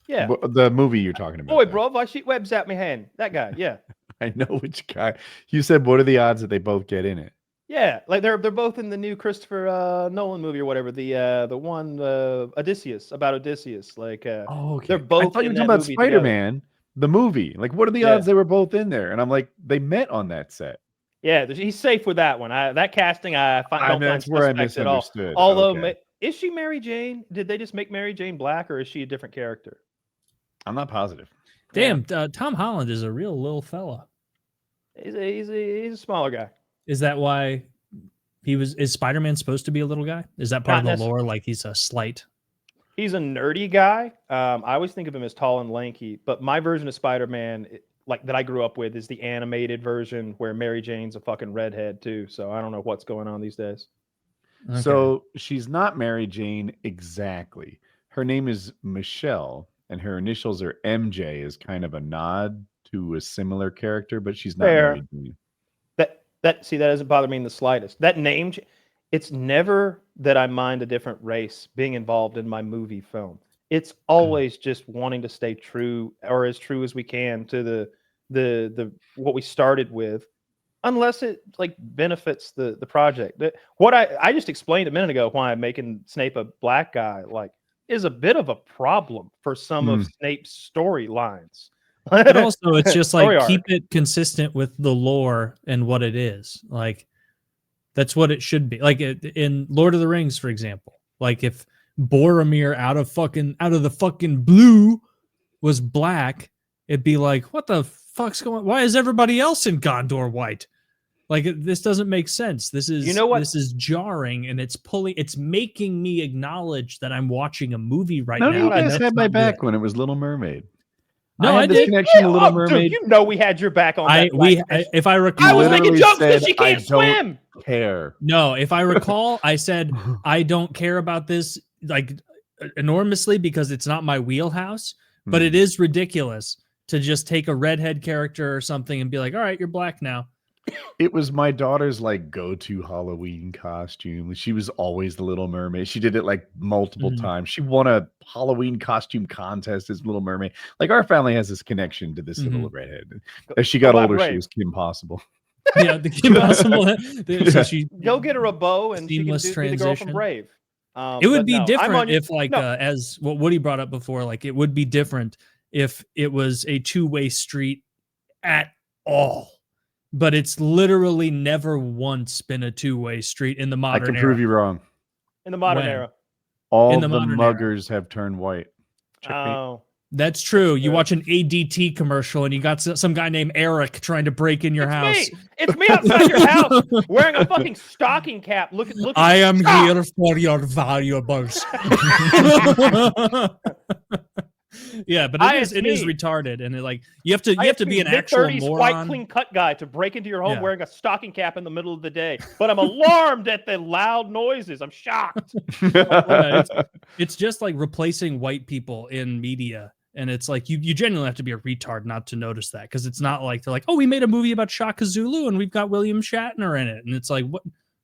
Yeah. The movie you're talking about. Boy, bro, why shoot webs at me hand? That guy, yeah. I know which guy. You said, what are the odds that they both get in it? Yeah, they're both in the new Christopher Nolan movie or whatever. The one Odysseus, about Odysseus. okay. They're both. I thought you were talking about Spider-Man, the movie. What are the odds they were both in there? And I'm like, they met on that set. Yeah, he's safe with that one. That casting, I find that's where I misunderstood. Although, is she Mary Jane? Did they just make Mary Jane black, or is she a different character? I'm not positive. Damn, Tom Holland is a real little fella. He's a smaller guy. Is that why is Spider-Man supposed to be a little guy? Is that part of the lore? He's a slight. He's a nerdy guy. I always think of him as tall and lanky, but my version of Spider-Man, that I grew up with, is the animated version where Mary Jane's a fucking redhead too. So I don't know what's going on these days. Okay. So she's not Mary Jane exactly. Her name is Michelle, and her initials are MJ, is kind of a nod to a similar character, but she's not Mary Jane. That doesn't bother me in the slightest. That name, it's never that I mind a different race being involved in my movie film. It's always just wanting to stay true, or as true as we can, to the what we started with, unless it benefits the project. What I just explained a minute ago, why I'm making Snape a black guy is a bit of a problem for some of Snape's storylines. But also, it's just keep it consistent with the lore and what it is. That's what it should be. In Lord of the Rings, for example, if Boromir out of the fucking blue was black, it'd be like, what the fuck's going on? Why is everybody else in Gondor white? Like, this doesn't make sense. This is, this is jarring, and it's making me acknowledge that I'm watching a movie right now. No, you guys and had my that's not back good. when it was Little Mermaid. No, I had this did. connection to Little Dude, Mermaid. you know we had your back on that. If I I recall, was making literally jokes said, because she can't "I don't swim. care." No, if I recall, I said I don't care about this like enormously because it's not my wheelhouse, but it is ridiculous to just take a redhead character or something and be like, all right, you're black now. It was my daughter's like go-to Halloween costume. She was always the Little Mermaid. She did it like multiple times. She won a Halloween costume contest as Little Mermaid. Like our family has this connection to this little redhead. As she got older, she was Kim Possible. Yeah, the Kim Possible. So she Go get her a bow and she can seamless be the girl from transition. Brave. It would be I'm different on your- if, like, as what Woody brought up before, like it would be different if it was a two-way street at all. But it's literally never once been a two-way street in the modern I can era. prove you wrong. in the modern When? era. All In the the modern muggers have turned white. Checkmate. Oh, That's true. You Yeah. watch an ADT commercial and you got some guy named Eric trying to break in your house. It's me outside your house wearing a fucking stocking cap. Look. I am Stop! here for your valuables. Yeah, but it is retarded, and you have to be an actual mid-30s white moron. clean cut guy to break into your home Yeah. wearing a stocking cap in the middle of the day. But I'm alarmed at the loud noises. I'm shocked. Yeah, it's just like replacing white people in media, and it's like you genuinely have to be a retard not to notice that, because it's not like they're like, oh, we made a movie about Shaka Zulu and we've got William Shatner in it, and it's like,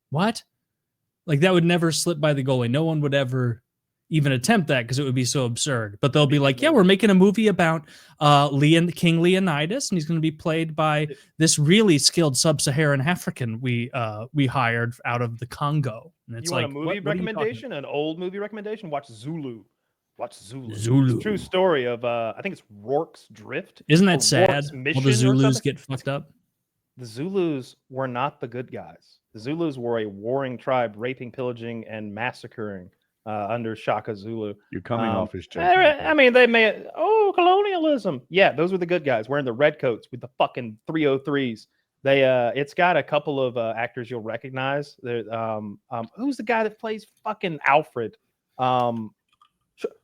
what? Like that would never slip by the goalie. No one would ever even attempt that because it would be so absurd. But they'll be like, yeah, we're making a movie about King Leonidas, and he's going to be played by this really skilled sub-Saharan African we hired out of the Congo. And it's You like, want a movie what are you talking recommendation? An old movie recommendation? Watch Zulu. Watch Zulu. Zulu. It's a true story of I think it's Rourke's Drift. Isn't or that sad? Rourke's All Mission the or Zulus something. get fucked up. The Zulus were not the good guys. The Zulus were a warring tribe, raping, pillaging, and massacring under Shaka Zulu. You're coming off his judgment. I mean, they may colonialism. Yeah, those were the good guys wearing the red coats with the fucking 303s. They it's got a couple of actors you'll recognize. There, who's the guy that plays fucking Alfred?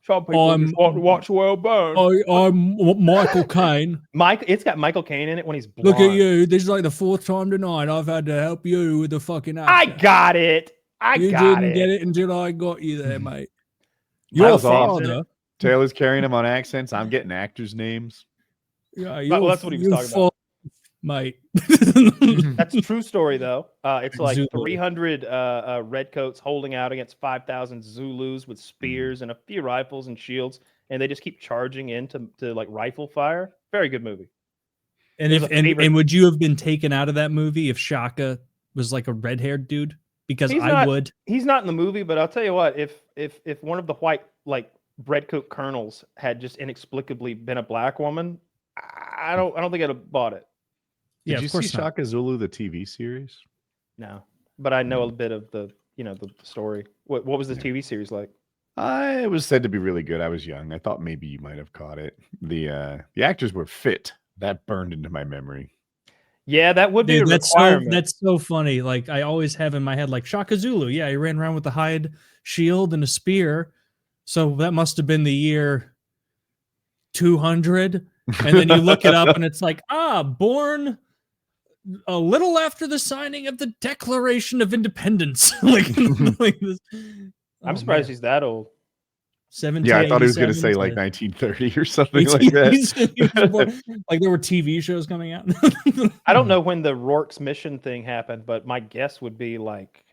Some people just want to watch well burn. I'm Michael Caine. It's got Michael Caine in it when he's blonde. Look at you. This is like the fourth time tonight I've had to help you with the fucking I accent. got it. You didn't get it until I got you there, mate. Your Miles Off. father. Taylor's carrying him on accents. I'm getting actors' names. Yeah, Well, that's what he was talking about. Mate. That's a true story, though. It's like Zulu. 300 redcoats holding out against 5,000 Zulus with spears and a few rifles and shields, and they just keep charging into like rifle fire. Very good movie. And It was if a favorite- and would you have been taken out of that movie if Shaka was like a red-haired dude? Because I would. He's not in the movie, but I'll tell you what: if one of the white like redcoat colonels had just inexplicably been a black woman, I don't think I'd have bought it. Yeah, Did you of see course not. Shaka Zulu, the TV series? No, but I know a bit of the the story. What was the TV series like? It was said to be really good. I was young. I thought maybe you might have caught it. The actors were fit. That burned into my memory. Yeah, that would be Dude, a that's requirement. that's so funny. Like I always have in my head, like Shaka Zulu. Yeah, he ran around with a hide shield and a spear. So that must have been the year 200. And then you look it up, and it's like, born a little after the signing of the Declaration of Independence. like this. I'm surprised he's that old. 1787. Yeah, I thought he was going to say like 1930 or something like that. Like there were TV shows coming out. I don't know when the Rourke's Mission thing happened, but my guess would be like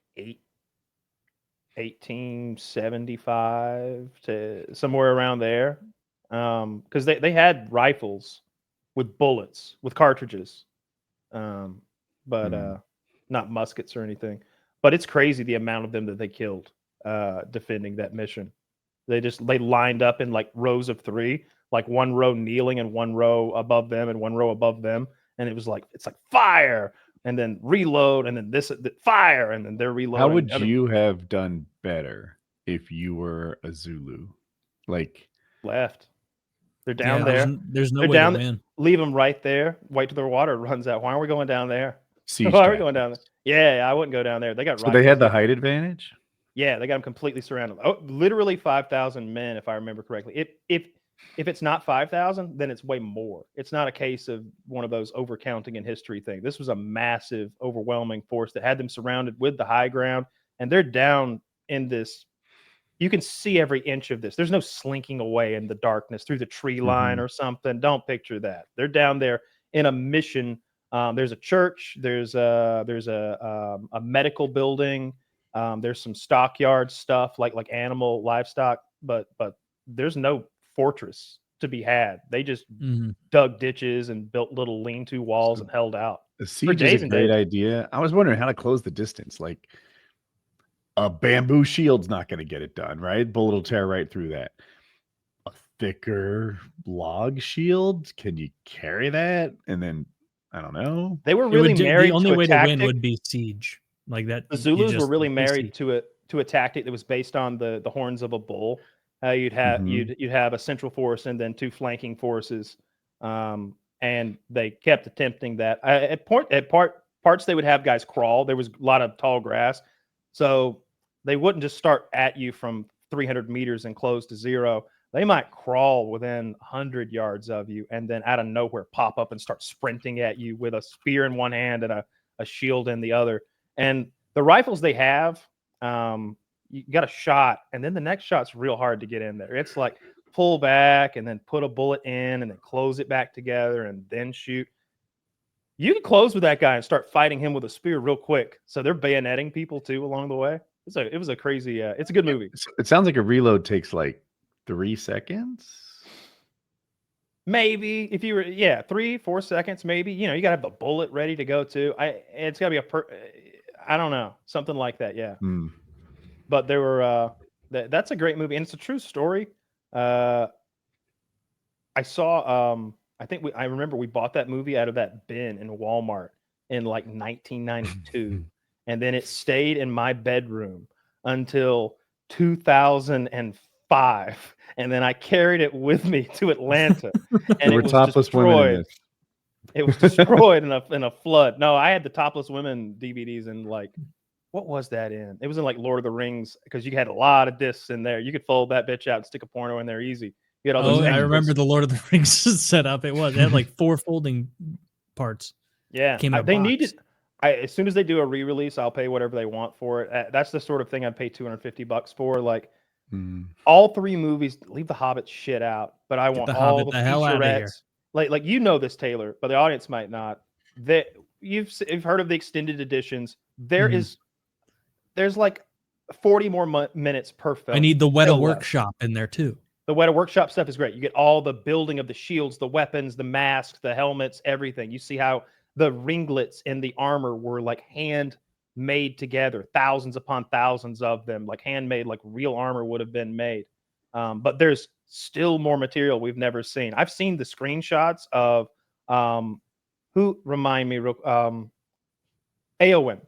1875 to somewhere around there. Because they had rifles with bullets, with cartridges, but not muskets or anything. But it's crazy the amount of them that they killed defending that mission. They lined up in like rows of 3, like one row kneeling and one row above them and one row above them, and it's like fire and then reload and then fire and then they're reloading. How would you have done better if you were a Zulu? Like left? They're down Yeah, there. There's no They're way down. to win. Leave them right there. Wait till their water runs out. Why are we going down there? Siege Why are we tactics. going down there? Yeah, I wouldn't go down there. They got So they had rifles the there. height advantage. Yeah, they got them completely surrounded. Oh, literally 5,000 men, if I remember correctly. If it's not 5,000, then it's way more. It's not a case of one of those overcounting in history thing. This was a massive, overwhelming force that had them surrounded with the high ground, and they're down in this. You can see every inch of this. There's no slinking away in the darkness through the tree line or something. Don't picture that. They're down there in a mission. There's a church. There's a medical building. There's some stockyard stuff like animal livestock, but there's no fortress to be had. They just dug ditches and built little lean-to walls and held out. The siege is a great idea. I was wondering how to close the distance. Like a bamboo shield's not going to get it done, right? Bullet will tear right through that. A thicker log shield, can you carry that? And then I don't know. They were really married. The only way to win tactic. would be siege. Like that. The Zulus were really married to a tactic that was based on the horns of a bull. You'd have a central force and then two flanking forces, and they kept attempting that. At parts they would have guys crawl. There was a lot of tall grass, so they wouldn't just start at you from 300 meters and close to zero. They might crawl within 100 yards of you, and then out of nowhere pop up and start sprinting at you with a spear in one hand and a shield in the other. And the rifles they have, you got a shot, and then the next shot's real hard to get in there. It's like pull back and then put a bullet in and then close it back together and then shoot. You can close with that guy and start fighting him with a spear real quick. So they're bayoneting people too along the way. It was a crazy. It's a good movie. It sounds like a reload takes like 3 seconds. Maybe if you were 3-4 seconds, maybe. You gotta have the bullet ready to go too. It's gotta be I don't know, something like that. Yeah. But there were that's a great movie, and it's a true story. I saw I remember we bought that movie out of that bin in Walmart in like 1992, and then it stayed in my bedroom until 2005, and then I carried it with me to Atlanta, and it was topless destroyed. It was destroyed in a flood. No, I had the topless women DVDs in like. What was that in? It was in like Lord of the Rings, because you had a lot of discs in there. You could fold that bitch out and stick a porno in there easy. You had all those I remember the Lord of the Rings setup. It had like 4 folding parts. Yeah, they needed. As soon as they do a re-release, I'll pay whatever they want for it. That's the sort of thing I'd pay $250 for. Like all 3 movies. Leave the Hobbit shit out, but I want all the featurettes. Like this, Taylor, but the audience might not. That you've heard of the extended editions. There's like 40 more minutes per film. I need the Weta Workshop in there too. The Weta Workshop stuff is great. You get all the building of the shields, the weapons, the masks, the helmets, everything. You see how the ringlets in the armor were like hand made together, thousands upon thousands of them, like handmade, like real armor would have been made. But there's still more material we've never seen. I've seen the screenshots of who remind me, Eowyn.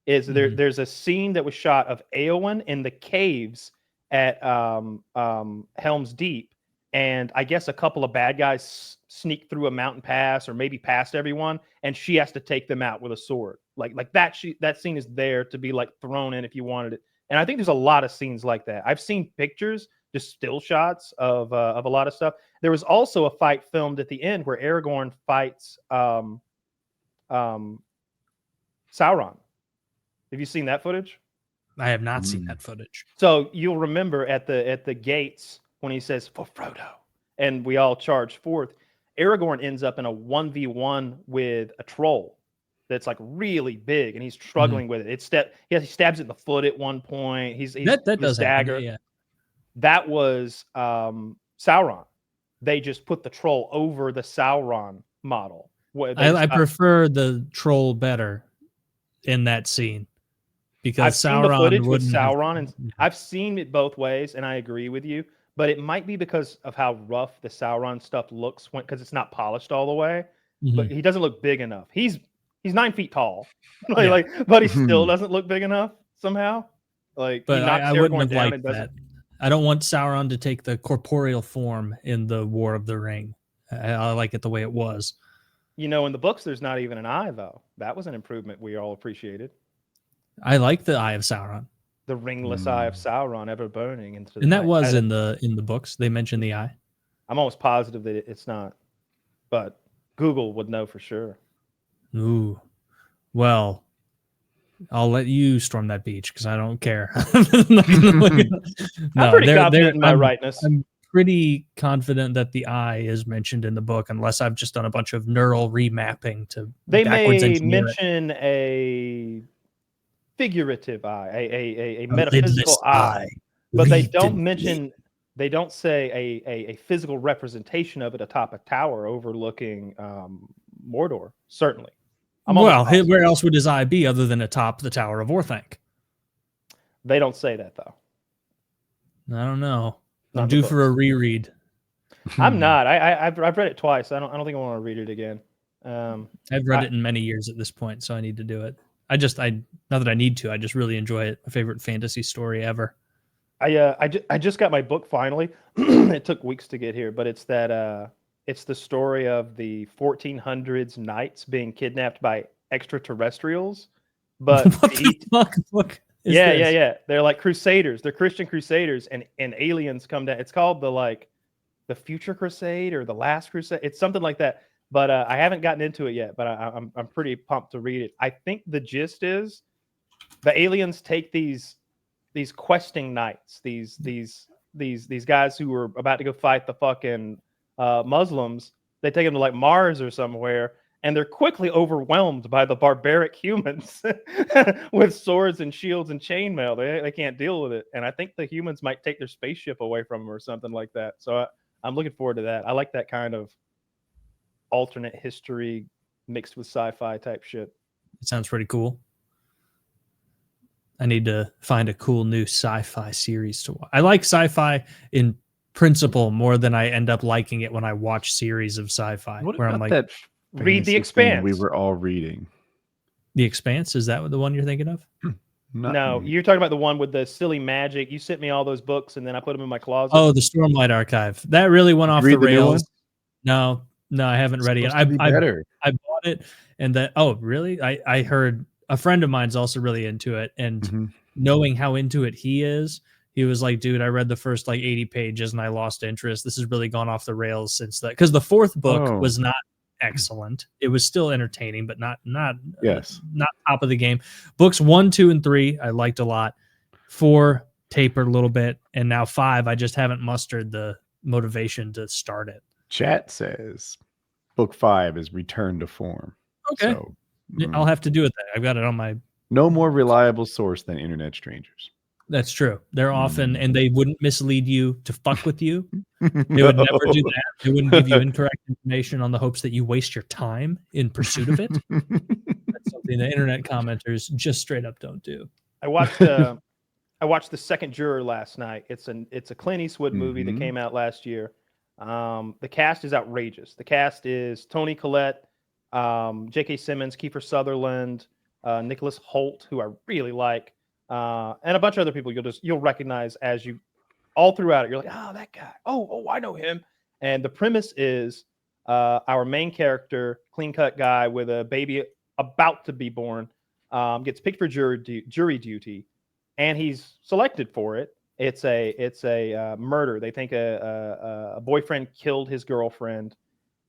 There's a scene that was shot of Eowyn in the caves at Helm's Deep, and I guess a couple of bad guys sneak through a mountain pass or maybe past everyone, and she has to take them out with a sword. Like that scene is there to be like thrown in if you wanted it. And I think there's a lot of scenes like that. I've seen pictures, just still shots of a lot of stuff. There was also a fight filmed at the end where Aragorn fights Sauron. Have you seen that footage? I have not seen that footage. So you'll remember at the gates when he says for Frodo, and we all charge forth. Aragorn ends up in a 1v1 with a troll that's like really big, and he's struggling with it. He stabs it in the foot at one point. That does dagger. Happen, yeah. That was Sauron. They just put the troll over the Sauron model. I prefer the troll better in that scene. Because I've seen the footage with Sauron, and Yeah. I've seen it both ways, and I agree with you. But it might be because of how rough the Sauron stuff looks, because it's not polished all the way. But he doesn't look big enough. He's 9 feet tall, but he still doesn't look big enough somehow. Like, but I wouldn't have liked that. I don't want Sauron to take the corporeal form in the War of the Ring. I like it the way it was. You know, in the books, there's not even an eye, though. That was an improvement we all appreciated. I like the Eye of Sauron. The ringless eye of Sauron ever burning into the And that night. was in the books. They mentioned the eye. I'm almost positive that it's not, but Google would know for sure. Ooh. Well, I'll let you storm that beach because I don't care. I'm pretty confident in my rightness. I'm pretty confident that the eye is mentioned in the book, unless I've just done a bunch of neural remapping to They backwards may engineer mention a figurative eye, a it. metaphysical eye, but they don't Lidless. mention. They don't say a physical representation of it atop a tower overlooking Mordor. Certainly. Well, where else would his eye be other than atop the Tower of Orthanc? They don't say that though. I don't know. Not I'm in the due for a reread. I'm not. I've read it twice. I don't think I want to read it again. I've read it in many years at this point, so I need to do it. Not that I need to. I just really enjoy it. My favorite fantasy story ever. I just got my book finally. It took weeks to get here, but it's that it's the story of the 1400s knights being kidnapped by extraterrestrials. But what the fuck book is this? Yeah. They're like crusaders. They're Christian crusaders, and aliens come down. It's called the Future Crusade or the Last Crusade. It's something like that. But I haven't gotten into it yet. But I'm pretty pumped to read it. I think the gist is the aliens take these questing knights, these guys who were about to go fight the fucking Muslims. They take them to like Mars or somewhere, and they're quickly overwhelmed by the barbaric humans with swords and shields and chainmail. They can't deal with it, and I think the humans might take their spaceship away from them or something like that. So I'm looking forward to that. I like that kind of alternate history mixed with sci-fi type shit. It sounds pretty cool. I need to find a cool new sci-fi series to watch. I like sci-fi in principle more than I end up liking it when I watch series of sci-fi. What where about I'm like, that read The fantasy thing Expanse. we were all reading? The Expanse, is that the one you're thinking of? No, you're talking about the one with the silly magic. You sent me all those books, and then I put them in my closet. Oh, the Stormlight Archive. That really went off the read the new one? rails. No, I haven't read it yet. I bought it, and that. Oh, really? I heard a friend of mine's also really into it, and knowing how into it he is, he was like, "Dude, I read the first like 80 pages, and I lost interest. This has really gone off the rails since that." Because the fourth book was not excellent. It was still entertaining, but not top of the game. Books 1, 2, and 3 I liked a lot. 4 tapered a little bit, and now 5 I just haven't mustered the motivation to start it. Chat says book 5 is Return to Form. Okay, so, I'll have to do it then. I've got it on my. No more reliable source than internet strangers. That's true. They're often, and they wouldn't mislead you to fuck with you. They would never do that. They wouldn't give you incorrect information on the hopes that you waste your time in pursuit of it. That's something the internet commenters just straight up don't do. I watched the Second Juror last night. It's a Clint Eastwood movie that came out last year. The cast is outrageous. The cast is Toni Collette, J.K. Simmons, Kiefer Sutherland, Nicholas Hoult, who I really like, and a bunch of other people you'll recognize as you all throughout it. You're like, oh, that guy. Oh, I know him. And the premise is our main character, clean-cut guy with a baby about to be born, gets picked for jury duty, and he's selected for it. It's a murder. They think a boyfriend killed his girlfriend,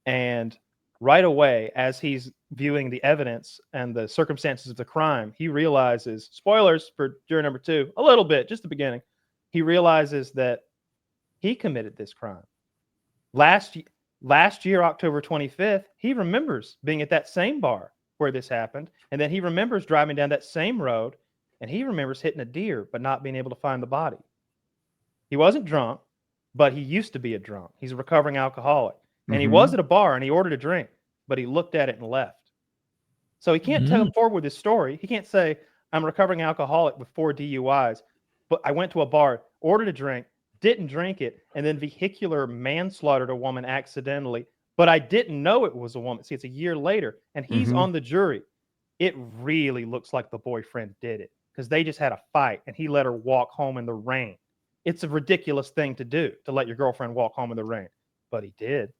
and right away, as he's viewing the evidence and the circumstances of the crime, he realizes, spoilers for juror number 2, a little bit, just the beginning. He realizes that he committed this crime. Last year, October 25th, he remembers being at that same bar where this happened. And then he remembers driving down that same road, and he remembers hitting a deer, but not being able to find the body. He wasn't drunk, but he used to be a drunk. He's a recovering alcoholic. And he was at a bar and he ordered a drink, but he looked at it and left. So he can't come forward with his story. He can't say, I'm a recovering alcoholic with 4 DUIs, but I went to a bar, ordered a drink, didn't drink it, and then vehicular manslaughtered a woman accidentally, but I didn't know it was a woman. See, it's a year later, and he's on the jury. It really looks like the boyfriend did it because they just had a fight, and he let her walk home in the rain. It's a ridiculous thing to do, to let your girlfriend walk home in the rain. But he did.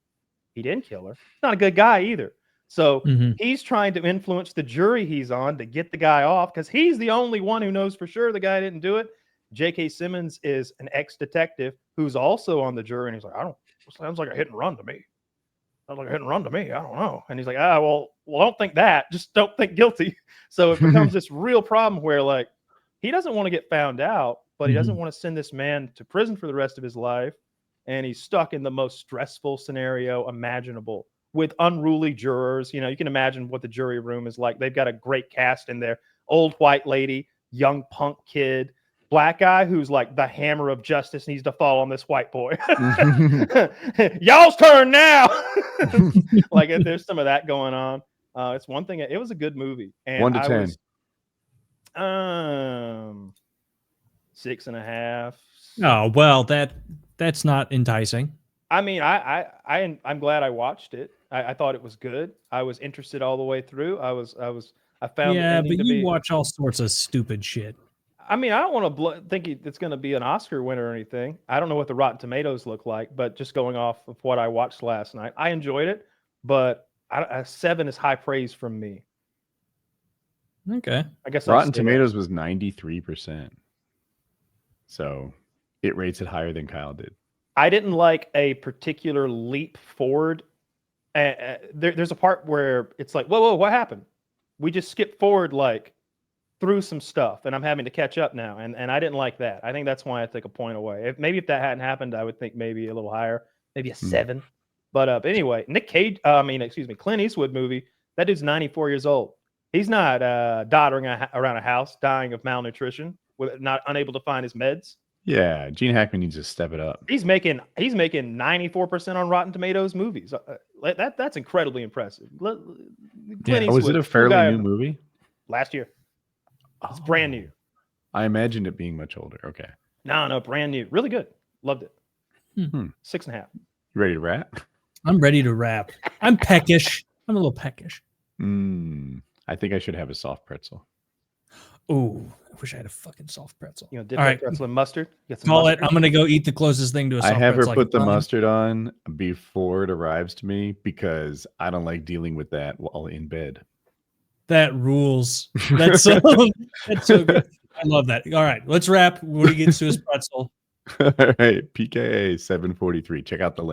He didn't kill her. He's not a good guy either. So he's trying to influence the jury he's on to get the guy off because he's the only one who knows for sure the guy didn't do it. J.K. Simmons is an ex-detective who's also on the jury, and he's like, sounds like a hit and run to me. Sounds like a hit and run to me. I don't know. And he's like, well, don't think that. Just don't think guilty. So it becomes this real problem where, like, he doesn't want to get found out, but he doesn't want to send this man to prison for the rest of his life. And he's stuck in the most stressful scenario imaginable with unruly jurors. You know, you can imagine what the jury room is like. They've got a great cast in there. Old white lady, young punk kid, black guy who's like the hammer of justice needs to fall on this white boy. Y'all's turn now. Like, there's some of that going on. It's one thing. It was a good movie. And 1 to 10. 6.5. Oh, well, that's not enticing. I mean, I'm glad I watched it. I thought it was good. I was interested all the way through. I found but you watch all sorts of stupid shit. I mean, I don't want to think it's going to be an Oscar winner or anything. I don't know what the Rotten Tomatoes look like, but just going off of what I watched last night, I enjoyed it. But a 7 is high praise from me. Okay. I guess Rotten Tomatoes was 93%. So it rates it higher than Kyle did. I didn't like a particular leap forward. There's a part where it's like, whoa, what happened? We just skipped forward like through some stuff, and I'm having to catch up now. And I didn't like that. I think that's why I took a point away. If that hadn't happened, I would think maybe a little higher, maybe a 7. But anyway, Clint Eastwood movie, that dude's 94 years old. He's not doddering around a house, dying of malnutrition, unable to find his meds. Yeah, Gene Hackman needs to step it up. He's making 94% on Rotten Tomatoes movies. That's incredibly impressive. Was it a fairly new movie? Last year. It's brand new. I imagined it being much older. Okay. No, brand new. Really good. Loved it. 6.5. You ready to wrap? I'm ready to wrap. I'm peckish. I'm a little peckish. I think I should have a soft pretzel. Oh, I wish I had a fucking soft pretzel. You know, dip that pretzel in mustard. Call it. I'm going to go eat the closest thing to a soft pretzel. I have her put the mustard on before it arrives to me because I don't like dealing with that while in bed. That rules. That's so good. I love that. All right, let's wrap. Woody gets to his pretzel. All right, PKA 743. Check out the link.